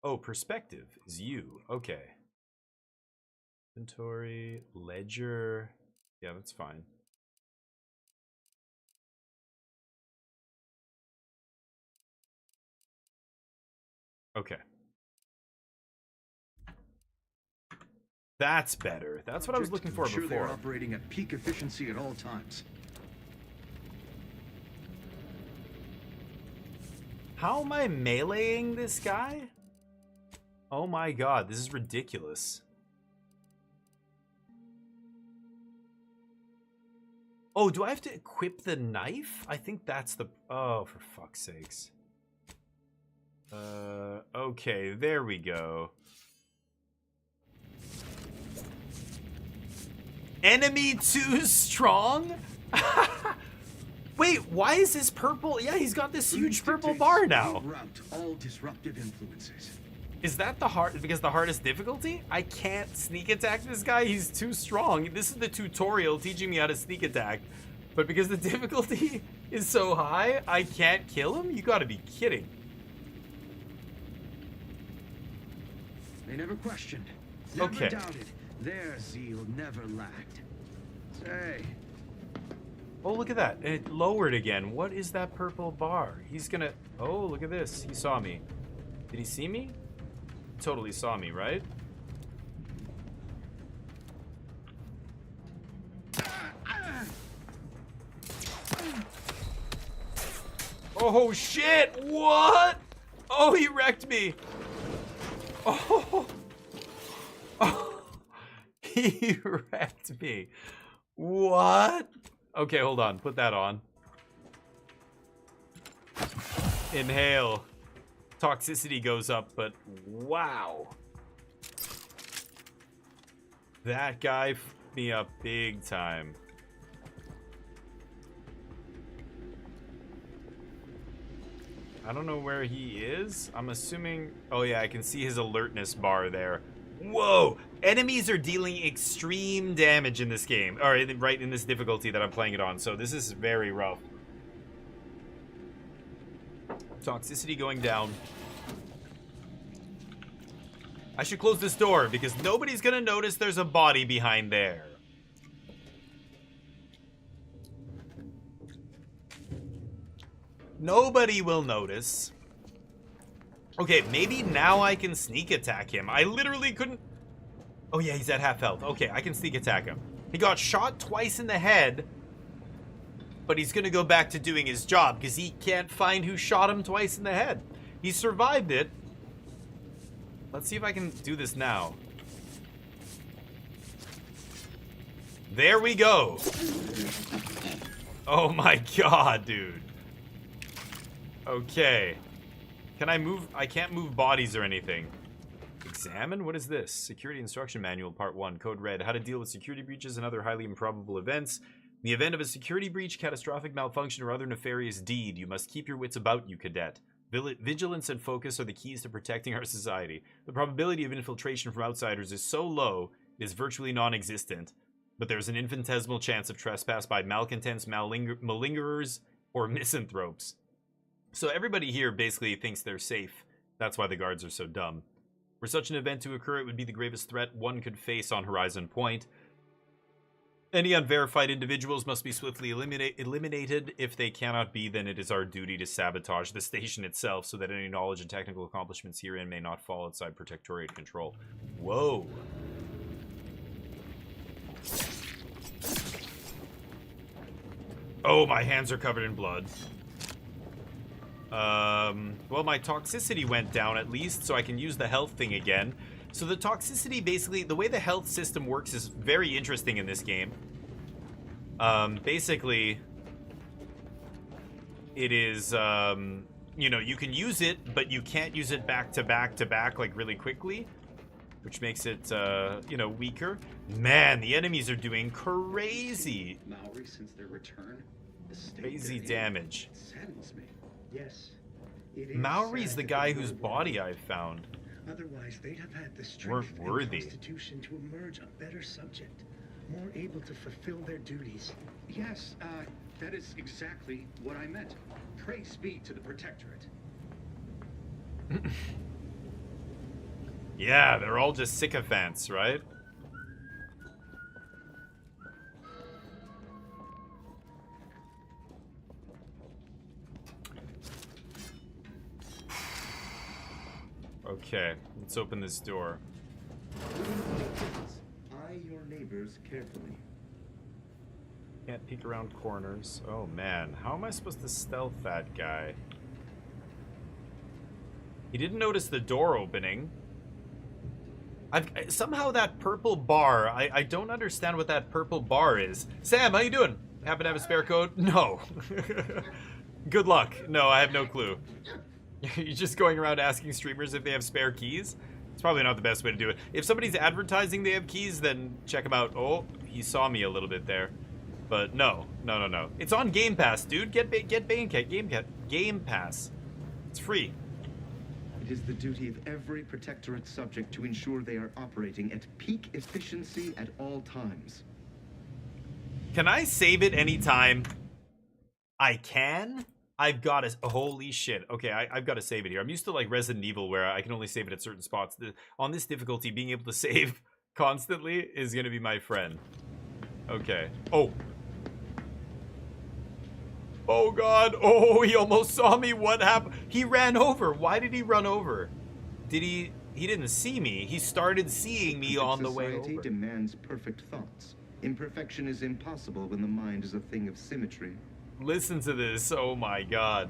Oh, perspective is U. Okay. Inventory, ledger. Yeah, that's fine. Okay. That's better. That's what I was looking for Ensure they're before. operating at peak efficiency at all times. How am I meleeing this guy? Oh my god, this is ridiculous. Oh, do I have to equip the knife? I think that's the... Oh, for fuck's sakes. Okay, there we go. Enemy too strong? Wait, why is this purple? Yeah, he's got this huge purple bar now. Route all disruptive influences. Is that the hard, because the hardest difficulty? I can't sneak attack this guy, he's too strong. This is the tutorial teaching me how to sneak attack. But because the difficulty is so high, I can't kill him? You gotta be kidding. They never questioned, never Okay. doubted. Their zeal never lacked. Say, Oh, look at that. It lowered again. What is that purple bar? He's gonna... Oh, look at this. He saw me. Did he see me? He totally saw me, right? Oh, shit! What? Oh, he wrecked me. Oh. Oh. He wrecked me. What? Okay, hold on. Put that on. Inhale. Toxicity goes up, but wow. That guy f***ed me up big time. I don't know where he is. I'm assuming... Oh yeah, I can see his alertness bar there. Whoa! Enemies are dealing extreme damage in this game. Or right in this difficulty that I'm playing it on. So this is very rough. Toxicity going down. I should close this door because nobody's gonna notice there's a body behind there. Nobody will notice. Okay, maybe now I can sneak attack him. I literally couldn't... Oh yeah, he's at half health. Okay, I can sneak attack him. He got shot twice in the head, but he's gonna go back to doing his job because he can't find who shot him twice in the head. He survived it. Let's see if I can do this now. There we go. Oh my god, dude. Okay. Can I move? I can't move bodies or anything. Examine? What is this? Security Instruction Manual Part 1. Code Red. How to deal with security breaches and other highly improbable events. In the event of a security breach, catastrophic malfunction, or other nefarious deed, you must keep your wits about you, cadet. Vigilance and focus are the keys to protecting our society. The probability of infiltration from outsiders is so low, it is virtually non-existent. But there's an infinitesimal chance of trespass by malcontents, malingerers, or misanthropes. So everybody here basically thinks they're safe. That's why the guards are so dumb. For such an event to occur, it would be the gravest threat one could face on Horizon Point. Any unverified individuals must be swiftly eliminated. If they cannot be, then it is our duty to sabotage the station itself so that any knowledge and technical accomplishments herein may not fall outside Protectorate control. Whoa. Oh, my hands are covered in blood. Well, my toxicity went down at least, so I can use the health thing again. So the toxicity, basically, the way the health system works is very interesting in this game. Basically, it is, you know, you can use it, but you can't use it back to back to back, like, really quickly. Which makes it, you know, weaker. Man, the enemies are doing crazy. Maori since their return. The state Crazy they're in damage. saddens me. Yes. It is Maori's sad the that guy they whose were body I found. Otherwise, they'd have had the Weren't strength worthy. and constitution to emerge a better subject, more able to fulfill their duties. Yes, that is exactly what I meant. Praise be to the Protectorate. Yeah, they're all just sycophants, right? Okay, let's open this door. Eye your neighbors carefully. Can't peek around corners. Oh man, how am I supposed to stealth that guy? He didn't notice the door opening. Somehow that purple bar, I don't understand what that purple bar is. Sam, how you doing? Happen to have a spare code? No. Good luck. No, I have no clue. You're just going around asking streamers if they have spare keys? It's probably not the best way to do it. If somebody's advertising they have keys, then check them out. Oh, he saw me a little bit there. But no. It's on Game Pass, dude. Get Game Pass. It's free. It is the duty of every Protectorate subject to ensure they are operating at peak efficiency at all times. Can I save it anytime? I can? I've got to... Holy shit. Okay, I've got to save it here. I'm used to like Resident Evil where I can only save it at certain spots. On this difficulty, being able to save constantly is going to be my friend. Okay. Oh. Oh god. Oh, he almost saw me. What happened? He ran over. Why did he run over? Did he... He didn't see me. He started seeing me on the way over. Society demands perfect thoughts. Imperfection is impossible when the mind is a thing of symmetry. Listen to this. Oh my god.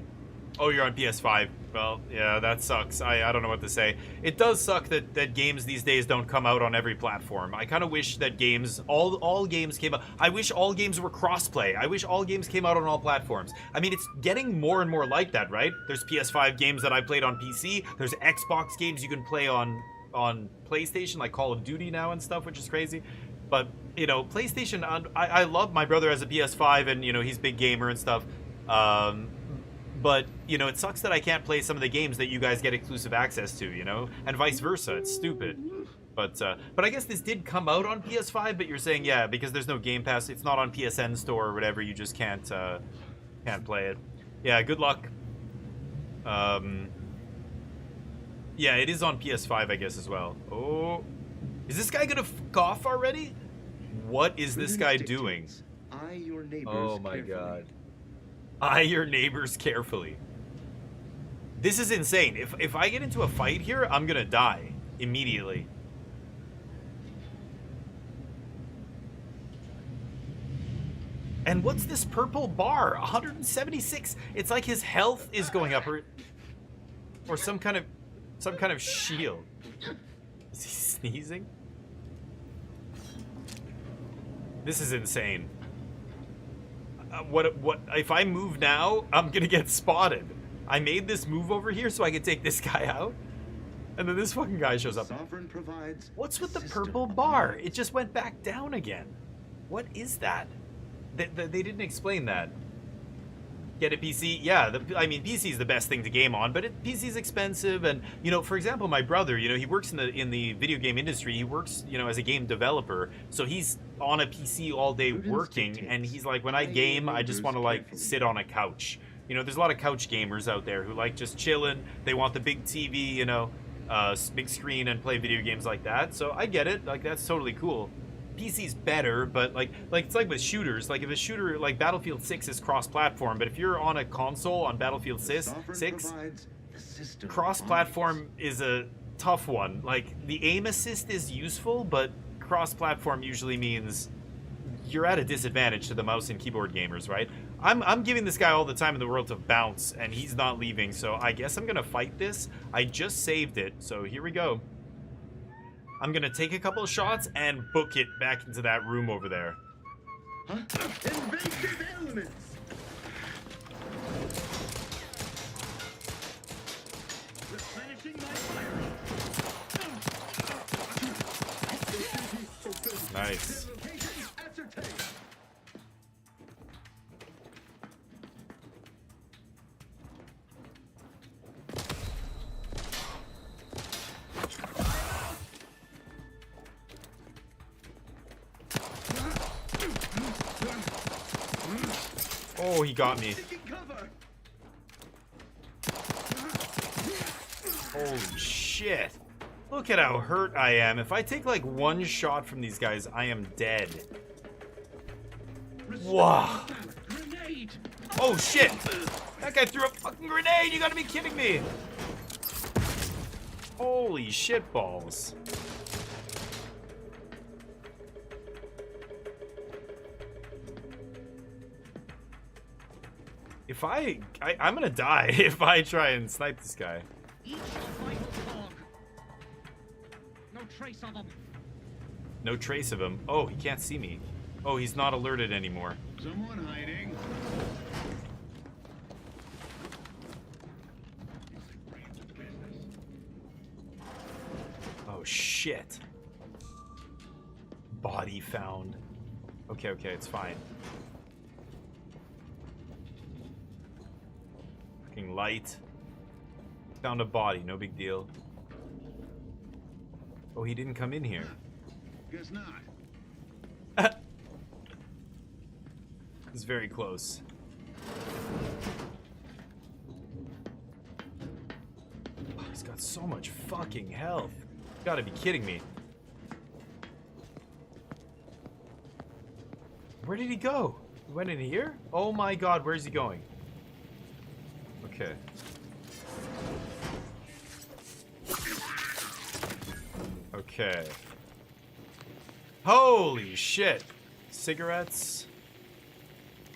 Oh, you're on PS5. Well, yeah, that sucks. I don't know what to say. It does suck that games these days don't come out on every platform. I kind of wish that games, all games came out. I wish all games were crossplay. I wish all games came out on all platforms. I mean, it's getting more and more like that, right? There's PS5 games that I played on PC. There's Xbox games you can play on PlayStation, like Call of Duty now and stuff, which is crazy. But, you know, PlayStation, I love my brother as a PS5 and, you know, he's a big gamer and stuff. But, you know, it sucks that I can't play some of the games that you guys get exclusive access to, you know? And vice versa. It's stupid. But I guess this did come out on PS5, but you're saying, yeah, because there's no Game Pass, it's not on PSN Store or whatever, you just can't play it. Yeah, good luck. Yeah, it is on PS5, I guess, as well. Oh. Is this guy gonna f*** off already? What is this guy doing? Eye your neighbors Oh my carefully. god. Eye your neighbors carefully. This is insane. If I get into a fight here, I'm gonna die immediately. And what's this purple bar? 176. It's like his health is going up, or some kind of shield. Is he sneezing? This is insane. What if I move now, I'm gonna get spotted. I made this move over here so I could take this guy out, and then this fucking guy shows up. Sovereign provides. What's with the purple bar? It just went back down again. What is that? They didn't explain that. Get a PC? Yeah, I mean, PC is the best thing to game on, but PC is expensive, and, you know, for example, my brother, you know, he works in the video game industry. He works, you know, as a game developer, so he's on a PC all day working, and he's like, when I game, I just want to, like, sit on a couch. You know, there's a lot of couch gamers out there who like just chilling. They want the big TV, you know, big screen, and play video games like that, so I get it. Like, that's totally cool. PC's better, but like it's like with shooters. Like if a shooter like Battlefield 6 is cross-platform, but if you're on a console on Battlefield 6, cross-platform is a tough one. Like the aim assist is useful, but cross-platform usually means you're at a disadvantage to the mouse and keyboard gamers, right? I'm giving this guy all the time in the world to bounce, and he's not leaving, so I guess I'm gonna fight this. I just saved it, so here we go. I'm gonna take a couple of shots and book it back into that room over there. Huh? Invasive elements! Replenishing my fire! Nice. Oh, he got me. Holy shit. Look at how hurt I am. If I take like one shot from these guys, I am dead. Wow. Oh shit. That guy threw a fucking grenade. You gotta be kidding me. Holy shit balls. If I'm gonna die if I try and snipe this guy. No trace of him. No trace of him. Oh, he can't see me. Oh, he's not alerted anymore. Someone hiding. Oh shit. Body found. Okay, it's fine. Fucking light. Found a body, no big deal. Oh, he didn't come in here. Guess not. He's very close. Oh, he's got so much fucking health. You gotta be kidding me. Where did he go? He went in here? Oh my god, where's he going? Okay. Okay. Holy shit. Cigarettes.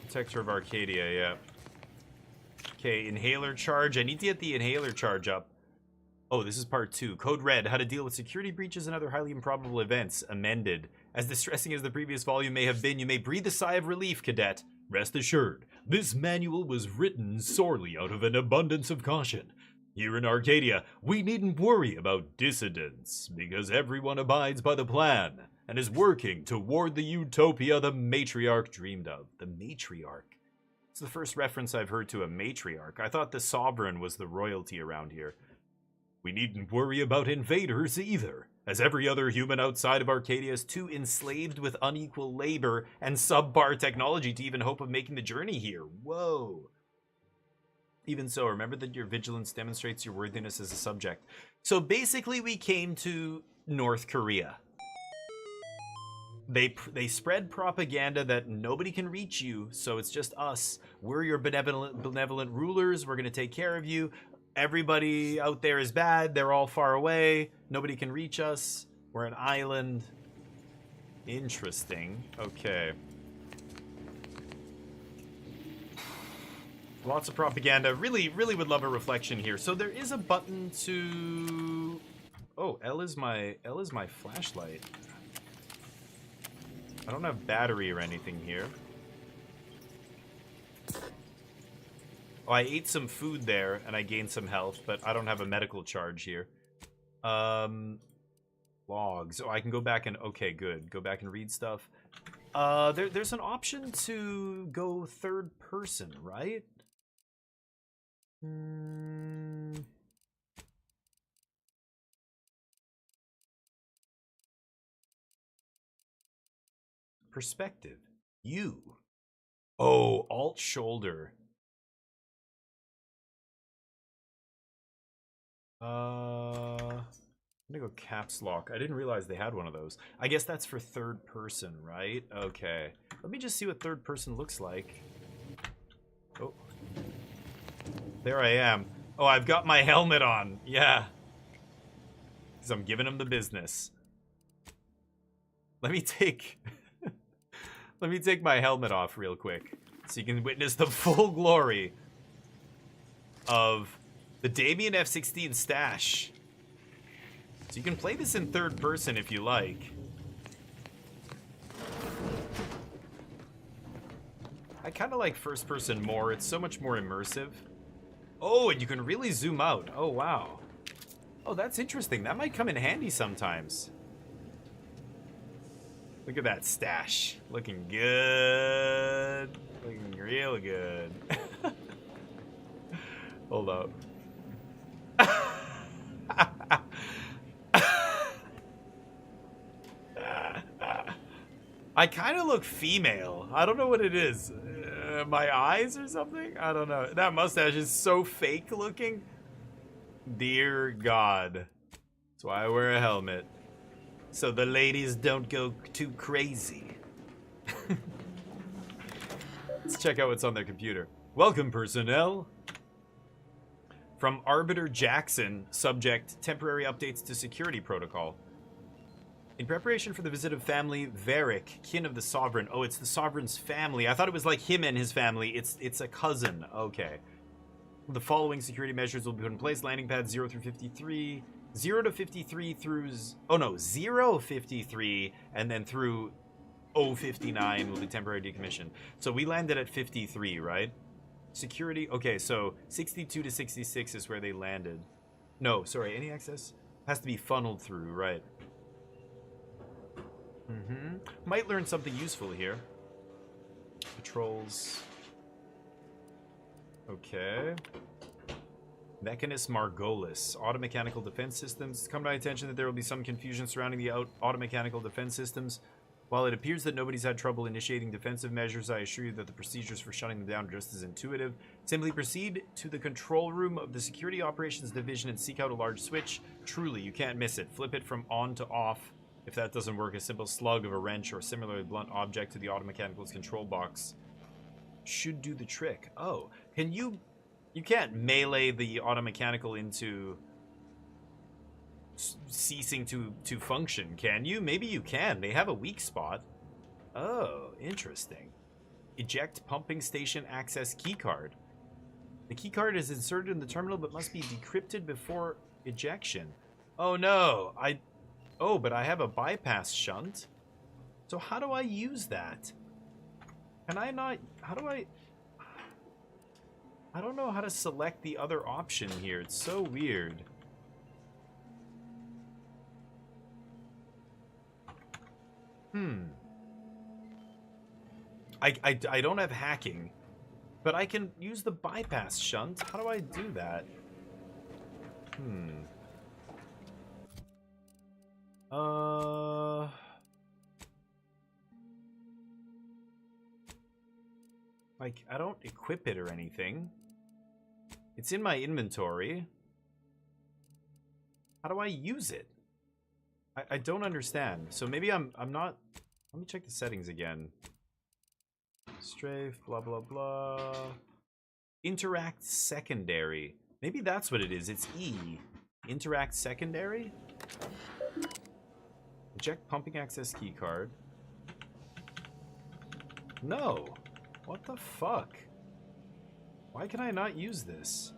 Protector of Arcadia, yeah. Okay, inhaler charge. I need to get the inhaler charge up. Oh, this is part 2. Code Red, how to deal with security breaches and other highly improbable events. Amended. As distressing as the previous volume may have been, you may breathe a sigh of relief, cadet. Rest assured, this manual was written sorely out of an abundance of caution. Here in Arcadia, we needn't worry about dissidents, because everyone abides by the plan and is working toward the utopia the matriarch dreamed of. The matriarch? It's the first reference I've heard to a matriarch. I thought the sovereign was the royalty around here. We needn't worry about invaders either, as every other human outside of Arcadia is too enslaved with unequal labor and subpar technology to even hope of making the journey here. Whoa. Even so, remember that your vigilance demonstrates your worthiness as a subject. So basically we came to North Korea. They spread propaganda that nobody can reach you, so it's just us. We're your benevolent rulers. We're going to take care of you. Everybody out there is bad. They're all far away. Nobody can reach us. We're an island. Interesting. Okay. Lots of propaganda. Really would love a reflection here. So there is a button to... Oh, L is my flashlight. I don't have battery or anything here. Oh, I ate some food there and I gained some health, but I don't have a medical charge here. Logs. Oh, I can go back and... Okay, good. Go back and read stuff. There's an option to go third person, right? Perspective. You. Oh, alt shoulder. I'm gonna go caps lock. I didn't realize they had one of those. I guess that's for third person, right? Okay. Let me just see what third person looks like. Oh. There I am. Oh, I've got my helmet on. Yeah. Because I'm giving him the business. Let me take... Let me take my helmet off real quick. So you can witness the full glory of the Damien F-16 stash. So you can play this in third person if you like. I kind of like first person more. It's so much more immersive. Oh, and you can really zoom out. Oh, wow. Oh, that's interesting. That might come in handy sometimes. Look at that stash. Looking good. Looking real good. Hold up. I kind of look female. I don't know what it is. My eyes or something? I don't know. That mustache is so fake looking. Dear God. That's why I wear a helmet. So the ladies don't go too crazy. Let's check out what's on their computer. Welcome, personnel. From Arbiter Jackson, subject, temporary updates to security protocol. In preparation for the visit of family Varric, kin of the Sovereign. Oh, it's the Sovereign's family. I thought it was like him and his family. It's a cousin. Okay. The following security measures will be put in place. Landing pads 0 through 53. 0 to 53 through... Oh, no. 053 and then through 059 will be temporary decommission. So we landed at 53, right? Security... Okay, so 62 to 66 is where they landed. No, sorry. Any access has to be funneled through, right? Might learn something useful here. Patrols. Okay. Mechanus Margolis. Automechanical defense systems. It's come to my attention that there will be some confusion surrounding the automechanical defense systems. While it appears that nobody's had trouble initiating defensive measures, I assure you that the procedures for shutting them down are just as intuitive. Simply proceed to the control room of the Security Operations Division and seek out a large switch. Truly, you can't miss it. Flip it from on to off. If that doesn't work, a simple slug of a wrench or similarly blunt object to the automechanical's control box should do the trick. Oh, can you... You can't melee the automechanical into ceasing to function, can you? Maybe you can. They have a weak spot. Oh, interesting. Eject pumping station access keycard. The keycard is inserted in the terminal but must be decrypted before ejection. Oh no, Oh, but I have a bypass shunt. So how do I use that? Can I not... How do I... I don't know how to select the other option here. It's so weird. I don't have hacking, but I can use the bypass shunt. How do I do that? Like, I don't equip it or anything. It's in my inventory. How do I use it? I don't understand. So maybe I'm not... Let me check the settings again. Strafe, blah, blah, blah. Interact secondary. Maybe that's what it is. It's E. Interact secondary? Eject pumping access keycard. No. What the fuck? Why can I not use this?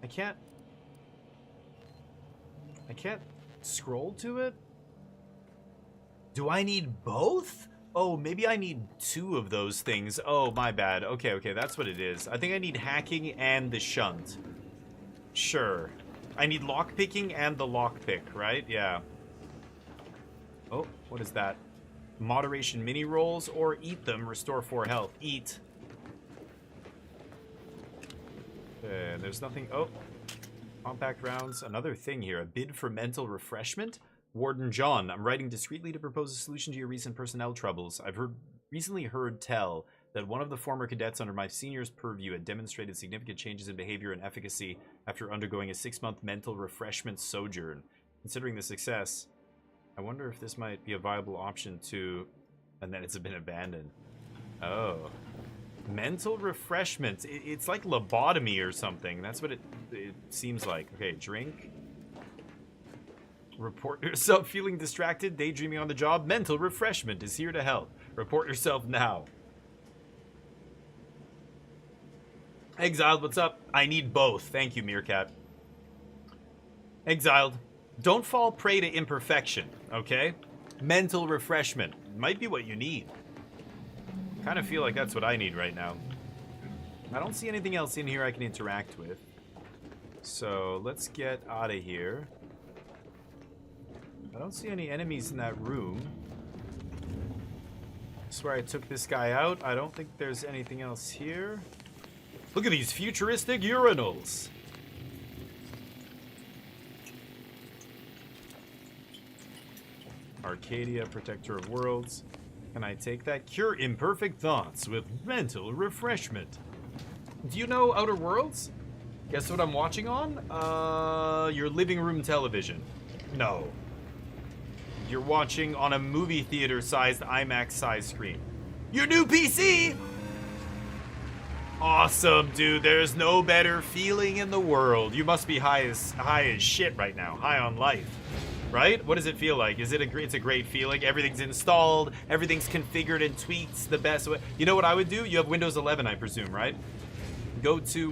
I can't scroll to it? Do I need both? Oh, maybe I need 2 of those things. Oh, my bad. Okay, that's what it is. I think I need hacking and the shunt. Sure. I need lockpicking and the lockpick, right? Yeah. Oh, what is that? Moderation mini rolls or eat them, restore 4 health. Eat. Okay, there's nothing. Oh, compact rounds. Another thing here. A bid for mental refreshment. Warden John, I'm writing discreetly to propose a solution to your recent personnel troubles. I've recently heard tell that one of the former cadets under my senior's purview had demonstrated significant changes in behavior and efficacy after undergoing a 6-month mental refreshment sojourn. Considering the success, I wonder if this might be a viable option to... And then it's been abandoned. Oh. Mental refreshment. It's like lobotomy or something. That's what it seems like. Okay, drink. Report yourself feeling distracted, daydreaming on the job. Mental refreshment is here to help. Report yourself now. Exiled, what's up? I need both. Thank you, Meerkat. Exiled, don't fall prey to imperfection, okay? Mental refreshment might be what you need. Kind of feel like that's what I need right now. I don't see anything else in here I can interact with. So let's get out of here. I don't see any enemies in that room. I swear I took this guy out. I don't think there's anything else here. Look at these futuristic urinals. Arcadia, Protector of Worlds. Can I take that? Cure imperfect thoughts with mental refreshment. Do you know Outer Worlds? Guess what I'm watching on? Your living room television. No. You're watching on a movie theater-sized IMAX-sized screen. Your new PC! Awesome, dude. There's no better feeling in the world. You must be high as shit right now. High on life. Right? What does it feel like? Is it it's a great feeling? Everything's installed, everything's configured and tweaked the best way. You know what I would do? You have Windows 11, I presume, right? Go to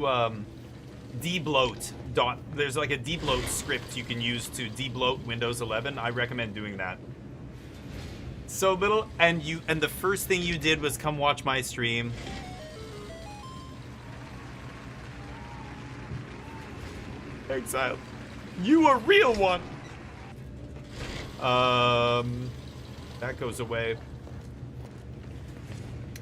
debloat. There's like a debloat script you can use to debloat Windows 11. I recommend doing that. So little, and the first thing you did was come watch my stream. Exile. You a real one. That goes away.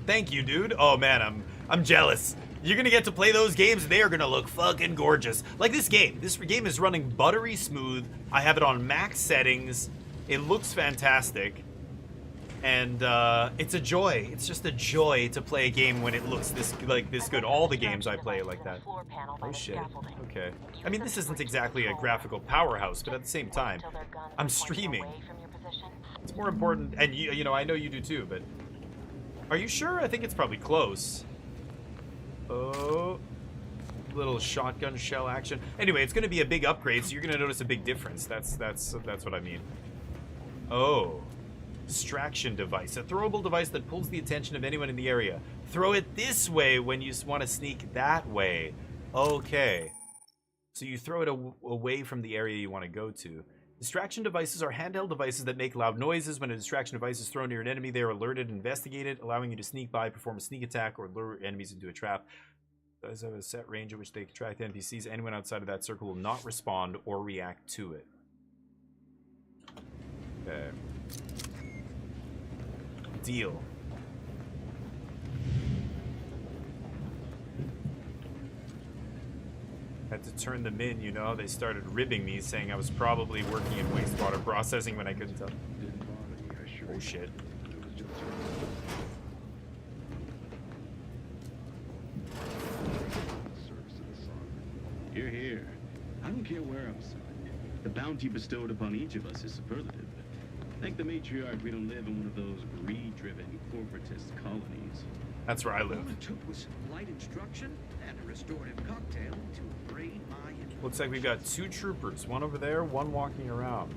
Thank you, dude. Oh man, I'm jealous. You're gonna get to play those games and they are gonna look fucking gorgeous. Like this game. This game is running buttery smooth. I have it on max settings. It looks fantastic. And it's a joy. It's just a joy to play a game when it looks this good. All the games I play like that. Oh shit. Okay. I mean, this isn't exactly a graphical powerhouse, but at the same time, I'm streaming. It's more important, and you know, I know you do too, but are you sure? I think it's probably close. Oh, little shotgun shell action. Anyway, it's going to be a big upgrade, so you're going to notice a big difference. That's what I mean. Oh. Distraction device. A throwable device that pulls the attention of anyone in the area. Throw it this way when you want to sneak that way. Okay. So you throw it away from the area you want to go to. Distraction devices are handheld devices that make loud noises. When a distraction device is thrown near an enemy, they are alerted and investigated, allowing you to sneak by, perform a sneak attack, or lure enemies into a trap. Does have a set range at which they can track the NPCs. Anyone outside of that circle will not respond or react to it. Okay. Deal. Had to turn them in, you know. They started ribbing me, saying I was probably working in wastewater processing when I couldn't tell. Oh shit. You're here. I don't care where I'm assigned. The bounty bestowed upon each of us is superlative. Thank the matriarch we don't live in one of those greed-driven corporatist colonies. That's where I live. All it took was light instruction and a restorative cocktail to brain my input. Looks like we've got 2 troopers. One over there, one walking around.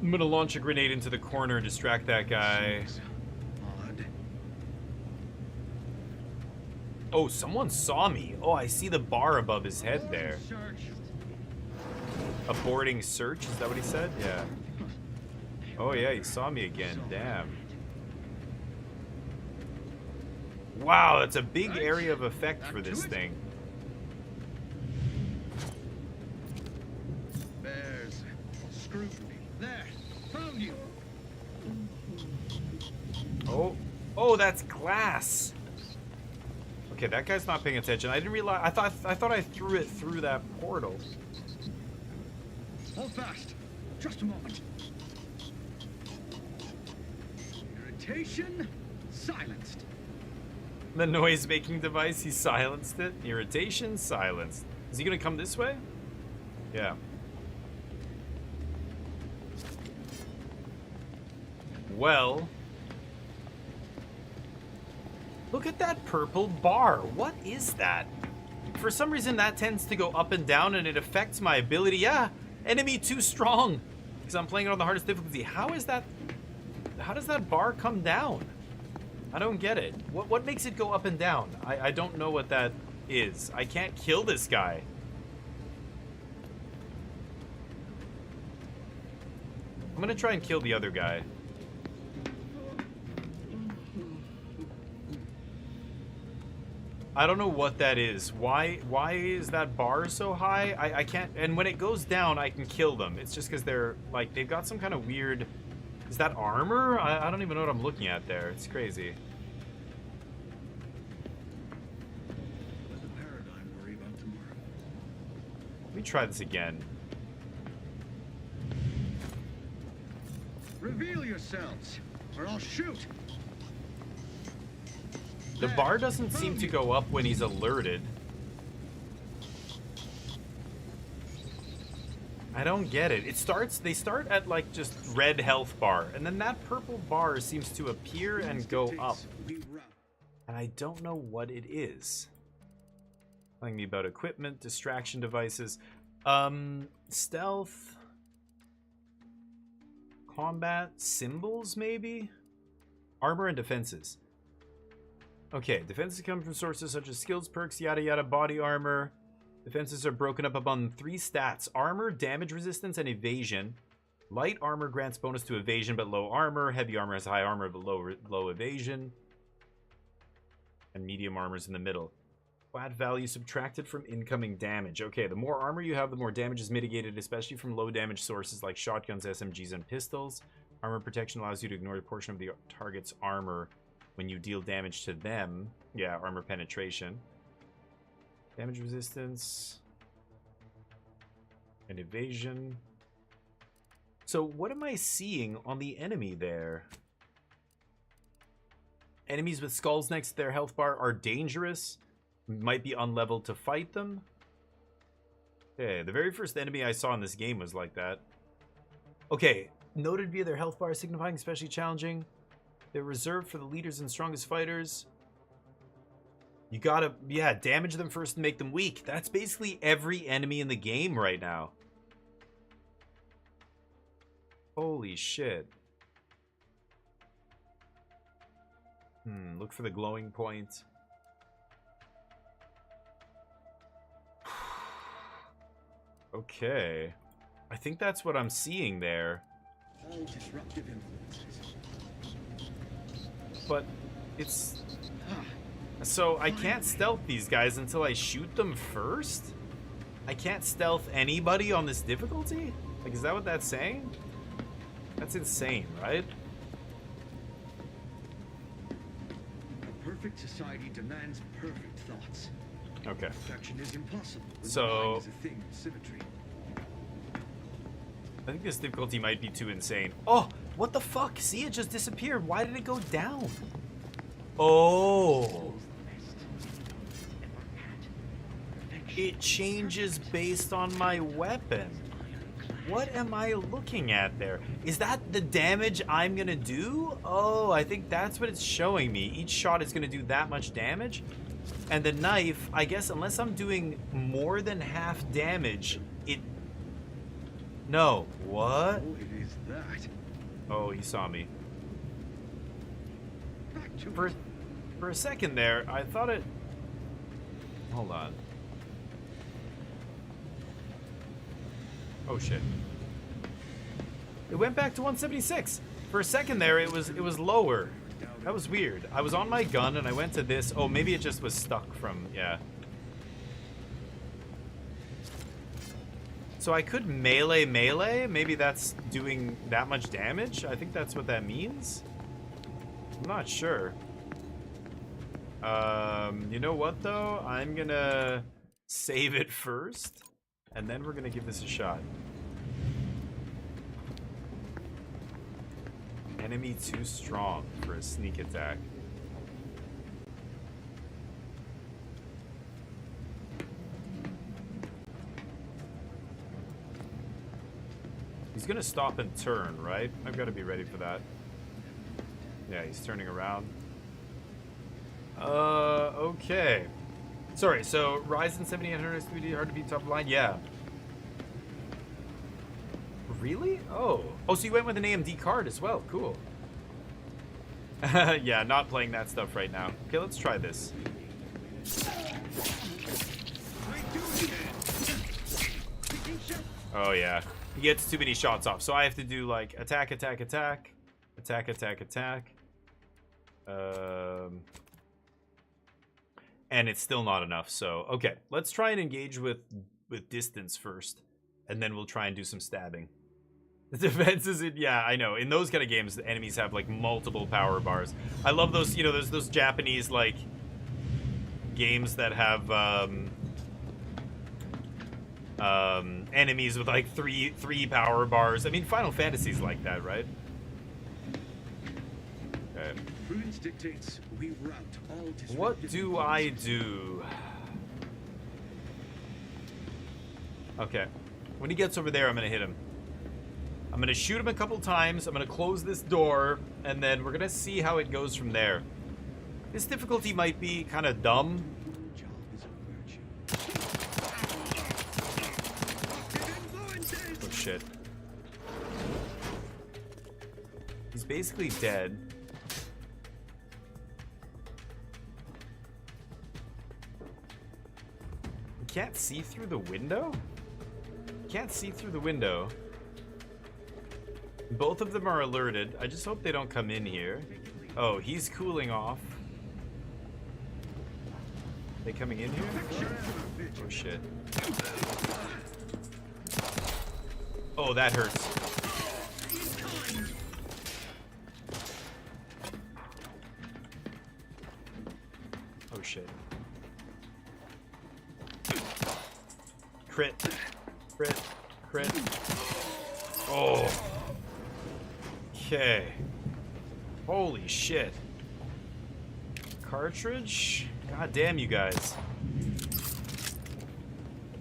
I'm gonna launch a grenade into the corner and distract that guy. Oh, someone saw me. Oh, I see the bar above his head there. Aborting search? Is that what he said? Yeah. Oh yeah, he saw me again. Damn. Wow, that's a big area of effect for this thing. There's scrutiny. There, found you. Oh, that's glass. Okay, that guy's not paying attention. I didn't realize. I thought I threw it through that portal. Hold fast. Just a moment. Irritation silenced. The noise-making device, he silenced it. Irritation silenced. Is he gonna come this way? Yeah. Well. Look at that purple bar. What is that? For some reason, that tends to go up and down, and it affects my ability. Yeah, enemy too strong. Because I'm playing it on the hardest difficulty. How is that? How does that bar come down? I don't get it. What makes it go up and down? I don't know what that is. I can't kill this guy. I'm gonna try and kill the other guy. I don't know what that is. Why is that bar so high? I can't, and when it goes down, I can kill them. It's just because they're, like, they've got some kind of weird, is that armor? I don't even know what I'm looking at there. It's crazy. Let the paradigm worry about tomorrow. Let me try this again. Reveal yourselves. or I'll shoot. The bar doesn't seem to go up when he's alerted. I don't get it. They start at like just red health bar, and then that purple bar seems to appear and go up. And I don't know what it is. Telling me about equipment, distraction devices, stealth, combat, symbols maybe? Armor and defenses. Okay, defenses come from sources such as skills, perks, yada yada, body armor. Defenses are broken up among 3 stats: armor, damage resistance, and evasion. Light armor grants bonus to evasion but low armor. Heavy armor has high armor but low evasion. And medium armor is in the middle. Flat value subtracted from incoming damage. Okay, the more armor you have, the more damage is mitigated, especially from low damage sources like shotguns, SMGs, and pistols. Armor protection allows you to ignore a portion of the target's armor when you deal damage to them. Yeah, armor penetration. Damage resistance. And evasion. So what am I seeing on the enemy there? Enemies with skulls next to their health bar are dangerous. Might be unleveled to fight them. Okay, the very first enemy I saw in this game was like that. Okay, noted via their health bar, signifying especially challenging. They're reserved for the leaders and strongest fighters. You gotta, yeah, damage them first and make them weak. That's basically every enemy in the game right now. Holy shit. Look for the glowing point. Okay. I think that's what I'm seeing there. All disruptive influences. But it's... So I can't stealth these guys until I shoot them first? I can't stealth anybody on this difficulty? Like, is that what that's saying? That's insane, right? A perfect society demands perfect thoughts. Okay. Perfection is impossible. So... Is a thing of symmetry. I think this difficulty might be too insane. Oh, what the fuck? See, it just disappeared. Why did it go down? Oh. It changes based on my weapon. What am I looking at there? Is that the damage I'm gonna do? Oh, I think that's what it's showing me. Each shot is gonna do that much damage. And the knife, I guess unless I'm doing more than half damage, it... No. What? Oh, it is that. Oh, he saw me. For a second there, I thought it... Hold on. Oh shit. It went back to 176. For a second there, it was lower. That was weird. I was on my gun and I went to this. Oh, maybe it just was stuck from... Yeah. So I could melee. Maybe that's doing that much damage? I think that's what that means. I'm not sure. You know what though? I'm gonna save it first, and then we're gonna give this a shot. Enemy too strong for a sneak attack. He's gonna stop and turn, right? I've got to be ready for that. Yeah, he's turning around. Okay. Sorry, so Ryzen 7800 3D hard to beat top of line? Yeah. Really? Oh. Oh, so you went with an AMD card as well. Cool. Yeah, not playing that stuff right now. Okay, let's try this. Oh, yeah. He gets too many shots off. So I have to do, like, attack, attack, attack. Attack, attack, attack. And it's still not enough, so... Okay, let's try and engage with distance first. And then we'll try and do some stabbing. The defense is in... Yeah, I know. In those kind of games, the enemies have, like, multiple power bars. I love those, you know, there's those Japanese, like, games that have, enemies with, like, three power bars. I mean, Final Fantasy's like that, right? Okay. Prudence dictates we rout all disruptive What do I do? Okay. When he gets over there, I'm gonna hit him. I'm gonna shoot him a couple times. I'm gonna close this door, and then we're gonna see how it goes from there. This difficulty might be kind of dumb. Oh shit. He's basically dead. You can't see through the window? Can't see through the window. Both of them are alerted. I just hope they don't come in here. Oh, he's cooling off. They coming in here? Oh shit. Oh, that hurts. Oh shit. Crit. Crit. Crit. Oh. Okay. Holy shit. Cartridge? God damn you guys.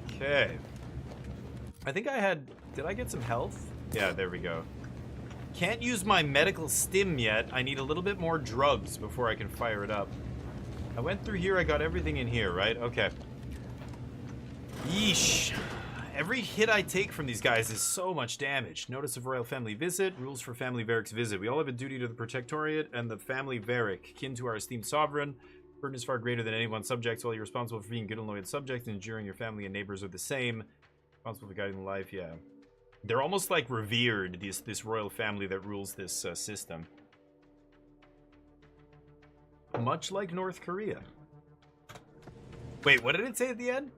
Okay. I think I had... Did I get some health? Yeah, there we go. Can't use my medical stim yet. I need a little bit more drugs before I can fire it up. I went through here. I got everything in here, right? Okay. Yeesh. Every hit I take from these guys is so much damage. Notice of Royal Family Visit. Rules for Family Varric's visit. We all have a duty to the Protectorate and the Family Varric, kin to our esteemed sovereign. Burden is far greater than any one subject, while you're responsible for being good and loyal subjects and ensuring your family and neighbors are the same. Responsible for guiding life, yeah. They're almost like revered, this royal family that rules this system. Much like North Korea. Wait, what did it say at the end?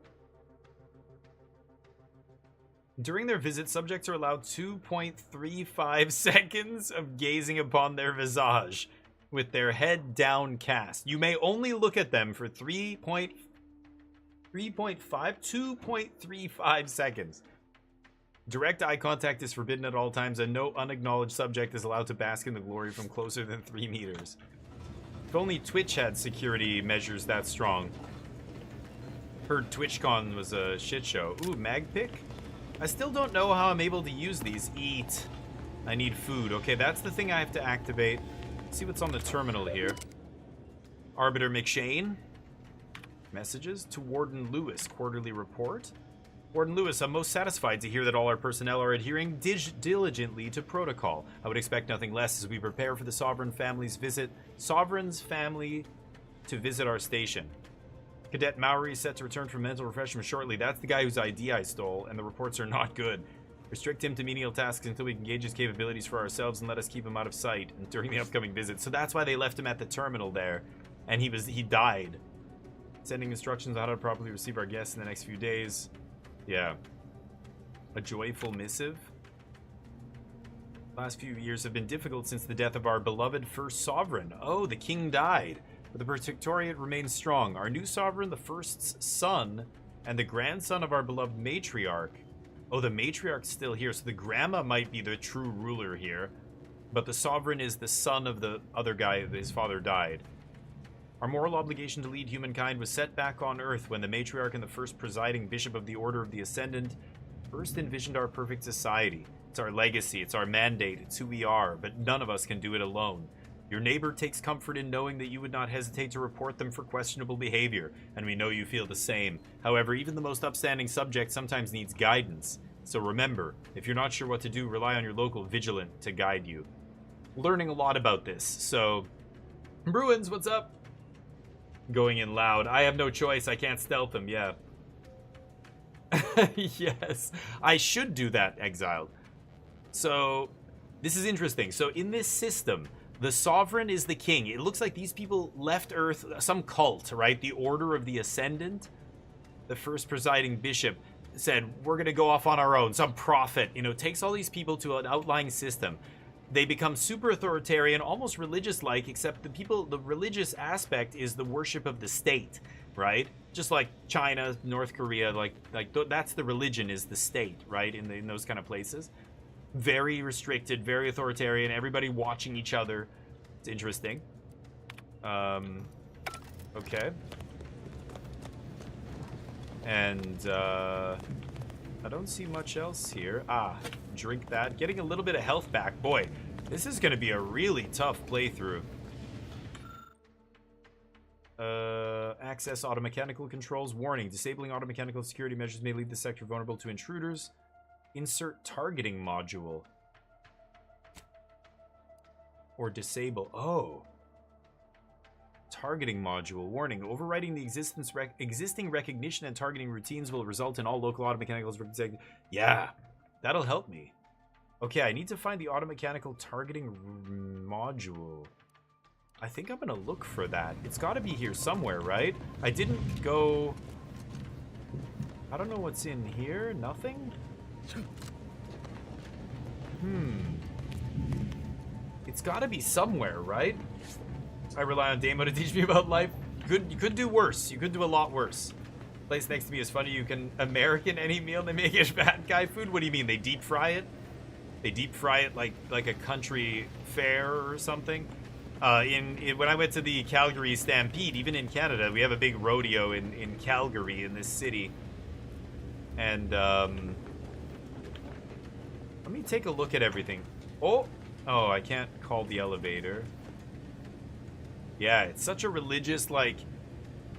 During their visit, subjects are allowed 2.35 seconds of gazing upon their visage with their head downcast. You may only look at them for 2.35 seconds. Direct eye contact is forbidden at all times, and no unacknowledged subject is allowed to bask in the glory from closer than 3 meters. If only Twitch had security measures that strong. Heard TwitchCon was a shit show. Ooh, mag pick? I still don't know how I'm able to use these. Eat. I need food. Okay, that's the thing I have to activate. Let's see what's on the terminal here. Arbiter McShane. Messages to Warden Lewis. Quarterly report. Warden Lewis, I'm most satisfied to hear that all our personnel are adhering diligently to protocol. I would expect nothing less as we prepare for the Sovereign's family to visit our station. Cadet Maori is set to return from mental refreshment shortly. That's the guy whose ID I stole, and the reports are not good. Restrict him to menial tasks until we can gauge his capabilities for ourselves and let us keep him out of sight during the upcoming visit. So that's why they left him at the terminal there, and he died. Sending instructions on how to properly receive our guests in the next few days. Yeah. A joyful missive. Last few years have been difficult since the death of our beloved first sovereign. Oh, the king died. But the Protectorate remains strong. Our new sovereign, the first's son, and the grandson of our beloved matriarch. Oh, the matriarch's still here, so the grandma might be the true ruler here. But the sovereign is the son of the other guy, his father died. Our moral obligation to lead humankind was set back on Earth when the matriarch and the first presiding bishop of the Order of the Ascendant first envisioned our perfect society. It's our legacy, it's our mandate, it's who we are, but none of us can do it alone. Your neighbor takes comfort in knowing that you would not hesitate to report them for questionable behavior, and we know you feel the same. However, even the most upstanding subject sometimes needs guidance. So remember, if you're not sure what to do, rely on your local vigilant to guide you. Learning a lot about this, so... Bruins, what's up? Going in loud. I have no choice, I can't stealth them, yeah. Yes, I should do that, Exiled. So, this is interesting. So in this system... The sovereign is the king. It looks like these people left Earth, some cult, right? The Order of the Ascendant. The first presiding bishop said, we're going to go off on our own. Some prophet, takes all these people to an outlying system. They become super authoritarian, almost religious-like, except the religious aspect is the worship of the state, right? Just like China, North Korea, that's the religion is the state, right? In those kind of places. Very restricted, very authoritarian, everybody watching each other It's interesting. Okay. And I don't see much else here. Ah, drink that. Getting a little bit of health back. Boy, this is going to be a really tough playthrough. Access automechanical controls. Warning. Disabling automechanical security measures may leave the sector vulnerable to intruders. Insert targeting module. Or disable. Oh. Targeting module. Warning. Overriding the existing recognition and targeting routines will result in all local automechanicals. Yeah. That'll help me. Okay, I need to find the automechanical targeting module. I think I'm gonna look for that. It's gotta be here somewhere, right? I didn't go... I don't know what's in here. Nothing? It's gotta be somewhere, right? I rely on Damo to teach me about life. You could do worse. You could do a lot worse. Place next to me is funny. You can American any meal. They make it bad guy food. What do you mean? They deep fry it? They deep fry it like a country fair or something? When I went to the Calgary Stampede, even in Canada, we have a big rodeo in Calgary, in this city. And, let me take a look at everything. Oh, I can't call the elevator. Yeah, it's such a religious, like,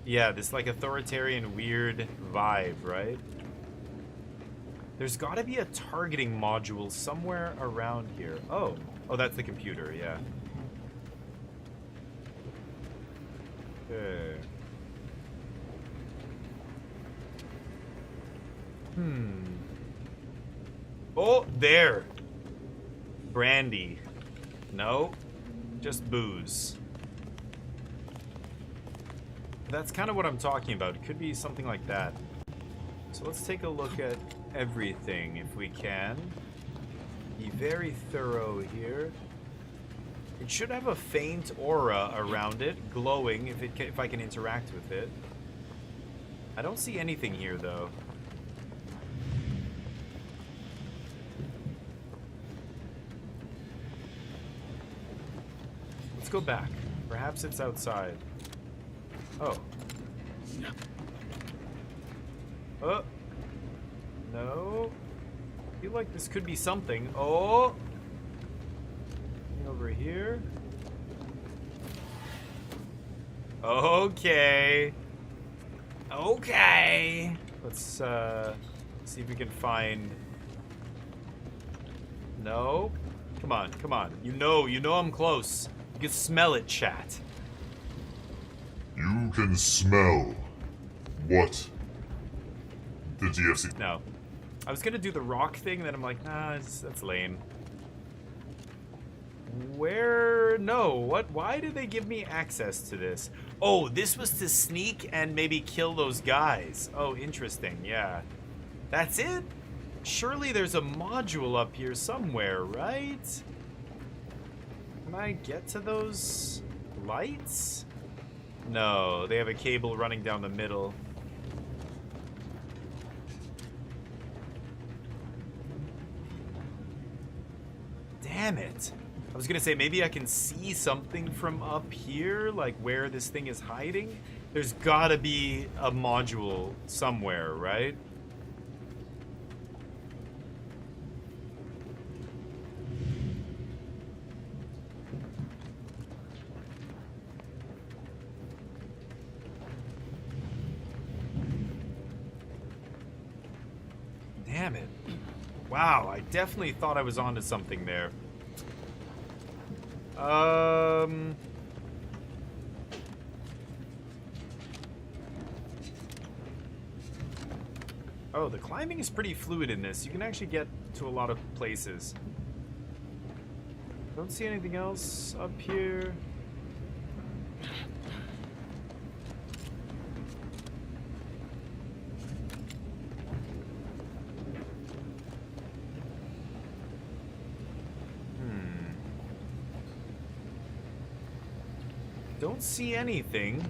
yeah, this, like, authoritarian, weird vibe, right? There's gotta be a targeting module somewhere around here. Oh, that's the computer, yeah. Okay. Oh, there. Brandy. No, just booze. That's kind of what I'm talking about. It could be something like that. So let's take a look at everything if we can. Be very thorough here. It should have a faint aura around it, glowing if I can interact with it. I don't see anything here though. Let's go back. Perhaps it's outside. Oh. Oh. No. I feel like this could be something. Oh. Over here. Okay. Okay. Let's see if we can find. No. Come on, come on. You know I'm close. You can smell it, chat. You can smell what the DFC. No. I was gonna do the rock thing, then I'm like, nah, that's lame. Where? No. What? Why did they give me access to this? Oh, this was to sneak and maybe kill those guys. Oh, interesting. Yeah. That's it? Surely there's a module up here somewhere, right? Can I get to those lights? No, they have a cable running down the middle. Damn it. I was gonna say, maybe I can see something from up here, like where this thing is hiding. There's gotta be a module somewhere, right? Damn it. Wow, I definitely thought I was onto something there. Oh, the climbing is pretty fluid in this. You can actually get to a lot of places. Don't see anything else up here. Don't see anything.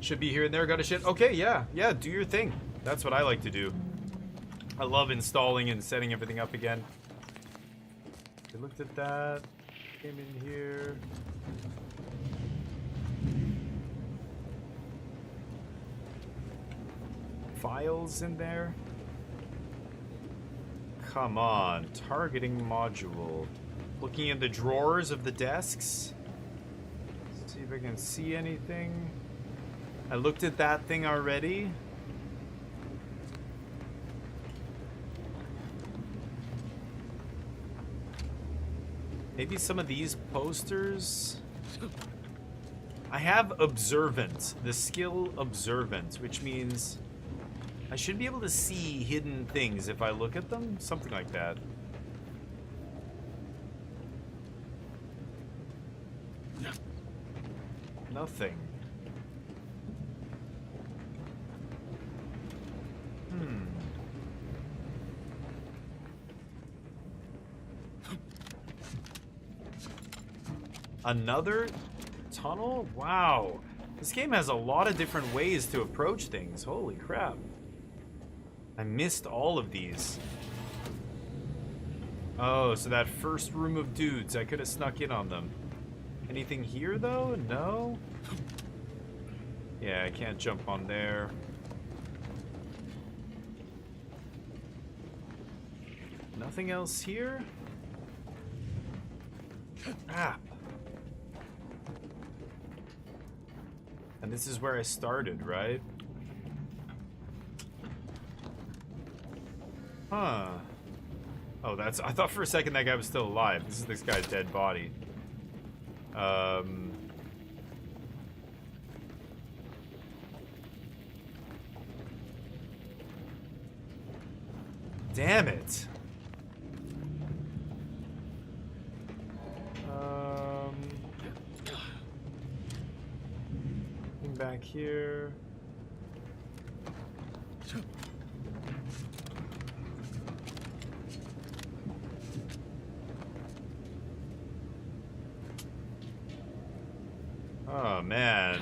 Should be here and there, got a shit. Okay, yeah, do your thing. That's what I like to do. I love installing and setting everything up again. We looked at that. Came in here. Files in there. Come on, targeting module. Looking in the drawers of the desks. See if I can see anything. I looked at that thing already. Maybe some of these posters. I have Observant, the skill Observant, which means I should be able to see hidden things if I look at them. Something like that. Nothing. Another tunnel? Wow. This game has a lot of different ways to approach things. Holy crap. I missed all of these. Oh, so that first room of dudes, I could have snuck in on them. Anything here, though? No? Yeah, I can't jump on there. Nothing else here? Crap. And this is where I started, right? Huh. Oh, that's... I thought for a second that guy was still alive. This is this guy's dead body. Damn it. Back here. Oh man.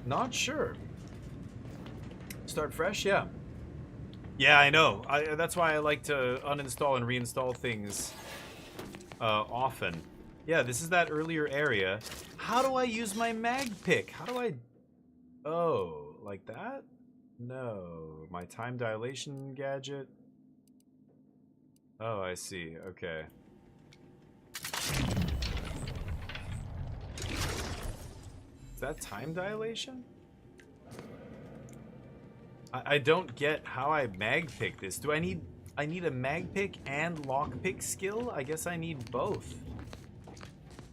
Not sure. Start fresh, yeah. Yeah, I know. That's why I like to uninstall and reinstall things often. Yeah, this is that earlier area. How do I use my mag pick? How do I... Oh, like that? No. My time dilation gadget? Oh, I see. Okay. Is that time dilation? I don't get how I mag pick this. Do I need a mag pick and lockpick skill? I guess I need both.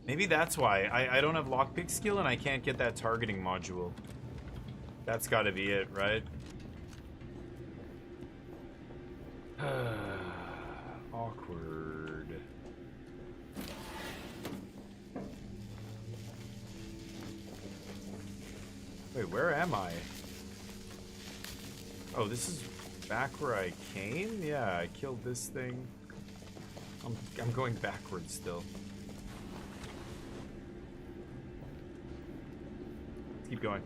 Maybe that's why. I don't have lockpick skill and I can't get that targeting module. That's gotta be it, right? Awkward. Wait, where am I? Oh, this is back where I came? Yeah, I killed this thing. I'm going backwards still. Keep going.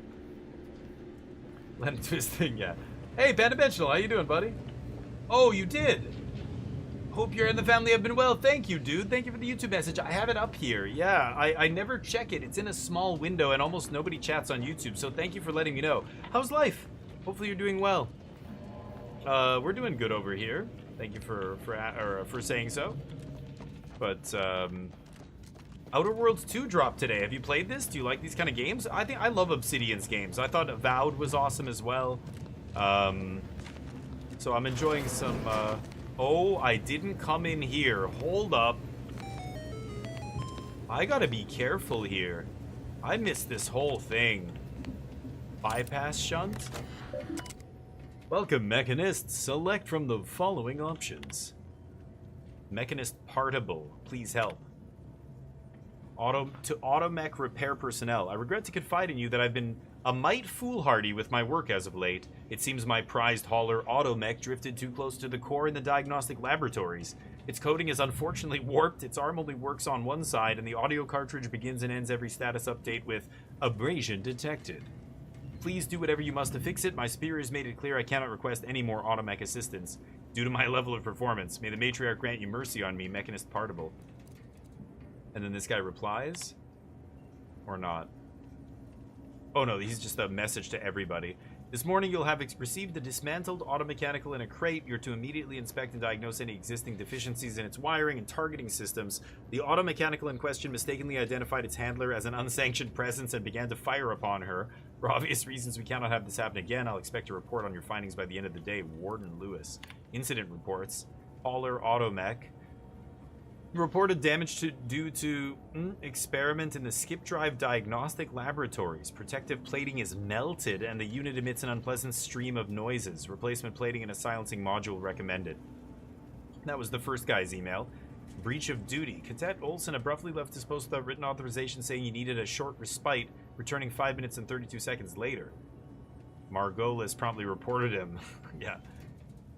Let him do his thing, yeah. Hey, Bandimensional, how you doing, buddy? Oh, you did? Hope you're and the family have been well. Thank you, dude. Thank you for the YouTube message. I have it up here. Yeah, I never check it. It's in a small window and almost nobody chats on YouTube, so thank you for letting me know. How's life? Hopefully you're doing well. We're doing good over here. Thank you for saying so. But, Outer Worlds 2 dropped today. Have you played this? Do you like these kind of games? I love Obsidian's games. I thought Avowed was awesome as well. So I'm enjoying some, Oh, I didn't come in here. Hold up. I gotta be careful here. I missed this whole thing. Bypass shunt? Welcome, Mechanist. Select from the following options. Mechanist Partable. Please help. Automech repair personnel. I regret to confide in you that I've been A mite foolhardy with my work as of late. It seems my prized hauler Automech drifted too close to the core in the diagnostic laboratories. Its coding is unfortunately warped, its arm only works on one side, and the audio cartridge begins and ends every status update with abrasion detected. Please do whatever you must to fix it. My superiors made it clear I cannot request any more Automech assistance due to my level of performance. May the matriarch grant you mercy on me, Mechanist Partible. And then this guy replies? Or not? Oh no, he's just a message to everybody. This morning you'll have received the dismantled automechanical in a crate. You're to immediately inspect and diagnose any existing deficiencies in its wiring and targeting systems. The automechanical in question mistakenly identified its handler as an unsanctioned presence and began to fire upon her. For obvious reasons, we cannot have this happen again. I'll expect a report on your findings by the end of the day. Warden Lewis. Incident reports. Hauler Automech. Reported damage due to experiment in the skip drive diagnostic laboratories. Protective plating is melted and the unit emits an unpleasant stream of noises. Replacement plating and a silencing module recommended. That was the first guy's email. Breach of duty. Cadet Olsen abruptly left his post without written authorization, saying he needed a short respite, returning 5 minutes and 32 seconds later. Margolis promptly reported him. Yeah.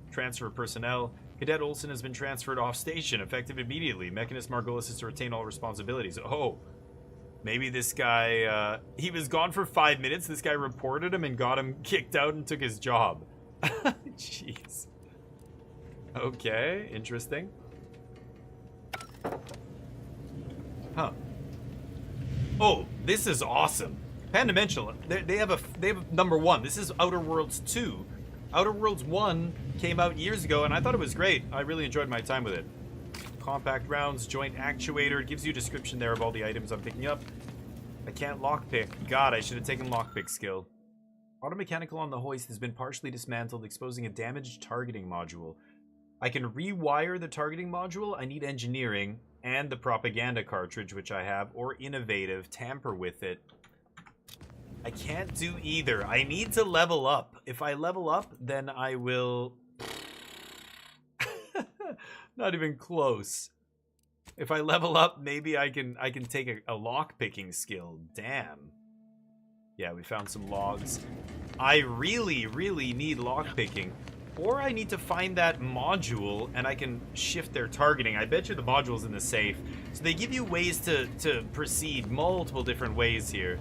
Transfer personnel. Cadet Olsen has been transferred off station, effective immediately. Mechanist Margolis is to retain all responsibilities. Oh, maybe this guy, he was gone for 5 minutes. This guy reported him and got him kicked out and took his job. Jeez. Okay, interesting. Huh. Oh, this is awesome. Pandimensional. They have number 1. This is Outer Worlds 2. Outer Worlds 1 came out years ago, and I thought it was great. I really enjoyed my time with it. Compact rounds, joint actuator. It gives you a description there of all the items I'm picking up. I can't lockpick. God, I should have taken lockpick skill. Automechanical on the hoist has been partially dismantled, exposing a damaged targeting module. I can rewire the targeting module. I need engineering and the propaganda cartridge, which I have, or innovative, tamper with it. I can't do either. I need to level up. If I level up, then I will... Not even close. If I level up, maybe I can take a lock-picking skill. Damn. Yeah, we found some logs. I really, really need lock-picking. Or I need to find that module and I can shift their targeting. I bet you the module's in the safe. So they give you ways to proceed multiple different ways here.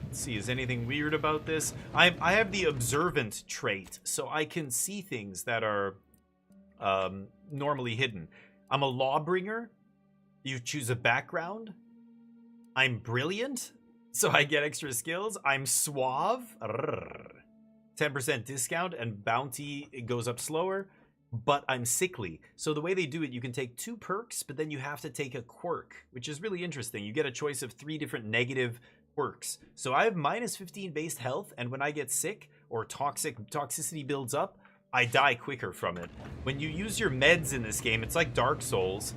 Let's see, is anything weird about this? I have the observant trait, so I can see things that are normally hidden. I'm a lawbringer. You choose a background. I'm brilliant, so I get extra skills. I'm suave. 10% discount and bounty, it goes up slower. But I'm sickly. So the way they do it, you can take 2 perks, but then you have to take a quirk, which is really interesting. You get a choice of 3 different negative quirks. So I have minus 15 base health, and when I get sick or toxicity builds up, I die quicker from it. When you use your meds in this game, it's like Dark Souls.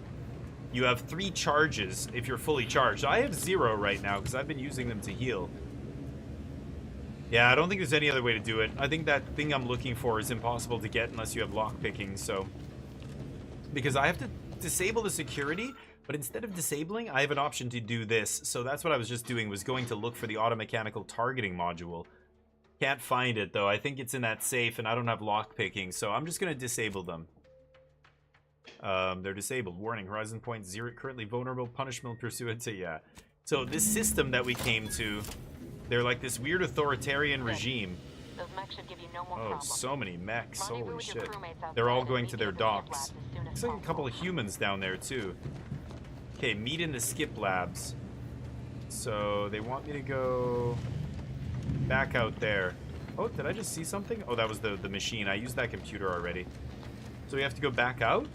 You have 3 charges if you're fully charged. I have 0 right now because I've been using them to heal. Yeah, I don't think there's any other way to do it. I think that thing I'm looking for is impossible to get unless you have lockpicking, so... Because I have to disable the security, but instead of disabling, I have an option to do this. So that's what I was just doing, was going to look for the automechanical targeting module. Can't find it, though. I think it's in that safe, and I don't have lockpicking, so I'm just going to disable them. They're disabled. Warning, Horizon Point 0, currently vulnerable, punishment pursuant to, yeah. So this system that we came to... They're like this weird authoritarian regime. Those mechs should give you no more Oh, problems. so many mechs. Rendezvous Holy with your shit. crewmates outside They're all and going meet to you their in the lab docks. as soon as Looks like a couple of humans down there, too. Okay, meet in the skip labs. So, they want me to go back out there. Oh, did I just see something? Oh, that was the machine. I used that computer already. So we have to go back out?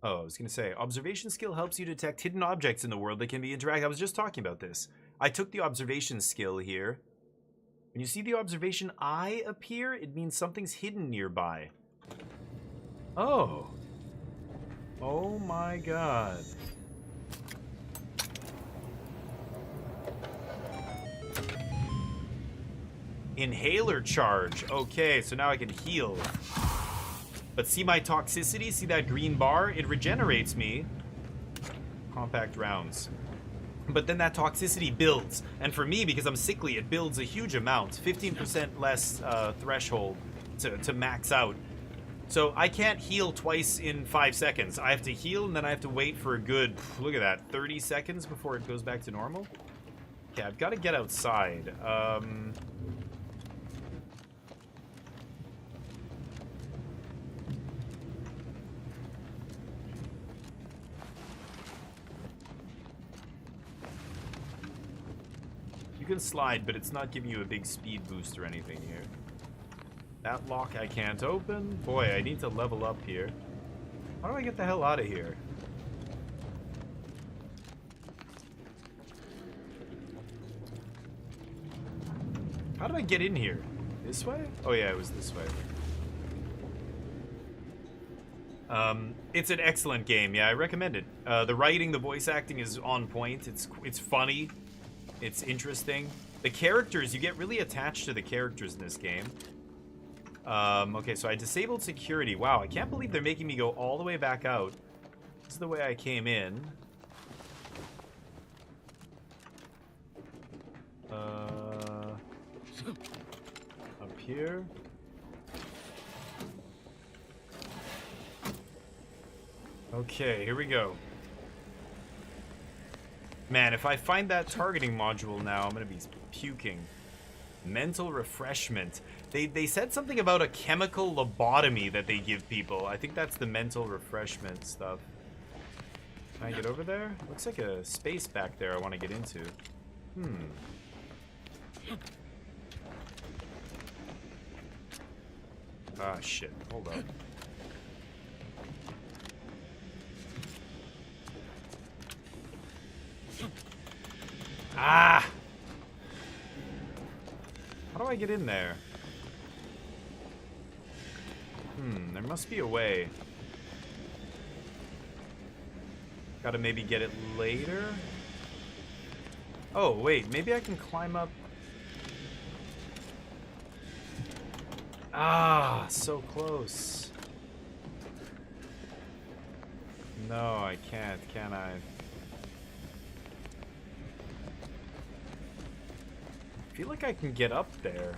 Oh, I was going to say, observation skill helps you detect hidden objects in the world that can be interacted. I was just talking about this. I took the observation skill here. When you see the observation eye appear, it means something's hidden nearby. Oh. Oh my god. Inhaler charge. Okay, so now I can heal. But see my toxicity? See that green bar? It regenerates me. compact rounds. But then that toxicity builds. And for me, because I'm sickly, it builds a huge amount. 15% less threshold to max out. So I can't heal twice in 5 seconds. I have to heal and then I have to wait for a good, look at that, 30 seconds before it goes back to normal. Okay, I've got to get outside. You can slide, but it's not giving you a big speed boost or anything here. That lock I can't open. Boy, I need to level up here. How do I get the hell out of here? How do I get in here? This way? Oh yeah, it was this way. It's an excellent game. Yeah, I recommend it. The writing, the voice acting is on point. It's funny. It's interesting. The characters, you get really attached to the characters in this game. Okay, so I disabled security. Wow, I can't believe they're making me go all the way back out. This is the way I came in. Up here. Okay, here we go. Man, if I find that targeting module now, I'm gonna be puking. Mental refreshment. They said something about a chemical lobotomy that they give people. I think that's the mental refreshment stuff. Can I get over there? Looks like a space back there I want to get into. Ah, shit. Hold up. Ah! How do I get in there? There must be a way. Gotta maybe get it later? Oh, wait, maybe I can climb up. Ah, so close. No, I can't, can I? I feel like I can get up there.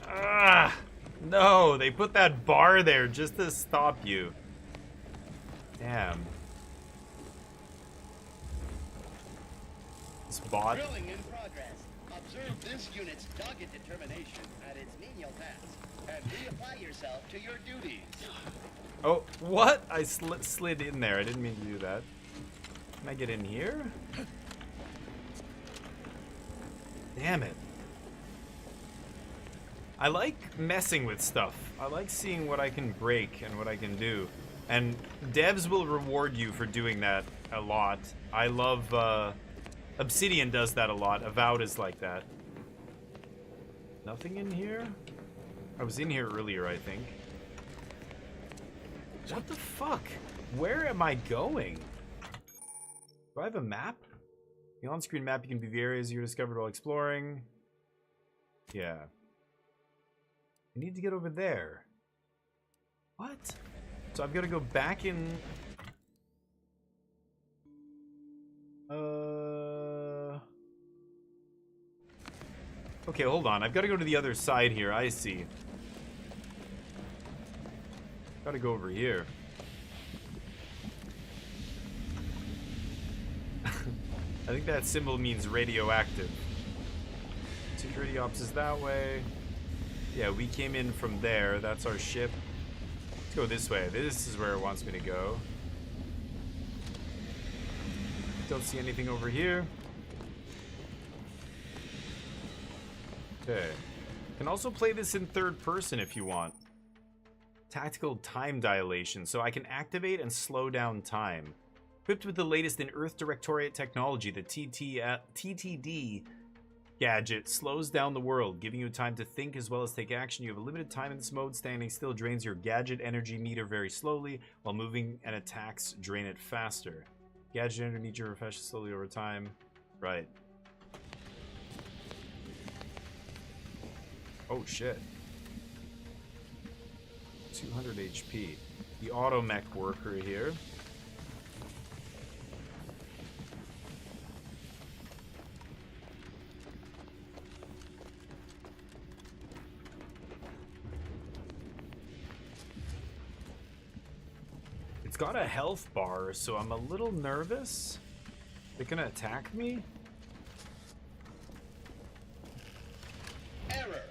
Ah! No, they put that bar there just to stop you. Damn. This bot. Drilling in progress. Observe this unit's dogged determination at its menial tasks, and reapply yourself to your duties. Oh, what? I slid in there. I didn't mean to do that. Can I get in here? Damn it. I like messing with stuff. I like seeing what I can break and what I can do. And devs will reward you for doing that a lot. I love, Obsidian does that a lot. Avowed is like that. Nothing in here? I was in here earlier, I think. What the fuck? Where am I going? Do I have a map? The on-screen map, you can view the areas you discovered while exploring. Yeah. I need to get over there. What? So I've got to go back in... Okay, hold on. I've got to go to the other side here. I see. Gotta go over here. I think that symbol means radioactive. Security ops is that way. Yeah, we came in from there. That's our ship. Let's go this way. This is where it wants me to go. Don't see anything over here. Okay. You can also play this in third person if you want. Tactical time dilation, so I can activate and slow down time. Equipped with the latest in Earth Directorate technology, the TTD gadget slows down the world, giving you time to think as well as take action. You have a limited time in this mode. Standing still drains your gadget energy meter very slowly, while moving and attacks drain it faster. Gadget energy meter refreshes slowly over time. Right. Oh shit. 200 HP. The automech worker here. It's got a health bar, so I'm a little nervous. They're gonna attack me? Error.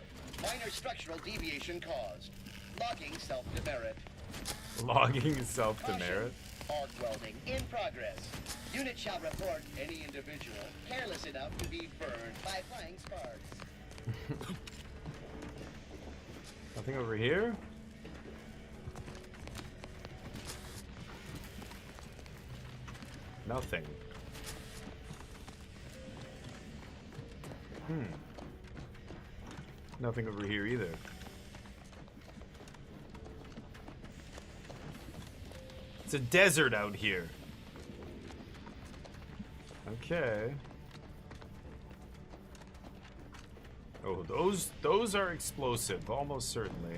Minor structural deviation caused. Logging self-demerit. Logging self-demerit? Arc welding in progress. Unit shall report any individual careless enough to be burned by flying sparks. Nothing over here? Nothing. Nothing over here either. It's a desert out here. Okay. Oh, those are explosive, almost certainly.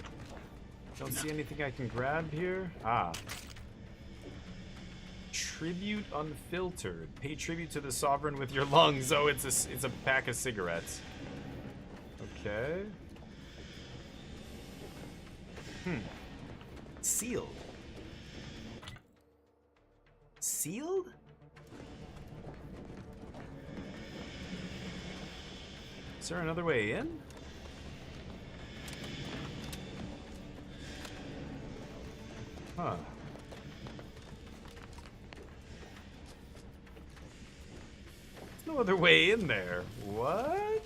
Don't see anything I can grab here. Ah. Tribute unfiltered. Pay tribute to the sovereign with your lungs. Oh, it's a pack of cigarettes. Okay. Sealed. Sealed? Is there another way in? Huh. No other way in there. What?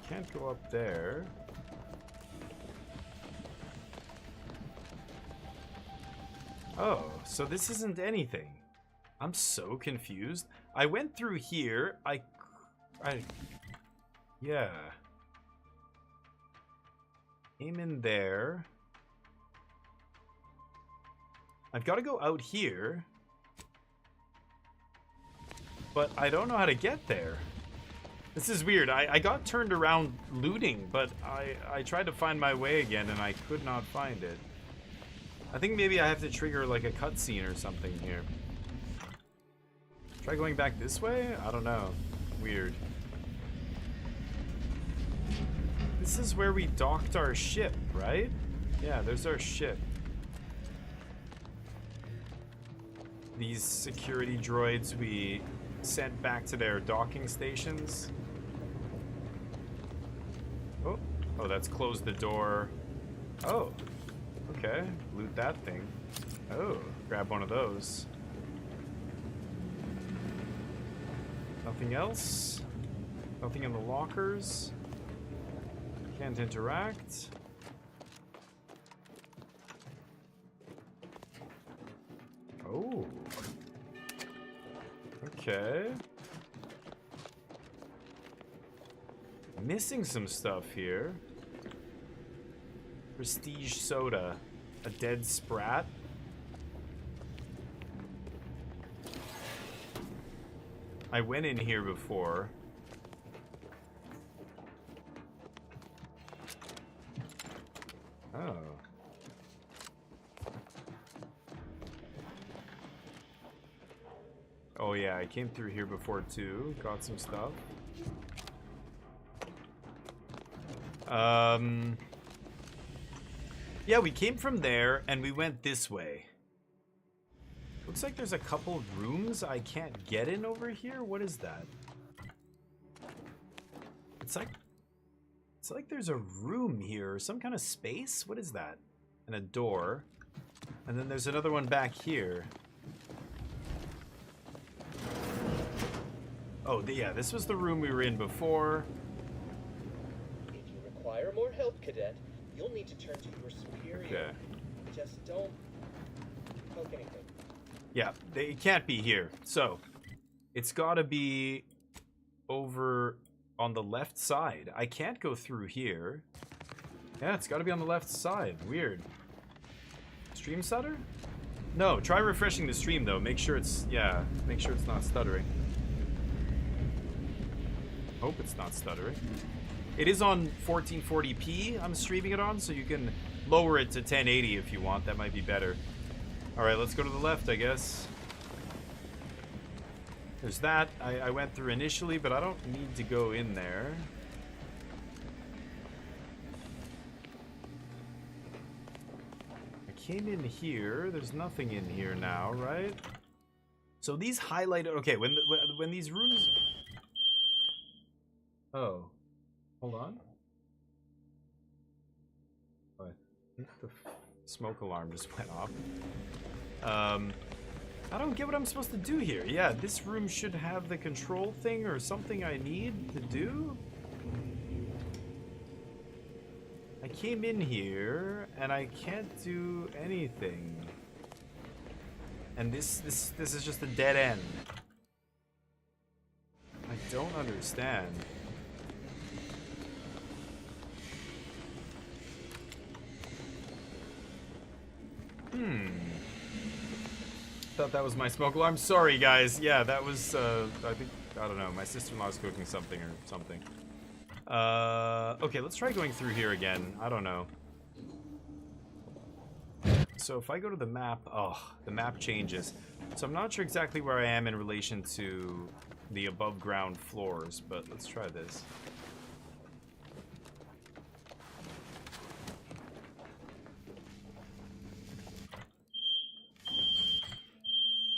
Can't go up there. Oh, so this isn't anything. I'm so confused. I went through here. Yeah. Came in there. I've got to go out here. But I don't know how to get there. This is weird. I got turned around looting, but I tried to find my way again and I could not find it. I think maybe I have to trigger like a cutscene or something here. Try going back this way? I don't know. Weird. This is where we docked our ship, right? Yeah, there's our ship. These security droids we sent back to their docking stations. Oh, that's closed the door. Oh, okay. Loot that thing. Oh, grab one of those. Nothing else? Nothing in the lockers? Can't interact. Oh. Okay. Missing some stuff here. Prestige soda. A dead sprat. I went in here before. Oh. Oh yeah, I came through here before too. Got some stuff. Yeah, we came from there and we went this way. Looks like there's a couple of rooms I can't get in over here. What is that? It's like there's a room here or some kind of space. What is that? And a door. And then there's another one back here. Oh, yeah, this was the room we were in before. If you require more help, Cadet, you'll need to turn to your superior. Okay. Just don't poke anything. Yeah, it can't be here. So, it's gotta be over on the left side. I can't go through here. Yeah, it's gotta be on the left side. Weird. Stream stutter? No, try refreshing the stream though. Make sure it's, yeah, make sure it's not stuttering. Hope it's not stuttering. It is on 1440p I'm streaming it on, so you can lower it to 1080 if you want. That might be better. Alright, let's go to the left, I guess. There's that. I went through initially, but I don't need to go in there. I came in here. There's nothing in here now, right? So these highlighted... Okay, when these rooms... Oh. Hold on. Oh, I think the smoke alarm just went off. I don't get what I'm supposed to do here. Yeah, this room should have the control thing or something I need to do. I came in here and I can't do anything. And this is just a dead end. I don't understand. Thought that was my smoke alarm. Sorry, guys. Yeah, that was, I think, I don't know, my sister-in-law's cooking something or something. Okay, let's try going through here again. I don't know. So if I go to the map, oh, the map changes. So I'm not sure exactly where I am in relation to the above-ground floors, but let's try this.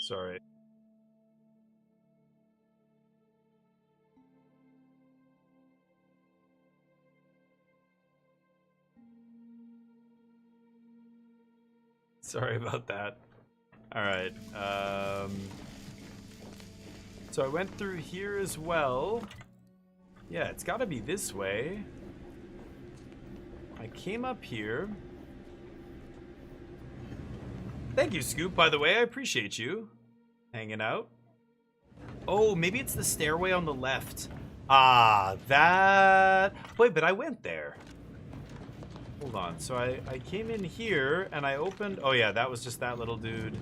Sorry. Sorry about that. Alright, so I went through here as well. Yeah, it's gotta be this way. I came up here. Thank you, Scoop, by the way. I appreciate you hanging out. Oh, maybe it's the stairway on the left. Ah, that... Wait, but I went there. Hold on. So I came in here, and I opened... Oh, yeah, that was just that little dude.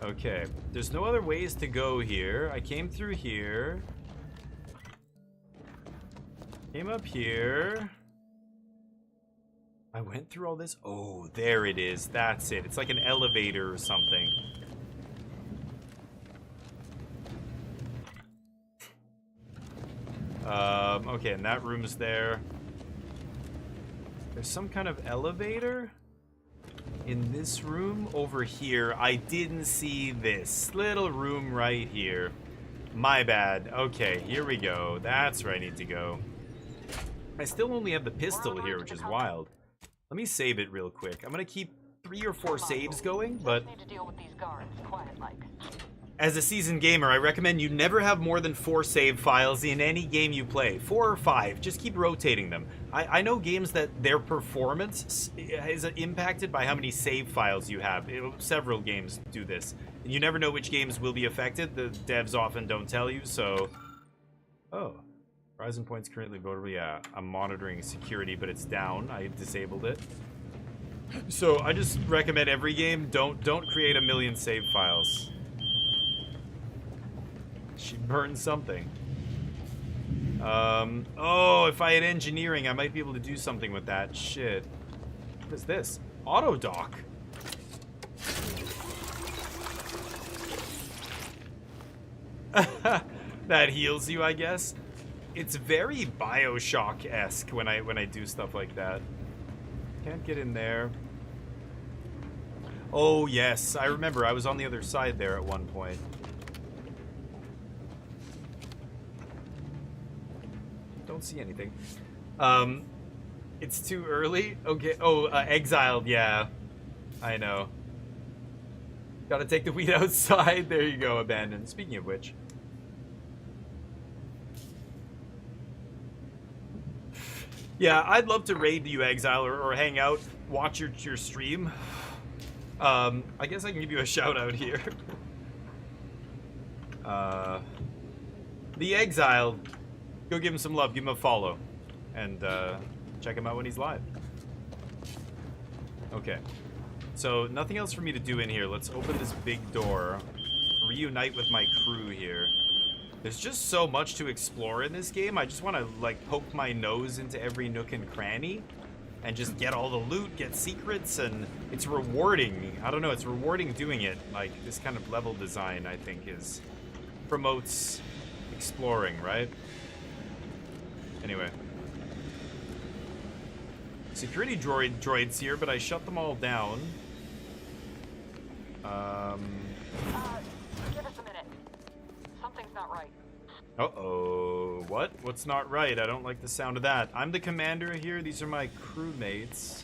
Okay. There's no other ways to go here. I came through here. Came up here. I went through all this. Oh, there it is. That's it. It's like an elevator or something. Okay, and that room's there. There's some kind of elevator in this room over here. I didn't see this little room right here. My bad. Okay, here we go. That's where I need to go. I still only have the pistol here, which is wild. Let me save it real quick. I'm gonna keep 3 or 4 saves going, but as a seasoned gamer, I recommend you never have more than 4 save files in any game you play. 4 or 5. Just keep rotating them. I know games that their performance is impacted by how many save files you have. Several games do this. You never know which games will be affected. The devs often don't tell you, so... Oh. Horizon Point's currently votable. Yeah, I'm monitoring security, but it's down. I disabled it. So I just recommend every game, don't create a million save files. She burned something. Oh, if I had engineering, I might be able to do something with that. Shit. What is this? Auto dock. That heals you, I guess. It's very BioShock-esque when I do stuff like that. Can't get in there. Oh, yes. I remember. I was on the other side there at one point. Don't see anything. It's too early? Okay. Oh, exiled. Yeah. I know. Gotta take the weed outside. There you go, abandoned. Speaking of which. Yeah, I'd love to raid you, Exile, or hang out, watch your stream. I guess I can give you a shout out here. The Exile, go give him some love, give him a follow, and check him out when he's live. Okay, so nothing else for me to do in here. Let's open this big door, reunite with my crew here. There's just so much to explore in this game. I just want to, like, poke my nose into every nook and cranny and just get all the loot, get secrets, and it's rewarding. I don't know, it's rewarding doing it. Like, this kind of level design, I think, promotes exploring, right? Anyway. Security droids here, but I shut them all down. Give us a minute. Something's not right. Uh-oh. What? What's not right? I don't like the sound of that. I'm the commander here. These are my crewmates.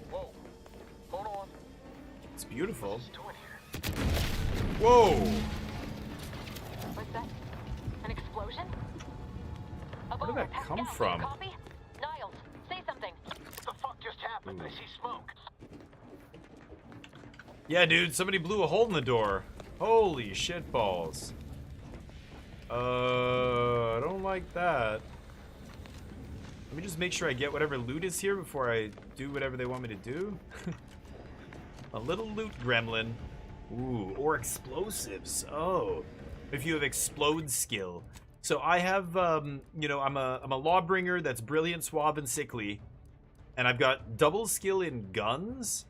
Whoa. Hold on. It's beautiful. What's he doing here? Whoa! What's that? An explosion? Where did that come from? Copy? Niles, say something. What the fuck just happened? I see smoke. Yeah, dude, somebody blew a hole in the door. Holy shit balls. I don't like that. Let me just make sure I get whatever loot is here before I do whatever they want me to do. A little loot gremlin. Ooh, or explosives. Oh, if you have explode skill. So I have, you know, I'm a lawbringer that's brilliant, suave, and sickly. And I've got double skill in guns,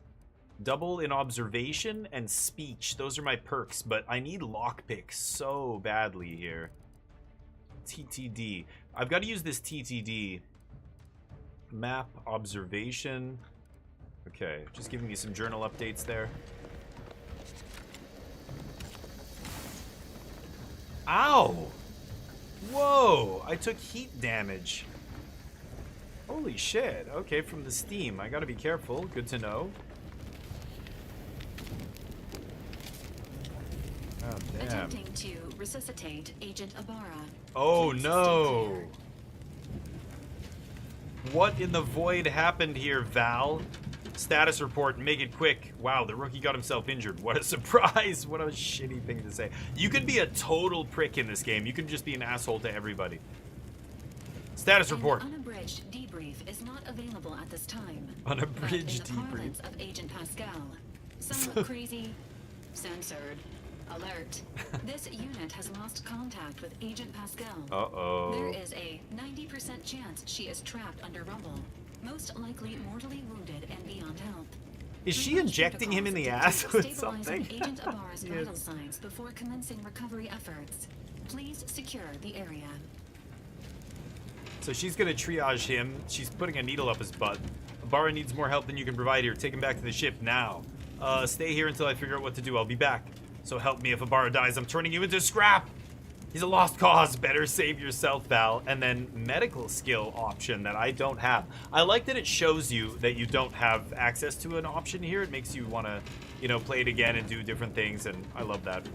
double in observation, and speech. Those are my perks, but I need lockpick so badly here. TTD. I've got to use this TTD. Map, observation. Okay, just giving me some journal updates there. Ow! Whoa! I took heat damage. Holy shit. Okay, from the steam. I gotta be careful. Good to know. Oh, damn. Attempting to resuscitate Agent Ibarra. Oh, no! What in the void happened here, Val? Status report, make it quick. Wow, the rookie got himself injured. What a surprise. What a shitty thing to say. You can be a total prick in this game. You can just be an asshole to everybody. Status report. An unabridged debrief is not available at this time. Unabridged But in the debrief. parlance of Agent Pascal, somewhat crazy, censored, alert. This unit has lost contact with Agent Pascal. Uh-oh. There is a 90% chance she is trapped under rubble, most likely mortally wounded and beyond help. Is she injecting him in the ass with Stabilizing something? Agent Ibarra's Yes. vital signs before commencing recovery efforts. Please secure the area. So she's gonna triage him. She's putting a needle up his butt. Ibarra needs more help than you can provide here. Take him back to the ship now. Stay here until I figure out what to do. I'll be back. So help me if Ibarra dies. I'm turning you into scrap. He's a lost cause. Better save yourself, Val. And then medical skill option that I don't have. I like that it shows you that you don't have access to an option here. It makes you want to, you know, play it again and do different things, and I love that.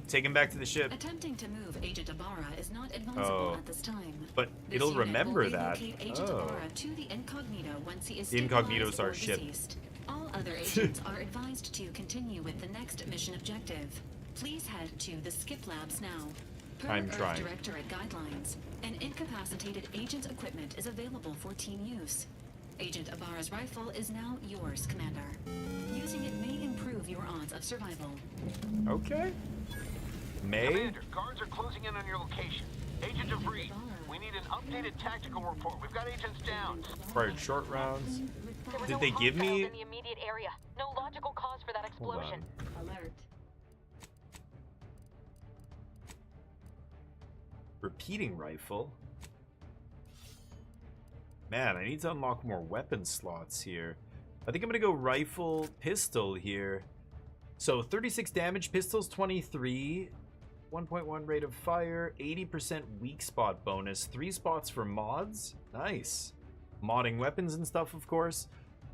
Take him back to the ship. Attempting to move Agent Ibarra is not advisable at this time. But This it'll unit remember will that. relocate Agent Oh. Ibarra to the incognito once he is The incognito's stabilized our or ship. deceased. All other agents are advised to continue with the next mission objective. Please head to the Skip Labs now. Per I'm Earth trying. Directorate guidelines, an incapacitated agent's equipment is available for team use. Agent Ibarra's rifle is now yours, Commander. Using it may improve your odds of survival. Okay. May? Commander, guards are closing in on your location. Agent DeVries, we need an updated tactical report. We've got agents down. Fired short rounds. There were Did no they give hostiles me... in the immediate area. No logical cause for that Hold on. explosion. Alert. Repeating rifle? Man, I need to unlock more weapon slots here. I think I'm gonna go rifle, pistol here. So 36 damage, pistols 23, 1.1 rate of fire, 80% weak spot bonus, 3 spots for mods. Nice. Modding weapons and stuff, of course.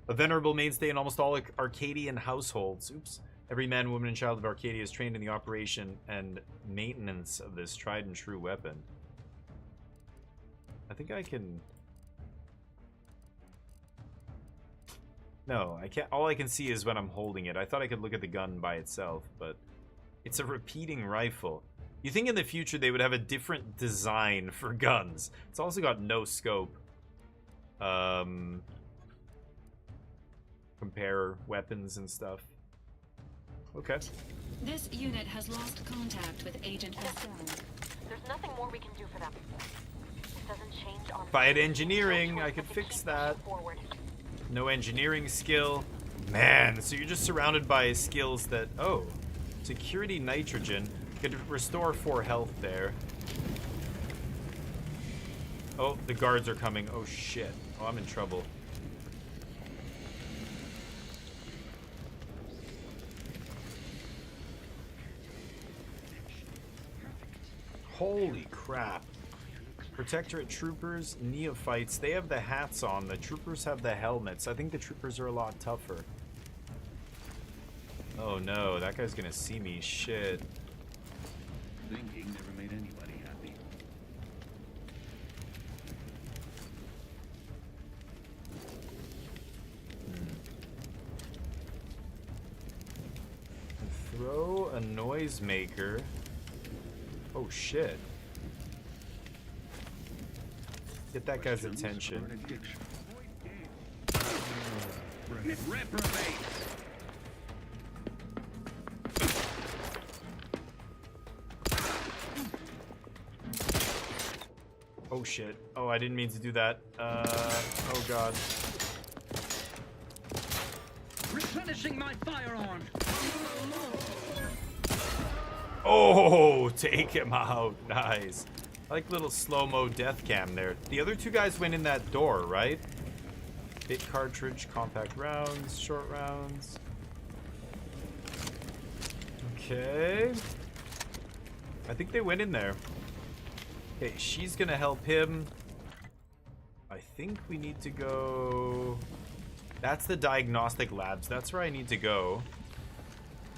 A venerable mainstay in almost all Arcadian households. Oops. Every man, woman, and child of Arcadia is trained in the operation and maintenance of this tried and true weapon. I think I can... No, I can't. All I can see is when I'm holding it. I thought I could look at the gun by itself, but It's a repeating rifle. You think in the future they would have a different design for guns. It's also got no scope. Compare weapons and stuff. Okay. This unit has lost contact with Agent Pascal. There's nothing more we can do for them. This doesn't change our... If I had engineering, I could fix that. Forward. No engineering skill. Man, so you're just surrounded by skills that... Oh. Security nitrogen. Could restore 4 health there. Oh, the guards are coming. Oh, shit. Oh, I'm in trouble. Holy crap. Protectorate troopers, neophytes, they have the hats on. The troopers have the helmets. I think the troopers are a lot tougher. Oh no, that guy's gonna see me. Shit. Thinking never made anybody happy. Throw a noisemaker. Oh shit. Get that guy's attention. Reprobate. Oh shit. Oh, I didn't mean to do that. Oh god. Replenishing my firearms. Oh, take him out. Nice. I like little slow-mo death cam there. The other 2 guys went in that door, right? Bit cartridge, compact rounds, short rounds. Okay. I think they went in there. Okay, she's gonna help him. I think we need to go... That's the diagnostic labs. That's where I need to go.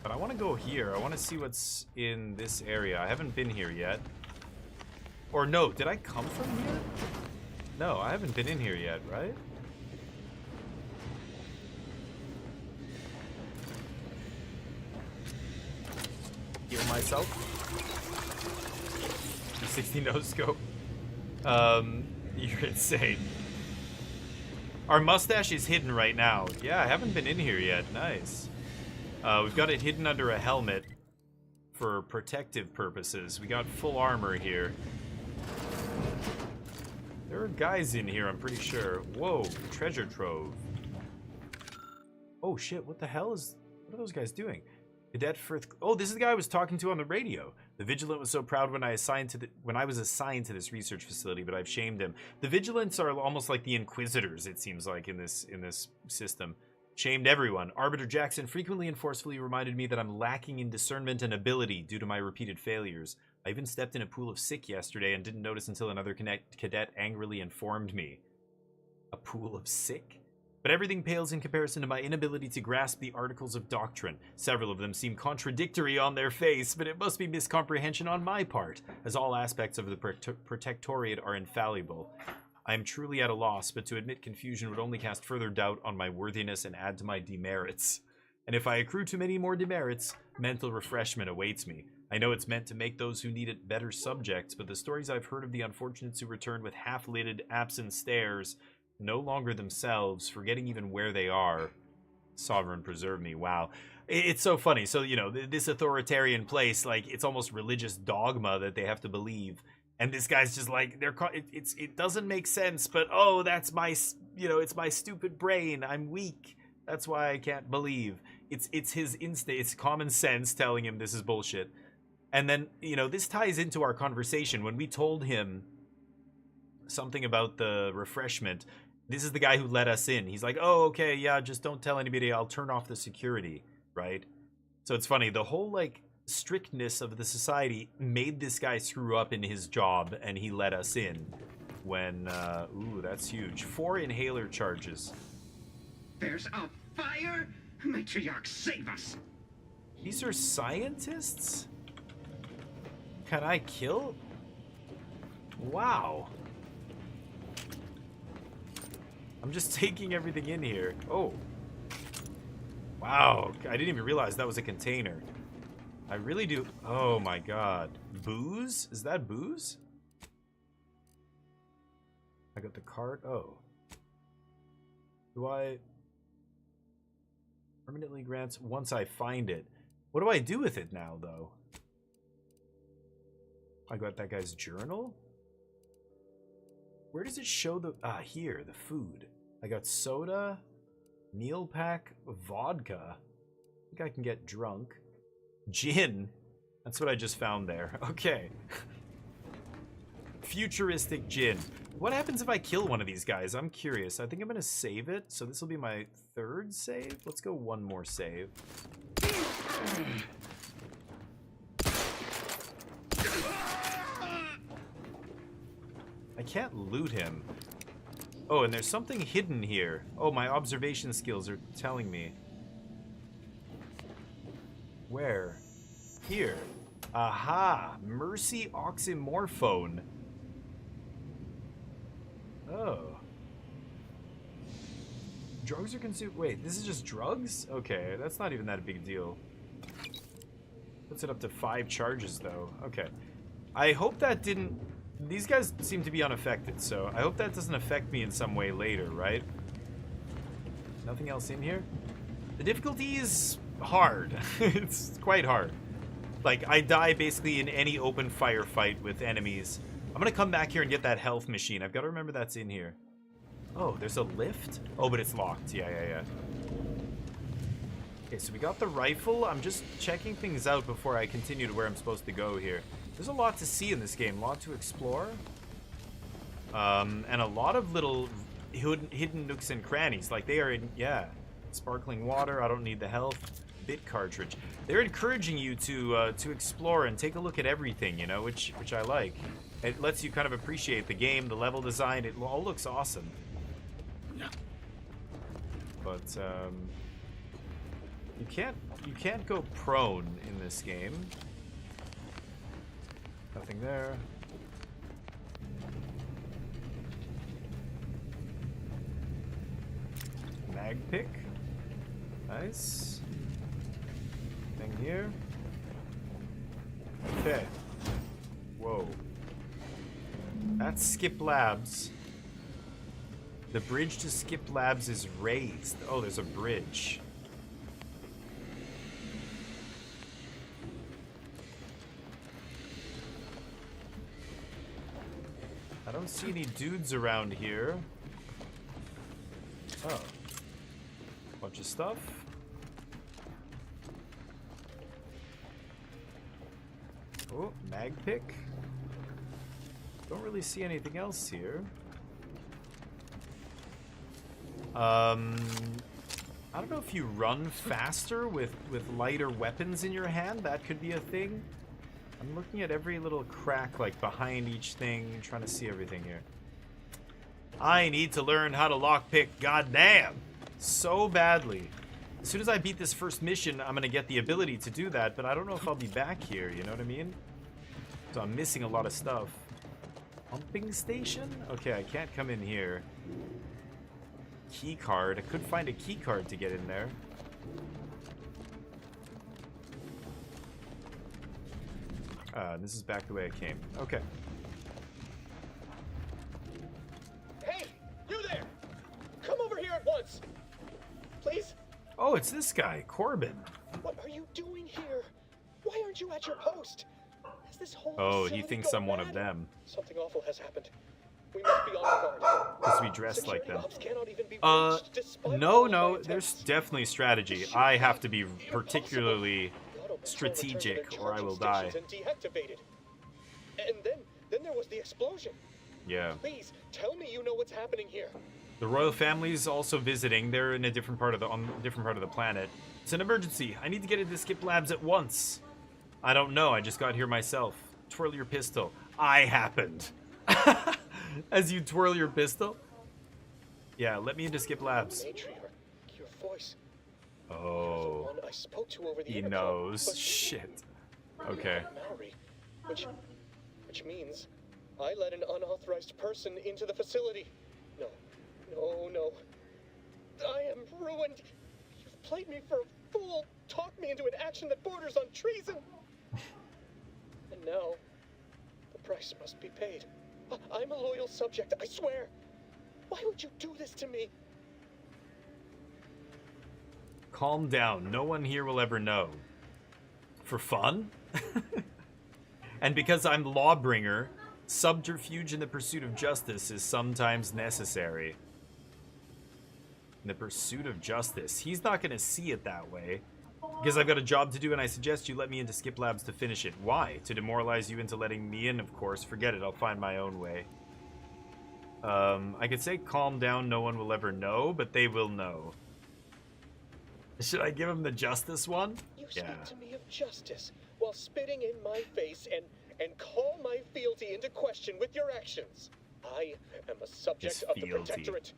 But I want to go here. I want to see what's in this area. I haven't been here yet. Or no, did I come from here? No, I haven't been in here yet, right? Heal myself. 60 no scope. You're insane. Our mustache is hidden right now. Yeah, I haven't been in here yet. Nice. We've got it hidden under a helmet for protective purposes. We got full armor here. There are guys in here, I'm pretty sure. Whoa, treasure trove. Oh shit, what the hell is... What are those guys doing? Cadet Firth... Oh, this is the guy I was talking to on the radio. The Vigilant was so proud when I was assigned to this research facility, but I've shamed him. The Vigilants are almost like the Inquisitors, it seems like, in this system. Shamed everyone. Arbiter Jackson frequently and forcefully reminded me that I'm lacking in discernment and ability due to my repeated failures. I even stepped in a pool of sick yesterday and didn't notice until another cadet angrily informed me. A pool of sick? But everything pales in comparison to my inability to grasp the articles of doctrine. Several of them seem contradictory on their face, but it must be miscomprehension on my part, as all aspects of the Protectorate are infallible. I am truly at a loss, but to admit confusion would only cast further doubt on my worthiness and add to my demerits. And if I accrue too many more demerits, mental refreshment awaits me. I know it's meant to make those who need it better subjects, but the stories I've heard of the unfortunates who return with half-lidded, absent stares, no longer themselves, forgetting even where they are. Sovereign preserve me, wow. It's so funny. So, you know, this authoritarian place, like, it's almost religious dogma that they have to believe. And this guy's just like, it doesn't make sense, but oh, that's my, you know, it's my stupid brain. I'm weak. That's why I can't believe. It's his instinct, it's common sense telling him this is bullshit. And then, you know, this ties into our conversation. When we told him something about the refreshment, this is the guy who let us in. He's like, oh, okay, yeah, just don't tell anybody. I'll turn off the security, right? So it's funny. The whole, like, strictness of the society made this guy screw up in his job, and he let us in when, ooh, that's huge. 4 inhaler charges. There's a fire? Matriarch, save us! These are scientists? Can I kill? Wow. I'm just taking everything in here. Oh. Wow, I didn't even realize that was a container. I really do. Oh my god. Booze? Is that booze? I got the cart. Oh. Do I... Permanently grants once I find it. What do I do with it now, though? I got that guy's journal? Where does it show the... Ah, here. The food. I got soda, meal pack, vodka. I think I can get drunk. Gin. That's what I just found there. Okay. Futuristic gin. What happens if I kill one of these guys? I'm curious. I think I'm going to save it. So this will be my third save. Let's go one more save. I can't loot him. Oh, and there's something hidden here. Oh, my observation skills are telling me. Where? Here. Aha! Mercy Oxymorphone. Oh. Drugs are consumed. Wait, this is just drugs? Okay, that's not even that big deal. Puts it up to 5 charges, though. Okay. I hope that didn't... These guys seem to be unaffected, so I hope that doesn't affect me in some way later, right? Nothing else in here? The difficulty is hard. It's quite hard. Like, I die basically in any open firefight with enemies. I'm gonna come back here and get that health machine. I've got to remember that's in here. Oh, there's a lift? Oh, but it's locked. Yeah. Okay, so we got the rifle. I'm just checking things out before I continue to where I'm supposed to go here. There's a lot to see in this game, a lot to explore. And a lot of little hidden nooks and crannies. Like, they are in, yeah. Sparkling water, I don't need the health. Bit cartridge. They're encouraging you to explore and take a look at everything, you know, which I like. It lets you kind of appreciate the game, the level design. It all looks awesome. But you can't go prone in this game. Nothing there. Mag pick. Nice. Thing here. Okay. Whoa. That's Skip Labs. The bridge to Skip Labs is raised. Oh, there's a bridge. I don't see any dudes around here. Oh. Bunch of stuff. Oh, mag pick. Don't really see anything else here. I don't know if you run faster with lighter weapons in your hand. That could be a thing. I'm looking at every little crack, like, behind each thing, trying to see everything here. I need to learn how to lockpick, goddamn! So badly. As soon as I beat this first mission, I'm gonna get the ability to do that, but I don't know if I'll be back here, you know what I mean? So I'm missing a lot of stuff. Pumping station? Okay, I can't come in here. Key card. I could find a key card to get in there. This is back the way I came. Okay. Hey, you there! Come over here at once, please. Oh, it's this guy, Corbin. What are you doing here? Why aren't you at your post? Is this whole Oh, he facility thinks gone I'm one of mad? them. Something awful has happened. We must be on our guard. Supposed to be dressed like them. Security ops cannot even be reached despite No, all no, my there's attempts. definitely strategy. I have to be particularly strategic or I will die. And deactivated. And then there was the explosion. Yeah. Please tell me you know what's happening here. The royal family's also visiting. They're in a different part of the planet. It's an emergency. I need to get into Skip Labs at once. I don't know. I just got here myself. Twirl your pistol. I happened. As you twirl your pistol. Yeah, let me into Skip Labs. Matriarch, your voice. Oh. One I spoke to over the He intercom, knows. but- Shit. Okay. Maori, which means I let an unauthorized person into the facility. No. I am ruined. You've played me for a fool, talked me into an action that borders on treason. And now, the price must be paid. I'm a loyal subject, I swear. Why would you do this to me? Calm down. No one here will ever know. For fun? And because I'm Lawbringer, subterfuge in the pursuit of justice is sometimes necessary. In the pursuit of justice. He's not going to see it that way. Because I've got a job to do and I suggest you let me into Skip Labs to finish it. Why? To demoralize you into letting me in, of course. Forget it. I'll find my own way. I could say calm down, no one will ever know, but they will know. Should I give him the justice one? You speak to me of justice while spitting in my face and call my fealty into question with your actions. I am a subject of the Protectorate.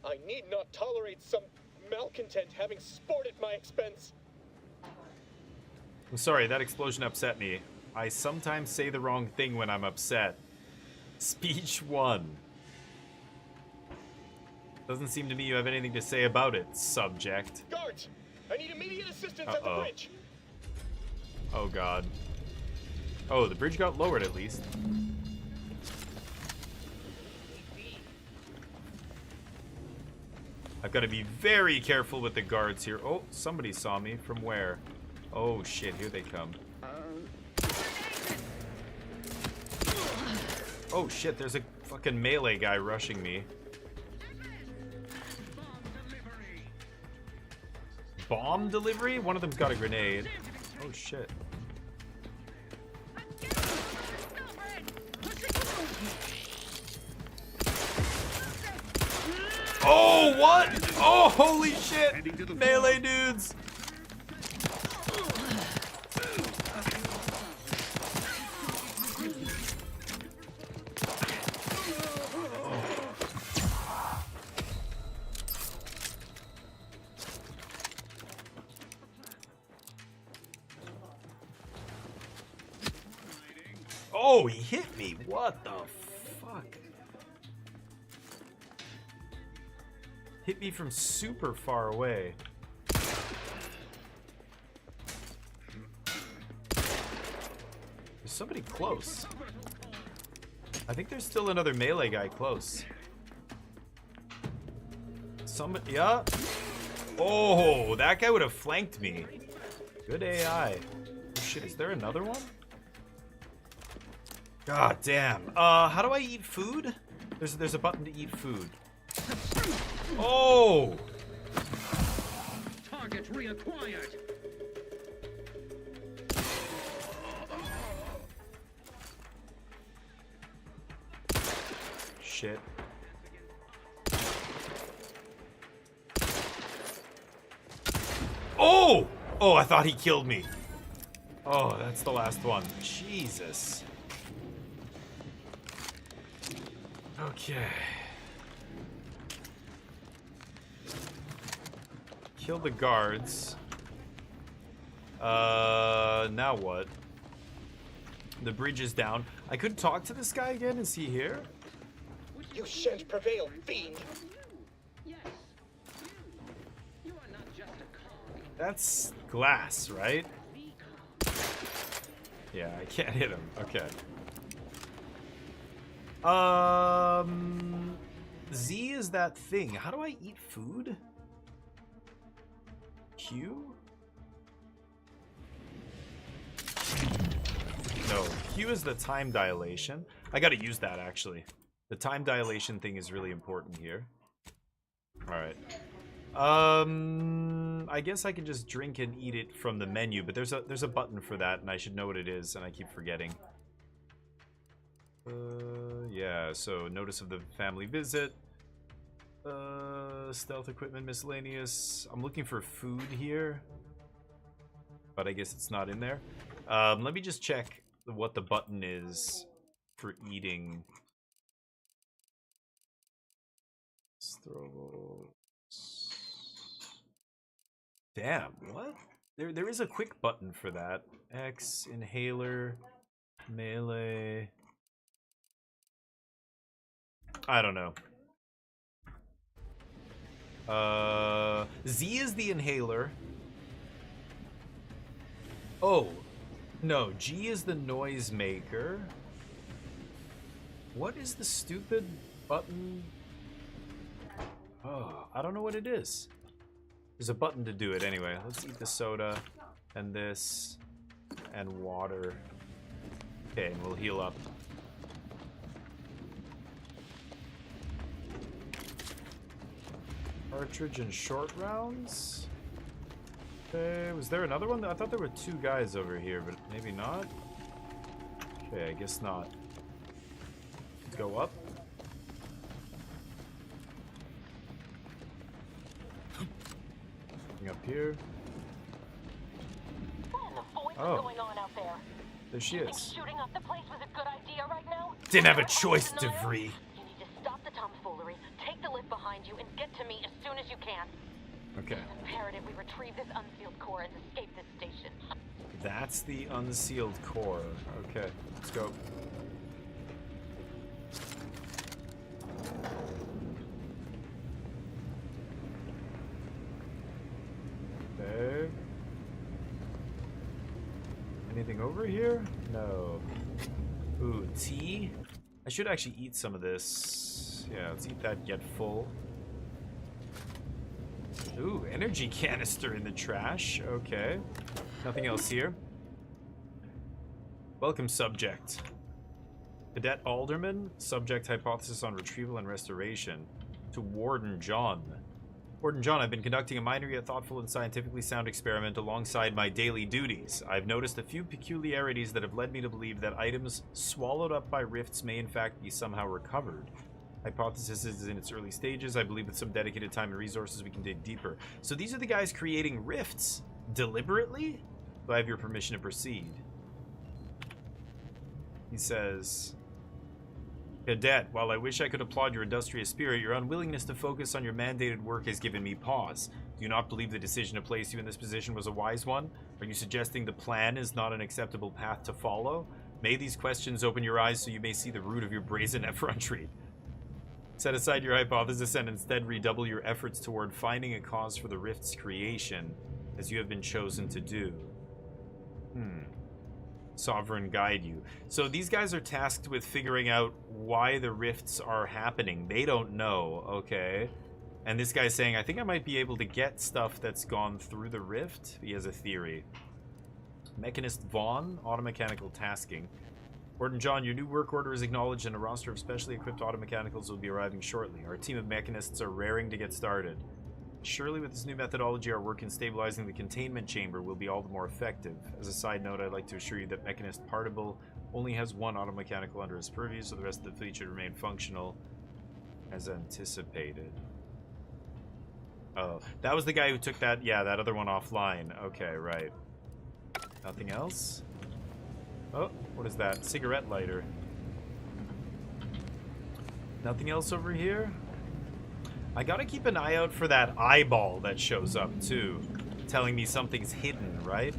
I need not tolerate some malcontent having sport at my expense. I'm sorry, that explosion upset me. I sometimes say the wrong thing when I'm upset. Speech 1. Doesn't seem to me you have anything to say about it, subject. Guards! I need immediate assistance at the bridge! Oh god. Oh, the bridge got lowered at least. I've got to be very careful with the guards here. Oh, somebody saw me. From where? Oh shit, here they come. Oh shit, there's a fucking melee guy rushing me. Bomb delivery? One of them's got a grenade. Oh shit. Oh, what? Oh, holy shit! Melee dudes! Oh, he hit me. What the fuck? Hit me from super far away. There's somebody close. I think there's still another melee guy close. Somebody, yeah. Oh, that guy would have flanked me. Good AI. Oh, shit, is there another one? God damn. How do I eat food? There's a button to eat food. Oh! Target reacquired. Shit. Oh! Oh, I thought he killed me. Oh, that's the last one. Jesus. Okay. Kill the guards. Now what? The bridge is down. I could talk to this guy again. Is he here? You shan't prevail, fiend! That's glass, right? Yeah, I can't hit him. Okay. Z is that thing. How do I eat food? Q? No, Q is the time dilation. I gotta use that actually. The time dilation thing is really important here. Alright. I guess I can just drink and eat it from the menu, but there's a button for that and I should know what it is and I keep forgetting. Yeah, so notice of the family visit. Stealth equipment miscellaneous. I'm looking for food here, but I guess it's not in there. Let me just check what the button is for eating. Damn, what? There is a quick button for that. X, inhaler, melee. I don't know. Z is the inhaler. Oh. No, G is the noise maker. What is the stupid button? Oh, I don't know what it is. There's a button to do it anyway. Let's eat the soda and this and water. Okay, and we'll heal up. Cartridge and short rounds. Okay, was there another one? I thought there were two guys over here, but maybe not. Okay, I guess not. Go up. Up here. What's going on out there? There she is. Shooting up the place was a good idea right now? Didn't have a choice, DeVree. You need to stop the tomfoolery, take the lift behind you, and get to me as soon as you can. Okay. It's imperative we retrieve this unsealed core and escape this station. That's the unsealed core. Okay, let's go. Okay. Anything over here? No. Ooh, tea? I should actually eat some of this. Yeah, let's eat that, get full. Ooh, energy canister in the trash. Okay. Nothing else here. Welcome, subject. Cadet Alderman, subject hypothesis on retrieval and restoration. To Warden John. Warden John, I've been conducting a minor yet thoughtful and scientifically sound experiment alongside my daily duties. I've noticed a few peculiarities that have led me to believe that items swallowed up by rifts may in fact be somehow recovered. Hypothesis is in its early stages. I believe with some dedicated time and resources we can dig deeper. So these are the guys creating rifts deliberately? Do I have your permission to proceed? He says, Cadet, while I wish I could applaud your industrious spirit, your unwillingness to focus on your mandated work has given me pause. Do you not believe the decision to place you in this position was a wise one? Are you suggesting the plan is not an acceptable path to follow? May these questions open your eyes so you may see the root of your brazen effrontery. Set aside your hypothesis and instead redouble your efforts toward finding a cause for the rift's creation, as you have been chosen to do. Sovereign guide you. So these guys are tasked with figuring out why the rifts are happening. They don't know, okay? And this guy's saying, I think I might be able to get stuff that's gone through the rift. He has a theory. Mechanist Vaughn, automechanical tasking. Warden John, your new work order is acknowledged and a roster of specially equipped automechanicals will be arriving shortly. Our team of mechanists are raring to get started. Surely with this new methodology, our work in stabilizing the containment chamber will be all the more effective. As a side note, I'd like to assure you that Mechanist Partible only has one automechanical under his purview, so the rest of the fleet should remain functional as anticipated. Oh, that was the guy who took that, yeah, that other one offline. Okay, right. Nothing else? Oh, what is that? Cigarette lighter. Nothing else over here? I gotta keep an eye out for that eyeball that shows up, too. Telling me something's hidden, right?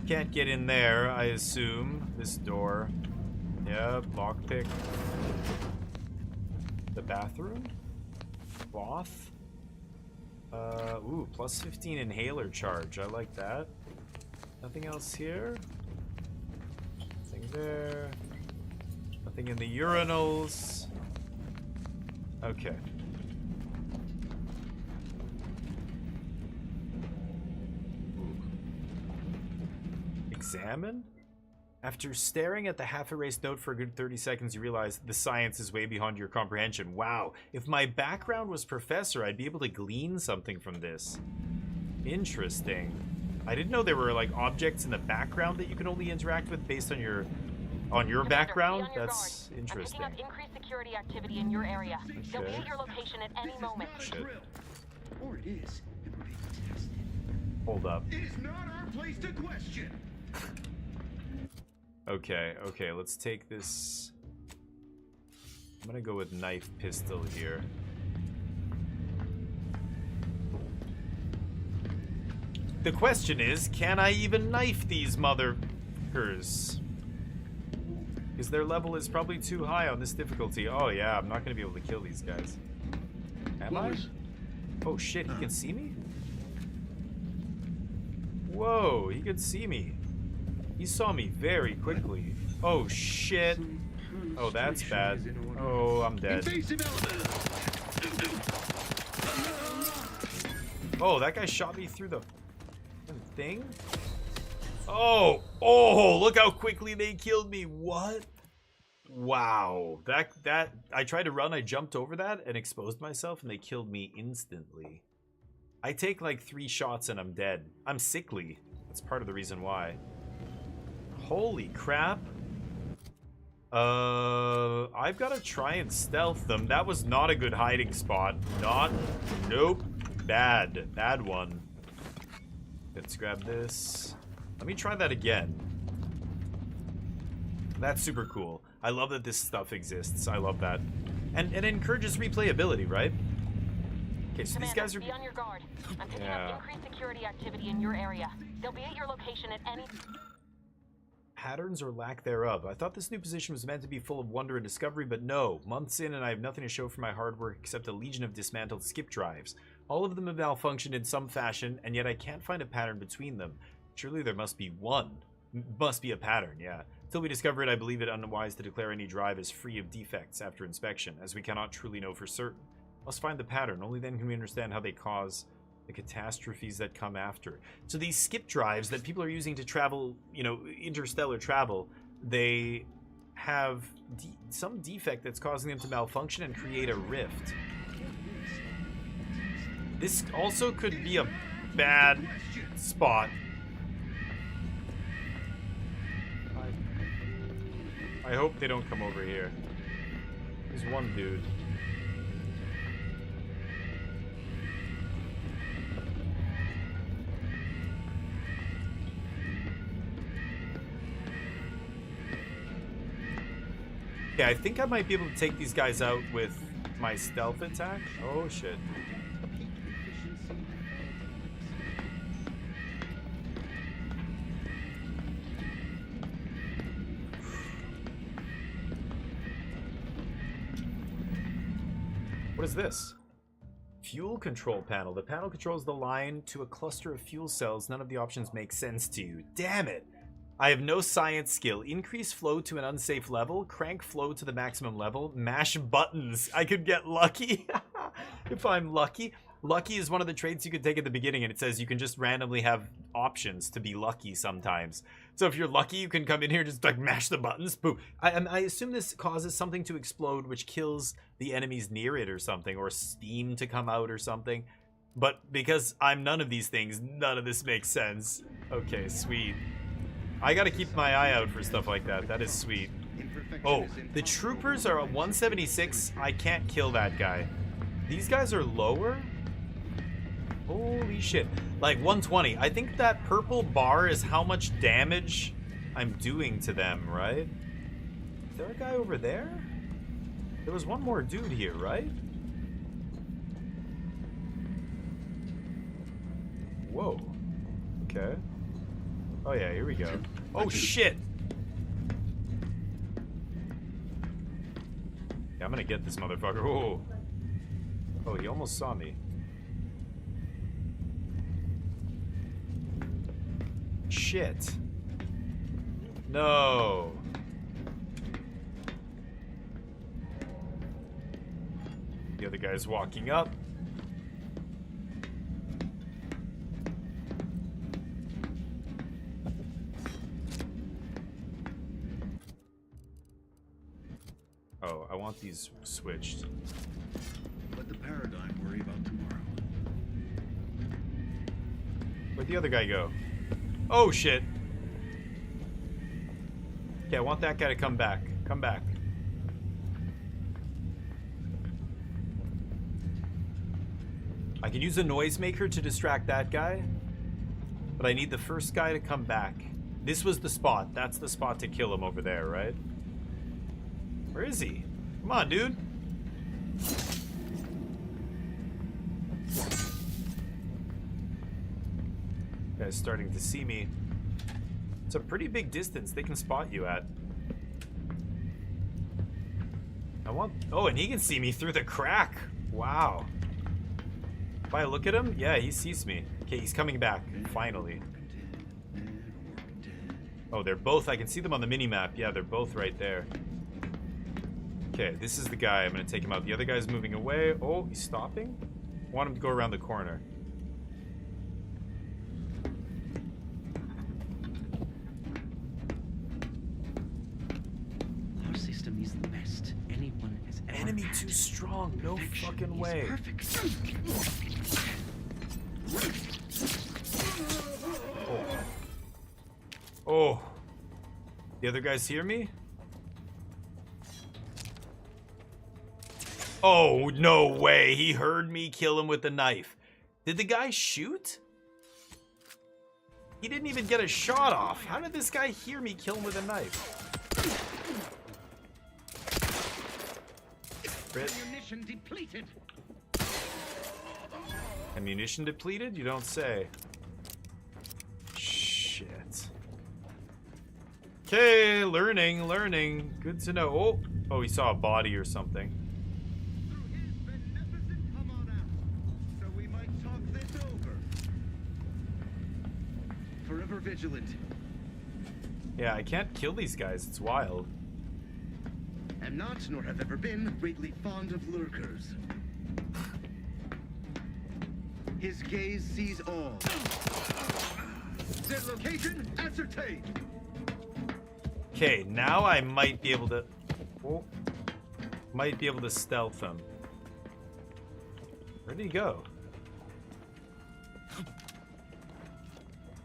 Can't get in there, I assume. This door. Yeah, lockpick. The bathroom? Cloth? Ooh, plus 15 inhaler charge. I like that. Nothing else here? Nothing there. Nothing in the urinals. Okay. Ooh. Examine? After staring at the half-erased note for a good 30 seconds, you realize the science is way beyond your comprehension. Wow, if my background was professor, I'd be able to glean something from this. Interesting. I didn't know there were like objects in the background that you can only interact with based on your background. That's interesting. I'm picking up increased security activity in your area. They'll be at your location at any moment. Shit. Or it is, and we're being tested. Hold up. It is not our place to question. Okay, okay, let's take this. I'm gonna go with knife pistol here. The question is, can I even knife these motherfuckers? Because their level is probably too high on this difficulty. Oh yeah, I'm not gonna be able to kill these guys. Am I? Oh shit, he can see me? Whoa, he could see me. He saw me very quickly. Oh, shit. Oh, that's bad. Oh, I'm dead. Oh, that guy shot me through the thing? Oh, look how quickly they killed me. What? Wow. That I tried to run, I jumped over that and exposed myself and they killed me instantly. I take like 3 shots and I'm dead. I'm sickly. That's part of the reason why. Holy crap. I've got to try and stealth them. That was not a good hiding spot. Nope. Bad one. Let's grab this. Let me try that again. That's super cool. I love that this stuff exists. I love that. And it encourages replayability, right? Okay, so Commander, these guys are... be on your guard. I'm picking up increased security activity in your area. They'll be at your location at any... Patterns or lack thereof. I thought this new position was meant to be full of wonder and discovery, but no. Months in and I have nothing to show for my hard work except a legion of dismantled skip drives. All of them have malfunctioned in some fashion, and yet I can't find a pattern between them. Surely there must be one. Must be a pattern, yeah. Until we discover it, I believe it unwise to declare any drive as free of defects after inspection, as we cannot truly know for certain. Must find the pattern. Only then can we understand how they cause the catastrophes that come after. So these skip drives that people are using to travel, you know, interstellar travel, they have some defect that's causing them to malfunction and create a rift. This also could be a bad spot. I hope they don't come over here. There's one dude. Yeah, I think I might be able to take these guys out with my stealth attack. Oh, shit. What is this? Fuel control panel. The panel controls the line to a cluster of fuel cells. None of the options make sense to you. Damn it! I have no science skill. Increase flow to an unsafe level. Crank flow to the maximum level. Mash buttons. I could get lucky. If I'm lucky. Lucky is one of the traits you could take at the beginning, and it says you can just randomly have options to be lucky sometimes. So if you're lucky, you can come in here and just like mash the buttons. Boom. I assume this causes something to explode, which kills the enemies near it or something, or steam to come out or something. But because I'm none of these things, none of this makes sense. Okay, sweet. I gotta keep my eye out for stuff like that. That is sweet. Oh, the troopers are at 176. I can't kill that guy. These guys are lower? Holy shit. Like 120. I think that purple bar is how much damage I'm doing to them, right? Is there a guy over there? There was one more dude here, right? Whoa. Okay. Oh yeah, here we go. Oh shit! Yeah, I'm gonna get this motherfucker. Oh. Oh, he almost saw me. Shit. No. The other guy's walking up. Oh, I want these switched. Let the paradigm worry about tomorrow. Where'd the other guy go? Oh, shit. Okay, I want that guy to come back. Come back. I can use a noisemaker to distract that guy, but I need the first guy to come back. This was the spot. That's the spot to kill him over there, right? Where is he? Come on, dude. Guy's starting to see me. It's a pretty big distance they can spot you at. Oh, and he can see me through the crack. Wow. If I look at him, yeah, he sees me. Okay, he's coming back, finally. Oh, they're both. I can see them on the mini-map. Yeah, they're both right there. Okay, this is the guy. I'm going to take him out. The other guy's moving away. Oh, he's stopping? I want him to go around the corner. Our system is the best anyone has ever Enemy had. too strong. No fucking way. Perfect. Oh. The other guys hear me? Oh, no way. He heard me kill him with the knife. Did the guy shoot? He didn't even get a shot off. How did this guy hear me kill him with a knife? Ammunition depleted. Ammunition depleted? You don't say. Shit. Okay, learning. Good to know. Oh, he saw a body or something. So we might talk this over. Forever vigilant. Yeah, I can't kill these guys. It's wild. Am not, nor have ever been, greatly fond of lurkers. His gaze sees all. Their location ascertained. Okay, now I might be able to... Oh, might be able to stealth him. Where did he go?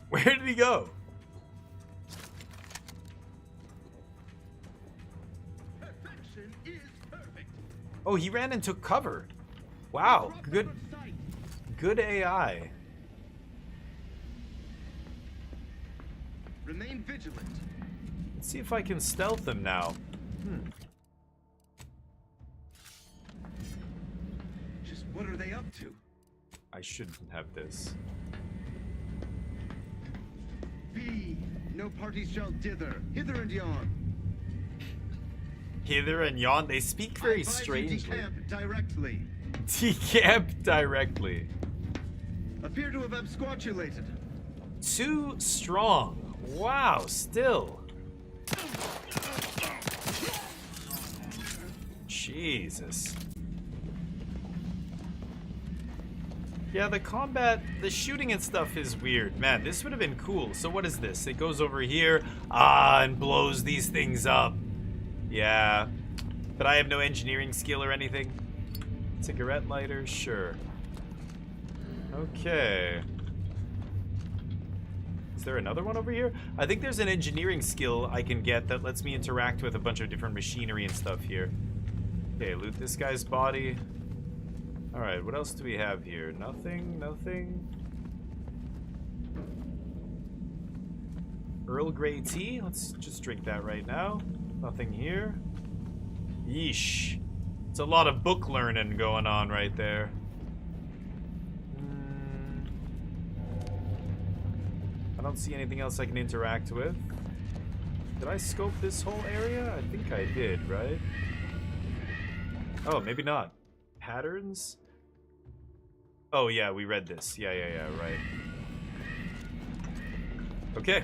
Where did he go? Perfection is perfect. Oh, he ran and took cover. Wow, good AI. Remain vigilant. Let's see if I can stealth him now. Just what are they up to? I shouldn't have this. Be no parties shall dither, hither and yon. Hither and yon, they speak very strangely. Decamp directly. Decamp directly. Appear to have absquatulated. Too strong. Wow, still. Jesus. Yeah, the combat, the shooting and stuff is weird. Man, this would have been cool. So what is this? It goes over here, and blows these things up. Yeah. But I have no engineering skill or anything. Cigarette lighter, sure. Okay. Is there another one over here? I think there's an engineering skill I can get that lets me interact with a bunch of different machinery and stuff here. Okay, loot this guy's body. Alright, what else do we have here? Nothing. Earl Grey tea? Let's just drink that right now. Nothing here. Yeesh. It's a lot of book learning going on right there. I don't see anything else I can interact with. Did I scope this whole area? I think I did, right? Oh, maybe not. Patterns? Oh, yeah, we read this. Yeah, right. Okay.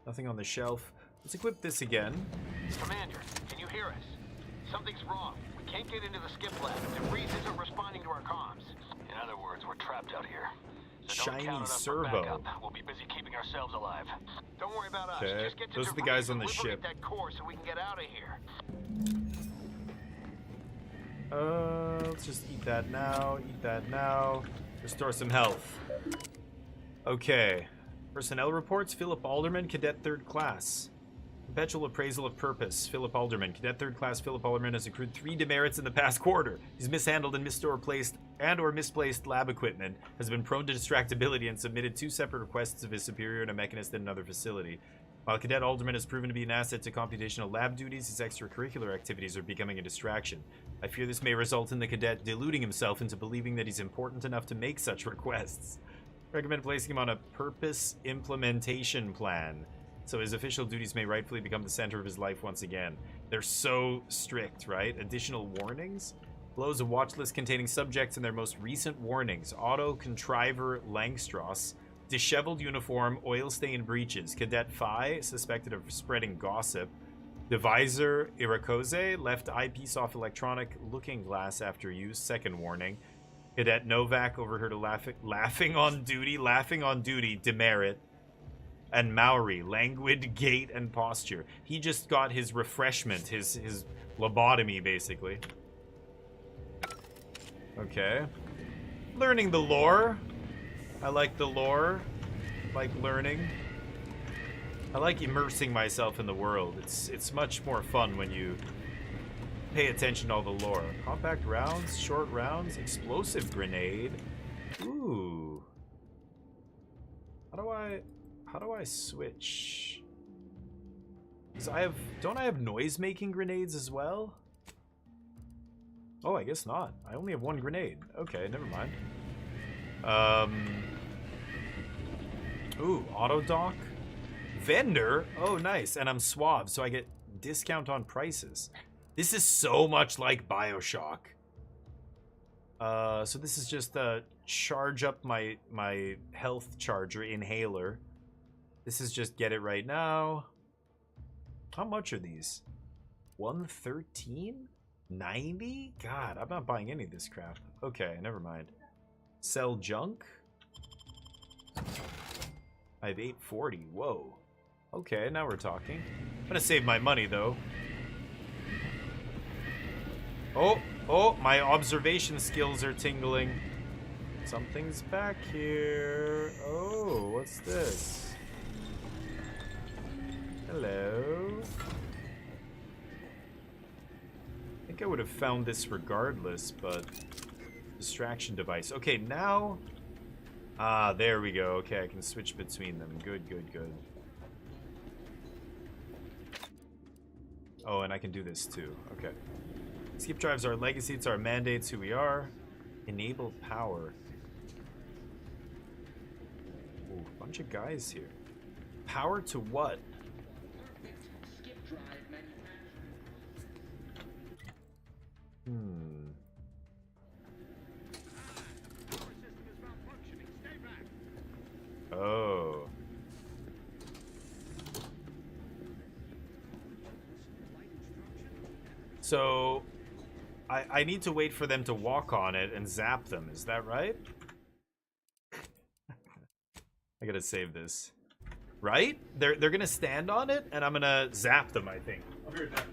Nothing on the shelf. Let's equip this again. Commander, can you hear us? Something's wrong. We can't get into the skip lab. DeVries isn't responding to our comms. In other words, we're trapped out here. So don't Shiny count on us for servo. backup. We'll be busy keeping ourselves alive. Don't worry about us. Okay. Just get to Those are the DeVries guys on and the liberate ship. that core so we can get out of here. Let's just eat that now. Restore some health. Okay. Personnel reports, Philip Alderman, Cadet 3rd Class. Perpetual appraisal of purpose, Philip Alderman. Cadet 3rd Class Philip Alderman has accrued 3 demerits in the past quarter. He's mishandled and misplaced lab equipment, has been prone to distractibility, and submitted 2 separate requests of his superior in a mechanist in another facility. While Cadet Alderman has proven to be an asset to computational lab duties, his extracurricular activities are becoming a distraction. I fear this may result in the cadet deluding himself into believing that he's important enough to make such requests. Recommend placing him on a purpose implementation plan, so his official duties may rightfully become the center of his life once again. They're so strict, right? Additional warnings? Blows a watch list containing subjects and their most recent warnings. Otto Contriver Langstrass, disheveled uniform, oil-stained breeches. Cadet Phi, suspected of spreading gossip. Divisor Irakose, left eyepiece off electronic looking glass after use. Second warning. Cadet Novak, overheard a laughing on duty, demerit. And Maori, languid gait and posture. He just got his refreshment, his lobotomy, basically. Okay. Learning the lore. I like the lore. Like learning. I like immersing myself in the world. It's much more fun when you pay attention to all the lore. Compact rounds, short rounds, explosive grenade. Ooh. How do I switch? Because don't I have noise-making grenades as well? Oh, I guess not. I only have one grenade. Okay, never mind. Ooh, auto dock. Vendor? Oh, nice. And I'm suave, so I get discount on prices. This is so much like BioShock. So this is just charge up my health charger inhaler. This is just get it right now. How much are these? 113? 90? God, I'm not buying any of this crap. Okay, never mind. Sell junk? I have 840. Whoa. Okay, now we're talking. I'm gonna save my money, though. Oh, my observation skills are tingling. Something's back here. Oh, what's this? Hello? I think I would have found this regardless, but... Distraction device. Okay, now... Ah, there we go. Okay, I can switch between them. Good, good, good. Oh, and I can do this too. Okay. Skip drives our legacy. It's our mandates who we are. Enable power. Ooh, bunch of guys here. Power to what? Oh. So, I need to wait for them to walk on it and zap them. Is that right? I gotta save this. Right? They're gonna stand on it, and I'm gonna zap them, I think. I'll be right back.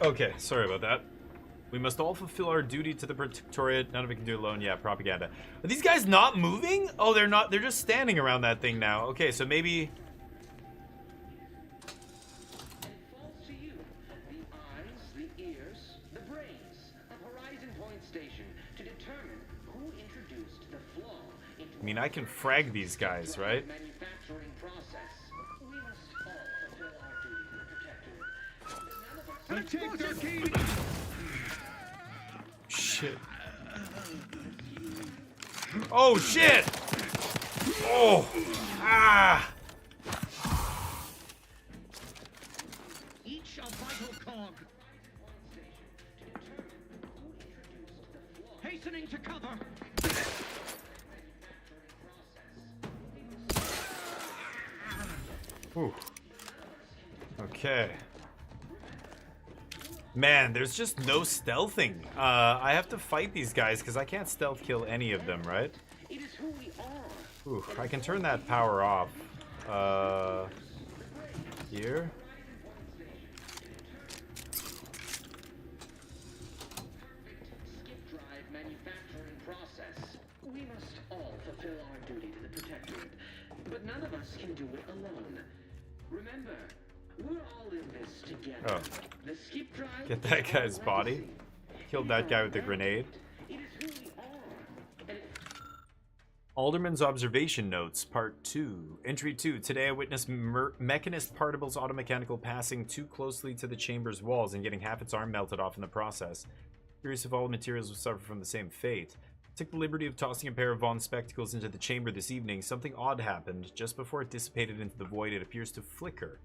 Okay, sorry about that. We must all fulfill our duty to the Protectorate. None of it can do alone. Yeah, propaganda. Are these guys not moving? Oh, they're not. They're just standing around that thing now. Okay, so maybe... To you, the eyes, the ears, the brains of Horizon Point Station to determine who introduced the flaw into I mean, I can frag these guys, right? manufacturing process. We must all fulfill our duty to protect it. Shit. Oh, shit! Oh! Ah! Each a vital cog. Hastening to cover. Ooh. Okay. Man, there's just no stealthing. I have to fight these guys because I can't stealth kill any of them, right? It is who we are. Ooh, I can turn that power off. Here. Skip drive manufacturing process. We must all fulfill our duty to the Protectorate, but none of us can do it alone. Remember, we're all in this together. Oh. The skip drive. Get that guy's body. Killed that guy with the grenade. It is who we are. Alderman's Observation Notes, Part 2. Entry 2. Today I witnessed Mechanist Partable's automechanical passing too closely to the chamber's walls and getting half its arm melted off in the process. Curious if all the materials would suffer from the same fate. Took the liberty of tossing a pair of Vaughn's spectacles into the chamber this evening. Something odd happened. Just before it dissipated into the void, it appears to flicker,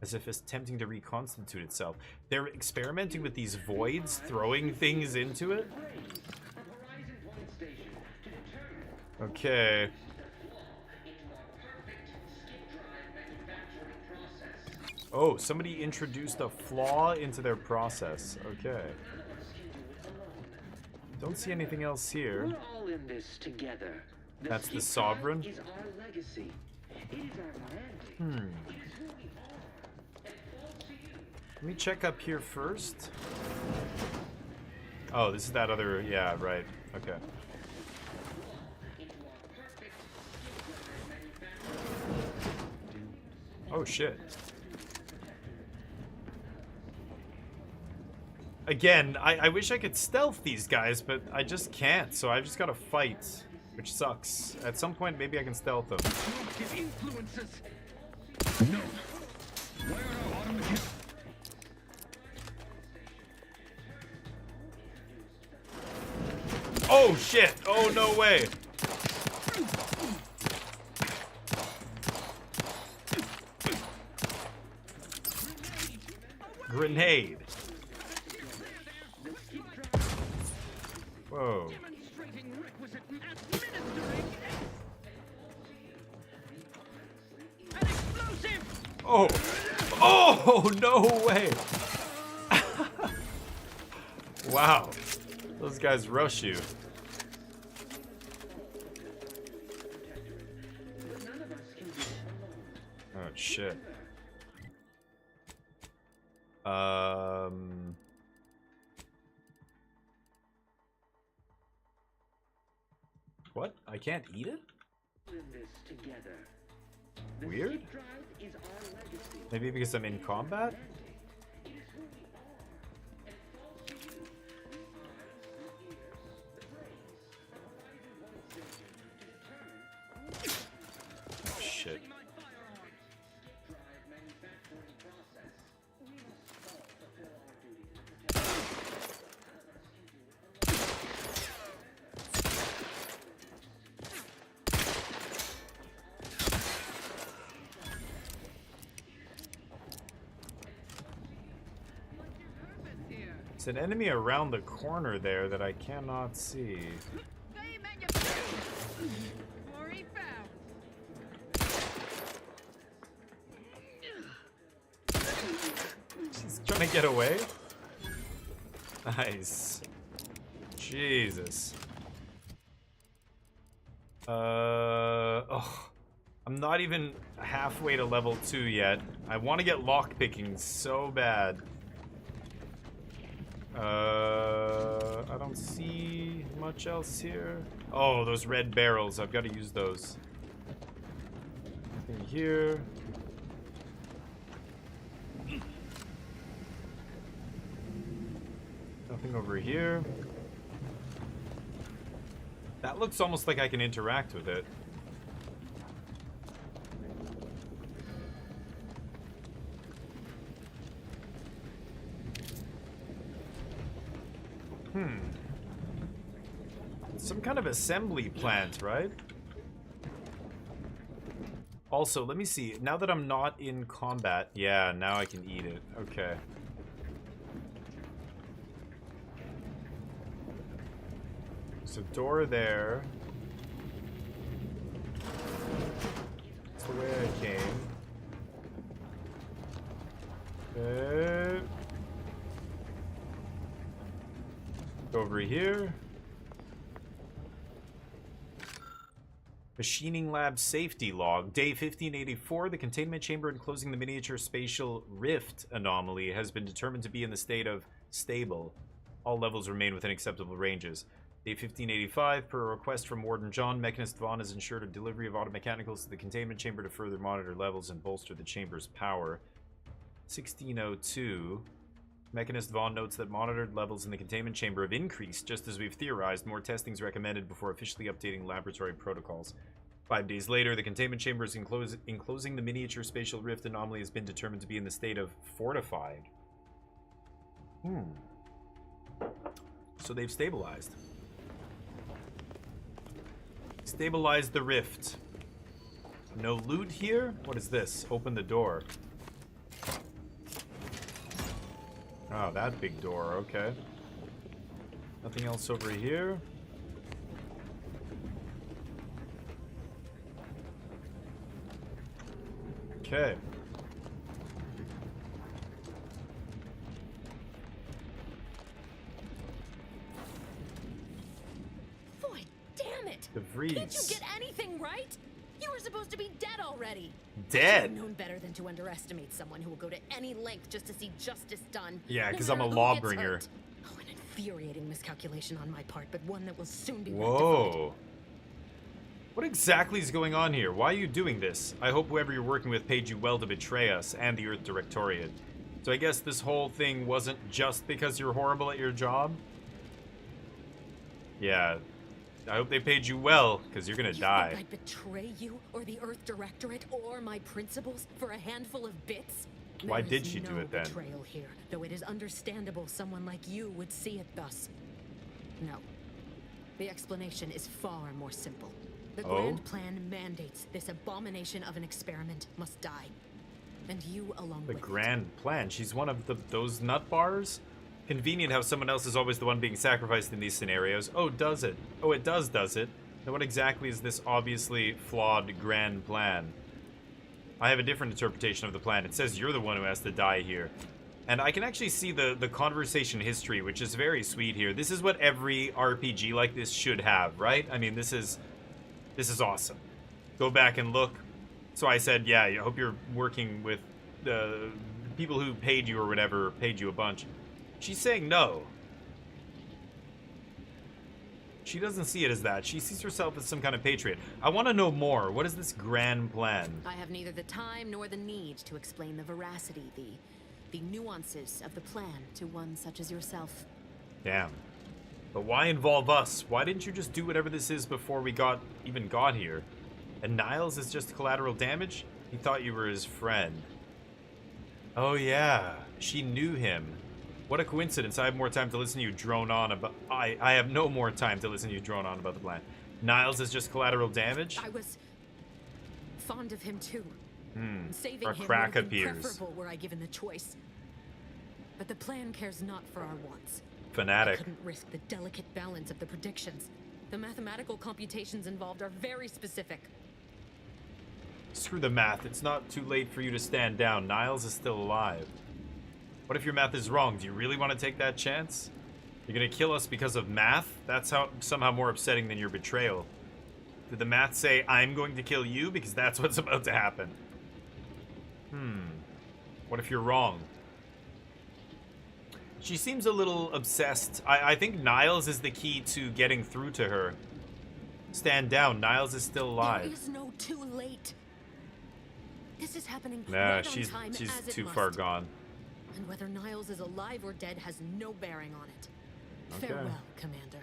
as if it's attempting to reconstitute itself. They're experimenting with these voids, throwing things into it? Okay. Oh, somebody introduced a flaw into their process. Okay. Don't see anything else here. We're all in this together. That's the Sovereign? Is our legacy. It is our mandate. It is who we are. Let me check up here first. Oh, this is that other... Yeah, right. Okay. Oh, shit. Again, I wish I could stealth these guys, but I just can't, so I've just gotta fight, which sucks. At some point, maybe I can stealth them. Influences. No. Where are automatic? Oh, shit! Oh, no way! Grenade. Whoa. Oh. Oh, no way. Wow. Those guys rush you. Oh, shit. What? I can't eat it? Weird? Maybe because I'm in combat? Oh, shit. There's an enemy around the corner there that I cannot see. She's trying to get away. Nice. Jesus. Oh, I'm not even halfway to level 2 yet. I want to get lockpicking so bad. I don't see much else here. Oh, those red barrels. I've got to use those. Nothing here. Nothing over here. That looks almost like I can interact with it. Some kind of assembly plant, right? Also, let me see. Now that I'm not in combat, yeah, now I can eat it. Okay. There's a door there. That's the way I came. Okay. Go over here. Machining lab safety log. Day 1584. The containment chamber enclosing the miniature spatial rift anomaly has been determined to be in the state of stable. All levels remain within acceptable ranges. Day 1585. Per request from Warden John, Mechanist Vaughn has ensured a delivery of automechanicals to the containment chamber to further monitor levels and bolster the chamber's power. 1602. Mechanist Vaughn notes that monitored levels in the containment chamber have increased, just as we've theorized. More testing is recommended before officially updating laboratory protocols. 5 days later, the containment chamber is enclosing the miniature spatial rift anomaly has been determined to be in the state of fortified. So they've stabilized. Stabilized the rift. No loot here? What is this? Open the door. Oh, that big door, okay. Nothing else over here. Okay. Boy, damn it! The Vries. Can't you get anything right? You were supposed to be dead already. Dead? I've known better than to underestimate someone who will go to any length just to see justice done. Yeah, no because I'm a matter who gets lawbringer. hurt. Oh, an infuriating miscalculation on my part, but one that will soon be rectified. Whoa. What exactly is going on here? Why are you doing this? I hope whoever you're working with paid you well to betray us and the Earth Directorate. So I guess this whole thing wasn't just because you're horrible at your job? Yeah. I hope they paid you well, because you're gonna die. Think I'd betray you, or the Earth Directorate, or my principals for a handful of bits? Why There did is she no do it then? betrayal here, though it is understandable someone like you would see it thus. No. The explanation is far more simple. The grand plan mandates this abomination of an experiment must die. And you along The with grand plan. She's one of those nut bars? Convenient how someone else is always the one being sacrificed in these scenarios. Oh, does it? Oh, it does it? Now what exactly is this obviously flawed grand plan? I have a different interpretation of the plan. It says you're the one who has to die here. And I can actually see the conversation history, which is very sweet here. This is what every RPG like this should have, right? I mean, this is awesome. Go back and look. So I said, yeah, I hope you're working with the people who paid you or whatever, paid you a bunch. She's saying no. She doesn't see it as that. She sees herself as some kind of patriot. I want to know more. What is this grand plan? I have neither the time nor the need to explain the veracity, the nuances of the plan to one such as yourself. Damn. But why involve us? Why didn't you just do whatever this is before we even got here? And Niles is just collateral damage? He thought you were his friend. Oh yeah, she knew him. What a coincidence. I have more time to listen to you drone on about... I have no more time to listen to you drone on about the plan. Niles is just collateral damage? I was fond of him too. Saving Our him crack would have been appears. preferable were I given the choice. But the plan cares not for our wants. Fanatic. I couldn't risk the delicate balance of the predictions. The mathematical computations involved are very specific. Screw the math. It's not too late for you to stand down. Niles is still alive. What if your math is wrong? Do you really want to take that chance? You're gonna kill us because of math? That's somehow more upsetting than your betrayal. Did the math say, I'm going to kill you? Because that's what's about to happen. What if you're wrong? She seems a little obsessed. I think Niles is the key to getting through to her. Stand down. Niles is still alive. There is no too late. This is happening Nah, right on she's time as it too must. far gone. And whether Niles is alive or dead has no bearing on it. Okay. Farewell, Commander.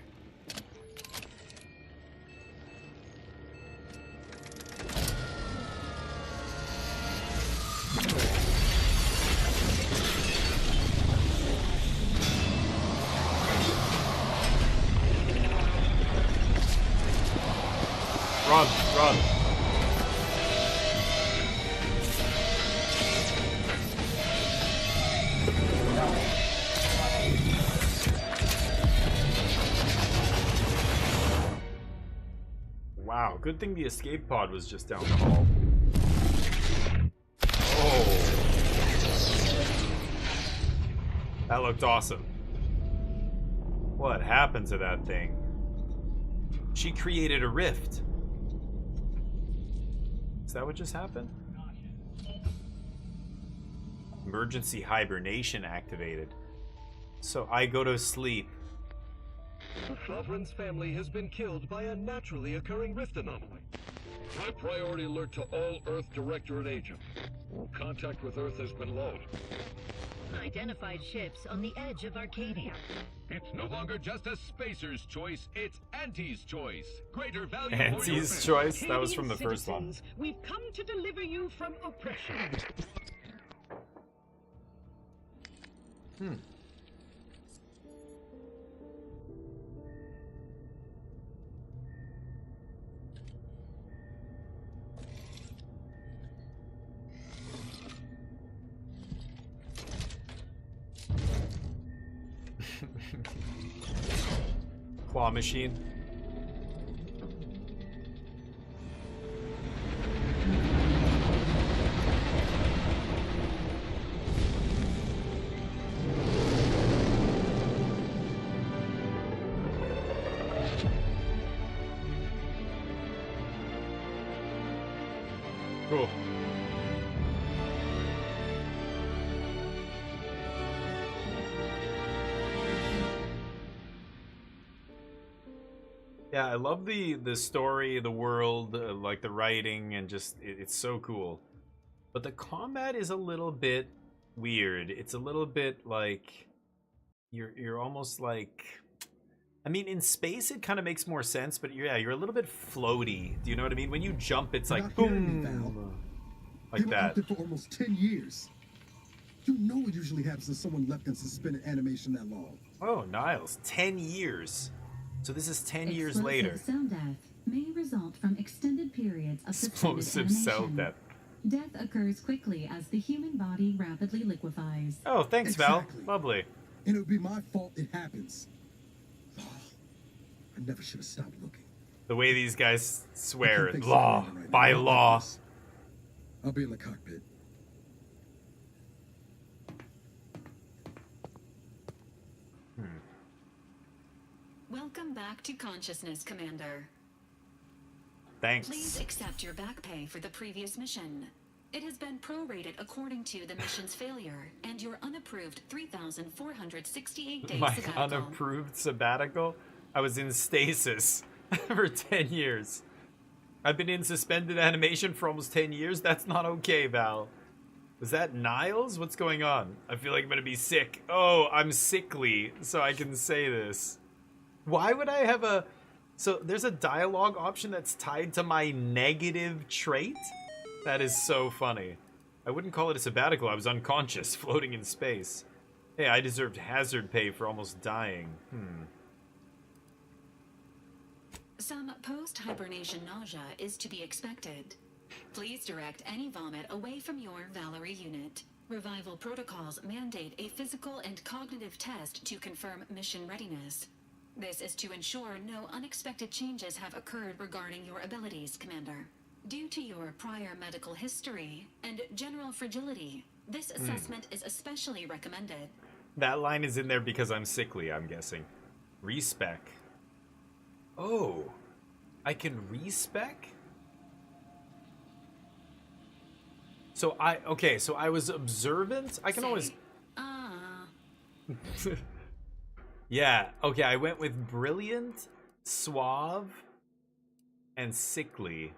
Run, run. Wow, good thing the escape pod was just down the hall. Oh. That looked awesome. What happened to that thing? She created a rift. that what just happened? Emergency hibernation activated. So I go to sleep. The Sovereign's family has been killed by a naturally occurring rift anomaly. High priority alert to all Earth Directorate agents. Contact with Earth has been low. Identified ships on the edge of Arcadia. It's no longer just a spacer's choice, it's Auntie's choice. Greater value Auntie's choice? That was from the first one. Citizens, we've come to deliver you from oppression. Claw machine. Cool. Yeah, I love the story, the world, like the writing, and just it's so cool. But the combat is a little bit weird. It's a little bit like you're almost like, I mean, in space it kind of makes more sense, but yeah, you're a little bit floaty. Do you know what I mean? When you jump, it's like boom, like that. For almost 10 years. You know what usually happens when someone left in suspended animation that long. Oh, Niles, 10 years. So this is 10 years later. Cell death may result from extended periods of Explosive cell death. Death occurs quickly as the human body rapidly liquefies. Oh, thanks, Exactly. Val. Lovely. And it would be my fault it happens. Oh, I never should have stopped looking. The way these guys swear, fix law, it right by now. law. I'll be in the cockpit. Welcome back to consciousness, Commander. Thanks. Please accept your back pay for the previous mission. It has been prorated according to the mission's failure and your unapproved 3,468 days My sabbatical. unapproved sabbatical? I was in stasis for 10 years. I've been in suspended animation for almost 10 years? That's not okay, Val. Was that Niles? What's going on? I feel like I'm gonna be sick. Oh, I'm sickly, so I can say this. Why would I have a... So there's a dialogue option that's tied to my negative trait? That is so funny. I wouldn't call it a sabbatical. I was unconscious, floating in space. Hey, I deserved hazard pay for almost dying. Some post-hibernation nausea is to be expected. Please direct any vomit away from your Valerie unit. Revival protocols mandate a physical and cognitive test to confirm mission readiness. This is to ensure no unexpected changes have occurred regarding your abilities, Commander. Due to your prior medical history and general fragility, this assessment is especially recommended. That line is in there because I'm sickly, I'm guessing. Respec. Oh, I can respec? So okay, so I was observant? I can always... Yeah, okay, I went with brilliant, suave, and sickly.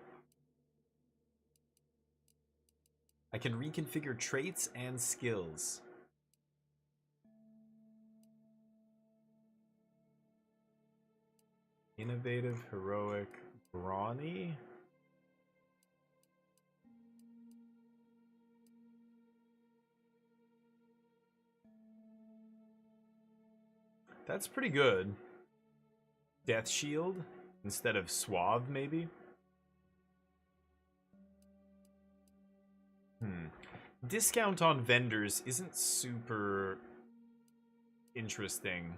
I can reconfigure traits and skills. Innovative, heroic, brawny. That's pretty good. Death Shield instead of Suave, maybe? Discount on vendors isn't super interesting.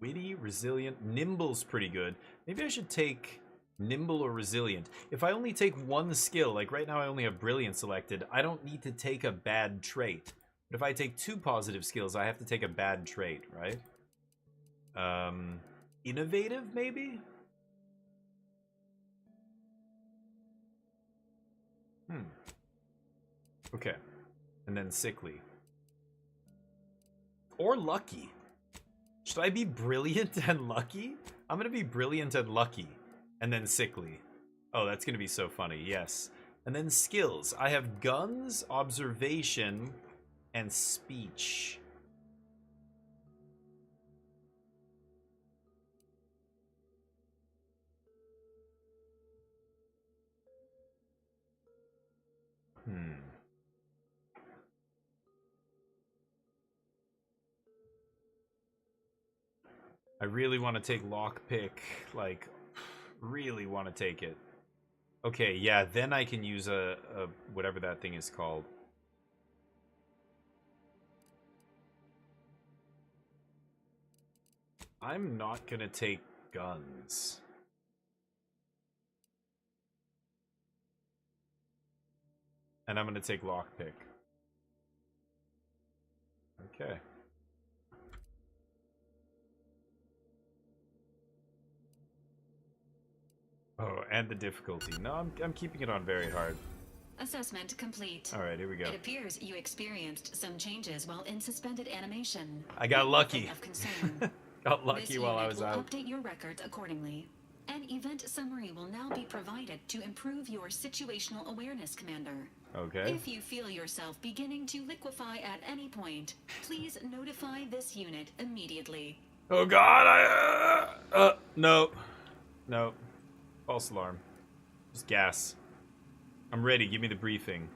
Witty, resilient, nimble's pretty good. Maybe I should take nimble or resilient. If I only take one skill, like right now I only have brilliant selected, I don't need to take a bad trait. But if I take 2 positive skills, I have to take a bad trait, right? Innovative, maybe? Okay. And then sickly. Or lucky. Should I be brilliant and lucky? I'm gonna be brilliant and lucky. And then sickly. Oh, that's gonna be so funny, yes. And then skills. I have guns, observation, and speech. I really want to take lockpick, like, really want to take it. Okay, yeah, then I can use a whatever that thing is called. I'm not gonna take guns. And I'm gonna take lockpick. Okay. Oh, and the difficulty. No, I'm keeping it on very hard. Assessment complete. All right, here we go. It appears you experienced some changes while in suspended animation. I got lucky. Nothing of concern. Got lucky This while I unit was will out. update your records accordingly. An event summary will now be provided to improve your situational awareness, Commander. Okay. If you feel yourself beginning to liquefy at any point, please notify this unit immediately. Oh God! No, no. False alarm. Just gas. I'm ready. Give me the briefing.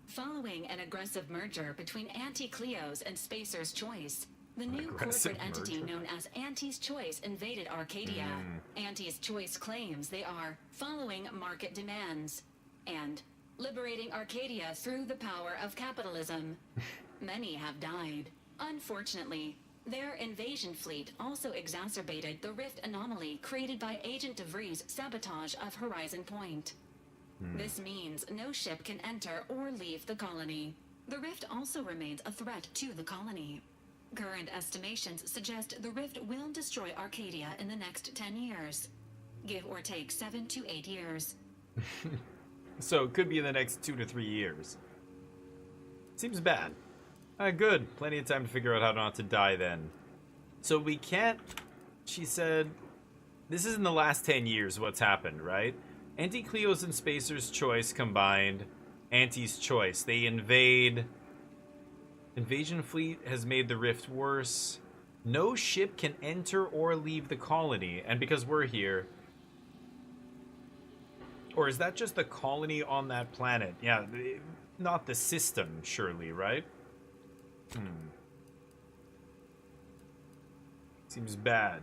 Following an aggressive merger between Anti-Cleos and Spacer's Choice, the new Aggressive corporate entity merger. known as Anti's Choice invaded Arcadia. Anti's Choice claims they are following market demands and liberating Arcadia through the power of capitalism. Many have died. Unfortunately, their invasion fleet also exacerbated the rift anomaly created by Agent DeVries' sabotage of Horizon Point. This means no ship can enter or leave the colony. The rift also remains a threat to the colony. Current estimations suggest the rift will destroy Arcadia in the next 10 years. Give or take 7 to 8 years. So it could be in the next 2 to 3 years. Seems bad. Good. Plenty of time to figure out how not to die then. So we can't... She said... This is in the last 10 years what's happened, right? Anti-Cleos and Spacer's Choice combined. Anti's Choice. They invade... Invasion fleet has made the rift worse. No ship can enter or leave the colony. And because we're here... Or is that just the colony on that planet? Yeah, not the system, surely, right? Seems bad.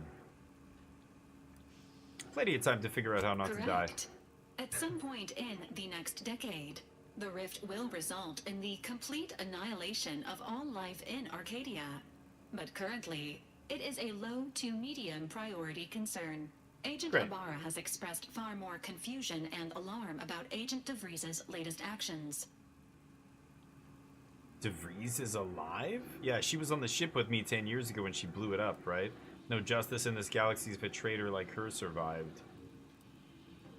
Plenty of time to figure out how not to die. Correct. At some point in the next decade, the rift will result in the complete annihilation of all life in Arcadia. But currently, it is a low to medium priority concern. Agent Great. Ibarra has expressed far more confusion and alarm about Agent DeVries' latest actions. DeVries is alive? Yeah, she was on the ship with me 10 years ago when she blew it up, right? No justice in this galaxy if a traitor like her survived.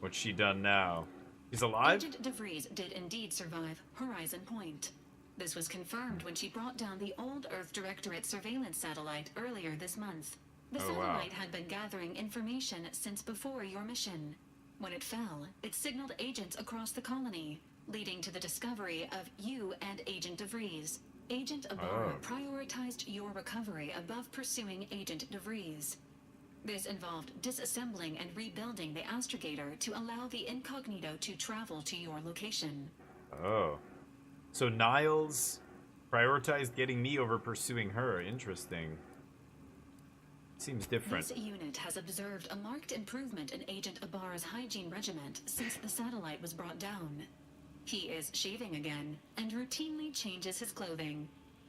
What's she done now? She's alive? Agent DeVries did indeed survive Horizon Point. This was confirmed when she brought down the old Earth Directorate surveillance satellite earlier this month. The Oh, wow. satellite had been gathering information since before your mission. When it fell, it signaled agents across the colony, leading to the discovery of you and Agent DeVries. Agent Ibarra prioritized your recovery above pursuing Agent DeVries. This involved disassembling and rebuilding the astrogator to allow the incognito to travel to your location. Oh. So Niles prioritized getting me over pursuing her. Interesting. Seems different. This unit has observed a marked improvement in Agent Ibarra's hygiene regiment since the satellite was brought down. He is shaving again and routinely changes his clothing.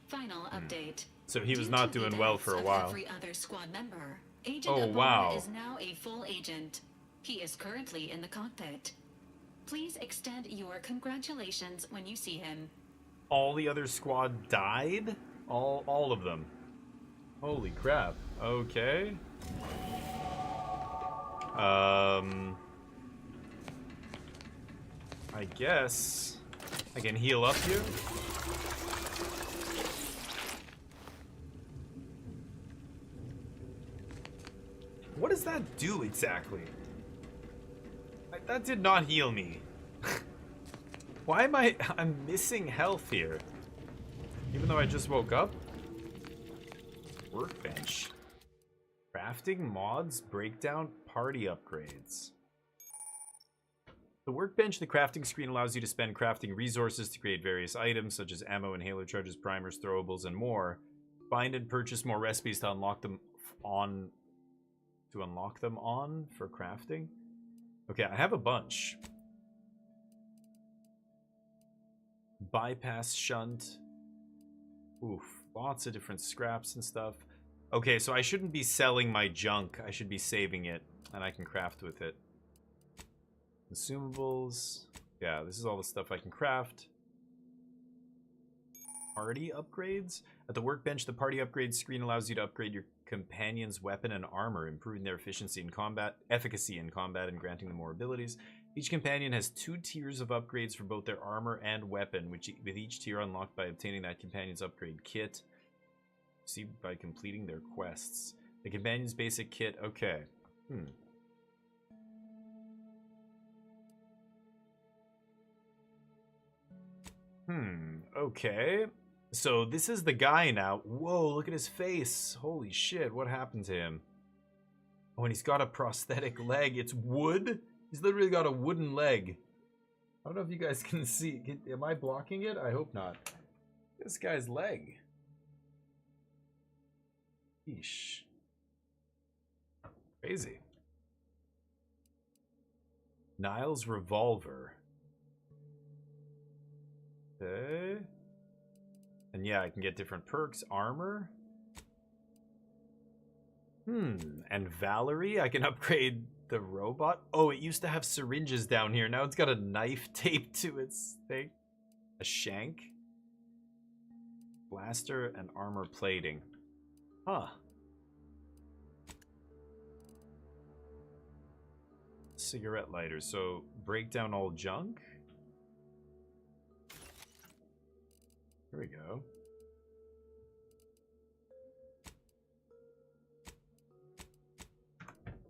Final update. So he was Due not to the doing well deaths for a of while. Every other squad member, Agent Oh, Ibarra wow. is now a full agent. He is currently in the cockpit. Please extend your congratulations when you see him. All the other squad died? All of them. Holy crap. Okay. I guess I can heal up here. What does that do exactly? Like, that did not heal me. Why am I'm missing health here? Even though I just woke up? Workbench. Crafting, mods, breakdown, party upgrades. The workbench, the crafting screen allows you to spend crafting resources to create various items, such as ammo, inhaler charges, primers, throwables, and more. Find and purchase more recipes to unlock them on... for crafting? Okay, I have a bunch. Bypass shunt. Oof, lots of different scraps and stuff. Okay, so I shouldn't be selling my junk. I should be saving it, and I can craft with it. Consumables. Yeah, this is all the stuff I can craft. Party upgrades. At the workbench, the party upgrades screen allows you to upgrade your companion's weapon and armor, improving their efficiency in combat, efficacy in combat, and granting them more abilities. Each companion has 2 tiers of upgrades for both their armor and weapon, with each tier unlocked by obtaining that companion's upgrade kit. See by completing their quests. The companion's basic kit. Okay. Okay. So this is the guy now. Whoa, look at his face. Holy shit, what happened to him? Oh, and he's got a prosthetic leg. It's wood? He's literally got a wooden leg. I don't know if you guys can see. Am I blocking it? I hope not. This guy's leg. Yeesh. Crazy. Niles' revolver. Okay. And yeah, I can get different perks. Armor. And Valerie, I can upgrade the robot. Oh, it used to have syringes down here. Now it's got a knife taped to its thing. A shank. Blaster and armor plating. Huh. Cigarette lighter. So, break down all junk. Here we go.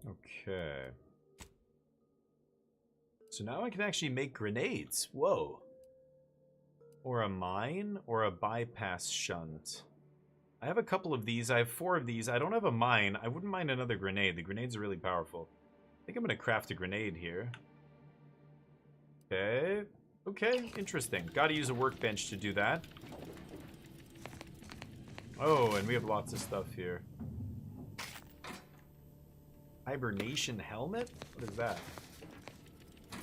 Okay. So now I can actually make grenades. Whoa. Or a mine, or a bypass shunt. I have a couple of these. I have 4 of these. I don't have a mine. I wouldn't mind another grenade. The grenades are really powerful. I think I'm going to craft a grenade here. Okay. Okay, interesting. Gotta use a workbench to do that. Oh, and we have lots of stuff here. Hibernation helmet? What is that?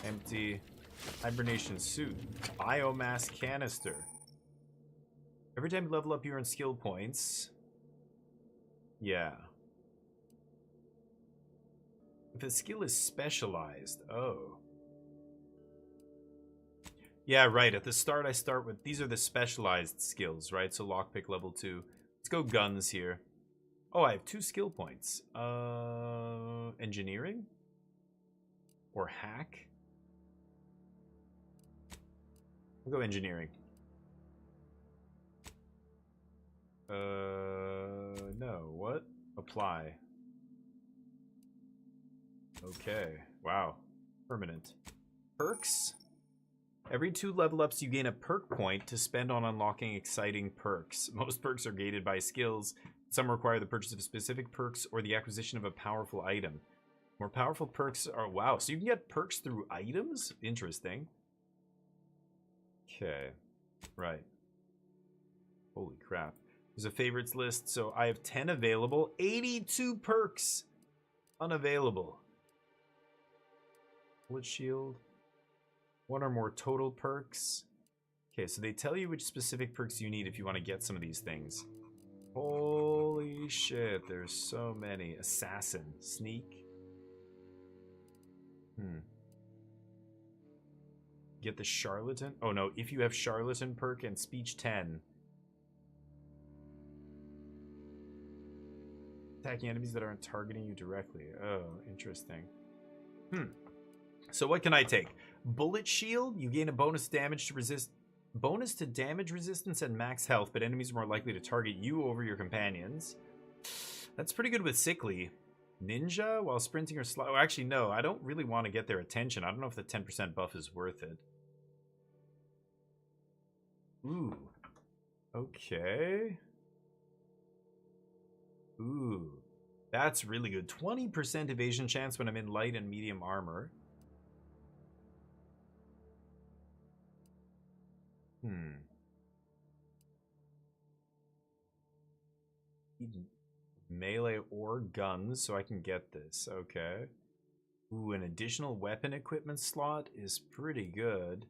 Empty. Hibernation suit. Biomass canister. Every time you level up, you earn skill points. Yeah. If a skill is specialized. Oh. Yeah, right. At the start, I start with... These are the specialized skills, right? So lockpick level 2. Let's go guns here. Oh, I have 2 skill points. Engineering? Or hack? We'll go engineering. No. What? Apply. Okay. Wow. Permanent. Perks? Every 2 level ups, you gain a perk point to spend on unlocking exciting perks. Most perks are gated by skills. Some require the purchase of specific perks or the acquisition of a powerful item. More powerful perks are... Wow, so you can get perks through items? Interesting. Okay. Right. Holy crap. There's a favorites list, so I have 10 available. 82 perks unavailable. Bullet shield. 1 or more total perks. Okay, so they tell you which specific perks you need if you want to get some of these things. Holy shit, there's so many. Assassin. Sneak. Get the Charlatan. Oh no, if you have Charlatan perk and Speech 10. Attacking enemies that aren't targeting you directly. Oh, interesting. So what can I take? Bullet shield. You gain a bonus damage to resist Bonus to damage resistance and max health, but enemies are more likely to target you over your companions. That's pretty good with Sickly. Ninja while sprinting or slow. Actually, no, I don't really want to get their attention. I don't know if the 10% buff is worth it. Ooh. Okay. Ooh. That's really good. 20% evasion chance when I'm in light and medium armor. Melee or guns, so I can get this. Okay. Ooh, an additional weapon equipment slot is pretty good.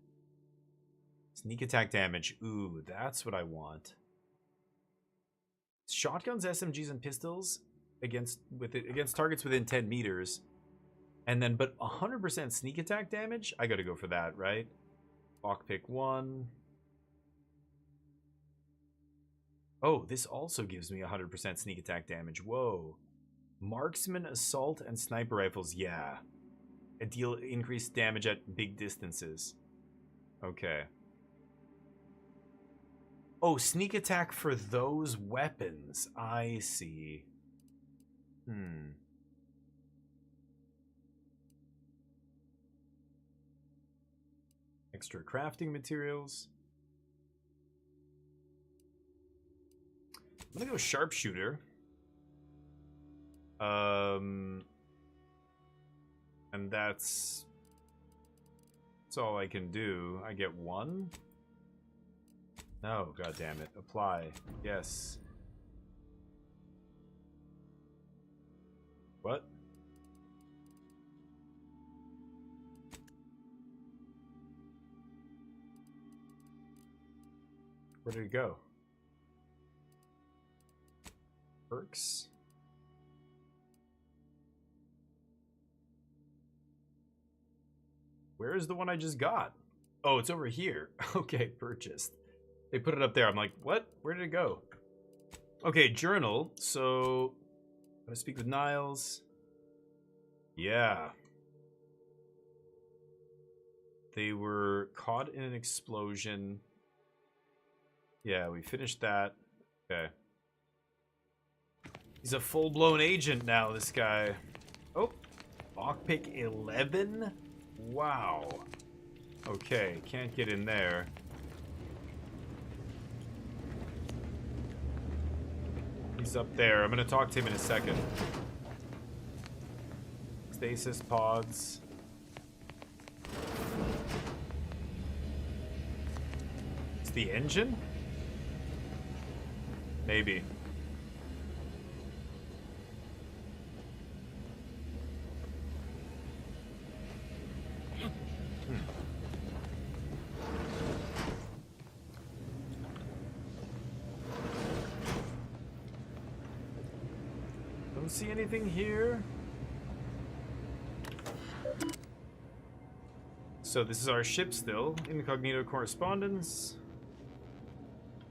Sneak attack damage. Ooh, that's what I want. Shotguns, SMGs, and pistols against targets within 10 meters. And then, but 100% sneak attack damage? I gotta go for that, right? Lockpick 1. Oh, this also gives me 100% sneak attack damage. Whoa. Marksman, assault, and sniper rifles. Yeah. Deal increased damage at big distances. Okay. Oh, sneak attack for those weapons. I see. Extra crafting materials. I'm gonna go sharpshooter. And that's all I can do. I get 1? No, god damn it. Apply. Yes. What? Where did it go? Perks. Where is the one I just got? Oh, it's over here. Okay, purchased. They put it up there. I'm like, what? Where did it go? Okay, journal. So, I'm gonna speak with Niles. Yeah. They were caught in an explosion. Yeah, we finished that. Okay. He's a full-blown agent now, this guy. Oh, lockpick 11? Wow. Okay, can't get in there. He's up there. I'm gonna talk to him in a second. Stasis pods. It's the engine? Maybe. Don't see anything here. So this is our ship still. Incognito correspondence.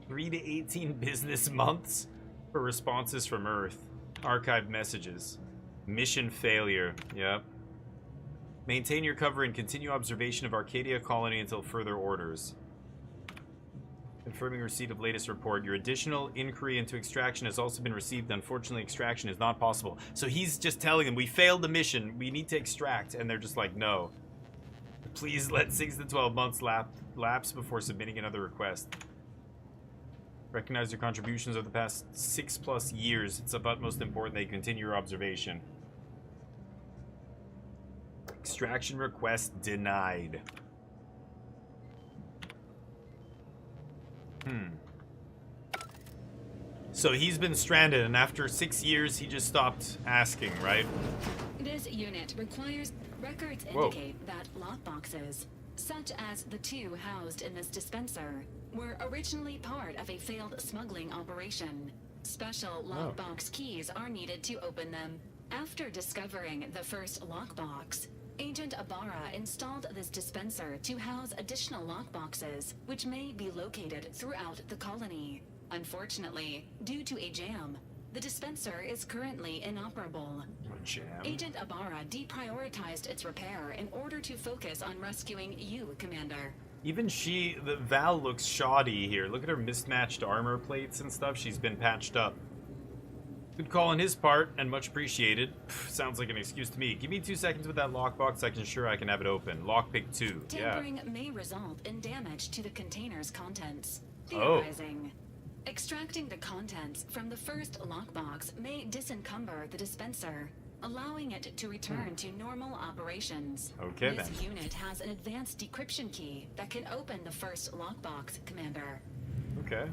3 to 18 business months for responses from Earth. Archived messages. Mission failure. Yep. Maintain your cover and continue observation of Arcadia colony until further orders. Confirming receipt of latest report. Your additional inquiry into extraction has also been received. Unfortunately, extraction is not possible. So he's just telling them, we failed the mission. We need to extract. And they're just like, no. Please let 6 to 12 months lapse before submitting another request. Recognize your contributions over the past 6+ years. It's of utmost importance that you continue your observation. Extraction request denied. So he's been stranded, and after 6 years, he just stopped asking, right? This unit requires records indicate that lockboxes, such as the 2 housed in this dispenser, were originally part of a failed smuggling operation. Special lockbox keys are needed to open them. After discovering the first lockbox, Agent Ibarra installed this dispenser to house additional lockboxes, which may be located throughout the colony. Unfortunately, due to a jam, the dispenser is currently inoperable. Agent Ibarra deprioritized its repair in order to focus on rescuing you, Commander. Even the Val looks shoddy here. Look at her mismatched armor plates and stuff. She's been patched up. Good call on his part, and much appreciated. Pff, sounds like an excuse to me. Give me 2 seconds with that lockbox. I can ensure I can have it open. Lockpick 2. Tampering may result in damage to the container's contents. Oh. Theorizing. Extracting the contents from the first lockbox may disencumber the dispenser, allowing it to return to normal operations. Okay, this then. unit has an advanced decryption key that can open the first lockbox, Commander. Okay.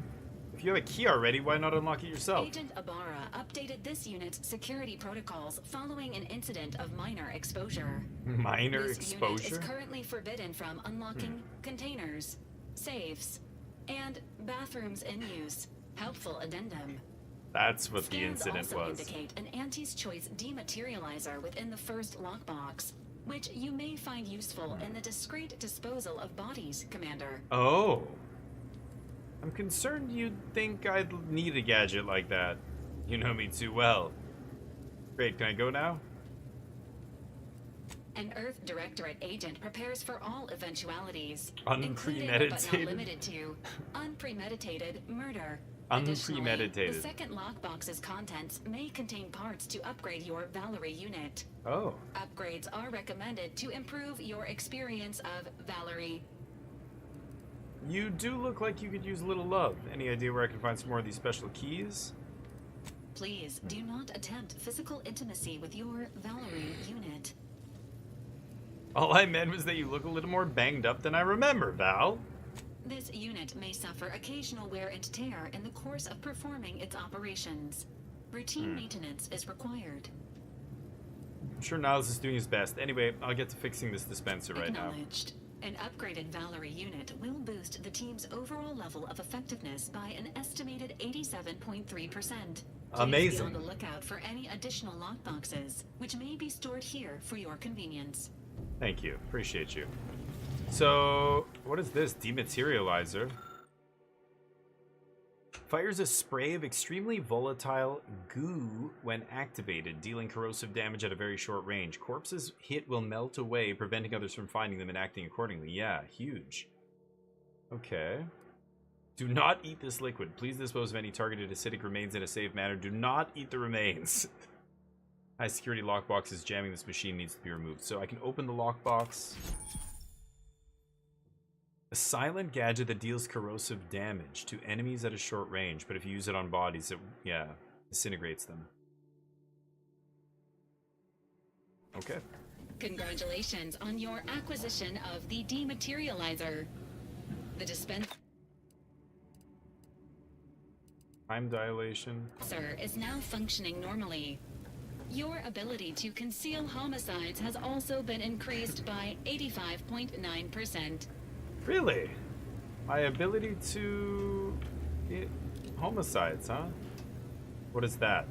If you have a key already, why not unlock it yourself? Agent Ibarra updated this unit's security protocols following an incident of minor exposure. Minor This unit exposure? is currently forbidden from unlocking containers, safes, and bathrooms in use. Helpful addendum. That's what the Scans incident also was. indicate an Auntie's Choice dematerializer within the first lockbox, which you may find useful in the discreet disposal of bodies, Commander. Oh. I'm concerned you'd think I'd need a gadget like that. You know me too well. Great, can I go now? An Earth Directorate agent prepares for all eventualities, including but not Unpremeditated. limited to unpremeditated murder. Additionally, Unpremeditated. the second lockbox's contents may contain parts to upgrade your Valerie unit. Oh. Upgrades are recommended to improve your experience of Valerie. You do look like you could use a little love. Any idea where I can find some more of these special keys? Please do not attempt physical intimacy with your Valerie unit. All I meant was that you look a little more banged up than I remember, Val. This unit may suffer occasional wear and tear in the course of performing its operations. Routine maintenance is required. I'm sure Niles is doing his best. Anyway, I'll get to fixing this dispenser right now. Acknowledged. An upgraded Valerie unit will boost the team's overall level of effectiveness by an estimated 87.3%. Amazing. Please be on the lookout for any additional lockboxes, which may be stored here for your convenience. Thank you. Appreciate you. So, what is this? Dematerializer. Fires a spray of extremely volatile goo when activated, dealing corrosive damage at a very short range. Corpses hit will melt away, preventing others from finding them and acting accordingly. Yeah, huge. Okay. Do not eat this liquid. Please dispose of any targeted acidic remains in a safe manner. Do not eat the remains. High security lockboxes jamming this machine needs to be removed. So I can open the lockbox. A silent gadget that deals corrosive damage to enemies at a short range, but if you use it on bodies, it, disintegrates them. Okay. Congratulations on your acquisition of the dematerializer. The dispenser Time dilation. is now functioning normally. Your ability to conceal homicides has also been increased by 85.9%. Really? My ability to... homicides, huh? What is that?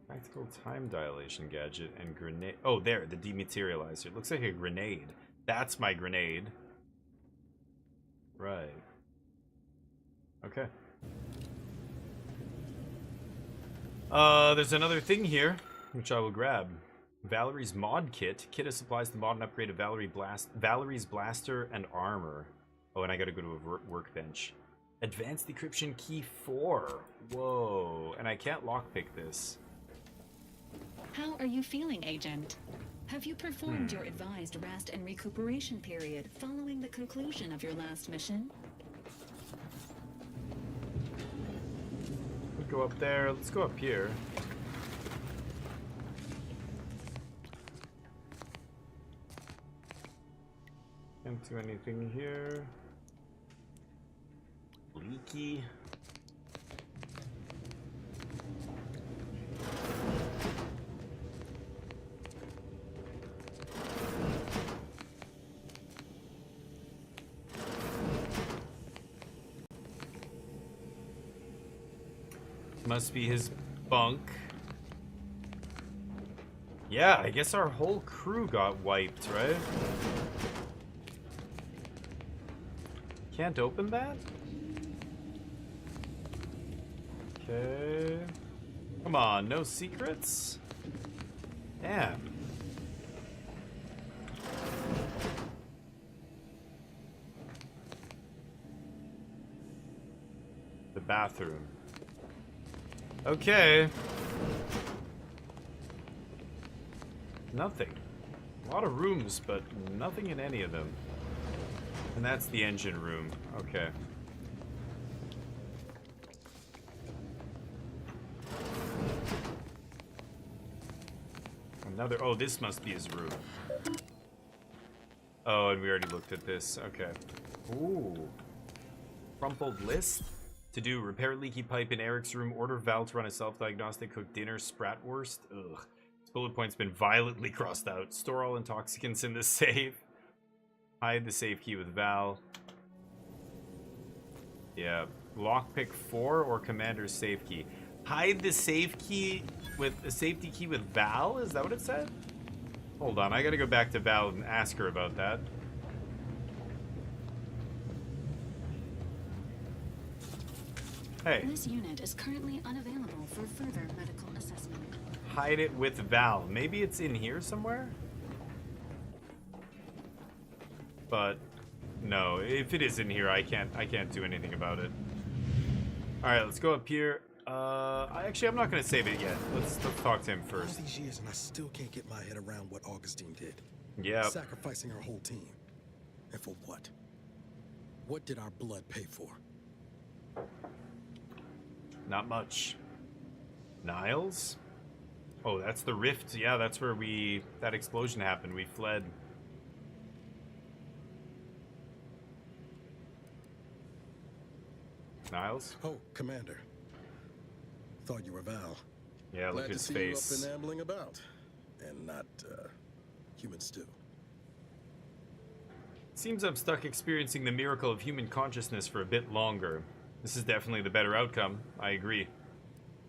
Practical time dilation gadget and grenade. Oh, there, the dematerializer. It looks like a grenade. That's my grenade. Right. Okay. There's another thing here, which I will grab. Valerie's mod kit. Kit has supplies the mod and upgrade of Valerie's blaster and armor. Oh, and I gotta go to a workbench. Advanced decryption key 4. Whoa. And I can't lockpick this. How are you feeling, Agent? Have you performed your advised rest and recuperation period following the conclusion of your last mission? We'll go up there. Let's go up here. Can't do anything here. Leaky. Must be his bunk. Yeah, I guess our whole crew got wiped, right? Can't open that? Okay. Come on, no secrets? Damn. The bathroom. Okay. Nothing. A lot of rooms, but nothing in any of them. And that's the engine room. Okay. Another. Oh, this must be his room. Oh, and we already looked at this. Okay. Ooh. Crumpled list. To do: repair leaky pipe in Eric's room, order Val to run a self-diagnostic, cook dinner, Spratwurst. Ugh. This bullet point's been violently crossed out. Store all intoxicants in the safe. Hide the safe key with Val. Yeah. Lockpick 4 or Commander's safe key. Hide the safe key with the safety key with Val? Is that what it said? Hold on, I gotta go back to Val and ask her about that. Hey. This unit is currently unavailable for further medical assessment. Hide it with Val. Maybe it's in here somewhere? But no, if it is in here, I can't do anything about it. Alright, let's go up here. I'm not gonna save it yet. Let's talk to him first. All these years and I still can't get my head around what Augustine did. Yeah. Sacrificing her whole team. And for what? What did our blood pay for? Not much. Niles? Oh, that's the rift. Yeah, that's where that explosion happened. We fled. Niles? Oh, Commander. Thought you were Val. Yeah, look at his face. Glad to see you up and ambling about. And not, human stew. Seems I'm stuck experiencing the miracle of human consciousness for a bit longer. This is definitely the better outcome. I agree.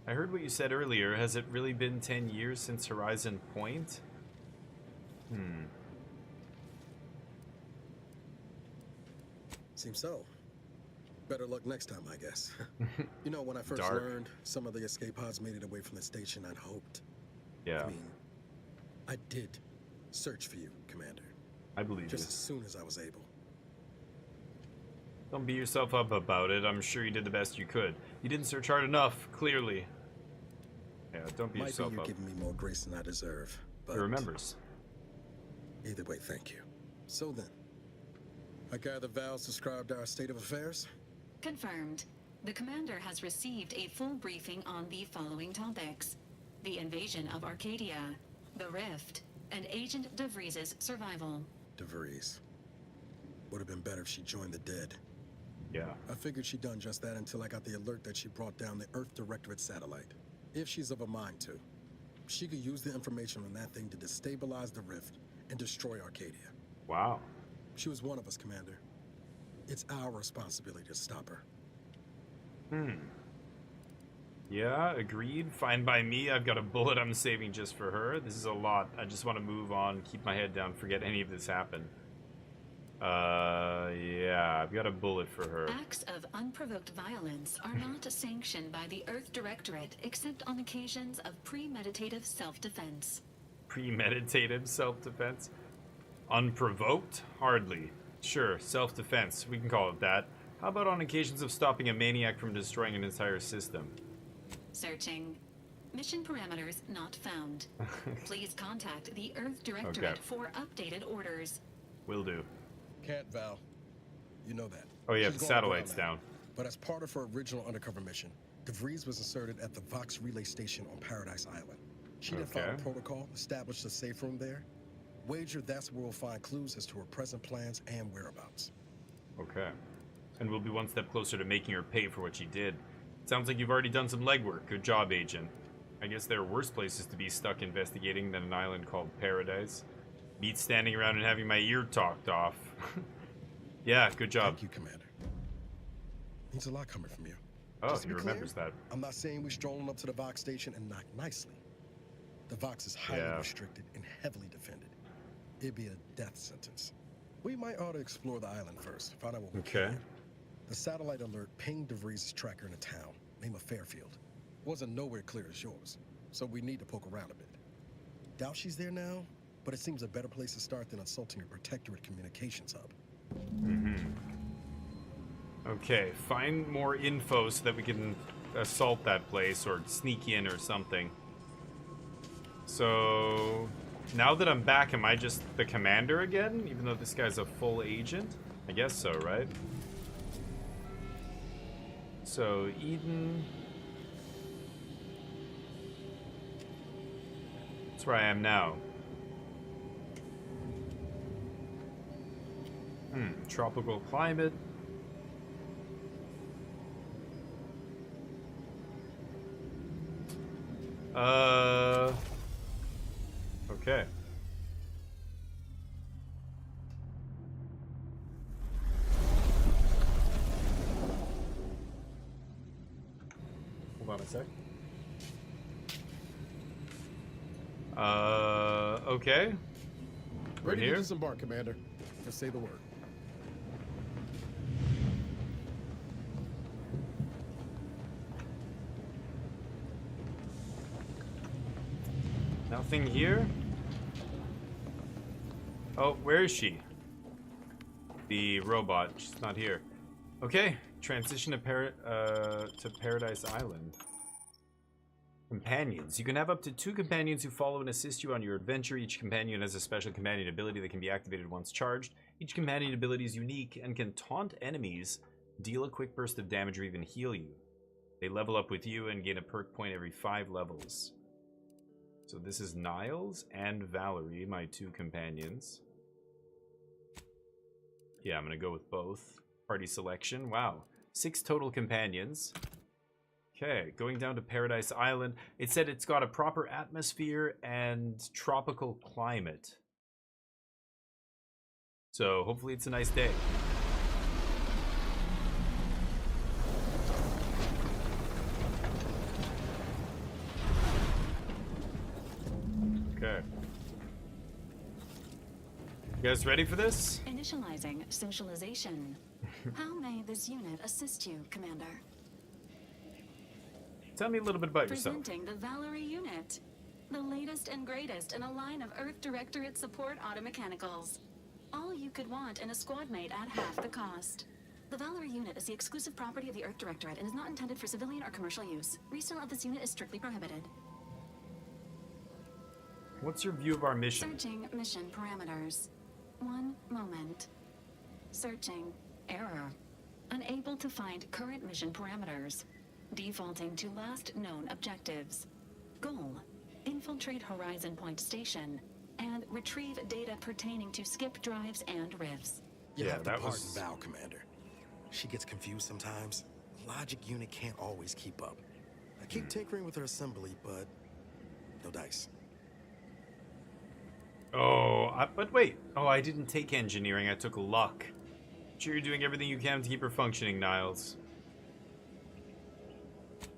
I heard what you said earlier. Has it really been 10 years since Horizon Point? Seems so. Better luck next time, I guess. You know, when I first Dark. learned some of the escape pods made it away from the station, I'd hoped. Yeah. I mean, I did search for you, Commander. I believe Just you. as soon as I was able. Don't beat yourself up about it. I'm sure you did the best you could. You didn't search hard enough, clearly. Yeah, don't beat Might be yourself you're up. giving me more grace than I deserve. But He remembers. either way, thank you. So then, I gather Val's described our state of affairs? Confirmed. The commander has received a full briefing on the following topics: the invasion of Arcadia, the Rift, and Agent DeVries' survival. DeVries. Would have been better if she joined the dead. Yeah. I figured she'd done just that until I got the alert that she brought down the Earth Directorate satellite. If she's of a mind to, she could use the information on that thing to destabilize the Rift and destroy Arcadia. Wow. She was one of us, Commander. It's our responsibility to stop her. Yeah, agreed. Fine by me. I've got a bullet I'm saving just for her. This is a lot. I just want to move on, keep my head down, forget any of this happened. Yeah, I've got a bullet for her. Acts of unprovoked violence are not sanctioned by the Earth Directorate except on occasions of premeditative self-defense. Premeditative self-defense? Unprovoked? Hardly. Sure, self-defense. We can call it that. How about on occasions of stopping a maniac from destroying an entire system? Searching. Mission parameters not found. Please contact the Earth Directorate for updated orders. Will do. Can't, Val. You know that. Oh yeah, She's the gone satellite's now. down. But as part of her original undercover mission, DeVries was inserted at the Vox relay station on Paradise Island. She did follow Okay. protocol, established a safe room there. Wager that's where we'll find clues as to her present plans and whereabouts. Okay. And we'll be one step closer to making her pay for what she did. Sounds like you've already done some legwork. Good job, Agent. I guess there are worse places to be stuck investigating than an island called Paradise. Beats standing around and having my ear talked off. Yeah, good job. Thank you, Commander. Means a lot coming from you. Oh, Just to he be clear, remembers that. I'm not saying we strolling up to the Vox station and knock nicely. The Vox is highly Yeah. restricted and heavily defended. It'd be a death sentence. We might ought to explore the island first, find out what we Okay. can. The satellite alert pinged DeVries' tracker in a town, name of Fairfield. Wasn't nowhere clear as yours, so we need to poke around a bit. Doubt she's there now, but it seems a better place to start than assaulting a protectorate communications hub. Okay, find more info so that we can assault that place or sneak in or something. So, now that I'm back, am I just the commander again? Even though this guy's a full agent? I guess so, right? So, Eden. That's where I am now. Tropical climate. Okay. Hold on a sec. Okay. We're Ready here. to disembark, Commander. Just say the word. Nothing here. Oh, where is she? The robot. She's not here. Okay, transition to Paradise Island. Companions. You can have up to 2 companions who follow and assist you on your adventure. Each companion has a special companion ability that can be activated once charged. Each companion ability is unique and can taunt enemies, deal a quick burst of damage, or even heal you. They level up with you and gain a perk point every 5 levels. So this is Niles and Valerie, my 2 companions. Yeah, I'm gonna go with both. Party selection. Wow. 6 total companions. Okay, going down to Paradise Island. It said it's got a proper atmosphere and tropical climate. So hopefully it's a nice day. Okay. You guys ready for this? Initializing socialization. How may this unit assist you, Commander? Tell me a little bit about yourself. Presenting the Valerie unit. The latest and greatest in a line of Earth Directorate support automechanicals. All you could want in a squad mate at half the cost. The Valerie unit is the exclusive property of the Earth Directorate and is not intended for civilian or commercial use. Resale of this unit is strictly prohibited. What's your view of our mission? Searching mission parameters. 1 moment. Searching. Error. Unable to find current mission parameters. Defaulting to last known objectives. Goal. Infiltrate Horizon Point Station and retrieve data pertaining to skip drives and rifts. You Yeah, have to that pardon was- Val, Commander. She gets confused sometimes. Logic unit can't always keep up. I keep tinkering with her assembly, but no dice. Oh, but wait. Oh, I didn't take engineering. I took luck. Sure, you're doing everything you can to keep her functioning, Niles.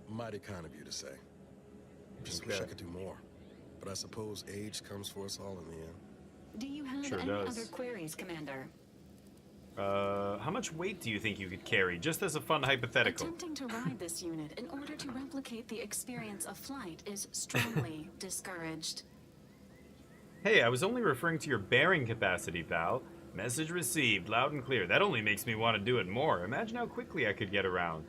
Mighty kind of you to say. Just wish I could do more. But I suppose age comes for us all in the end. Do you have Sure any does. other queries, Commander? How much weight do you think you could carry, just as a fun hypothetical? Attempting to ride this unit in order to replicate the experience of flight is strongly discouraged. Hey, I was only referring to your bearing capacity, Val. Message received, loud and clear. That only makes me want to do it more. Imagine how quickly I could get around.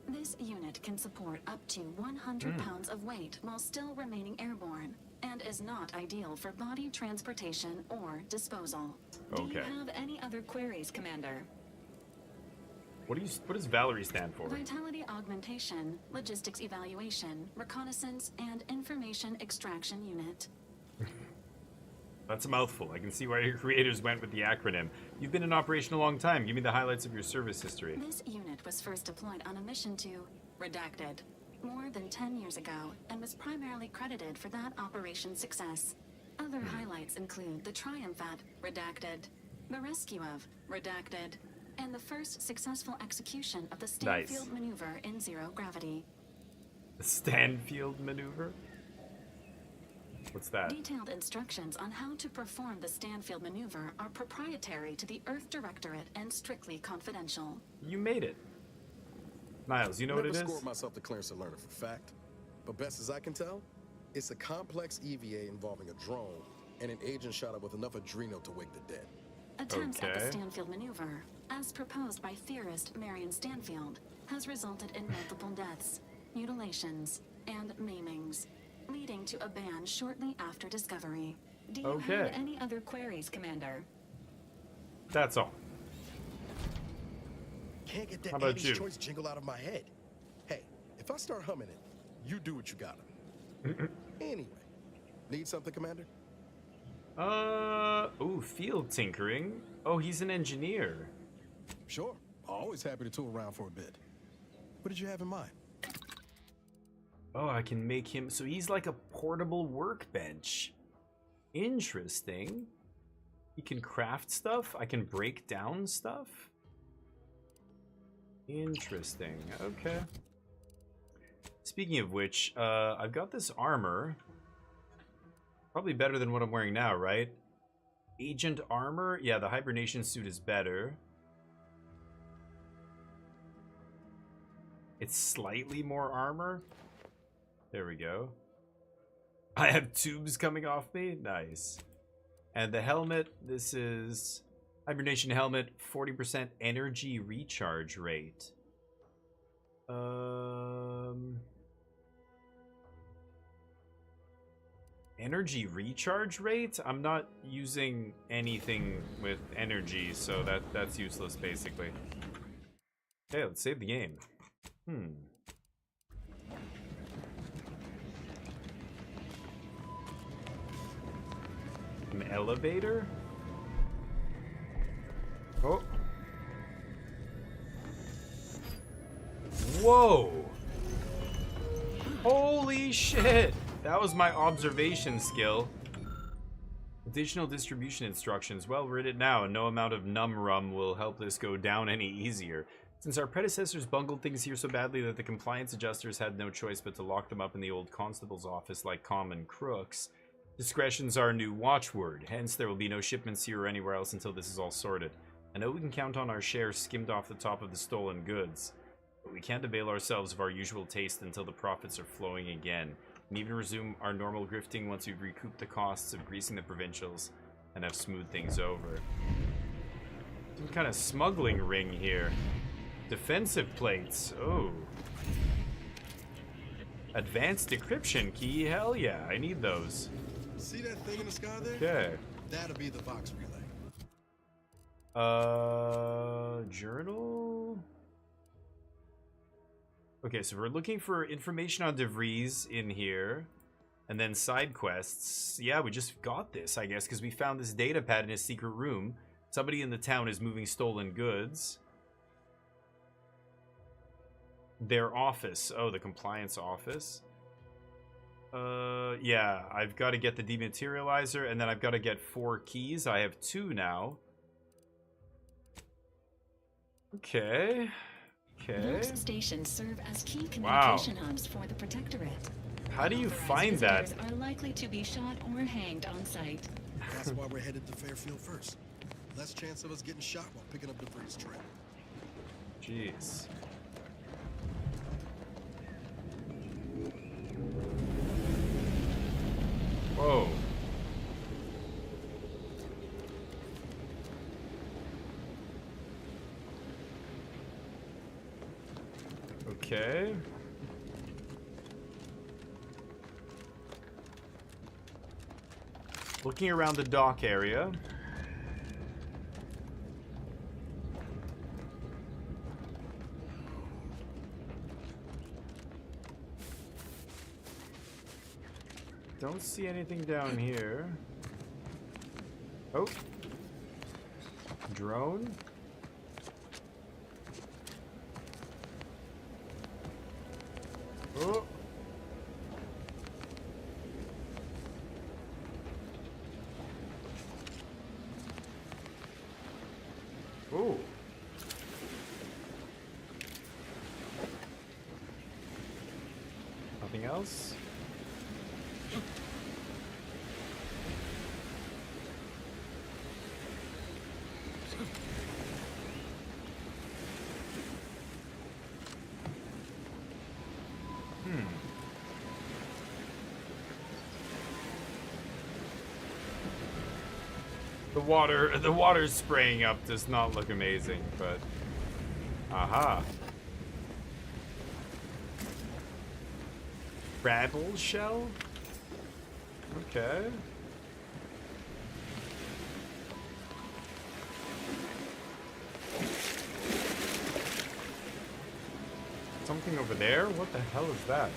This unit can support up to 100 pounds of weight while still remaining airborne, and is not ideal for body transportation or disposal. Do you Okay. have any other queries, Commander? What does Valerie stand for? Vitality augmentation, logistics evaluation, reconnaissance, and information extraction unit. That's a mouthful. I can see why your creators went with the acronym. You've been in operation a long time. Give me the highlights of your service history. This unit was first deployed on a mission to Redacted more than 10 years ago and was primarily credited for that operation's success. Other highlights include the triumph at Redacted, the rescue of Redacted, and the first successful execution of the Stanfield maneuver in zero gravity. The Stanfield maneuver? What's that? Detailed instructions on how to perform the Stanfield maneuver are proprietary to the Earth Directorate and strictly confidential. You made it. Niles, you know what it Never is? scored myself the clearance to learner for fact. But best as I can tell, it's a complex EVA involving a drone and an agent shot up with enough adrenal to wake the dead. Attempts at the Okay. Stanfield maneuver, as proposed by theorist Marion Stanfield, has resulted in multiple deaths, mutilations, and maimings, leading to a ban shortly after discovery. Do you Okay. have any other queries, Commander? That's all. Can't get that How about Annie's you? Choice jingle out of my head. Hey, if I start humming it, you do what you gotta. Anyway, need something, Commander? Ooh, field tinkering. Oh, he's an engineer. Sure. Always happy to tool around for a bit. What did you have in mind? Oh, I can make him, so he's like a portable workbench. Interesting. He can craft stuff. I can break down stuff. Interesting. Okay. Speaking of which, I've got this armor. Probably better than what I'm wearing now, right? Agent armor? Yeah, the hibernation suit is better. It's slightly more armor. There we go. I have tubes coming off me. Nice. And the helmet, this is hibernation helmet, 40% energy recharge rate. Energy recharge rate? I'm not using anything with energy, so that's useless basically. Okay, let's save the game. An elevator? Oh. Whoa! Holy shit! That was my observation skill. Additional distribution instructions. Well, read it now, and no amount of num rum will help this go down any easier. Since our predecessors bungled things here so badly that the compliance adjusters had no choice but to lock them up in the old constable's office like common crooks, discretion's our new watchword. Hence, there will be no shipments here or anywhere else until this is all sorted. I know we can count on our share skimmed off the top of the stolen goods, but we can't avail ourselves of our usual taste until the profits are flowing again, and even resume our normal grifting once we've recouped the costs of greasing the provincials and have smoothed things over. Some kind of smuggling ring here. Defensive plates. Oh. Advanced decryption key. Hell yeah, I need those. See that thing in the sky there? Okay. That'll be the Vox relay. Journal? Okay, so we're looking for information on DeVries in here. And then side quests. Yeah, we just got this, I guess, because we found this data pad in a secret room. Somebody in the town is moving stolen goods. Their office. Oh, the compliance office. Yeah, I've got to get the dematerializer, and then I've got to get 4 keys. I have 2 now. Okay. Okay. Most stations serve as key communication hubs for the Protectorate. How do you find that? Visitors are likely to be shot or hanged on site. That's why we're headed to Fairfield first. Less chance of us getting shot while picking up DeVries' trail. Jeez. Whoa. Okay. Looking around the dock area. Don't see anything down here. Oh. Drone. Oh. Oh. Nothing else? The water spraying up does not look amazing, but aha. Crabble shell? Okay. Something over there? What the hell is that?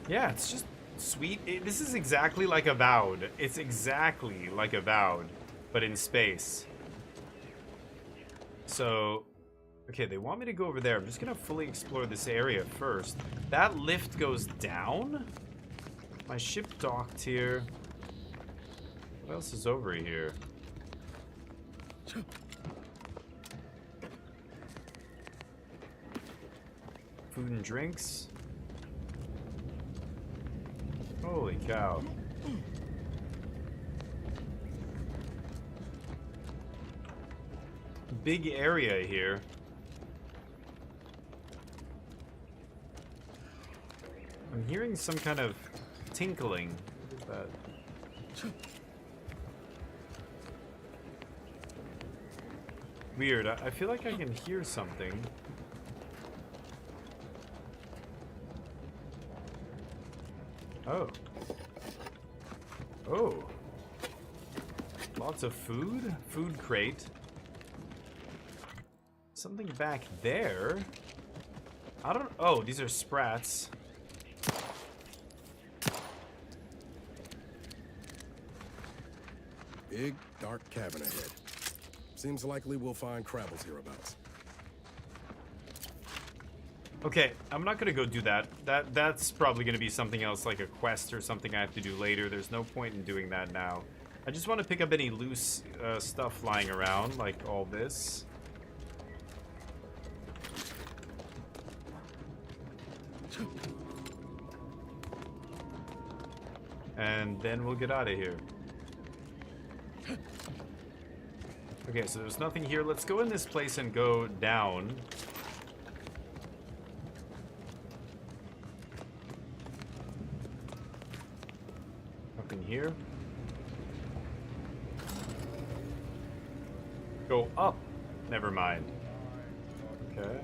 Yeah, it's just sweet. This is exactly like Avowed. It's exactly like Avowed, but in space. So, okay, they want me to go over there. I'm just gonna fully explore this area first. That lift goes down? My ship docked here. What else is over here? Food and drinks. Holy cow. Big area here. I'm hearing some kind of tinkling. What is that? Weird. I feel like I can hear something. Oh. Oh. Lots of food? Food crate. Something back there. I don't... Oh, these are sprats. Big, dark cavern ahead. Seems likely we'll find Crabbles hereabouts. Okay, I'm not gonna go do that. That's probably gonna be something else, like a quest or something I have to do later. There's no point in doing that now. I just want to pick up any loose stuff lying around, like all this. And then we'll get out of here. Okay, so there's nothing here. Let's go in this place and go down. Nothing here. Go up. Never mind. Okay.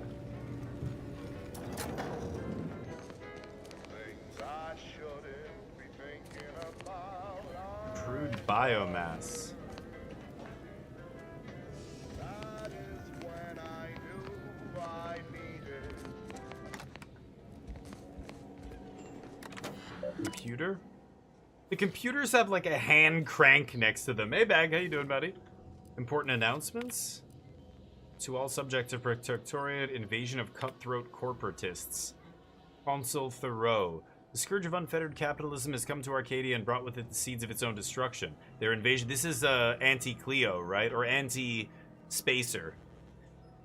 Crude biomass. Computer? The computers have like a hand crank next to them. Hey, Bag, how you doing, buddy? Important announcements. To all subjects of Protectorate, invasion of cutthroat corporatists. Consul Thoreau. The scourge of unfettered capitalism has come to Arcadia and brought with it the seeds of its own destruction. Their invasion... This is anti-Cleo, right? Or anti-Spacer.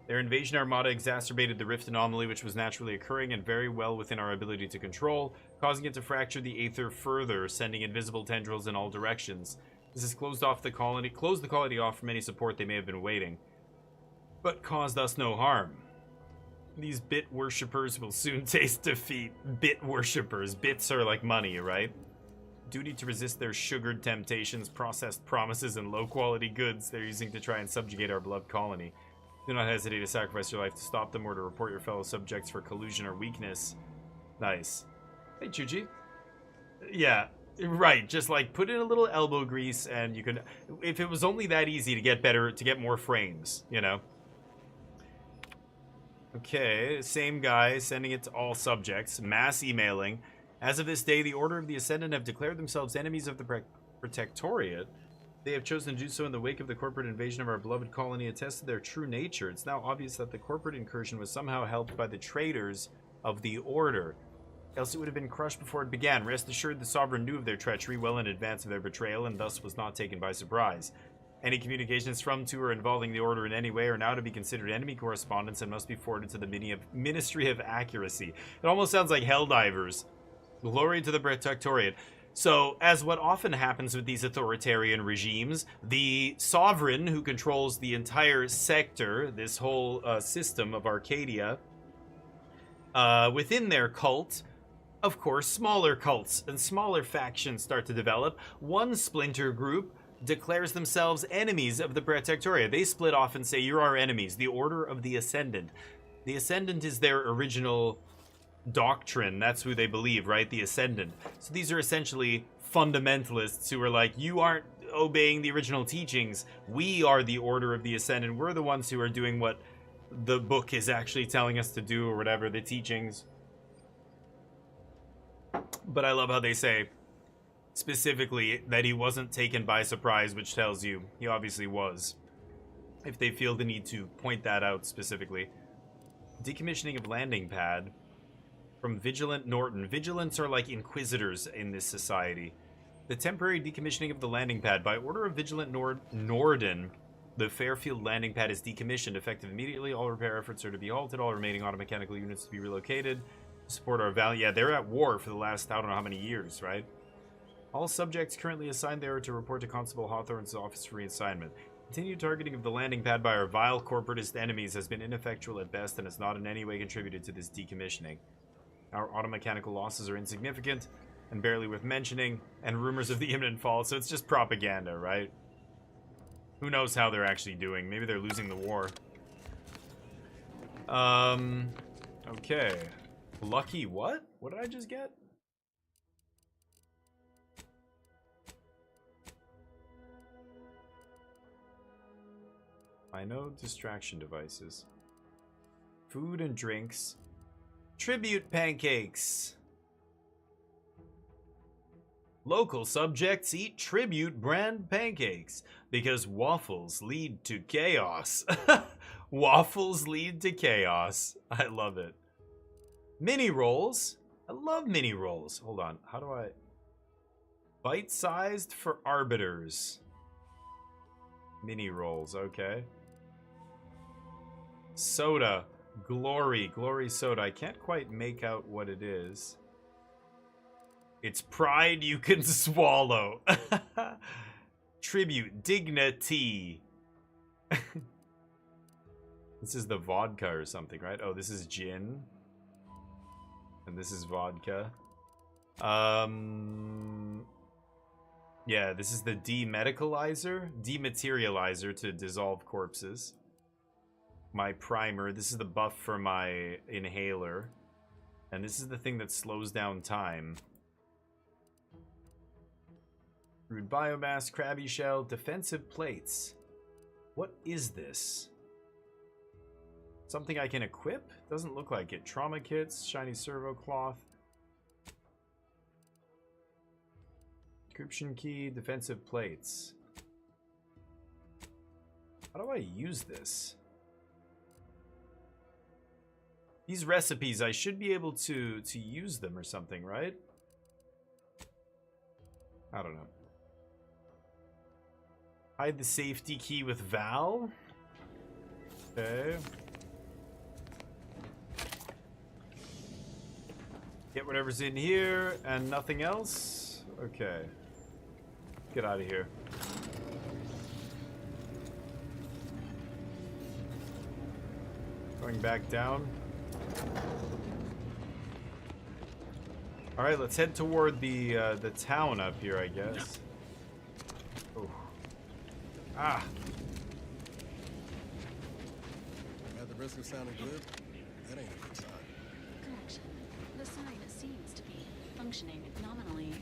Their invasion armada exacerbated the rift anomaly which was naturally occurring and very well within our ability to control, causing it to fracture the aether further, sending invisible tendrils in all directions. This has closed the colony off from any support they may have been waiting, but caused us no harm. These bit worshippers will soon taste defeat. Bit worshippers. Bits are like money, right? Duty to resist their sugared temptations, processed promises, and low-quality goods they're using to try and subjugate our beloved colony. Do not hesitate to sacrifice your life to stop them or to report your fellow subjects for collusion or weakness. Nice. Hey, Chuchi. Yeah, right. Just like put in a little elbow grease and you can... If it was only that easy to get more frames, you know? Okay, same guy, sending it to all subjects. Mass emailing. As of this day, the Order of the Ascendant have declared themselves enemies of the Protectorate. They have chosen to do so in the wake of the corporate invasion of our beloved colony, attests to their true nature. It's now obvious that the corporate incursion was somehow helped by the traitors of the Order. Else it would have been crushed before it began. Rest assured the Sovereign knew of their treachery well in advance of their betrayal, and thus was not taken by surprise. Any communications from, to, or involving the Order in any way are now to be considered enemy correspondence and must be forwarded to the Ministry of Accuracy. It almost sounds like Helldivers. Glory to the Protectorate. So, as what often happens with these authoritarian regimes, the Sovereign, who controls the entire sector, this whole system of Arcadia, within their cult, of course, smaller cults and smaller factions start to develop. One splinter group declares themselves enemies of the Protectoria. They split off and say, you're our enemies, the Order of the Ascendant. The Ascendant is their original doctrine. That's who they believe, right? The Ascendant. So these are essentially fundamentalists who are like, you aren't obeying the original teachings. We are the Order of the Ascendant. We're the ones who are doing what the book is actually telling us to do, or whatever, the teachings. But I love how they say, specifically, that he wasn't taken by surprise, which tells you he obviously was. If they feel the need to point that out specifically. Decommissioning of landing pad from Vigilant Norton. Vigilants are like inquisitors in this society. The temporary decommissioning of the landing pad. By order of Vigilant Norden, the Fairfield landing pad is decommissioned. Effective immediately, all repair efforts are to be halted. All remaining automechanical units to be relocated. To support our value. Yeah, they're at war for the last, I don't know how many years, right? All subjects currently assigned there are to report to Constable Hawthorne's office for reassignment. Continued targeting of the landing pad by our vile corporatist enemies has been ineffectual at best and has not in any way contributed to this decommissioning. Our automechanical losses are insignificant and barely worth mentioning, and rumors of the imminent fall, so it's just propaganda, right? Who knows how they're actually doing? Maybe they're losing the war. Okay. Lucky what? What did I just get? I know distraction devices. Food and drinks. Tribute pancakes. Local subjects eat tribute brand pancakes because waffles lead to chaos. Waffles lead to chaos. I love it. Mini rolls. I love mini rolls. Hold on. How do I... Bite-sized for arbiters. Mini rolls. Okay. Soda. Glory. Glory soda. I can't quite make out what it is. It's pride you can swallow. Tribute. Dignity. This is the vodka or something, right? Oh, this is gin. And this is vodka. Yeah, this is the demedicalizer. Dematerializer to dissolve corpses. My primer. This is the buff for my inhaler. And this is the thing that slows down time. Crude biomass, crabby shell, defensive plates. What is this? Something I can equip? Doesn't look like it. Trauma kits, shiny servo cloth. Encryption key, defensive plates. How do I use this? These recipes, I should be able to use them or something, right? I don't know. Hide the safety key with Val. Okay. Get whatever's in here and nothing else. Okay. Get out of here. Going back down. All right, let's head toward the town up here, I guess. Oh. Ah. At the risk of sounding good, that ain't a good sign. Correction. The sign seems to be functioning nominally. You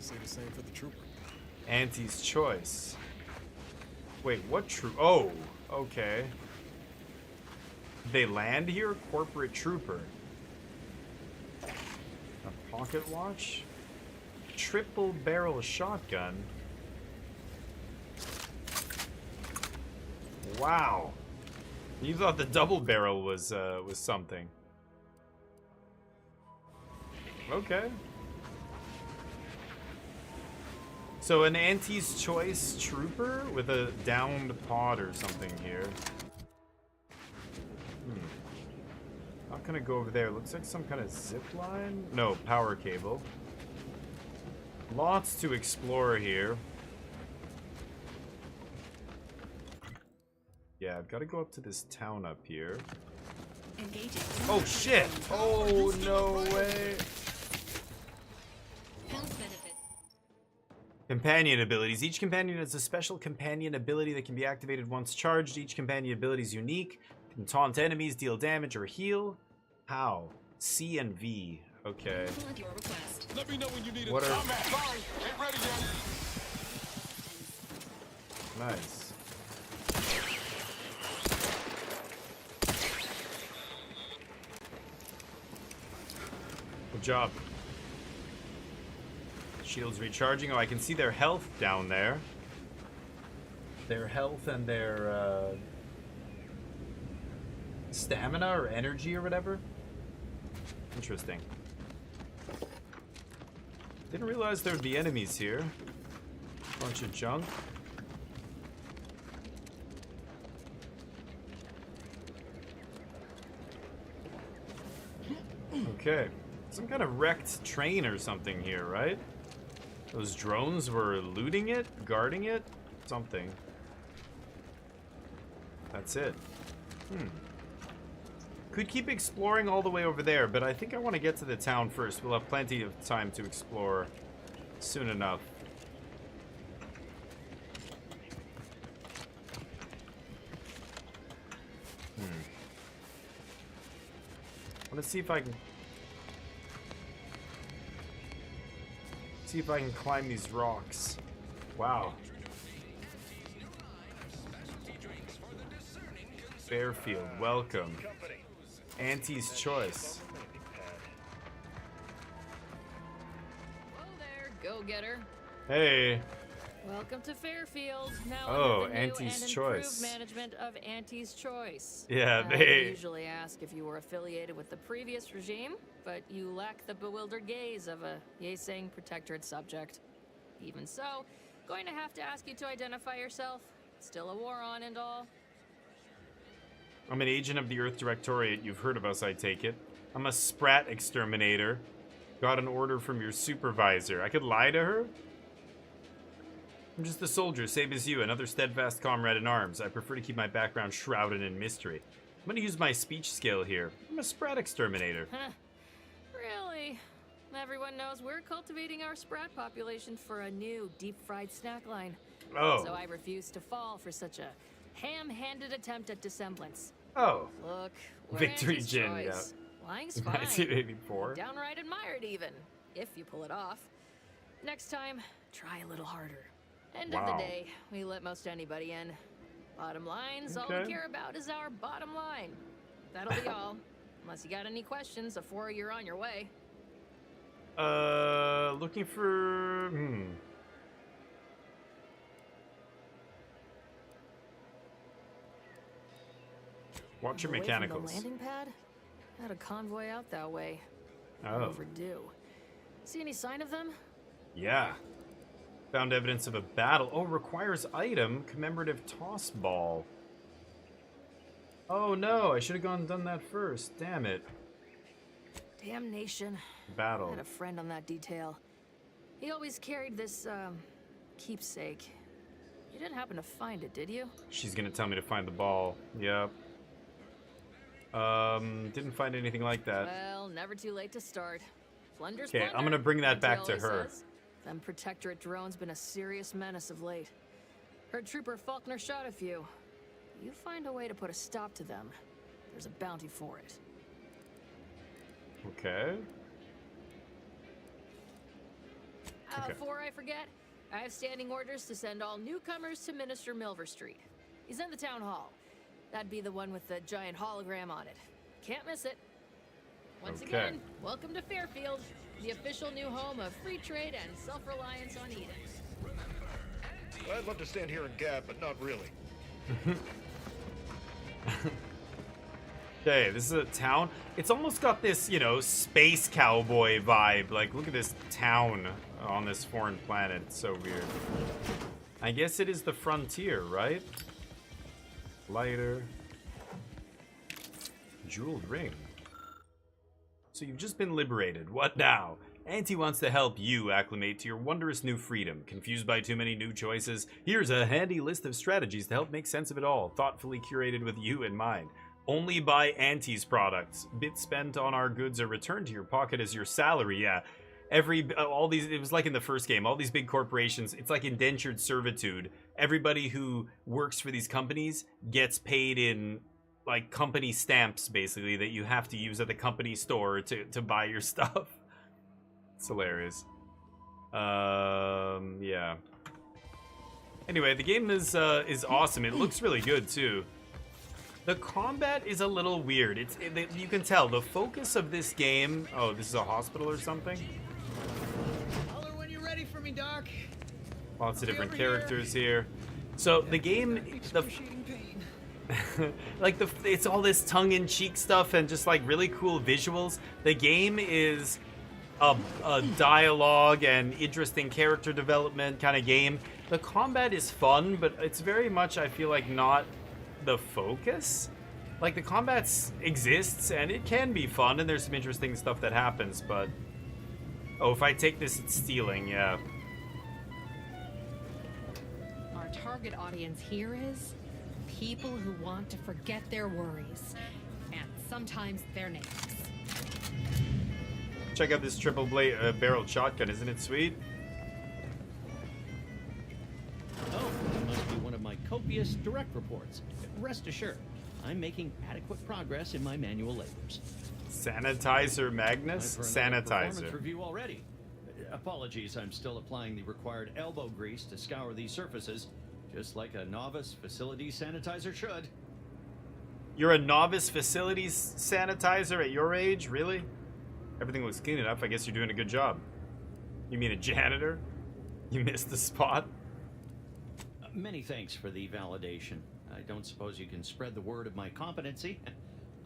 say the same for the trooper. Auntie's choice. Wait, what troop? Oh, okay. They land here? Corporate trooper. A pocket watch? Triple barrel shotgun. Wow. You thought the double barrel was something. Okay. So an Auntie's choice trooper with a downed pod or something here. Not gonna go over there. Looks like some kind of zip line. No, power cable. Lots to explore here. Yeah, I've got to go up to this town up here. Engaging. Oh shit! Oh no way! Health benefit. Companion abilities. Each companion has a special companion ability that can be activated once charged. Each companion ability is unique. Can taunt enemies, deal damage, or heal. How? C and V. Okay. At your request. Let me know when you need What it. are- Sorry, ain't ready yet. Nice. Good job. Shields recharging. Oh, I can see their health down there. Their health and their stamina or energy or whatever. Interesting. Didn't realize there'd be enemies here. Bunch of junk. Okay. Some kind of wrecked train or something here, right? Those drones were looting it, guarding it, something. That's it. Could keep exploring all the way over there, but I think I want to get to the town first. We'll have plenty of time to explore soon enough. I want to see if I can climb these rocks. Wow. Fairfield, welcome. Auntie's Choice. Whoa there, go-getter. Hey. Welcome to Fairfield. Now Oh, under the new Auntie's and Choice. improved management of Auntie's Choice. Yeah, I they- usually ask if you were affiliated with the previous regime, but you lack the bewildered gaze of a Yeseng protectorate subject. Even so, going to have to ask you to identify yourself. Still a war on and all. I'm an agent of the Earth Directorate. You've heard of us, I take it. I'm a Sprat exterminator. Got an order from your supervisor. I could lie to her? I'm just a soldier, same as you, another steadfast comrade in arms. I prefer to keep my background shrouded in mystery. I'm gonna use my speech skill here. I'm a Sprat exterminator. Huh. Really? Everyone knows we're cultivating our sprat population for a new deep-fried snack line. Oh. So I refuse to fall for such a ham-handed attempt at dissemblance. Oh. Look, we're Victory Auntie's Gin, Choice. Lying's fine. 1984. Downright admired even, if you pull it off. Next time, try a little harder. End of Wow. the day, we let most anybody in. Bottom line's all Okay. we care about is our bottom line. That'll be all. Unless you got any questions before you're on your way. Looking for... Watch your Away from mechanicals. the landing pad? Had a convoy out that way. Oh. Overdue. See any sign of them? Yeah. Found evidence of a battle. Oh, requires item. Commemorative toss ball. Oh no, I should have gone and done that first. Damn it. Damnation. Battle. I had a friend on that detail. He always carried this, keepsake. You didn't happen to find it, did you? She's gonna tell me to find the ball. Yep. Didn't find anything like that. Well, never too late to start. Plunder's Okay, plunder, I'm gonna bring that Auntie back to always her. says. Them Protectorate drones been a serious menace of late. Heard Trooper Faulkner shot a few. You find a way to put a stop to them. There's a bounty for it. Okay. Okay. Before I forget, I have standing orders to send all newcomers to Minister Milver Street. He's in the town hall. That'd be the one with the giant hologram on it. Can't miss it. Once Okay. again, welcome to Fairfield, the official new home of free trade and self-reliance on Eden. I'd love to stand here and gab, but not really. Okay, this is a town. It's almost got this, you know, space cowboy vibe. Like, look at this town on this foreign planet. It's so weird. I guess it is the frontier, right? Lighter. Jeweled ring. So you've just been liberated. What now? Auntie wants to help you acclimate to your wondrous new freedom. Confused by too many new choices? Here's a handy list of strategies to help make sense of it all, thoughtfully curated with you in mind. Only buy Auntie's products. Bits spent on our goods are returned to your pocket as your salary. Yeah. All these, it was like in the first game, all these big corporations, it's like indentured servitude. Everybody who works for these companies gets paid in like company stamps, basically, that you have to use at the company store to buy your stuff. It's hilarious. Yeah. Anyway, the game is awesome. It looks really good too. The combat is a little weird. You can tell the focus of this game. Oh, this is a hospital or something. Holler when you're ready for me, Doc. Lots of different characters here. So the game, it's all this tongue-in-cheek stuff and just like really cool visuals. The game is a dialogue and interesting character development kind of game. The combat is fun, but it's very much, I feel like, not the focus. Like, the combat exists and it can be fun and there's some interesting stuff that happens, but oh, if I take this, it's stealing. Yeah. Our target audience here is people who want to forget their worries and sometimes their names. Check out this triple barreled shotgun. Isn't it sweet? Oh, it must be one of my copious direct reports. Rest assured, I'm making adequate progress in my manual labors. Sanitizer Magnus? Performance Sanitizer. review already. Apologies, I'm still applying the required elbow grease to scour these surfaces, just like a novice facilities sanitizer should. You're a novice facilities sanitizer at your age? Really? Everything looks clean enough. I guess you're doing a good job. You mean a janitor? You missed the spot? Many thanks for the validation. I don't suppose you can spread the word of my competency.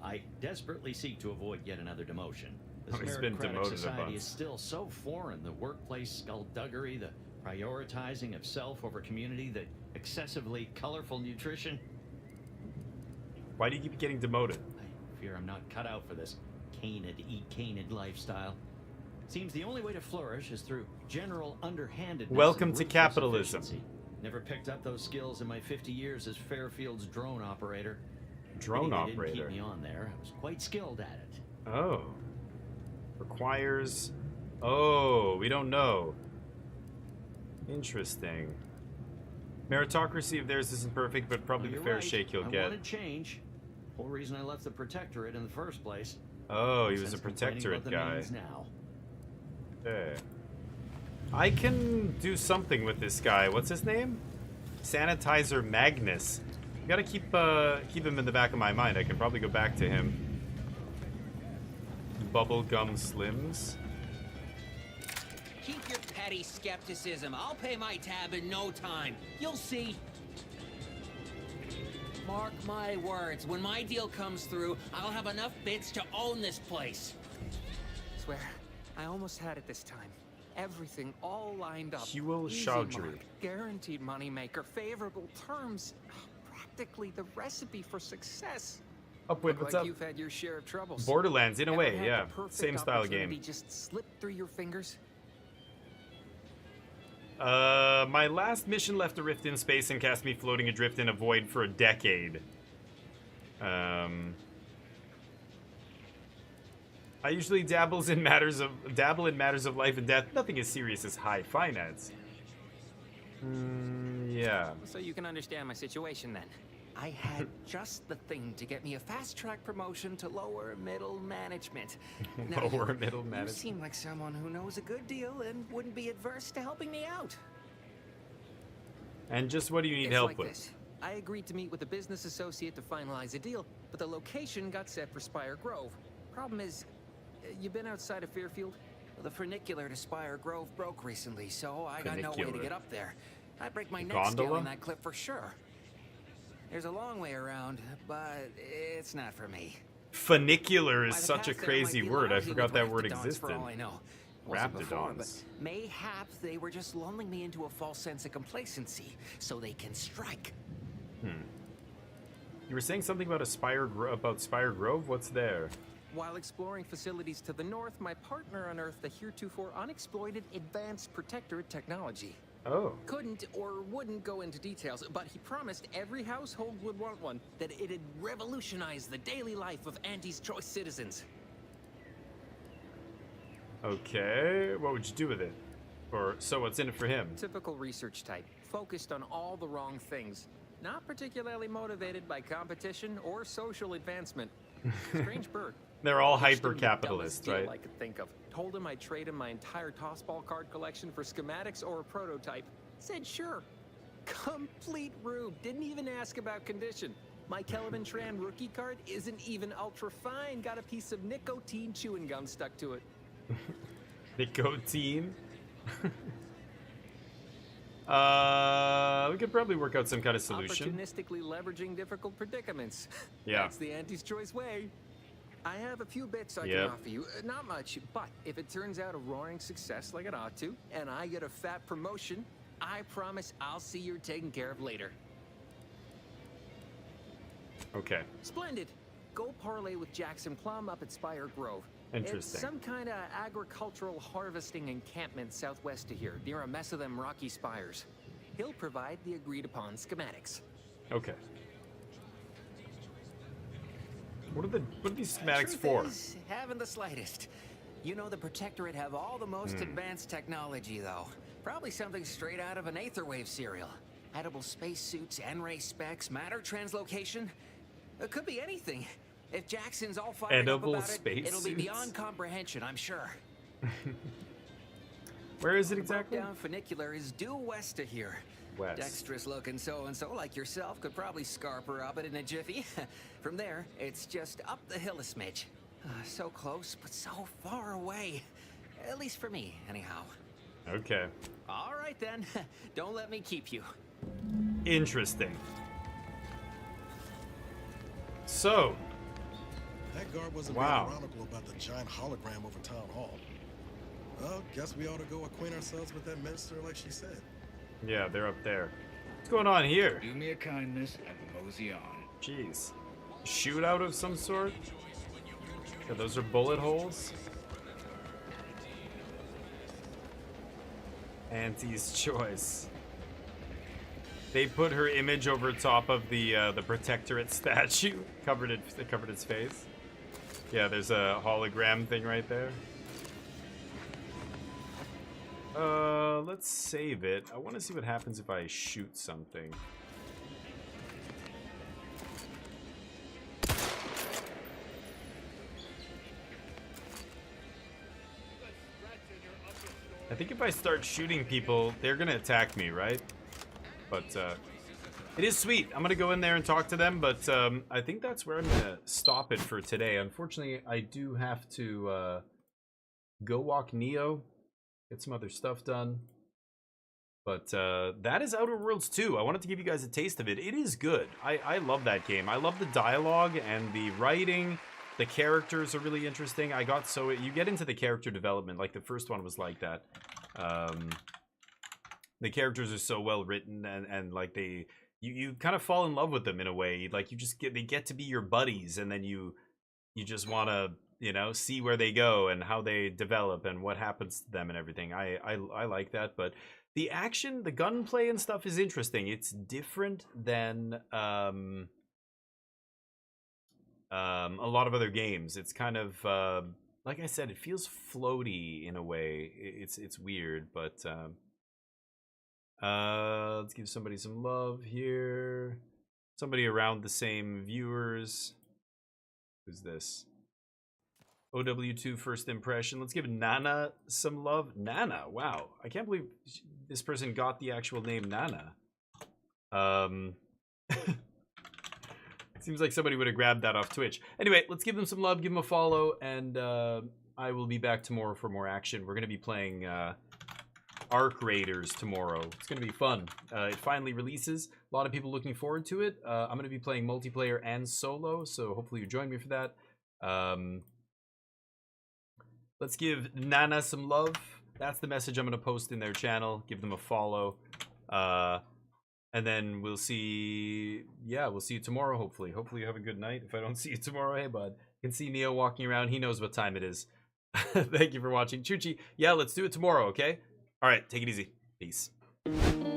I desperately seek to avoid yet another demotion. This He's been meritocratic demoted a society bunch. is still so foreign. The workplace skullduggery, the prioritizing of self over community, the excessively colorful nutrition. Why do you keep getting demoted? I fear I'm not cut out for this canid, eat canid lifestyle. Seems the only way to flourish is through general underhandedness. Welcome and to ruthless capitalism. efficiency. Never picked up those skills in my 50 years as Fairfield's drone operator. Drone Pity they operator. didn't keep me on there. I was quite skilled at it. Oh. Requires... Oh, we don't know. Interesting. Meritocracy of theirs isn't perfect, but probably the You're fair right. shake you'll I get. wanted change. Whole reason I left the Protectorate in the first place. Oh, he was a Since complaining Protectorate about the guy. means now. Yeah. I can do something with this guy. What's his name? Sanitizer Magnus. You gotta keep him in the back of my mind. I can probably go back to him. Bubblegum Slims. Keep your petty skepticism. I'll pay my tab in no time. You'll see. Mark my words. When my deal comes through, I'll have enough bits to own this place. Swear, I almost had it this time. Everything all lined up. Huel Easy Chaudhry. mark, guaranteed moneymaker, favorable terms. Practically the recipe for success. Upward, Look what's like up? you've had your share of troubles. Borderlands, in a Ever way, had yeah. the perfect Same style opportunity game. just slip through your fingers? My last mission left a rift in space and cast me floating adrift in a void for a decade. I usually dabble in matters of life and death. Nothing as serious as high finance. Yeah. So you can understand my situation then. I had just the thing to get me a fast-track promotion to lower middle management. Now, Lower middle You management. seem like someone who knows a good deal and wouldn't be adverse to helping me out. And just what do you need It's help like with? this. I agreed to meet with a business associate to finalize a deal, but the location got set for Spire Grove. Problem is, you been outside of Fairfield? The funicular to Spire Grove broke recently, so I got no way to Funicular. get up there. I'd break my neck Gondola? scaling that cliff for sure. There's a long way around, but it's not for me. Funicular is By the such a path there might crazy be word. I lousy forgot with that word raptidons existed. For all I know. Wasn't before, but Raptidons. mayhaps they were just lulling me into a false sense of complacency so they can strike. You were saying something about Spire Grove? What's there? While exploring facilities to the north, my partner unearthed a heretofore unexploited advanced protectorate technology. Oh. Couldn't or wouldn't go into details, but he promised every household would want one, that it'd revolutionize the daily life of Andy's Choice citizens. Okay, what would you do with it? Or so what's in it for him? Typical research type, focused on all the wrong things. Not particularly motivated by competition or social advancement. Strange bird. They're all Pitched him the hyper-capitalists, dumbest deal right? I could think of. Told him I'd trade him my entire tossball card collection for schematics or a prototype. Said sure. Complete rube. Didn't even ask about condition. My Kelvin Tran rookie card isn't even ultra fine. Got a piece of nicotine chewing gum stuck to it. Nicotine? We could probably work out some kind of solution. Opportunistically leveraging difficult predicaments. Yeah. That's the Andy's Choice way. I have a few bits I Yep. can offer you. Not much, but if it turns out a roaring success like it ought to, and I get a fat promotion, I promise I'll see you're taken care of later. Okay. Splendid. Go parlay with Jackson Plum up at Spire Grove. Interesting. It's some kind of agricultural harvesting encampment southwest of here, near a mess of them rocky spires. He'll provide the agreed upon schematics. Okay. What are these schematics for? Is, haven't the slightest. You know the Protectorate have all the most advanced technology, though. Probably something straight out of an Aetherwave serial. Edible spacesuits, N-ray specs, matter translocation. It could be anything. If Jackson's all fired Edible up about it, it'll be spacesuits? beyond comprehension, I'm sure. Where is it exactly? Down funicular is due west of here. West. Dexterous looking so-and-so like yourself could probably scarp her up it in a jiffy. From there, it's just up the hill a smidge. So close, but so far away. At least for me, anyhow. Okay. All right then. Don't let me keep you. Interesting. So. That guard wasn't Wow. being ironical about the giant hologram over town hall. Well, guess we ought to go acquaint ourselves with that minister like she said. Yeah, they're up there. What's going on here? Do me a kindness and mosey on. Jeez. Shootout of some sort? Yeah, those are bullet holes. Auntie's Choice. They put her image over top of the Protectorate statue, covered its face. Yeah, there's a hologram thing right there. Let's save it. I want to see what happens if I shoot something. I think if I start shooting people, they're gonna attack me, right? But, it is sweet. I'm gonna go in there and talk to them, but, I think that's where I'm gonna stop it for today. Unfortunately, I do have to, go walk Neo, get some other stuff done. But, that is Outer Worlds 2. I wanted to give you guys a taste of it. It is good. I love that game. I love the dialogue and the writing. The characters are really interesting. You get into the character development, like the first one was like that. The characters are so well written and like you kind of fall in love with them in a way. Like they get to be your buddies, and then you just want to, you know, see where they go and how they develop and what happens to them and everything. I like that, but the action, the gunplay and stuff is interesting. It's different than a lot of other games. It's kind of like I said, it feels floaty in a way. It's weird, but let's give somebody some love here. Somebody around the same viewers. Who's this? OW2 first impression. Let's give Nana some love. Nana, wow. I can't believe this person got the actual name Nana. Seems like somebody would have grabbed that off Twitch. Anyway, let's give them some love, give them a follow, and I will be back tomorrow for more action. We're going to be playing Arc Raiders tomorrow. It's going to be fun. It finally releases. A lot of people looking forward to it. I'm going to be playing multiplayer and solo, so hopefully you join me for that. Let's give Nana some love. That's the message I'm going to post in their channel. Give them a follow. And then we'll see, yeah, we'll see you tomorrow, hopefully. Hopefully you have a good night. If I don't see you tomorrow, hey, bud. You can see Neo walking around. He knows what time it is. Thank you for watching. Chuchi, yeah, let's do it tomorrow, okay? All right, take it easy. Peace. Ugh.